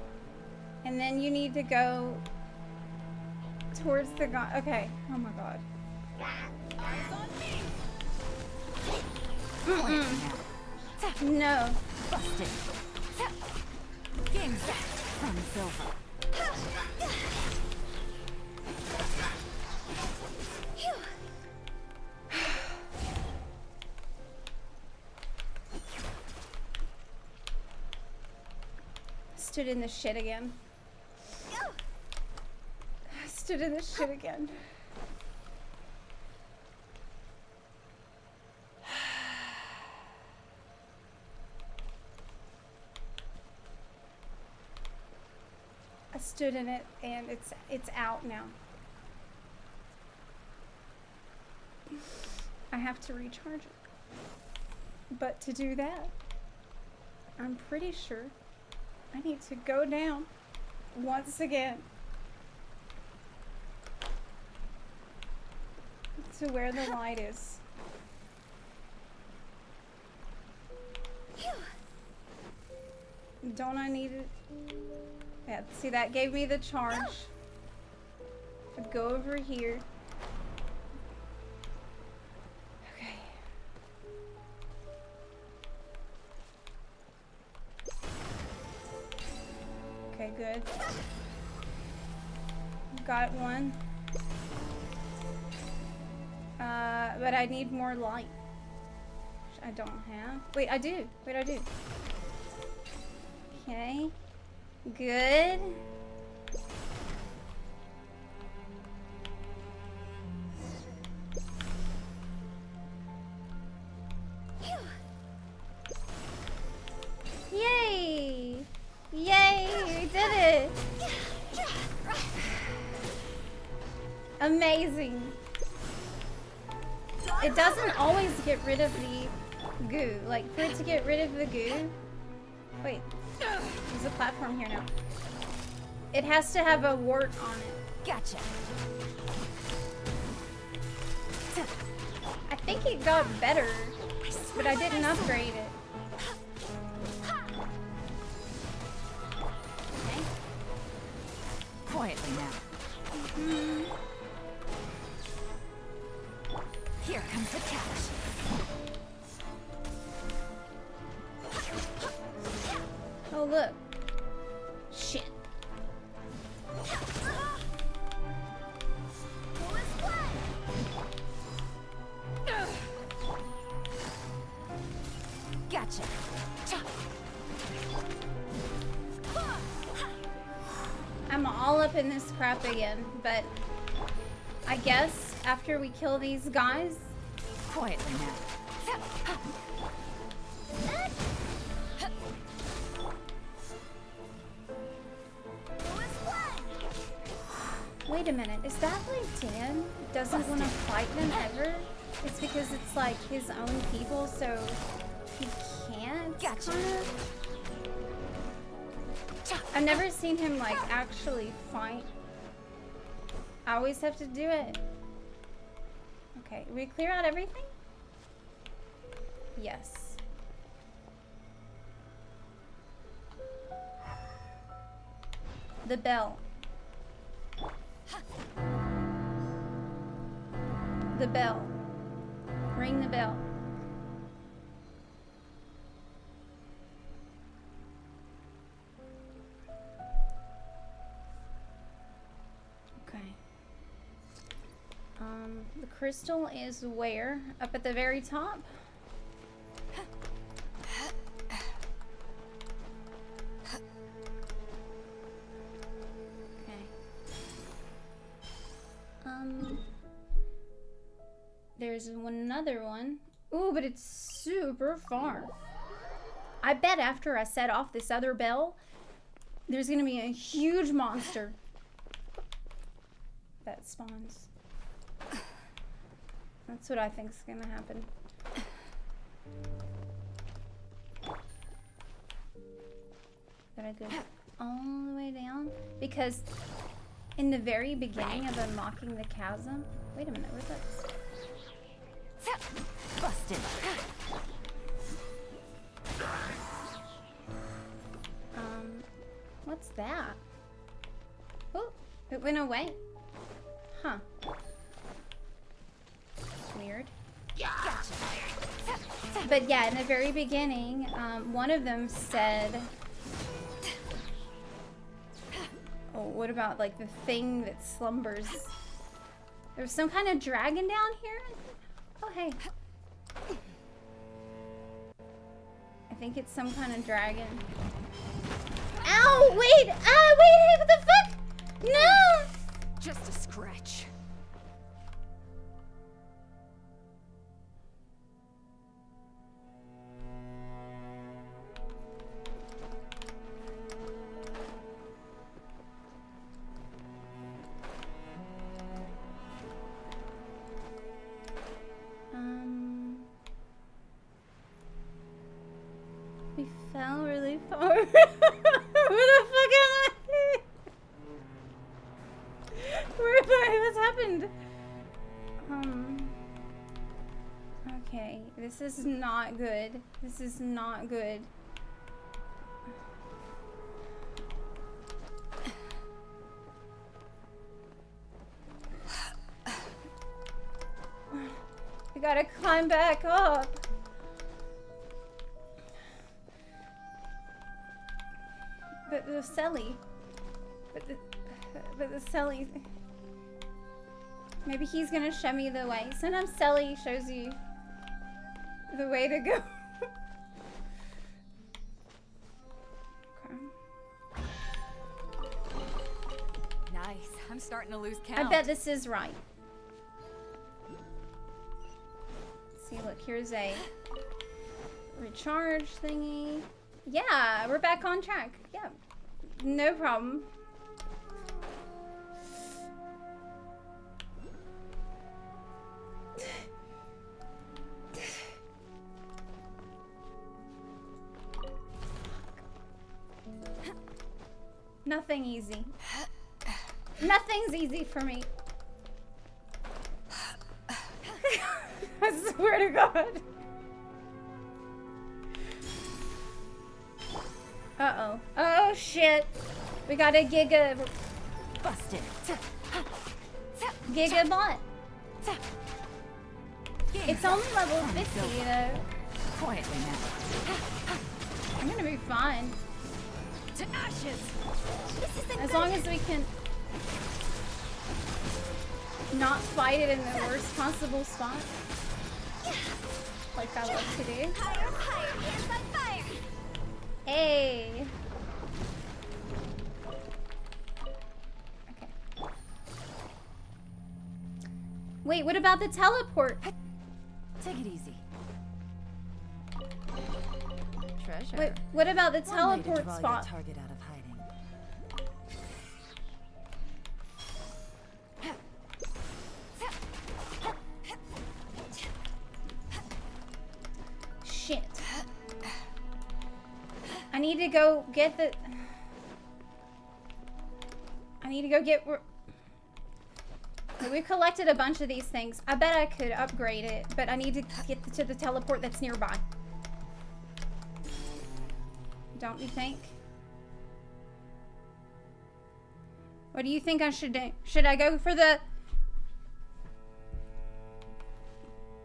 And then you need to go towards the gun. Okay. Oh my god. No. Busted. Game back from Zepla. Stood in the shit again. Stood in the shit again. I stood in it and it's out now. I have to recharge it. But to do that, I'm pretty sure I need to go down once again to where the light is. Don't I need it? Yeah, see, that gave me the charge. To go over here. Okay. Okay, good. Got one. But I need more light. Which I don't have. Wait, I do. Wait, I do. Okay. Good. Yay! Yay! We did it! Amazing. It doesn't always get rid of the goo. Like, for it to get rid of the goo... Wait. There's a platform here now. It has to have a wart on it. Gotcha. I think it got better, but I didn't upgrade it. Okay. Quietly now. Here comes the catch. Oh, look. Shit. Gotcha. I'm all up in this crap again, but I guess after we kill these guys... Quietly now. Wait a minute, is that why Dan doesn't want to fight them ever? It's because it's like his own people, so he can't, kinda? I've never seen him like actually fight. I always have to do it. Okay, we clear out everything? Yes. The bell. The bell. Ring the bell. Okay. The crystal is where? Up at the very top? Okay. There's another one. Ooh, but it's super far. I bet after I set off this other bell, there's gonna be a huge monster that spawns. That's what I think is gonna happen. Gotta go all the way down? Because in the very beginning of unlocking the chasm... Wait a minute, where's that? Busted. What's that? Oh, it went away. Huh. Weird. But yeah, in the very beginning, one of them said... Oh, what about like the thing that slumbers? There's some kind of dragon down here? Oh, hey. I think it's some kind of dragon. Ow! Wait! Ah, wait! Hey, what the fuck? No! Just a scratch. We fell really far. Where the fuck am I? Where am I? What's happened? Okay, this is not good. This is not good. We gotta climb back up. But the Selly. But the Selly. Maybe he's gonna show me the way. Sometimes Selly shows you the way to go. Okay. Nice. I'm starting to lose count. I bet this is right. See, look, here's a recharge thingy. Yeah, we're back on track. Yeah, no problem. Nothing easy. Nothing's easy for me. I swear to God. Uh-oh. Oh, shit. We got a Giga... Busted. Giga bot. It's only level 50, though. Quietly now. I'm gonna be fine. To ashes. As long as we can not fight it in the worst possible spot. Like I love to do. Higher, higher, hands on fire. Hey. Okay. Wait, what about the teleport? Take it easy. Treasure. Wait, what about the One way to teleport draw your spot? target out of hiding. I need to go get the... I need to go get... We've collected a bunch of these things. I bet I could upgrade it, but I need to get to the teleport that's nearby. Don't you think? What do you think I should do? Should I go for the...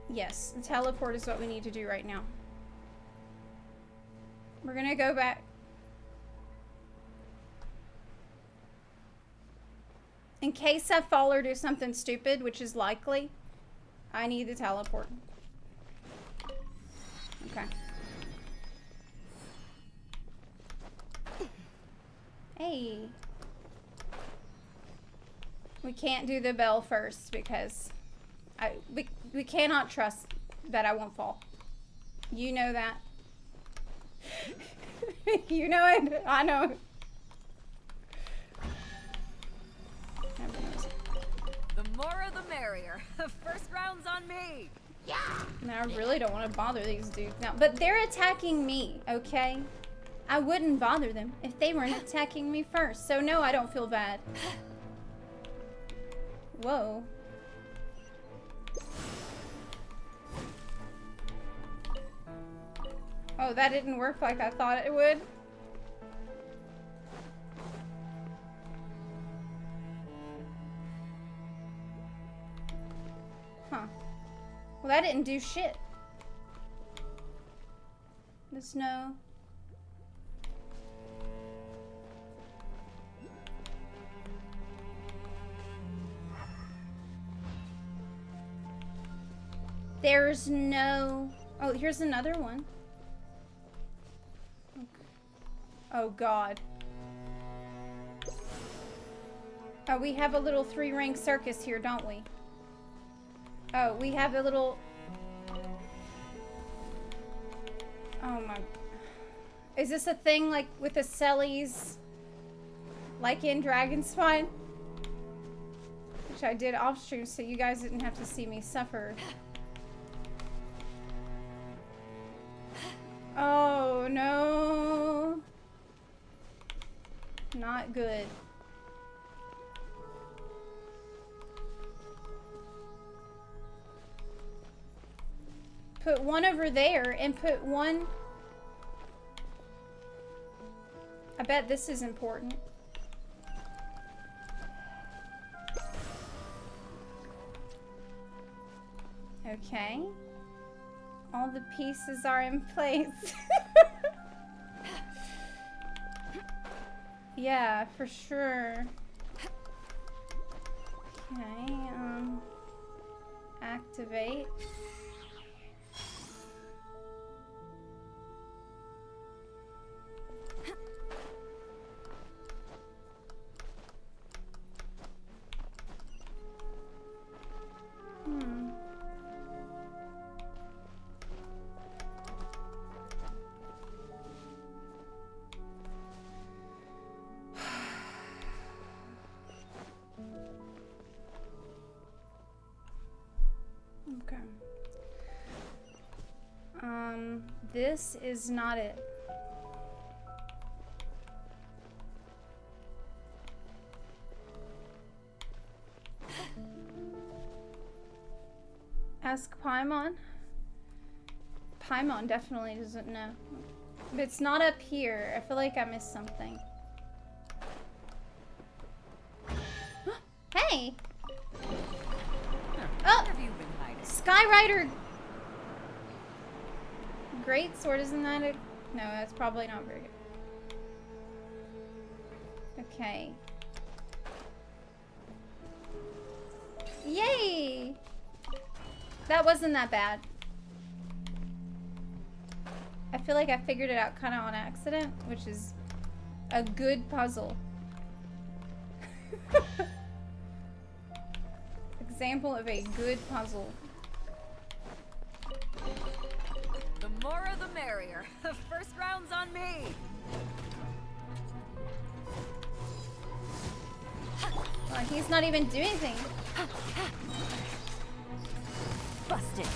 Yes, the teleport is what we need to do right now. We're gonna go back. In case I fall or do something stupid, which is likely, I need the teleport. Okay. Hey. We can't do the bell first because we cannot trust that I won't fall. You know that. You know it. I know. The more the merrier. First round's on me. Yeah. No, I really don't want to bother these dudes now. But they're attacking me, okay? I wouldn't bother them if they weren't attacking me first. So no, I don't feel bad. Whoa. Oh, that didn't work like I thought it would. Huh. Well, that didn't do shit. The snow. There's no... Oh, here's another one. Oh, God. Oh, we have a little 3-ring circus here, don't we? Oh, we have a little... Oh, my... Is this a thing, like, with the Sellies? Like in Dragon Spine? Which I did off stream, so you guys didn't have to see me suffer. Oh, no. Not good. Put one over there and put one... I bet this is important. Okay. All the pieces are in place. Yeah, for sure. Okay, activate. Okay. This is not it. Ask Paimon. Paimon definitely doesn't know. But it's not up here. I feel like I missed something. Hey! Oh! Skyrider! Great sword, isn't that a... No, that's probably not very good. Okay. Yay! That wasn't that bad. I feel like I figured it out kind of on accident, which is a good puzzle. Example of a good puzzle. The more the merrier. First round's on me. Oh, he's not even doing anything. Busted.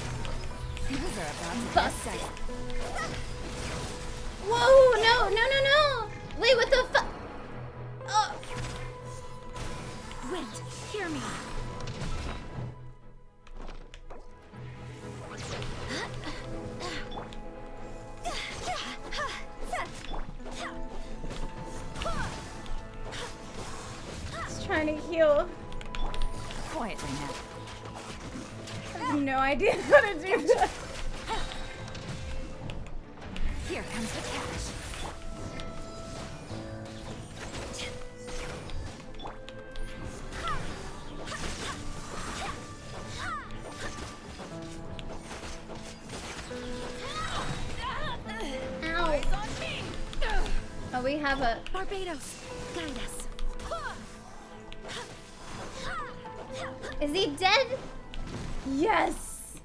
These are about to Busted. Whoa, no, no, no, no. Wait, what the fuck? Oh. Wait, hear me. Just trying to heal. Quietly now. I have no idea how to do that. Here comes the cash. Ow. Oh, we have a Barbados, guide us. Is he dead? Yes.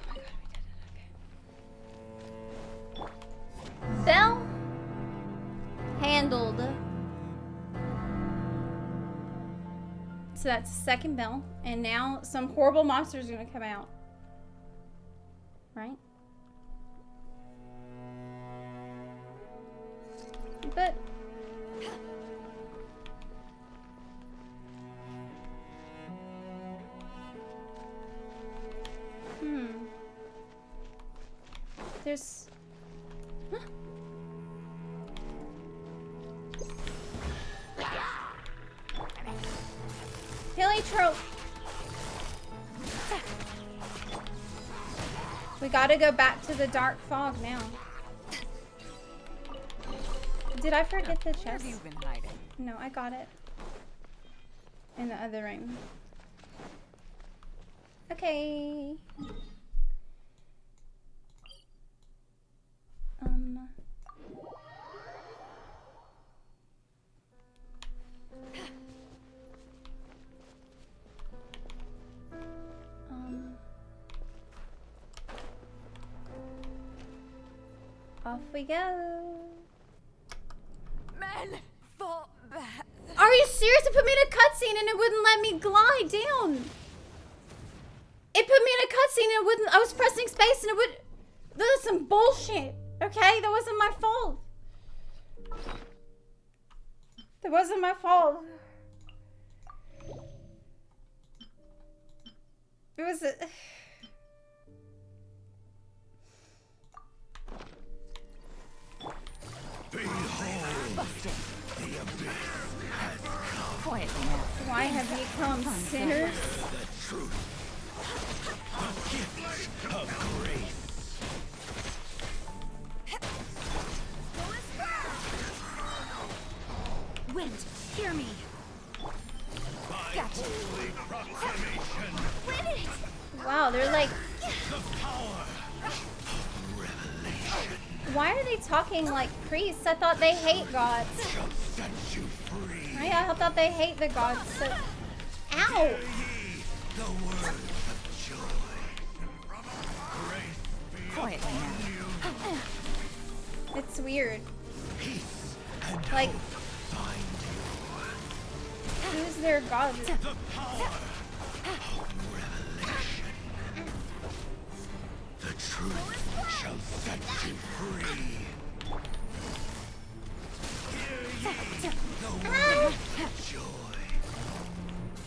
Oh my god, we did it. Okay. Bell handled. So that's the second bell, and now some horrible monster is gonna come out. Right? But there's Heliotrope. We gotta go back to the dark fog now. Did I forget the chest? Where have you been hiding? No, I got it. In the other room. Okay. Off we go. Men, fall back. Are you serious? It put me in a cutscene and it wouldn't let me glide down. It put me in a cutscene and it wouldn't. I was pressing space and it would. That was some bullshit. Okay, that wasn't my fault. That wasn't my fault. It was a. Quietly now. Why have you come, sinners? The truth. The gift of grace. Wind, hear me. Gotcha. Win it! Wow, they're like. The power of revelation. Why are they talking like priests? I thought they hate gods. Shall set you free. Right? I thought they hate the gods. So. Ow! Hear ye the word of joy. Grace be Quietly upon you. It's weird. Peace and Like. hope find you. Who's their god? The power of revelation. The truth shall set you free. Hear ye the word of joy.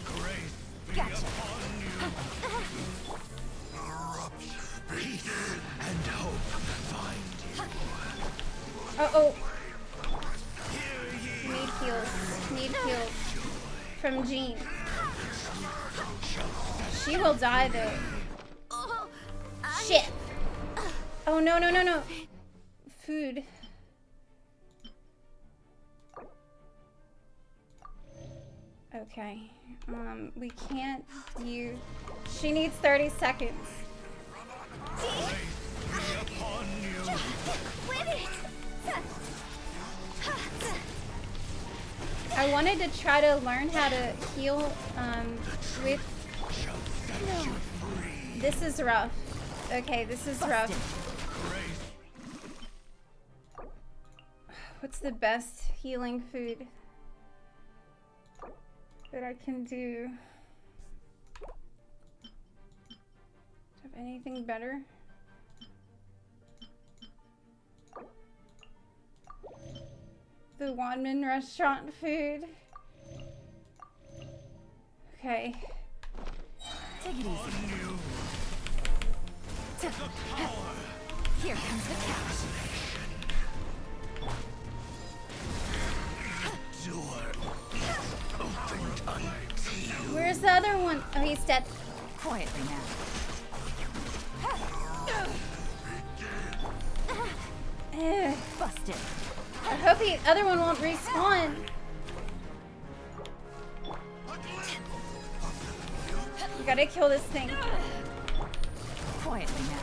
Grace be upon you. Peace and hope find you. Uh-oh. Need heals. Need heals. From Jean. She will die though. Shit. Oh no, no, no, no. Food. Okay. We can't use. She needs 30 seconds. I wanted to try to learn how to heal with. This is rough. Okay, this is rough. What's the best healing food that I can do? Do I have anything better? the Wanman restaurant food. Okay. Take it easy. Here comes the cash. Where's the other one? Oh, he's dead. Quietly now. Busted. I hope the other one won't respawn. We gotta kill this thing. Quietly now.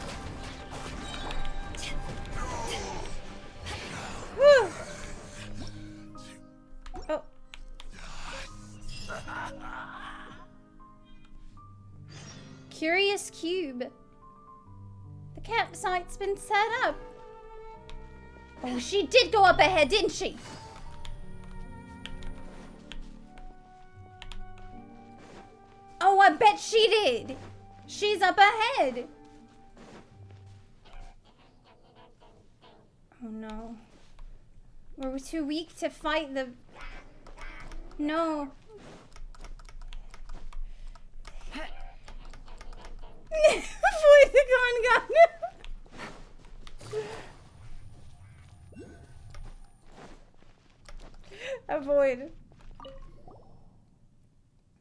Whew. Oh. Curious cube. The campsite's been set up. Oh, she did go up ahead, didn't she? Oh, I bet she did. She's up ahead. Oh no. We're too weak to fight the... No. Avoid the gun. Avoid.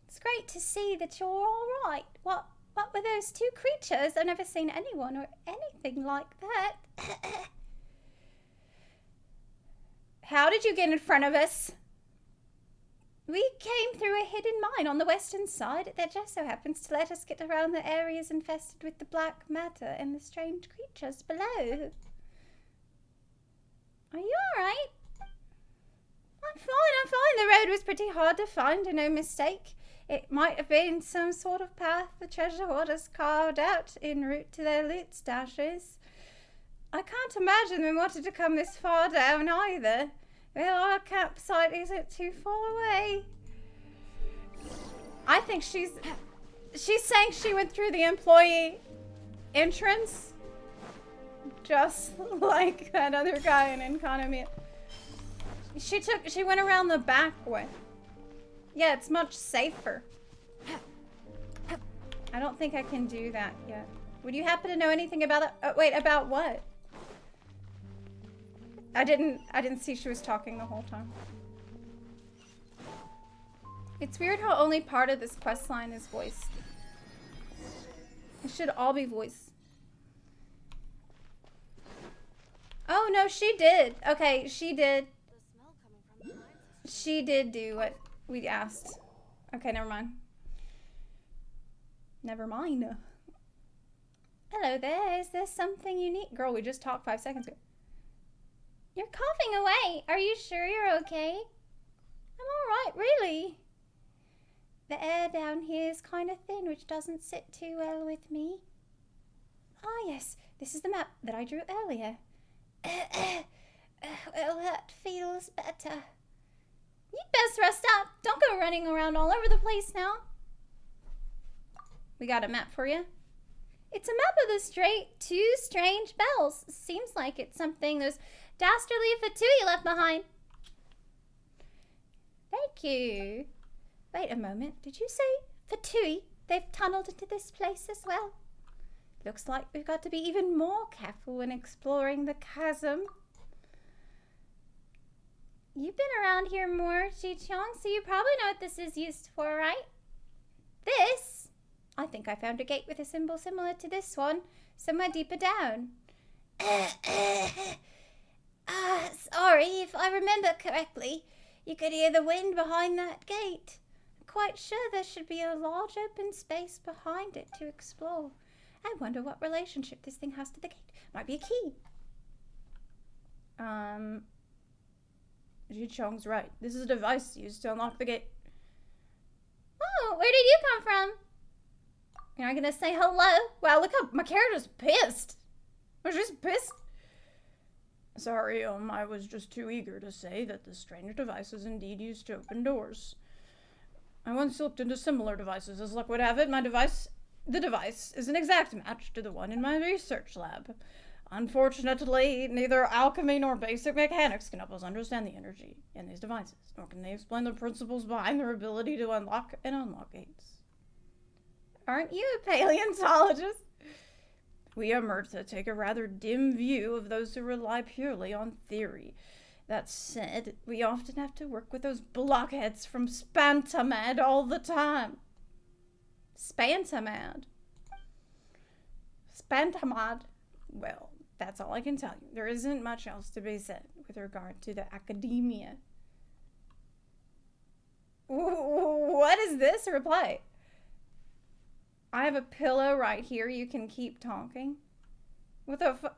It's great to see that you're all right. What were those two creatures? I've never seen anyone or anything like that. How did you get in front of us? We came through a hidden mine on the western side that just so happens to let us get around the areas infested with the black matter and the strange creatures below. Are you alright? I'm fine. The road was pretty hard to find, and no mistake. It might have been some sort of path the treasure hoarders carved out en route to their loot stashes. I can't imagine they wanted to come this far down either. Well, our campsite isn't too far away. I think she's saying she went through the employee entrance. Just like that other guy in Economy. She went around the back way. Yeah, it's much safer. I don't think I can do that yet. Would you happen to know anything about that? Oh, wait, about what? I didn't see she was talking the whole time. It's weird how only part of this quest line is voiced. It should all be voiced. Oh no, she did. Okay, she did. She did do what we asked. Okay, never mind. Never mind. Hello there. Is there something you need? Girl, we just talked 5 seconds ago. You're coughing away. Are you sure you're okay? I'm alright, really. The air down here is kind of thin, which doesn't sit too well with me. Ah, yes. This is the map that I drew earlier. Well, that feels better. You'd best rest up. Don't go running around all over the place now. We got a map for you. It's a map of the two strange bells. Seems like it's something those dastardly Fatui left behind. Thank you. Wait a moment. Did you say Fatui? They've tunneled into this place as well. Looks like we've got to be even more careful when exploring the chasm. You've been around here more, Ji-Chong, so you probably know what this is used for, right? This? I think I found a gate with a symbol similar to this one, somewhere deeper down. Sorry, if I remember correctly, you could hear the wind behind that gate. I'm quite sure there should be a large open space behind it to explore. I wonder what relationship this thing has to the gate. Might be a key. Ji-Chong's right. This is a device used to unlock the gate. Oh, where did you come from? You're not gonna say hello? Wow, look how my character's pissed. I was just pissed. Sorry, I was just too eager to say that this strange device is indeed used to open doors. I once looked into similar devices. As luck would have it, the device is an exact match to the one in my research lab. Unfortunately, neither alchemy nor basic mechanics can help us understand the energy in these devices, nor can they explain the principles behind their ability to unlock and unlock gates. Aren't you a paleontologist? We at Murtha take a rather dim view of those who rely purely on theory. That said, we often have to work with those blockheads from Spantamad all the time. Spantamad? Spantamad? Well, that's all I can tell you. There isn't much else to be said with regard to the academia. What is this reply? I have a pillow right here. You can keep talking. What the fu-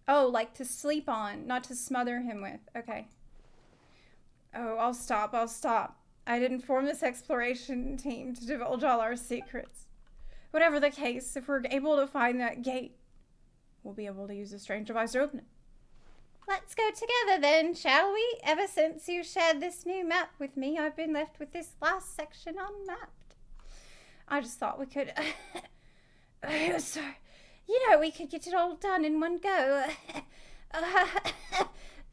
Oh, like to sleep on, not to smother him with. Okay. Oh, I'll stop. I didn't form this exploration team to divulge all our secrets. Whatever the case, if we're able to find that gate, we'll be able to use the strange device to open it. Let's go together then, shall we? Ever since you shared this new map with me, I've been left with this last section unmapped. I just thought we could... sorry. You know, we could get it all done in one go.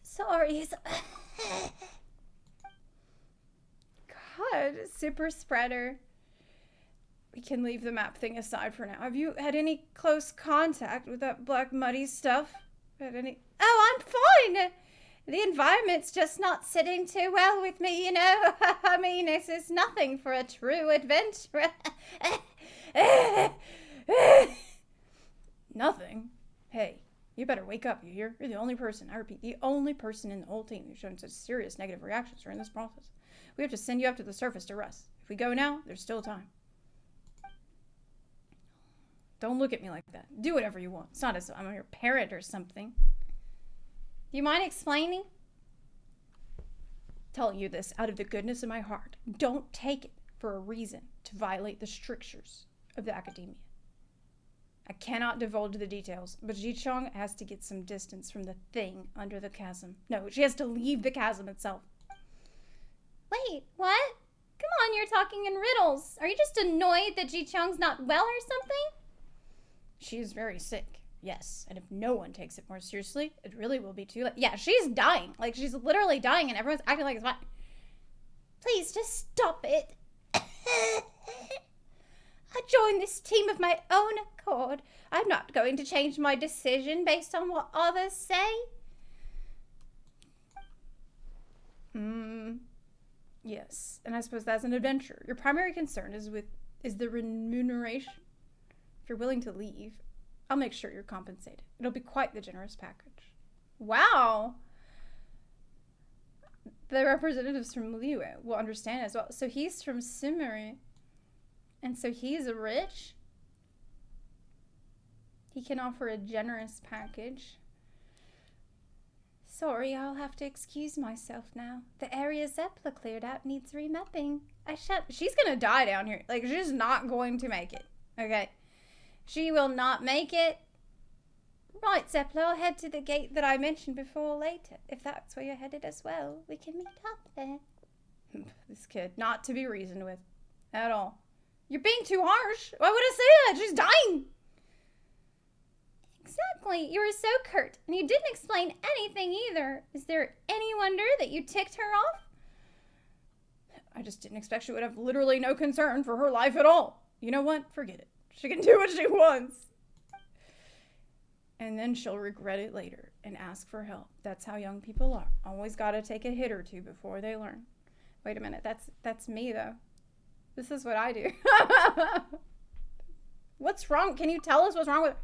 Sorry. God, super spreader. We can leave the map thing aside for now. Have you had any close contact with that black muddy stuff? Had any... Oh, I'm fine. The environment's just not sitting too well with me, you know. I mean, this is nothing for a true adventurer. Nothing? Hey, you better wake up, you hear? You're the only person, I repeat, the only person in the whole team who's shown such serious negative reactions during this process. We have to send you up to the surface to rest. If we go now, there's still time. Don't look at me like that. Do whatever you want. It's not as though I'm your parent or something. Do you mind explaining? Telling you this out of the goodness of my heart. Don't take it for a reason to violate the strictures of the academia. I cannot divulge the details, but Ji-Chong has to get some distance from the thing under the chasm. No, she has to leave the chasm itself. Wait, what? Come on, you're talking in riddles. Are you just annoyed that Ji-Chong's not well or something? She is very sick, yes. And if no one takes it more seriously, it really will be too late. Yeah, she's dying. Like, she's literally dying and everyone's acting like it's fine. Please, just stop it. I joined this team of my own accord. I'm not going to change my decision based on what others say. Yes, and I suppose that's an adventure. Your primary concern is the remuneration. If you're willing to leave, I'll make sure you're compensated. It'll be quite the generous package. Wow. The representatives from Liyue will understand as well. So he's from Simmery. And so he's rich. He can offer a generous package. Sorry, I'll have to excuse myself now. The area Zepla cleared out needs remapping. She's gonna die down here. Like, she's not going to make it. Okay? She will not make it. Right, Zepla, I'll head to the gate that I mentioned before later. If that's where you're headed as well, we can meet up there. This kid, not to be reasoned with. At all. You're being too harsh. Why would I say that? She's dying. Exactly. You were so curt, and you didn't explain anything either. Is there any wonder that you ticked her off? I just didn't expect she would have literally no concern for her life at all. You know what? Forget it. She can do what she wants. And then she'll regret it later and ask for help. That's how young people are. Always gotta take a hit or two before they learn. Wait a minute. That's me, though. This is what I do. What's wrong? Can you tell us what's wrong with...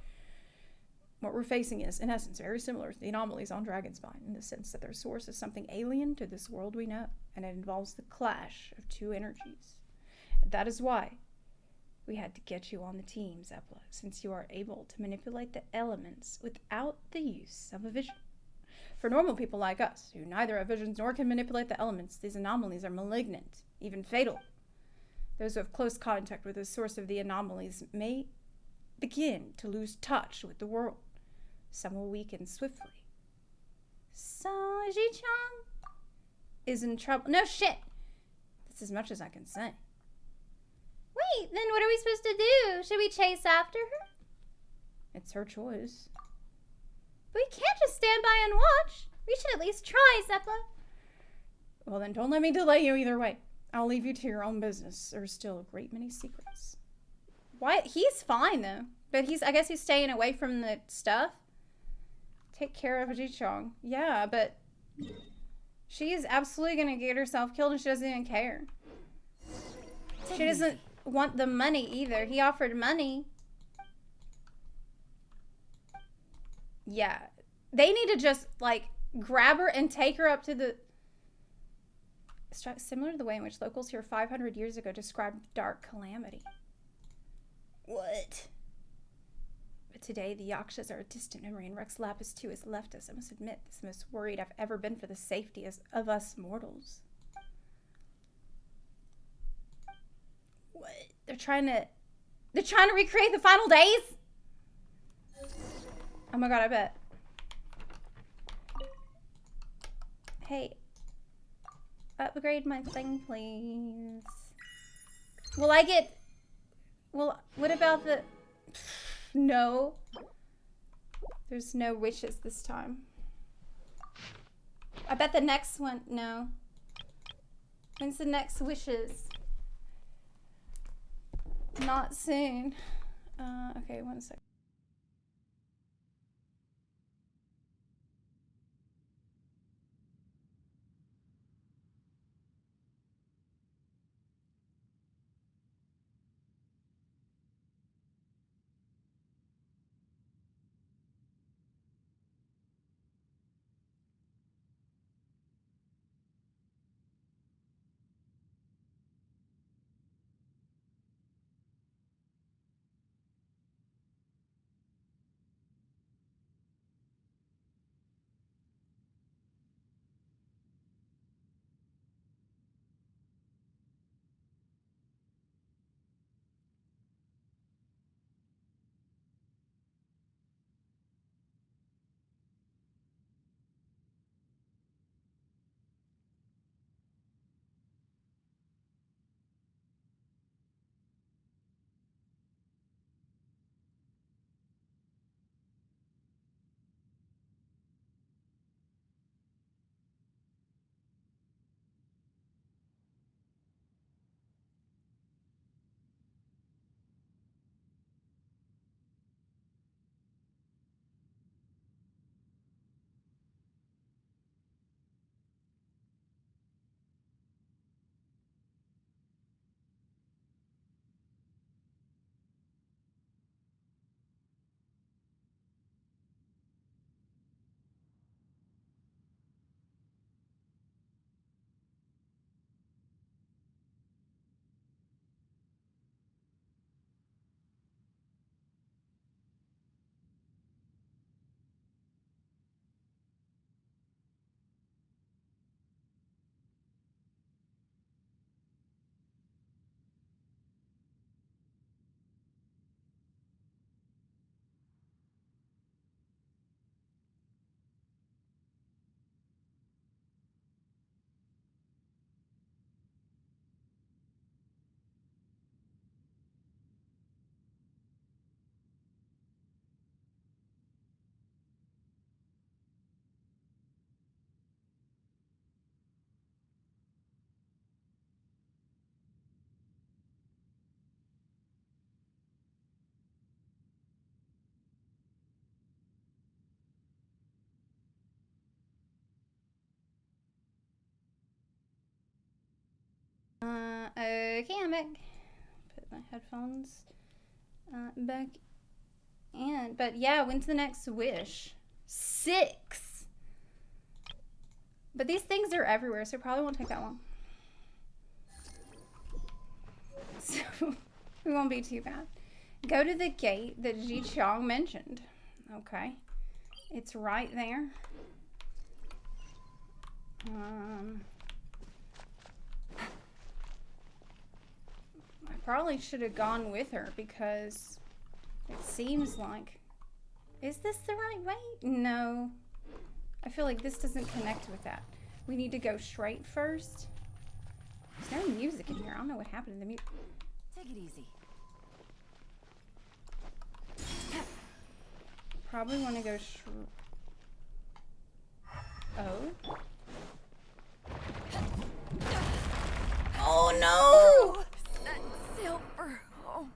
What we're facing is, in essence, very similar to the anomalies on Dragonspine, in the sense that their source is something alien to this world we know, and it involves the clash of two energies. And that is why we had to get you on the team, Zepla, since you are able to manipulate the elements without the use of a vision. For normal people like us, who neither have visions nor can manipulate the elements, these anomalies are malignant, even fatal. Those who have close contact with the source of the anomalies may begin to lose touch with the world. Some will weaken swiftly. So, Ji-Chong is in trouble. No shit! That's as much as I can say. Wait, then what are we supposed to do? Should we chase after her? It's her choice. But we can't just stand by and watch. We should at least try, Zepla. Well, then don't let me delay you either way. I'll leave you to your own business. There's still a great many secrets. Why? He's fine, though. But I guess he's staying away from the stuff. Take care of Ji-Chong. Yeah, but she is absolutely going to get herself killed and she doesn't even care. She doesn't want the money either. He offered money. Yeah. They need to just, like, grab her and take her up to the... Similar to the way in which locals here 500 years ago described dark calamity. What? But today, the Yakshas are a distant memory, and Rex Lapis, too, has left us. I must admit, this is the most worried I've ever been for the safety of us mortals. What? They're trying to recreate the final days? Oh my god, I bet. Hey. Upgrade my thing, please. Will I get... Well, what about the... No. There's no wishes this time. I bet the next one... No. When's the next wishes? Not soon. Okay, 1 second. Okay, I'm back. Put my headphones back in. But yeah, when's the next wish? 6. But these things are everywhere, so it probably won't take that long. So it won't be too bad. Go to the gate that Ji-Chong mentioned. Okay. It's right there. I probably should have gone with her because it seems like... Is this the right way? No. I feel like this doesn't connect with that. We need to go straight first. There's no music in here. I don't know what happened to the music. Take it easy. probably want to go Oh. Oh no! That silver. Oh.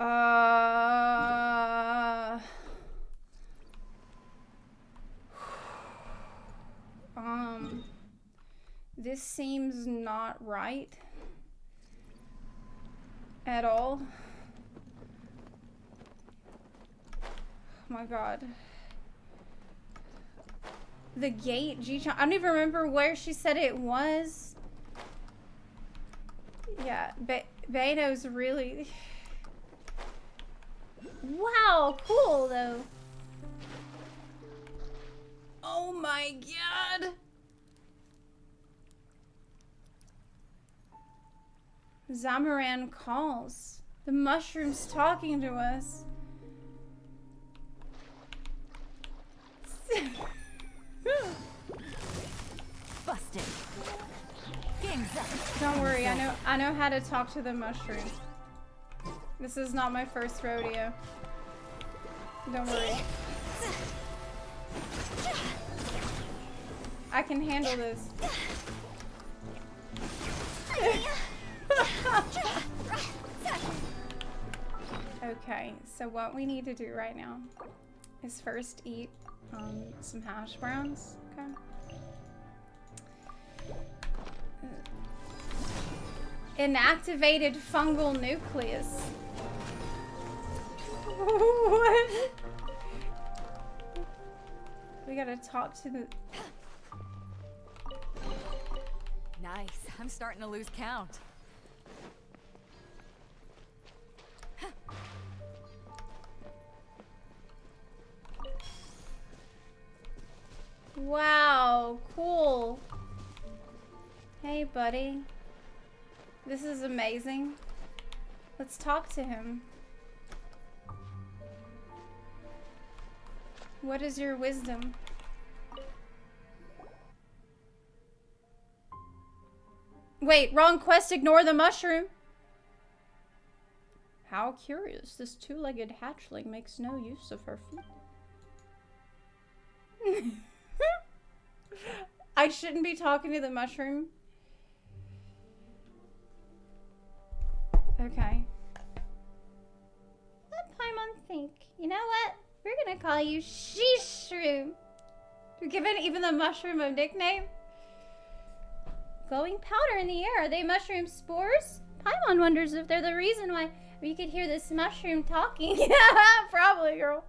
Uh, this seems not right at all. Oh my god. The gate, G-Chan, I don't even remember where she said it was. Yeah, Beino's really... Wow, cool though. Oh my god. Zamaran calls. The mushroom's talking to us. Busted. Game's up. Don't worry, I know how to talk to the mushroom. This is not my first rodeo. Don't worry. I can handle this. Okay, so what we need to do right now is first eat some hash browns. Okay. Inactivated fungal nucleus. What? We gotta talk to the... Nice. I'm starting to lose count. Wow, cool. Hey, buddy. This is amazing. Let's talk to him. What is your wisdom? Wait, wrong quest, ignore the mushroom. How curious, this two-legged hatchling makes no use of her feet. I shouldn't be talking to the mushroom. Okay. Let Paimon think. You know what? We're gonna call you Shishroom. You're giving even the mushroom a nickname? Glowing powder in the air. Are they mushroom spores? Paimon wonders if they're the reason why we could hear this mushroom talking. Yeah, probably, girl.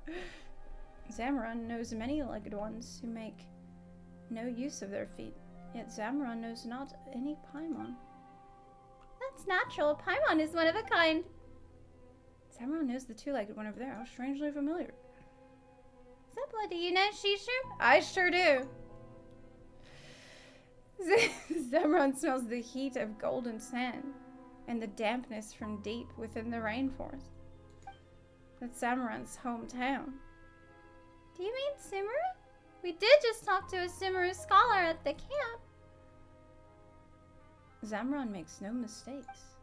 Zamaron knows many legged ones who make no use of their feet. Yet Zamaron knows not any Paimon. That's natural. Paimon is one of a kind. Zamaron knows the two-legged one over there. How strangely familiar. Zepla, do you know Shishroom? I sure do. Zamaron smells the heat of golden sand and the dampness from deep within the rainforest. That's Zamaron's hometown. Do you mean Sumeru? We did just talk to a Sumeru scholar at the camp. Zamaron makes no mistakes.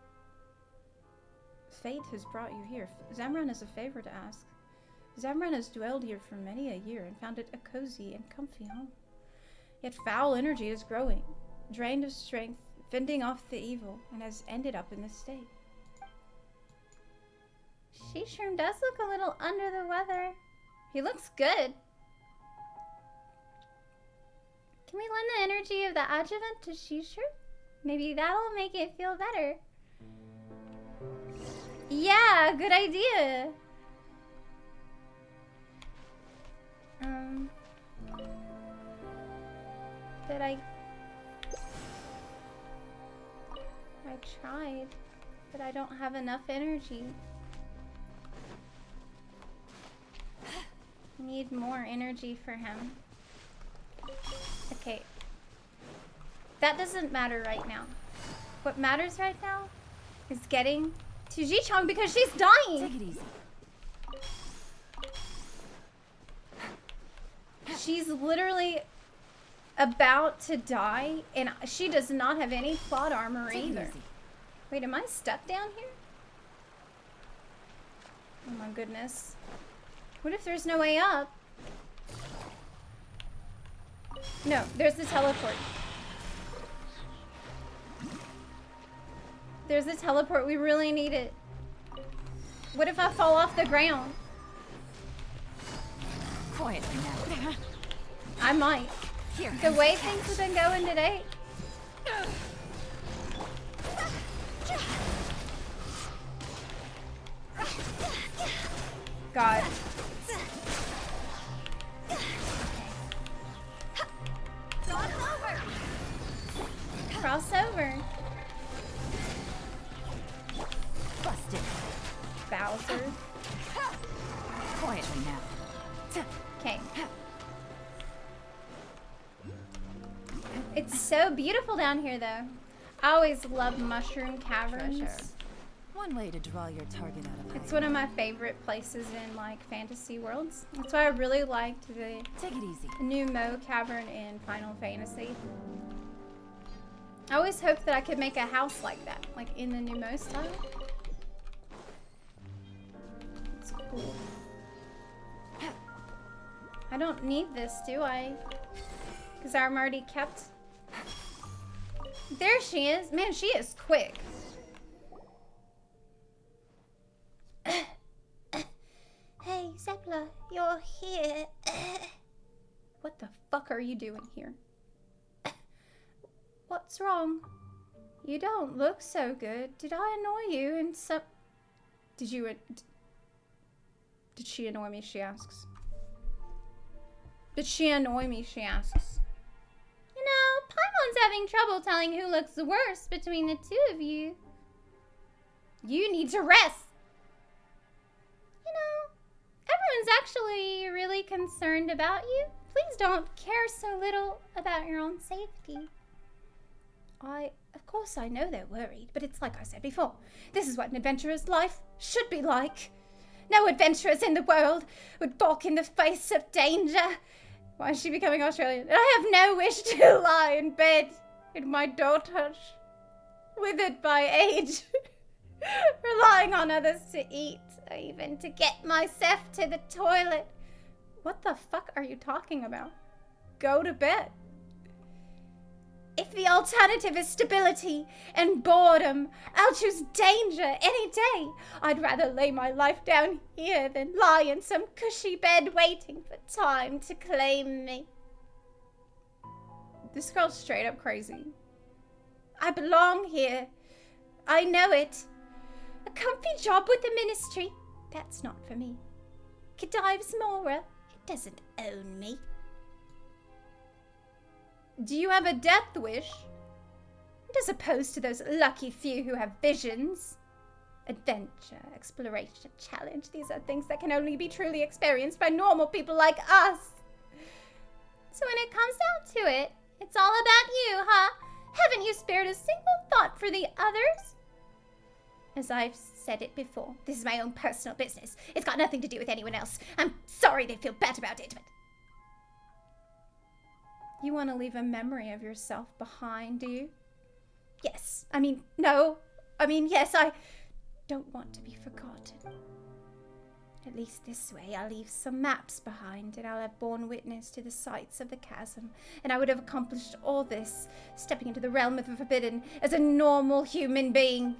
Fate has brought you here. Zamaron is a favor to ask. Zamaron has dwelled here for many a year and found it a cozy and comfy home. Yet foul energy is growing, drained of strength, fending off the evil, and has ended up in this state. Shishroom does look a little under the weather. He looks good. Can we lend the energy of the adjuvant to Shishroom? Maybe that'll make it feel better. Yeah, good idea. Did I tried, but I don't have enough energy. I need more energy for him. Okay. That doesn't matter right now. What matters right now is getting to Ji-Chong because she's dying. Take it easy. she's literally about to die, and she does not have any plot armor either. Wait, am I stuck down here? Oh my goodness. What if there's no way up? No, there's the teleport. There's the teleport. We really need it. What if I fall off the ground? Quietly now. I might. Here, The way things have been going today. God. Crossover. Busted. Bowser. Quietly now. Okay. It's so beautiful down here, though. I always love mushroom caverns. Treasure. One way to draw your target out of It's one of my favorite places in like fantasy worlds. That's why I really liked the Take it easy. new Mo cavern in Final Fantasy. I always hoped that I could make a house like that, like in the new Mo style. It's cool. I don't need this, do I? Because I'm already kept. There she is. Man, she is quick. Hey, Zepla, you're here. What the fuck are you doing here? What's wrong? You don't look so good. Did I annoy you in some... Did she annoy me, she asks. Did she annoy me, she asks. You know, Paimon's having trouble telling who looks the worst between the two of you. You need to rest. You know, everyone's actually really concerned about you. Please don't care so little about your own safety. Of course I know they're worried, but it's like I said before. This is what an adventurer's life should be like. No adventurers in the world would balk in the face of danger. Why is she becoming Australian? I have no wish to lie in bed in my dotage, withered by age, relying on others to eat, or even to get myself to the toilet. What the fuck are you talking about? Go to bed. If the alternative is stability and boredom, I'll choose danger any day. I'd rather lay my life down here than lie in some cushy bed waiting for time to claim me. This girl's straight up crazy. I belong here. I know it. A comfy job with the ministry. That's not for me. Kadive's Mora. It doesn't own me. Do you have a death wish? As opposed to those lucky few who have visions. Adventure, exploration, challenge. These are things that can only be truly experienced by normal people like us. So when it comes down to it, it's all about you, huh? Haven't you spared a single thought for the others? As I've said it before, this is my own personal business. It's got nothing to do with anyone else. I'm sorry they feel bad about it, but... You want to leave a memory of yourself behind, do you? Yes. Yes, I don't want to be forgotten. At least this way, I'll leave some maps behind, and I'll have borne witness to the sights of the chasm, and I would have accomplished all this, stepping into the realm of the forbidden as a normal human being.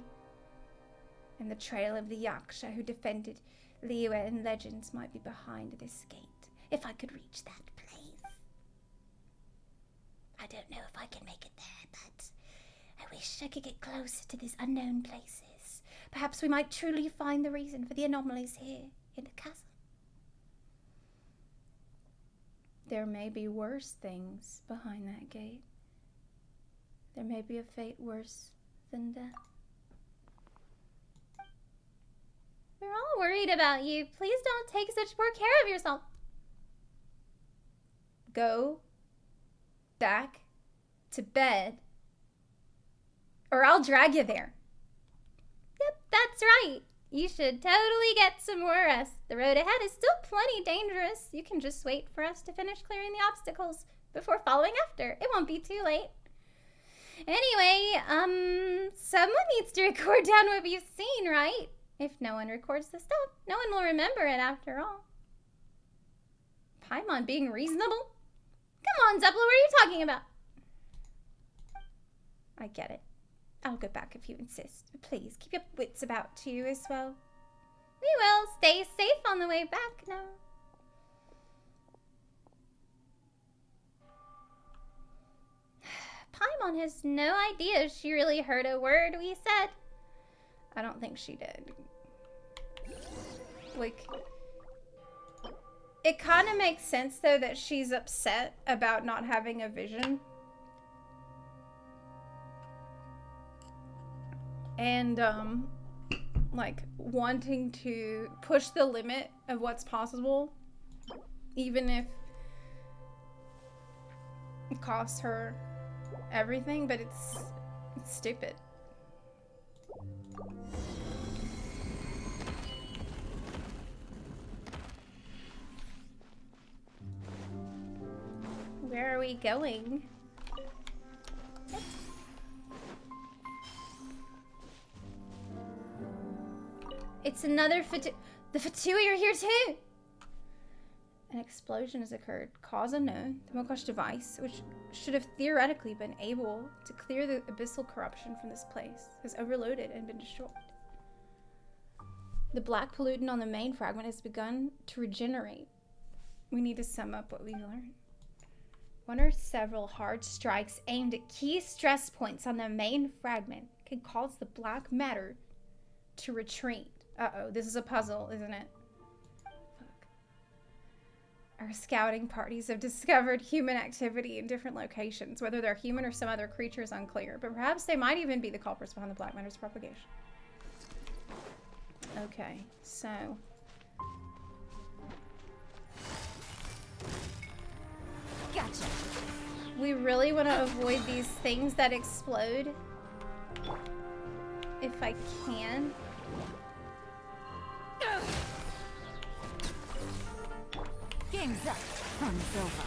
And the trail of the Yaksha who defended Liyue and legends might be behind this gate, if I could reach that place. I don't know if I can make it there, but I wish I could get closer to these unknown places. Perhaps we might truly find the reason for the anomalies here in the chasm. There may be worse things behind that gate. There may be a fate worse than death. We're all worried about you. Please don't take such poor care of yourself. Go back to bed, or I'll drag you there. Yep, that's right. You should totally get some more rest. The road ahead is still plenty dangerous. You can just wait for us to finish clearing the obstacles before following after. It won't be too late. Anyway, someone needs to record down what we've seen, right? If no one records the stuff, no one will remember it after all. Paimon being reasonable? Come on, Zepla, what are you talking about? I get it. I'll go back if you insist. But please, keep your wits about you as well. We will. Stay safe on the way back now. Paimon has no idea she really heard a word we said. I don't think she did. Like, it kind of makes sense, though, that she's upset about not having a vision. And, like, wanting to push the limit of what's possible, even if it costs her everything, but it's stupid. Where are we going? It's another the Fatui are here too! An explosion has occurred. Cause unknown. The Mokosh device, which should have theoretically been able to clear the abyssal corruption from this place, has overloaded and been destroyed. The black pollutant on the main fragment has begun to regenerate. We need to sum up what we've learned. One or several hard strikes aimed at key stress points on the main fragment can cause the black matter to retreat. Uh-oh, this is a puzzle, isn't it? Fuck. Our scouting parties have discovered human activity in different locations. Whether they're human or some other creature is unclear, but perhaps they might even be the culprits behind the black matter's propagation. Okay, so... Gotcha. We really want to avoid these things that explode. If I can. Game's up. Fun's over.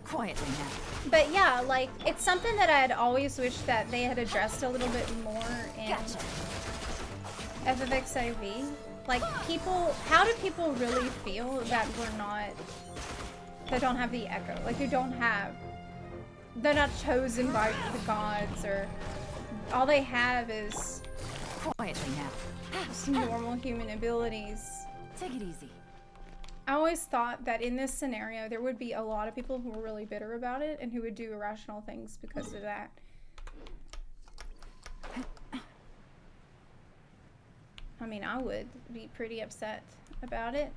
Quietly now. But yeah, like, it's something that I had always wished that they had addressed a little bit more in FFXIV. Like, people, how do people really feel that that don't have the echo? Like, they're not chosen by the gods, or all they have is quietly now. Just normal human abilities. Take it easy. I always thought that in this scenario there would be a lot of people who were really bitter about it and who would do irrational things because of that. I mean, I would be pretty upset about it.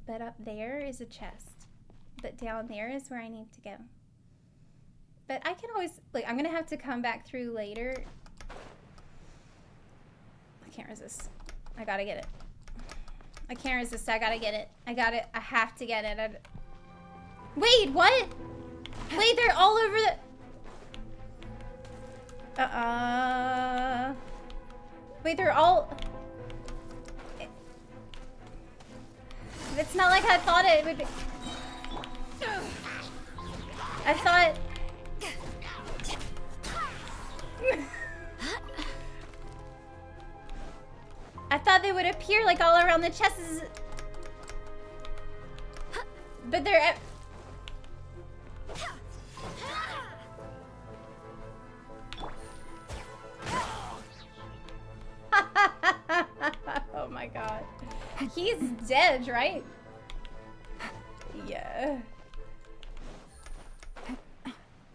But up there is a chest. But down there is where I need to go. But I can always, like, I'm gonna have to come back through later. I can't resist. I gotta get it. I can't resist. I gotta get it. I have to get it. Wait, what? Wait, they're all over the... Wait, they're all... It's not like I thought it would be... I thought... I thought they would appear like all around the chests. But they're... Oh my god. He's dead, right? Yeah.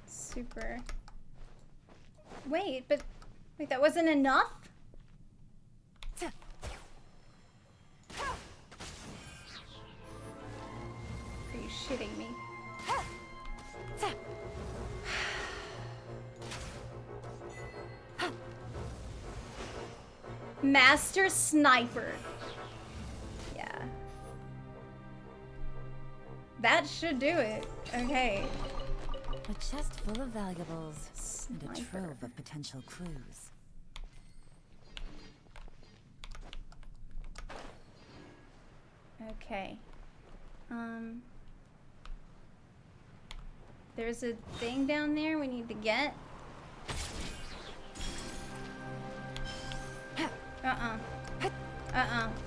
Super. Wait, but... Wait, that wasn't enough? Are you shitting me? Master Sniper. Yeah. That should do it. Okay. A chest full of valuables and a Sniper. trove of potential clues. Okay. There's a thing down there we need to get.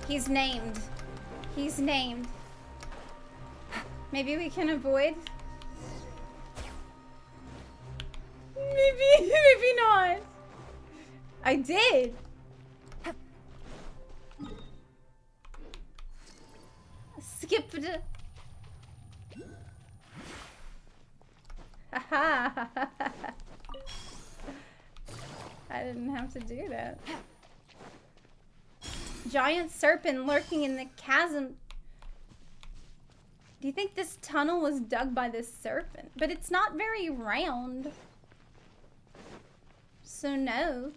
He's named. He's named. Maybe we can avoid. Maybe not. I did. Skip it. Haha. I didn't have to do that. Giant serpent lurking in the chasm. Do you think this tunnel was dug by this serpent? But it's not very round. So no.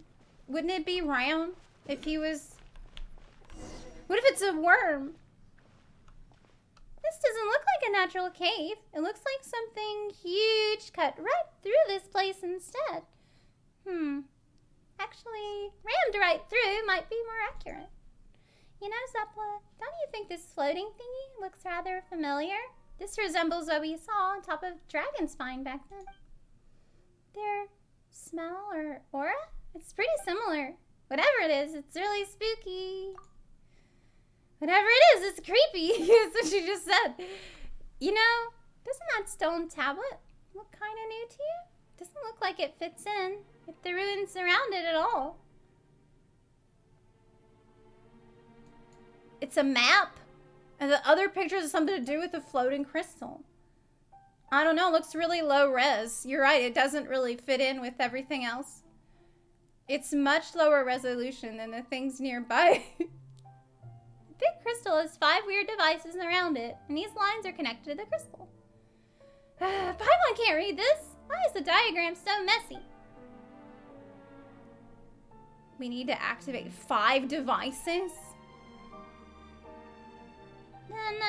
Wouldn't it be round if he was... What if it's a worm? This doesn't look like a natural cave. It looks like something huge cut right through this place instead. Actually, rammed right through might be more accurate. You know, Zepla, don't you think this floating thingy looks rather familiar? This resembles what we saw on top of Dragonspine back then. Their smell or aura? It's pretty similar. Whatever it is, it's really spooky. Whatever it is, it's creepy. That's what she just said. You know, doesn't that stone tablet look kind of new to you? Doesn't look like it fits in with the ruins around it at all. It's a map. And the other pictures have something to do with the floating crystal. I don't know, it looks really low res. You're right, it doesn't really fit in with everything else. It's much lower resolution than the things nearby. The big crystal has 5 weird devices around it, and these lines are connected to the crystal. Paimon can't read this. Why is the diagram so messy? We need to activate 5 devices. Then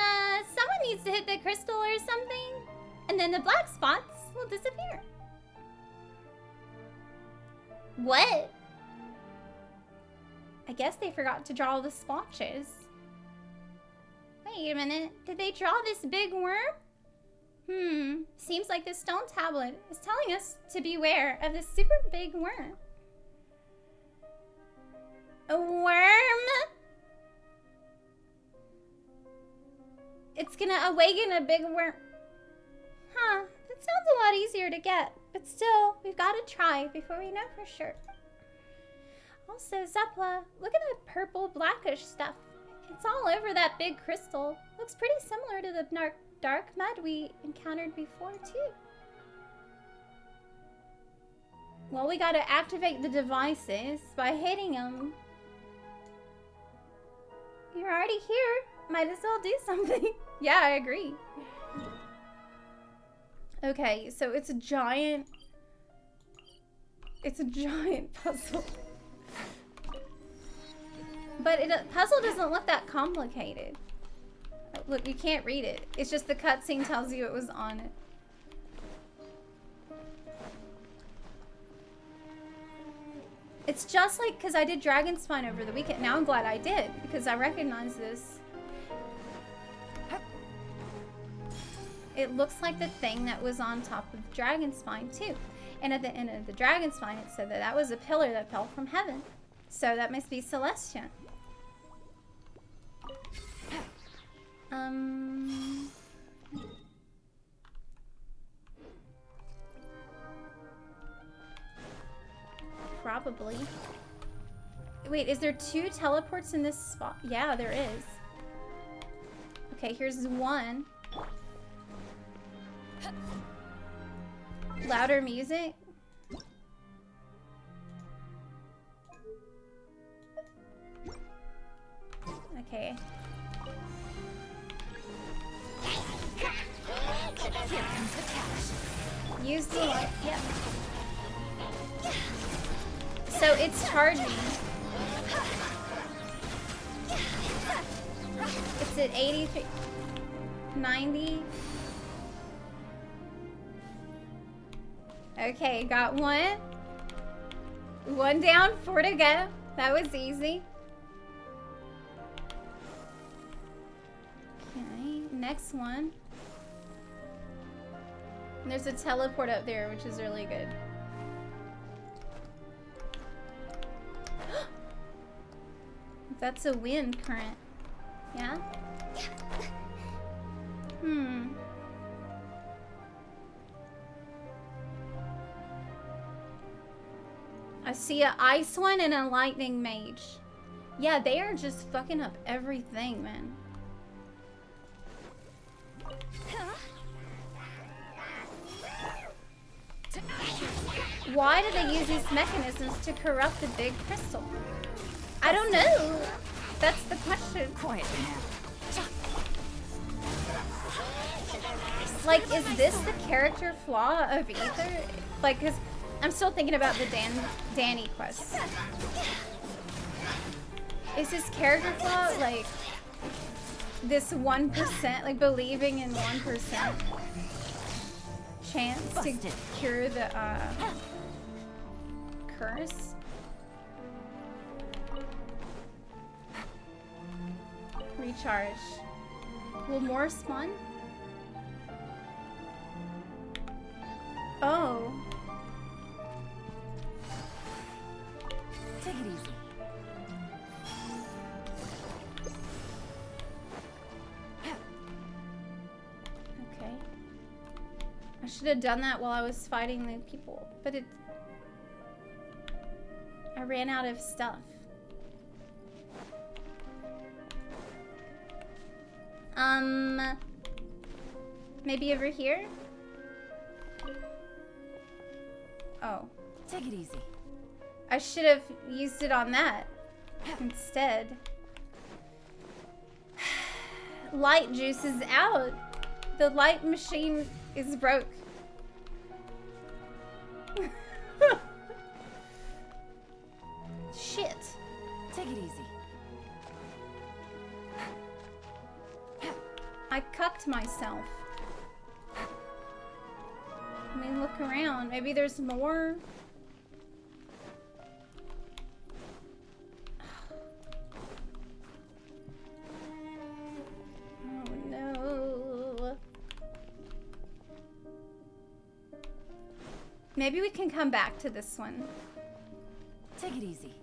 someone needs to hit the crystal or something, and then the black spots will disappear. What? I guess they forgot to draw the splotches. Wait a minute, did they draw this big worm? Seems like this stone tablet is telling us to beware of this super big worm. A worm? It's gonna awaken a big worm. Huh, that sounds a lot easier to get, but still, we've got to try before we know for sure. Also, Zepla, look at that purple blackish stuff. It's all over that big crystal. Looks pretty similar to the dark mud we encountered before, too. Well, we gotta activate the devices by hitting them. You're already here. Might as well do something. Yeah, I agree. Okay, so it's a giant puzzle. But puzzle doesn't look that complicated. Look, you can't read it. It's just the cutscene tells you it was on it. It's just like, because I did Dragonspine over the weekend. Now I'm glad I did, because I recognize this. It looks like the thing that was on top of Dragonspine, too. And at the end of the Dragonspine, it said that that was a pillar that fell from heaven. So that must be Celestia. Probably. Wait, is there 2 teleports in this spot? Yeah, there is. Okay, here's one. Louder music. Okay. Here comes the cash. Use the light. Yep. So it's charging. It's at 83, 90. Okay, got one. One down, 4 to go. That was easy. Okay, next one. And there's a teleport up there, which is really good. That's a wind current. Yeah? Hmm. I see an ice one and a lightning mage. Yeah, they are just fucking up everything, man. Why do they use these mechanisms to corrupt the big crystal? I don't know. That's the question. Quiet now. Like, is this the character flaw of Ether? Like, cause I'm still thinking about the Danny quest. Is his character flaw like this 1%, like believing in 1% chance to cure the curse? Recharge. Will more spawn? Oh. Take it easy. Okay. I should have done that while I was fighting the people, but I ran out of stuff. Maybe over here? Oh. Take it easy. I should have used it on that instead. Light juice is out. The light machine is broke. Shit. Take it easy. I cucked myself. I mean, look around. Maybe there's more. Oh no. Maybe we can come back to this one. Take it easy.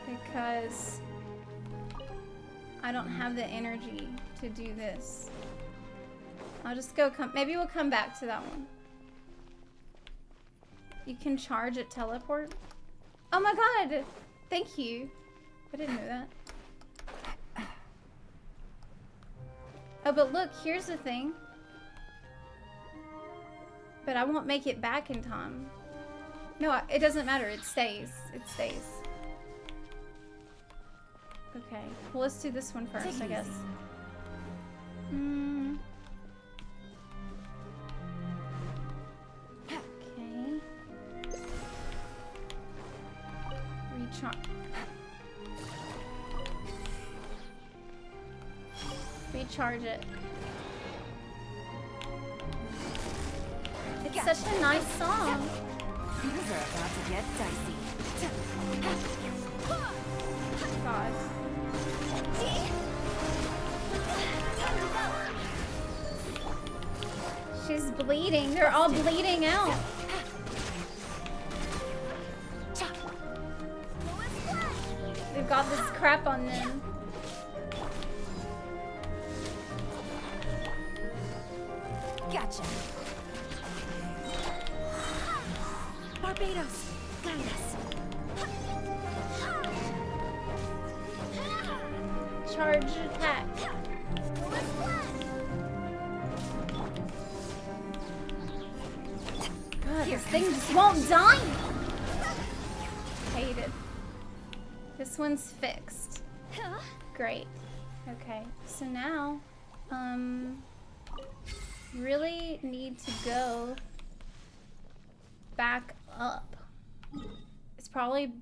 Because I don't have the energy to do this. I'll just go maybe we'll come back to that one. You can charge at teleport? Oh my god! Thank you. I didn't know that. Oh, but look, here's the thing. But I won't make it back in time. No, it doesn't matter. It stays. It stays. Okay. Well, let's do this one first, I guess. Okay. Recharge. Recharge it. It's such a nice song. Things are about to get dicey. God. She's bleeding. They're all bleeding out. They've got this crap on them. Gotcha. Barbados, guide us. Charge attack. God, this thing just won't die. Hate it. This one's fixed. Great. Okay, so now, really need to go back up. It's probably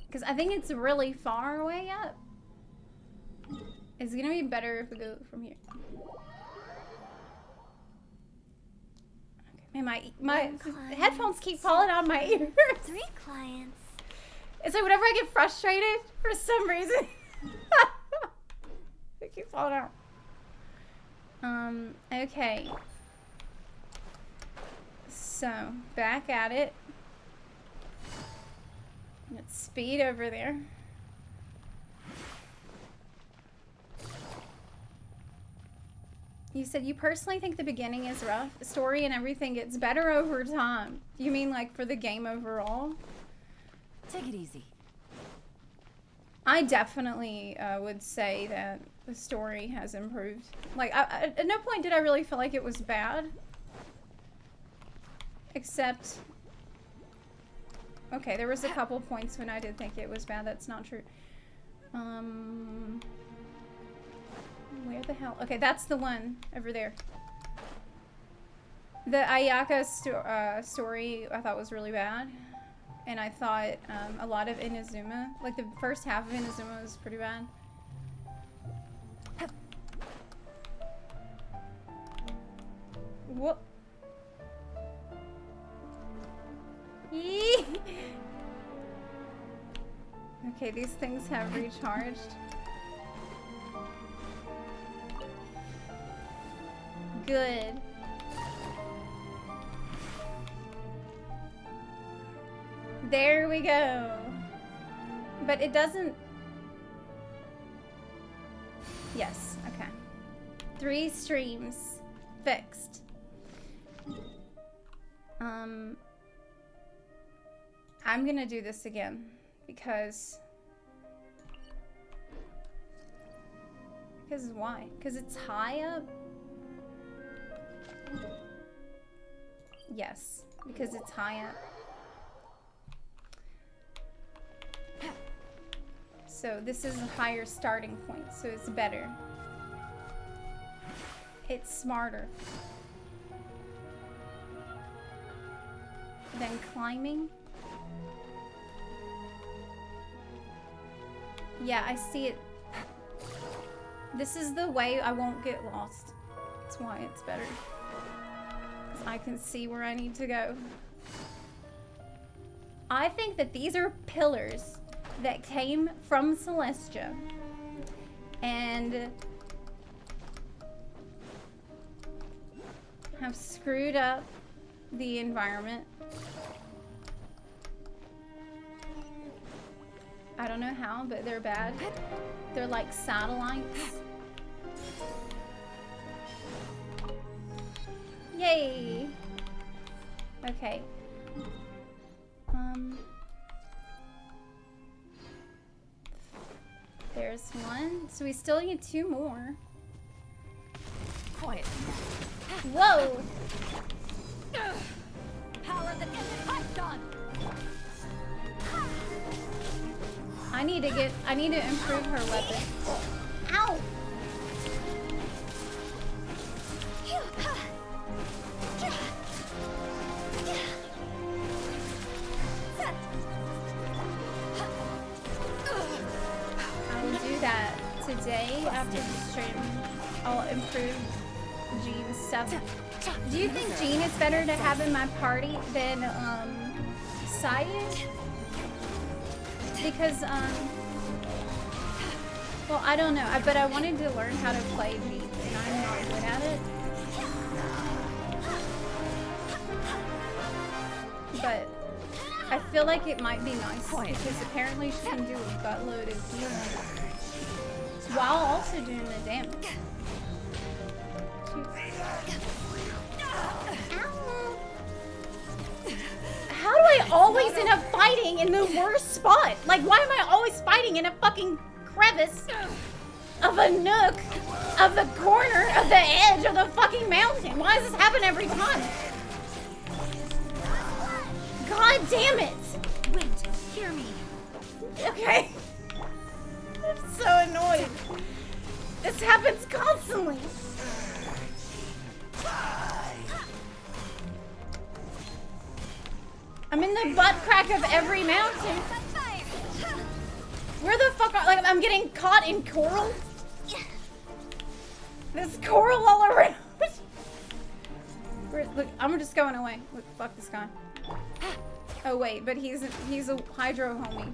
because I think it's really far away up. It's gonna be better if we go from here. Okay, man, my headphones keep falling out of my ears. 3 clients. It's like whenever I get frustrated for some reason, they keep falling out. Okay. So, back at it. Let's speed over there. You said you personally think the beginning is rough. Story and everything gets better over time. You mean like for the game overall? Take it easy. I definitely would say that the story has improved. Like, at no point did I really feel like it was bad. Except... Okay, there was a couple points when I did think it was bad. That's not true. Where the hell? Okay, that's the one over there. The Ayaka story I thought was really bad. And I thought a lot of Inazuma, like the first half of Inazuma was pretty bad. What? Okay, these things have recharged. Good. There we go. But it doesn't... Yes, okay. 3 streams fixed. I'm gonna do this again because why? Because it's high up? Yes, because it's high up. So this is a higher starting point, so it's better. It's smarter than climbing. Yeah, I see it. This is the way I won't get lost. That's why it's better. 'Cause I can see where I need to go. I think that these are pillars that came from Celestia and have screwed up the environment. I don't know how, but they're bad. They're like satellites. Yay! Okay. There's one. So we still need 2 more. Quiet. Whoa! Power the python. I need to improve her weapon. Ow! I will do that today after the stream. I'll improve Jean's stuff. Do you think Jean is better to have in my party than Sayed? Because well, I don't know, but I wanted to learn how to play Jean, and I'm not good at it. But I feel like it might be nice because apparently she can do a buttload of healing while also doing the damage. How do I always end up fighting in the worst spot? Like, why am I always fighting in a fucking crevice of a nook of the corner of the edge of the fucking mountain? Why does this happen every time? God damn it! Wait, hear me. Okay. I'm so annoyed. This happens constantly. I'm in the butt crack of every mountain. Where the fuck are, like, I'm getting caught in coral? There's coral all around. Look, I'm just going away. Look, fuck this guy. Oh wait, but he's a hydro homie.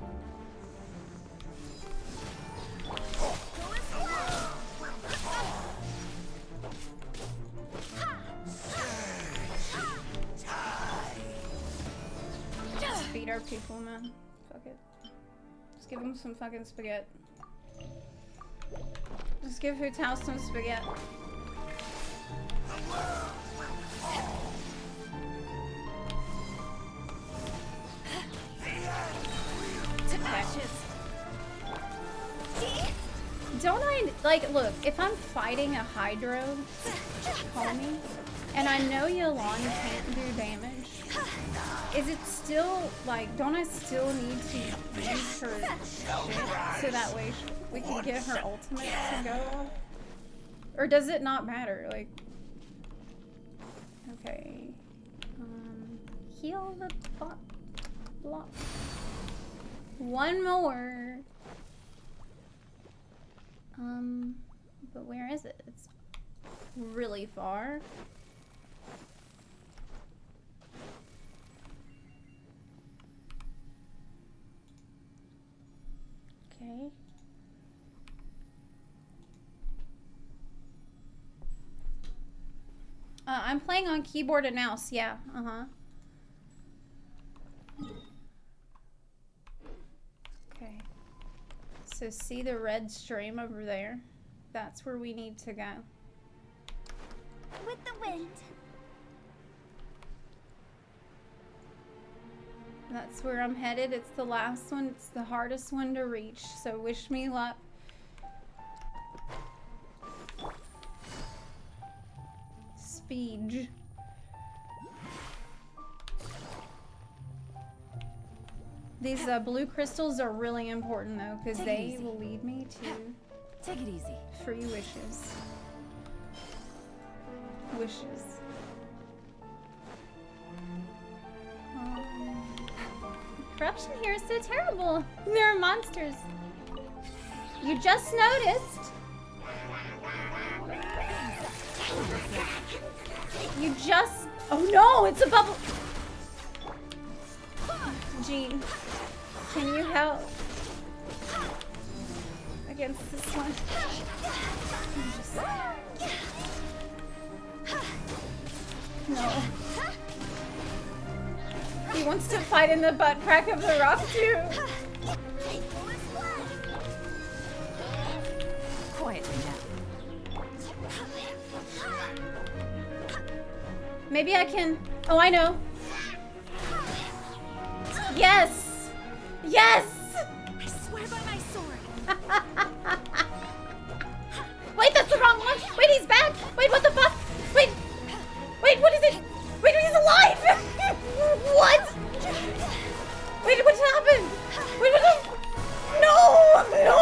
Just feed our people, man. Fuck it. Just give them some fucking spaghetti. Just give Hu Tao some spaghetti. Don't I, like, look, if I'm fighting a Hydro homie, and I know Yolan can't do damage, is it still, like, don't I still need to use her shit so that way we can get her ultimate to go off? Or does it not matter? Like, okay. Heal the bot block. One more. But where is it? It's really far. Okay. I'm playing on keyboard and mouse, yeah, Okay. So see the red stream over there? That's where we need to go. With the wind. That's where I'm headed. It's the last one. It's the hardest one to reach. So wish me luck. Speed. These blue crystals are really important though, because they will lead me to take it easy. Free wishes. Wishes. Corruption here is so terrible. There are monsters. You just noticed. You just. Oh no, it's a bubble. Jean, can you help against this one? No. He wants to fight in the butt crack of the rock too. Quietly now. Maybe I can. Oh, I know. Yes! Yes! I swear by my sword. Wait, that's the wrong one! Wait, he's back! Wait, what the fuck? Wait! Wait, what is it? Wait, he's alive! What? Wait, what happened? Wait, what the... No! No!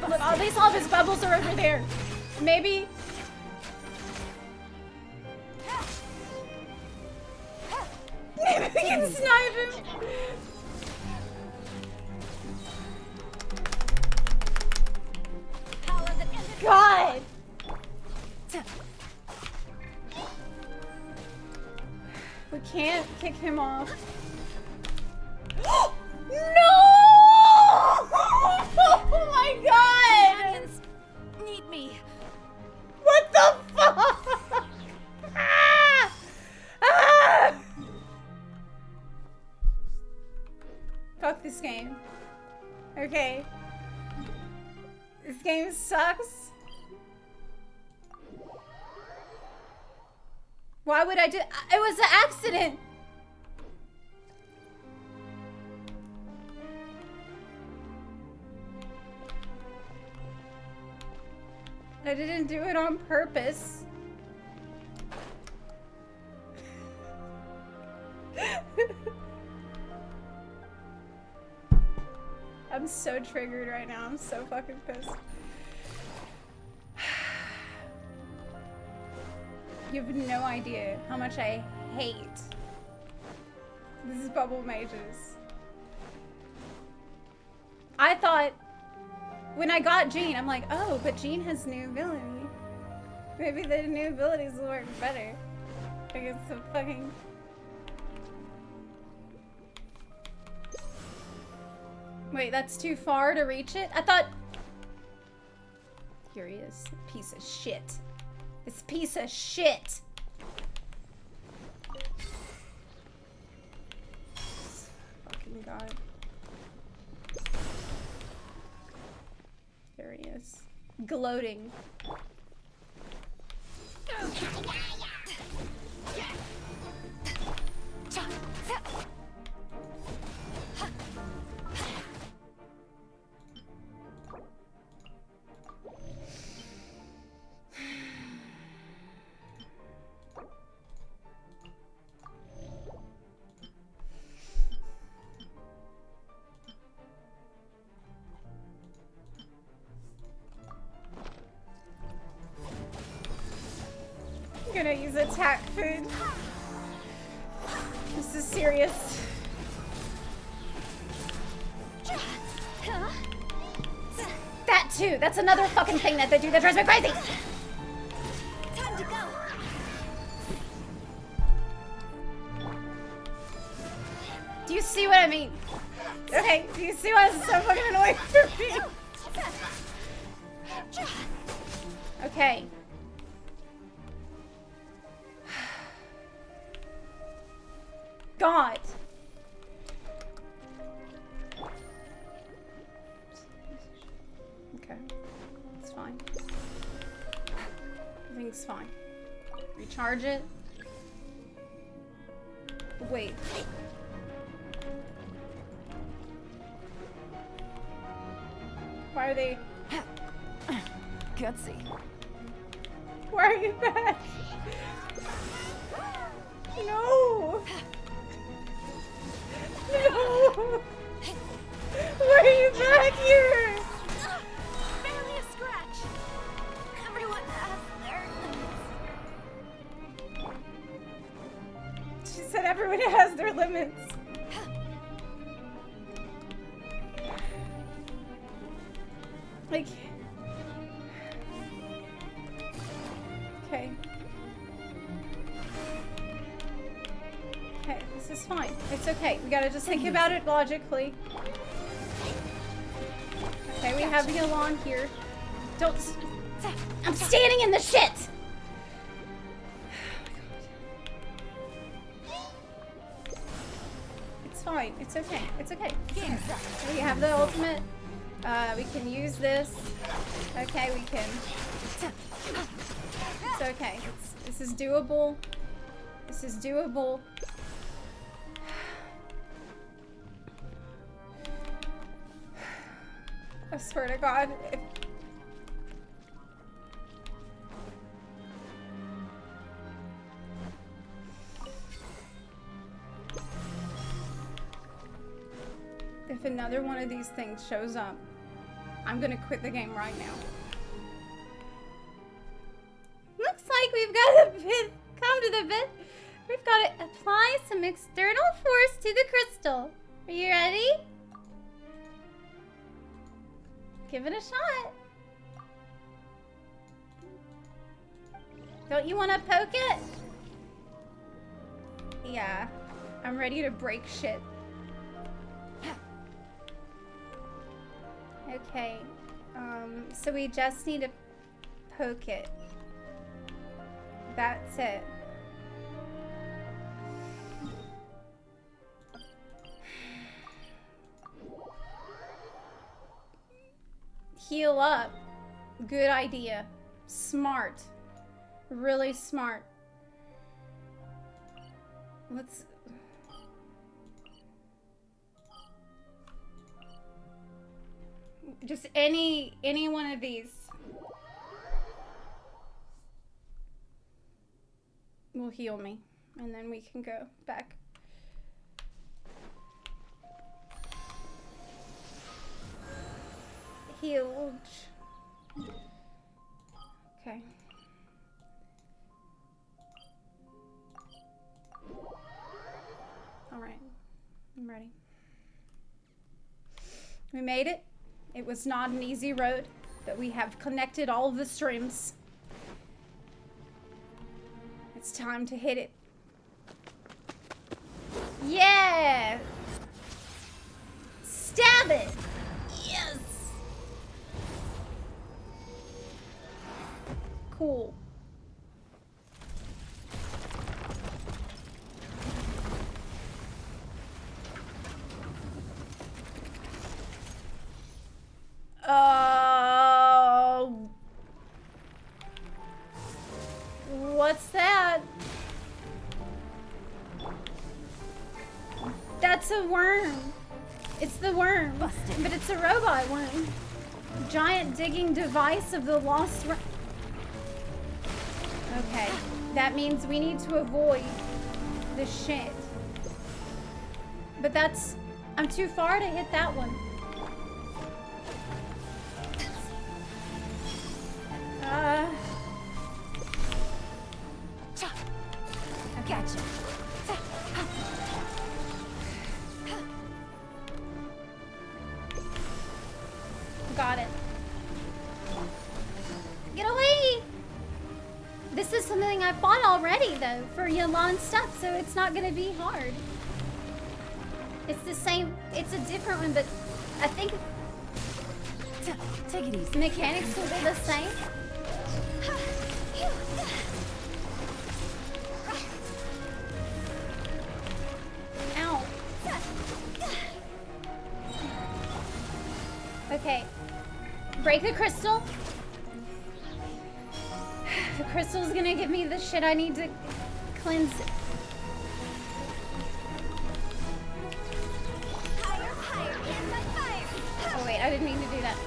Look, at least all of his bubbles are over there. Maybe. Maybe we can snipe him. God. We can't kick him off. No! Oh my god! Need me. What the fuck? Ah! Ah! Fuck this game. Okay. This game sucks. Why would I do? It was an accident. I didn't do it on purpose. I'm so triggered right now. I'm so fucking pissed. You have no idea how much I hate these bubble mages. I thought when I got Jean, I'm like, oh, but Jean has new ability. Maybe the new abilities will work better. Like it's a fucking... Wait, that's too far to reach it? I thought... Here he is. Piece of shit. This piece of shit. Fucking God. There he is. Gloating. I'm gonna use attack food. This is serious. That too. That's another fucking thing that they do that drives me crazy. Time to go. Do you see what I mean? Okay, do you see why this is so fucking annoying for me? Okay. God. Okay. It's fine. Everything's fine. Recharge it. Wait. Why are they... Gutsy. Why are you back? No! No! Why are you back here? Barely a scratch. Everyone has their limits. She said everyone has their limits. Like... Okay. Okay, this is fine. It's okay. We gotta just think about it logically. Okay, we have heal on here. Don't... I'm standing in the shit! It's fine. It's okay. It's okay. We have the ultimate. We can use this. Okay, we can. It's okay. This is doable. This is doable. I swear to God. If another one of these things shows up, I'm gonna quit the game right now. Looks like we've got to come to the bit. We've got to apply some external force to the crystal. Are you ready? Give it a shot. Don't you want to poke it? Yeah, I'm ready to break shit. Okay, so we just need to poke it. That's it. Heal up. Good idea. Smart. Really smart. Let's... Just any one of these will heal me, and then we can go back. Healed. Okay. Alright. I'm ready. We made it. It was not an easy road, but we have connected all of the streams. It's time to hit it. Yeah! Stab it! Yes! Cool. What's that? That's a worm. It's the worm. Busted. But it's a robot worm. Giant digging device of the lost Okay. That means we need to avoid the shit. But that's... I'm too far to hit that one. Gotcha. Got it. Get away! This is something I fought already, though, for Yalan stuff, so it's not gonna be hard. It's the same, it's a different one, but I think... Take it easy. Mechanics will be the same. Ow. Okay. Break the crystal. The crystal's gonna give me the shit I need to cleanse it. Oh wait, I didn't mean to do that.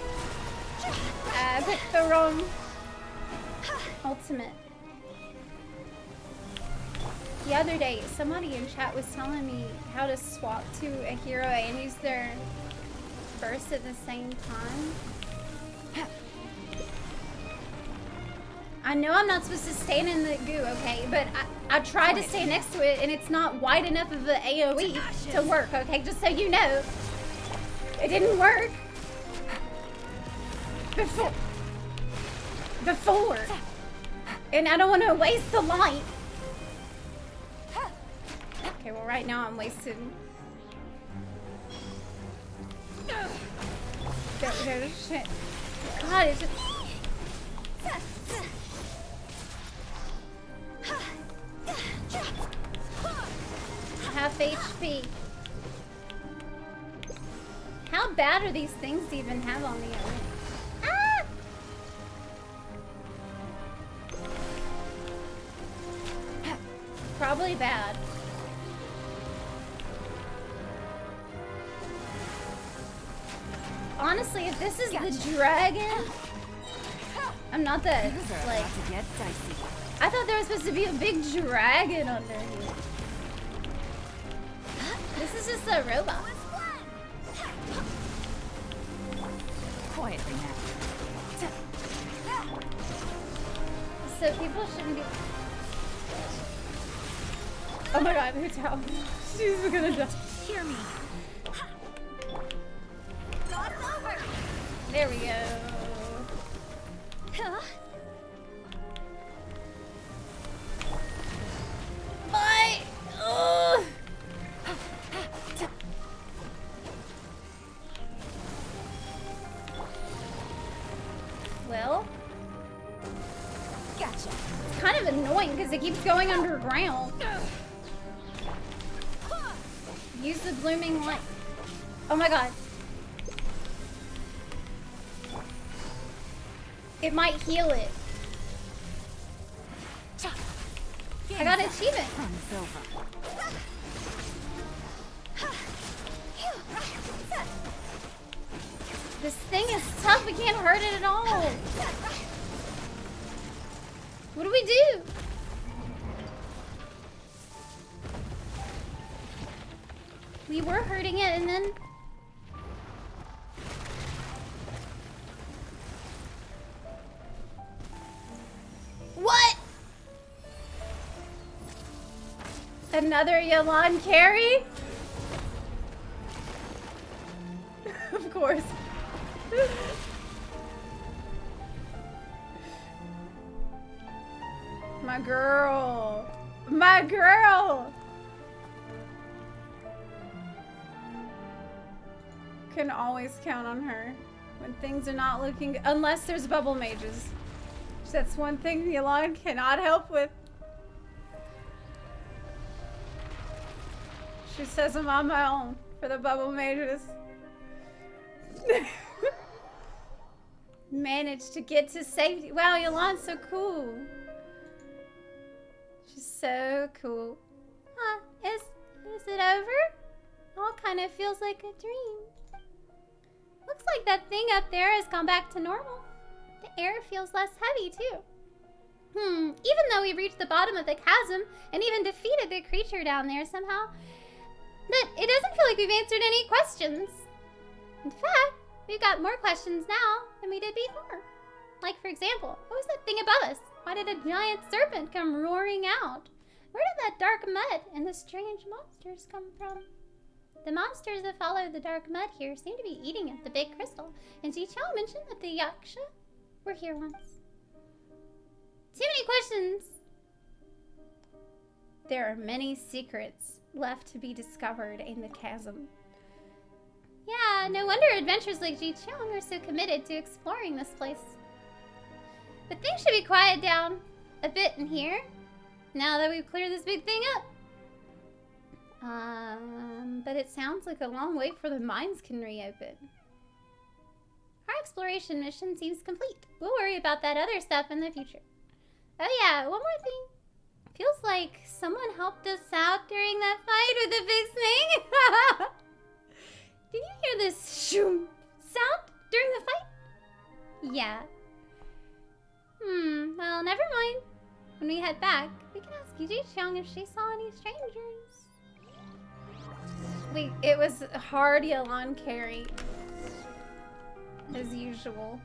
I picked the wrong ultimate. The other day, somebody in chat was telling me how to swap to a hero and use their burst at the same time. I know I'm not supposed to stand in the goo, okay? But I tried to stand next to it and it's not wide enough of the AoE to work, okay? Just so you know. It didn't work. Before. And I don't want to waste the light. Okay, well right now I'm wasting. Shit. God, it's just... Half HP. How bad are these things to even have on the other? Ah! Probably bad. Honestly, if this is the dragon, I'm not that like. I thought there was supposed to be a big dragon under here. This is just a robot. Quietly now. So people shouldn't be. Oh my god, who's out? She's gonna die. Hear me. There we go. Bye. Ugh. Well, gotcha. It's kind of annoying because it keeps going underground. Use the blooming light. Oh my god. It might heal it. I got an achievement. This thing is tough. We can't hurt it at all. What do we do? We were hurting it and then... Another Yalan carry? Of course. My girl. My girl. Can always count on her when things are not looking, unless there's bubble mages. That's one thing Yalan cannot help with. She says I'm on my own for the bubble mages. Managed to get to safety. Wow, Yalan's so cool. She's so cool. Huh, is it over? All kind of feels like a dream. Looks like that thing up there has gone back to normal. The air feels less heavy, too. Even though we reached the bottom of the chasm and even defeated the creature down there somehow, but it doesn't feel like we've answered any questions. In fact, we've got more questions now than we did before. Like, for example, what was that thing above us? Why did a giant serpent come roaring out? Where did that dark mud and the strange monsters come from? The monsters that follow the dark mud here seem to be eating at the big crystal, and Ji-Chao mentioned that the Yaksha were here once. Too many questions! There are many secrets left to be discovered in the chasm. Yeah, no wonder adventurers like Ji-Chao are so committed to exploring this place. But things should be quiet down a bit in here, now that we've cleared this big thing up. But it sounds like a long wait for the mines can reopen. Our exploration mission seems complete. We'll worry about that other stuff in the future. Oh yeah, one more thing. Feels like someone helped us out during that fight with the big snake. Did you hear this shoom sound during the fight? Yeah. Well, never mind. When we head back, we can ask Ji-Chao if she saw any strangers. Wait, it was hard Yalan carry. As usual.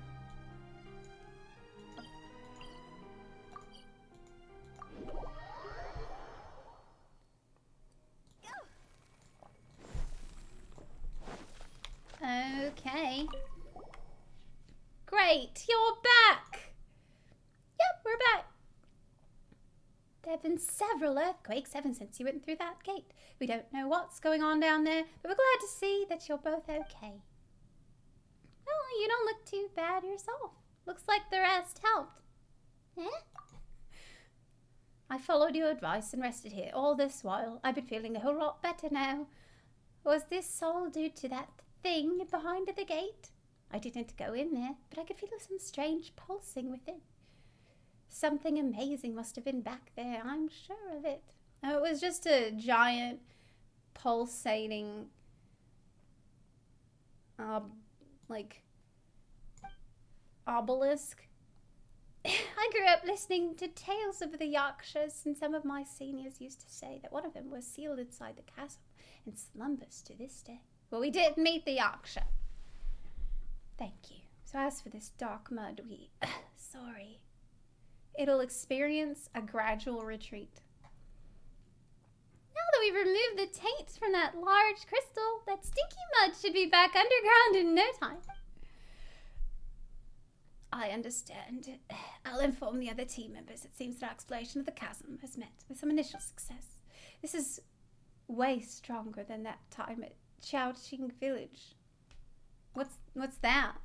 Okay. Great, you're back! Yep, we're back. There have been several earthquakes ever since you went through that gate. We don't know what's going on down there, but we're glad to see that you're both okay. Well, you don't look too bad yourself. Looks like the rest helped. Eh? I followed your advice and rested here all this while. I've been feeling a whole lot better now. Was this all due to that thing behind the gate? I didn't go in there, but I could feel some strange pulsing within. Something amazing must have been back there, I'm sure of it. Oh, it was just a giant pulsating, obelisk. I grew up listening to tales of the Yakshas, and some of my seniors used to say that one of them was sealed inside the chasm and slumbers to this day. Well, we did meet the Yaksha. Thank you. So as for this dark mud, sorry. It'll experience a gradual retreat. Now that we've removed the taints from that large crystal, that stinky mud should be back underground in no time. I understand. I'll inform the other team members. It seems that our exploration of the chasm has met with some initial success. This is way stronger than that time at Chowching Village. What's that?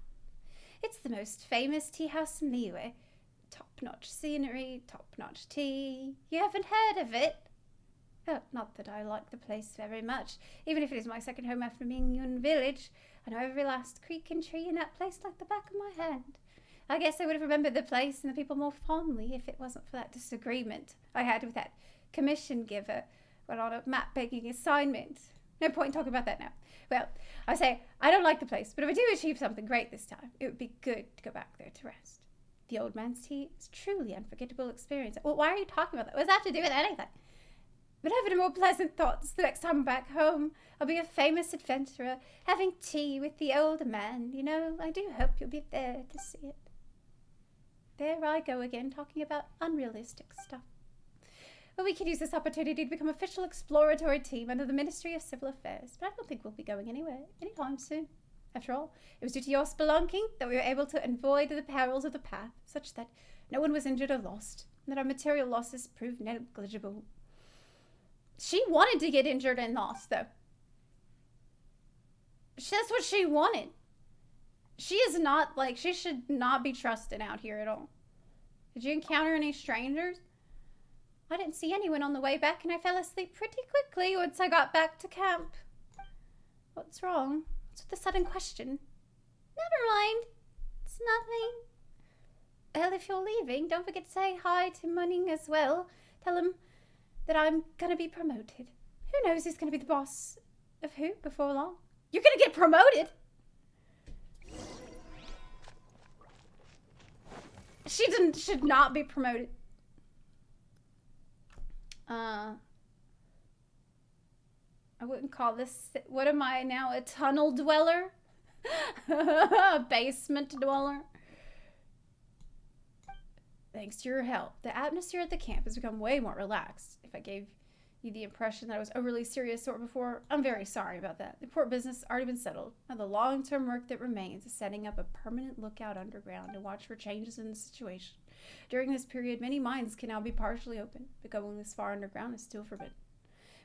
It's the most famous tea house in Liyue. Top-notch scenery, top-notch tea. You haven't heard of it? Oh, not that I like the place very much. Even if it is my second home after Mingyun Village, I know every last creek and tree in that place like the back of my hand. I guess I would have remembered the place and the people more fondly if it wasn't for that disagreement I had with that commission giver while on a map-making assignment. No point in talking about that now. Well, I say, I don't like the place, but if I do achieve something great this time, it would be good to go back there to rest. The old man's tea is truly unforgettable experience. Well, why are you talking about that? What does that have to do with anything? But having more pleasant thoughts the next time I'm back home. I'll be a famous adventurer, having tea with the old man. You know, I do hope you'll be there to see it. There I go again, talking about unrealistic stuff. Well, we could use this opportunity to become official exploratory team under the Ministry of Civil Affairs, but I don't think we'll be going anywhere anytime soon. After all, it was due to your spelunking that we were able to avoid the perils of the path, such that no one was injured or lost, and that our material losses proved negligible. She wanted to get injured and lost, though. That's what she wanted. She is not, like, she should not be trusted out here at all. Did you encounter any strangers? I didn't see anyone on the way back, and I fell asleep pretty quickly once I got back to camp. What's wrong? What's with the sudden question? Never mind. It's nothing. Well, if you're leaving, don't forget to say hi to Munning as well. Tell him that I'm gonna be promoted. Who knows who's gonna be the boss of who before long? You're gonna get promoted? She should not be promoted. I wouldn't call this, what am I now, a tunnel dweller? A basement dweller? Thanks to your help, the atmosphere at the camp has become way more relaxed. If I gave you the impression that I was overly serious or before, I'm very sorry about that. The port business has already been settled. Now the long-term work that remains is setting up a permanent lookout underground to watch for changes in the situation. During this period, many mines can now be partially open, but going this far underground is still forbidden.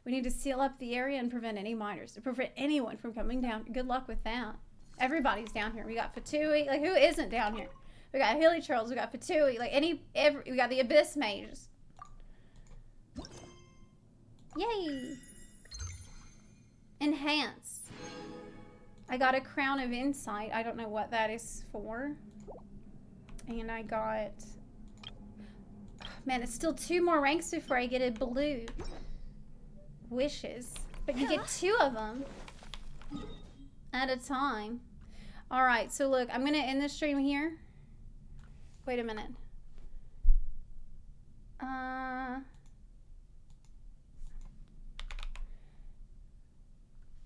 We need to seal up the area and prevent any miners, to prevent anyone from coming down. Good luck with that. Everybody's down here. We got Fatui. Like, who isn't down here? We got Hilly Trolls. We got Fatui. Like, we got the Abyss Mages. Yay! Enhance. I got a Crown of Insight. I don't know what that is for. And I got... Man, it's still 2 more ranks before I get a blue. Wishes. But you get 2 of them at a time. Alright, so look, I'm going to end the stream here. Wait a minute.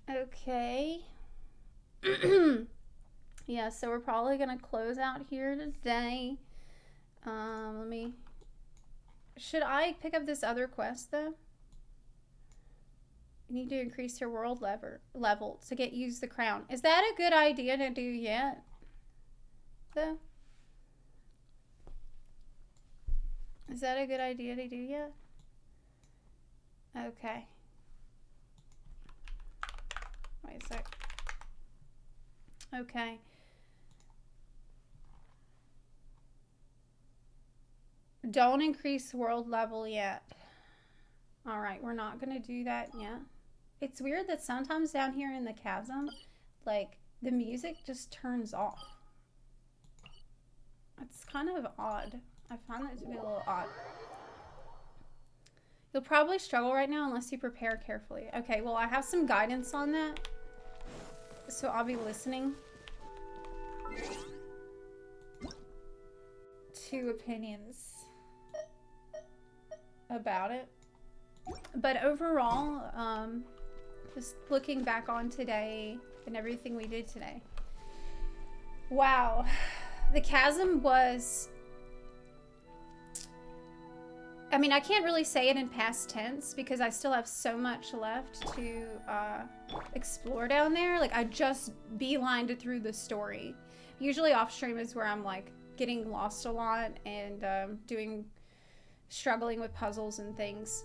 Okay. Yeah, so we're probably going to close out here today. Let me... Should I pick up this other quest, though? You need to increase your world level to use the crown. Is that a good idea to do yet? Though? Is that a good idea to do yet? Okay. Wait a sec. Okay. Don't increase world level yet. Alright, we're not going to do that yet. It's weird that sometimes down here in the chasm, like, the music just turns off. It's kind of odd. I find that to be a little odd. You'll probably struggle right now unless you prepare carefully. Okay, well, I have some guidance on that. So I'll be listening to opinions about it. But overall, just looking back on today and everything we did today. Wow. The chasm was... I mean, I can't really say it in past tense because I still have so much left to explore down there. Like, I just beelined through the story. Usually off stream is where I'm like getting lost a lot and struggling with puzzles and things.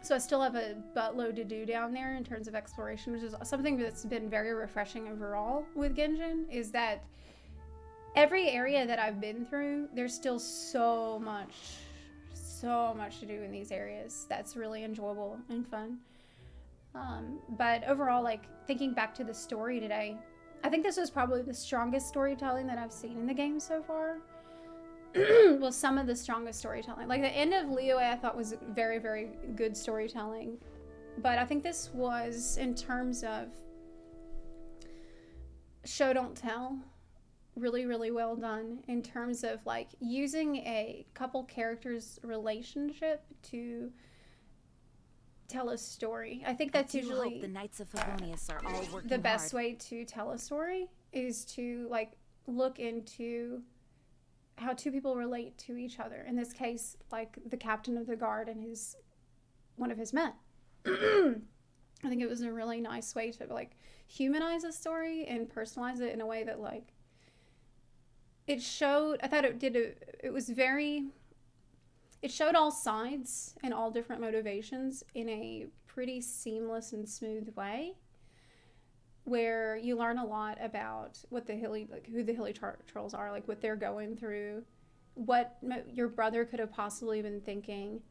So I still have a buttload to do down there in terms of exploration, which is something that's been very refreshing overall with Genshin, is that every area that I've been through, there's still so much to do in these areas. That's really enjoyable and fun. But overall, like, thinking back to the story today, I think this was probably the strongest storytelling that I've seen in the game so far. Well, some of the strongest storytelling. Like, the end of Liyue I thought was very, very good storytelling. But I think this was, in terms of show don't tell, really, really well done. In terms of, like, using a couple characters' relationship to tell a story. I think that's usually the Knights of Favonius are all working the best hard. way to tell a story is to, like, look into how two people relate to each other. In this case, like the captain of the guard and one of his men. I think it was a really nice way to like humanize a story and personalize it in a way that like it showed. I thought it showed all sides and all different motivations in a pretty seamless and smooth way, where you learn a lot about what who the Hilly Trolls are, like what they're going through, what your brother could have possibly been thinking,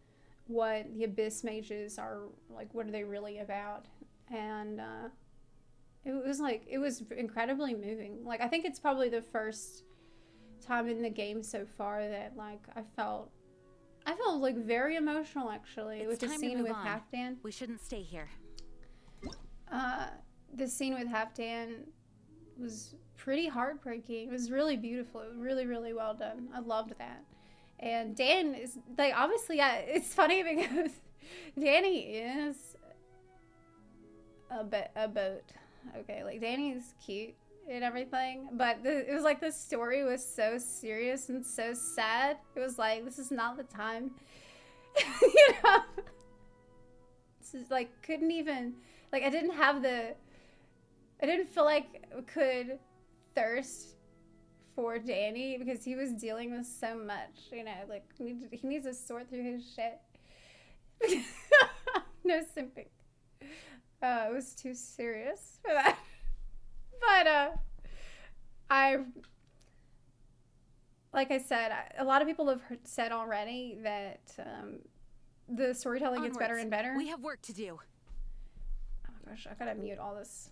what the Abyss Mages are like, what are they really about, and it was incredibly moving. Like I think it's probably the first time in the game so far that like I felt like very emotional actually with the scene with Halfdan. We shouldn't stay here. The scene with Halfdan was pretty heartbreaking. It was really beautiful. It was really, really well done. I loved that. And Dan is like, obviously, it's funny because Danny is a boat. Okay, like Danny's cute and everything, but it was like the story was so serious and so sad. It was like, this is not the time. You know, this is like, couldn't even, like, I didn't feel like I could thirst for Danny because he was dealing with so much, you know, like he needs to sort through his shit. No simping. It was too serious for that. But like I said, a lot of people have said already that the storytelling gets better and better. We have work to do. Oh my gosh, I gotta mute all this.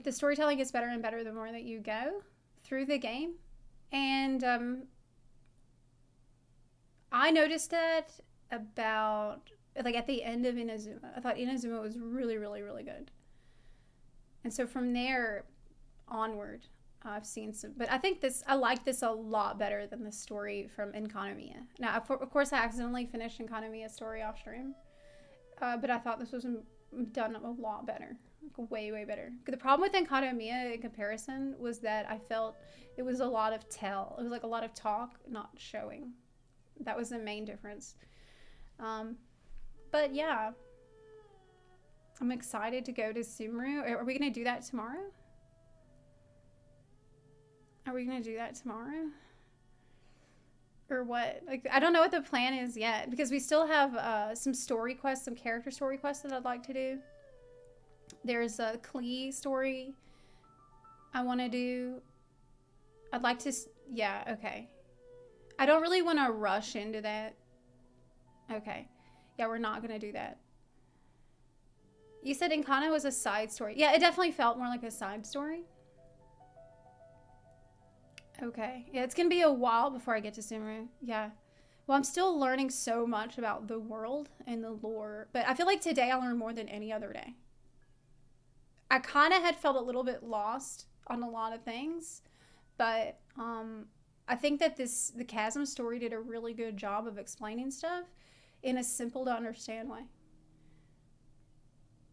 The storytelling gets better and better the more that you go through the game, and I noticed that about like at the end of Inazuma. I thought Inazuma was really, really, really good, and so from there onward, I've seen some. But I like this a lot better than the story from Enkanomiya. Now, of course, I accidentally finished Enkanomiya's story off stream, but I thought this was done a lot better, like way, way better. The problem with Enkanomiya in comparison was that I felt it was a lot of tell. It was like a lot of talk, not showing. That was the main difference. But yeah, I'm excited to go to Sumru. Are we gonna do that tomorrow? Are we gonna do that tomorrow? Or what? Like, I don't know what the plan is yet because we still have some story quests, some character story quests that I'd like to do. There's a Klee story I want to do. I'd like to, yeah, okay. I don't really want to rush into that. Okay. Yeah, we're not going to do that. You said Enkana was a side story. Yeah, it definitely felt more like a side story. Okay. Yeah, it's going to be a while before I get to Sumru. Yeah. Well, I'm still learning so much about the world and the lore. But I feel like today I learned more than any other day. I kind of had felt a little bit lost on a lot of things. But I think that the Chasm story did a really good job of explaining stuff in a simple to understand way.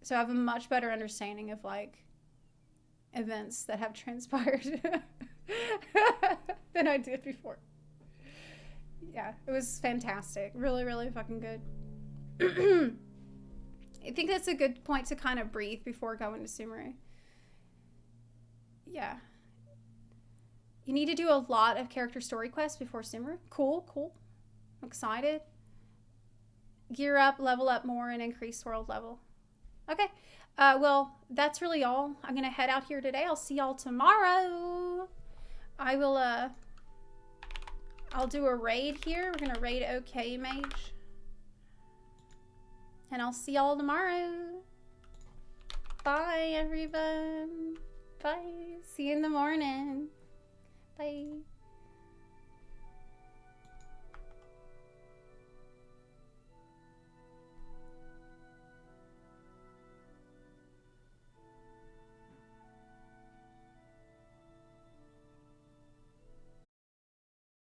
So I have a much better understanding of like events that have transpired than I did before. Yeah, it was fantastic. Really, really fucking good. I think that's a good point to kind of breathe before going to Sumru. Yeah. You need to do a lot of character story quests before Sumru. Cool, cool. I'm excited. Gear up, level up more, and increase world level. Okay. Well, that's really all. I'm going to head out here today. I'll see y'all tomorrow. I will, I'll do a raid here. We're going to raid OK Mage. And I'll see y'all tomorrow. Bye, everyone. Bye. See you in the morning. Bye.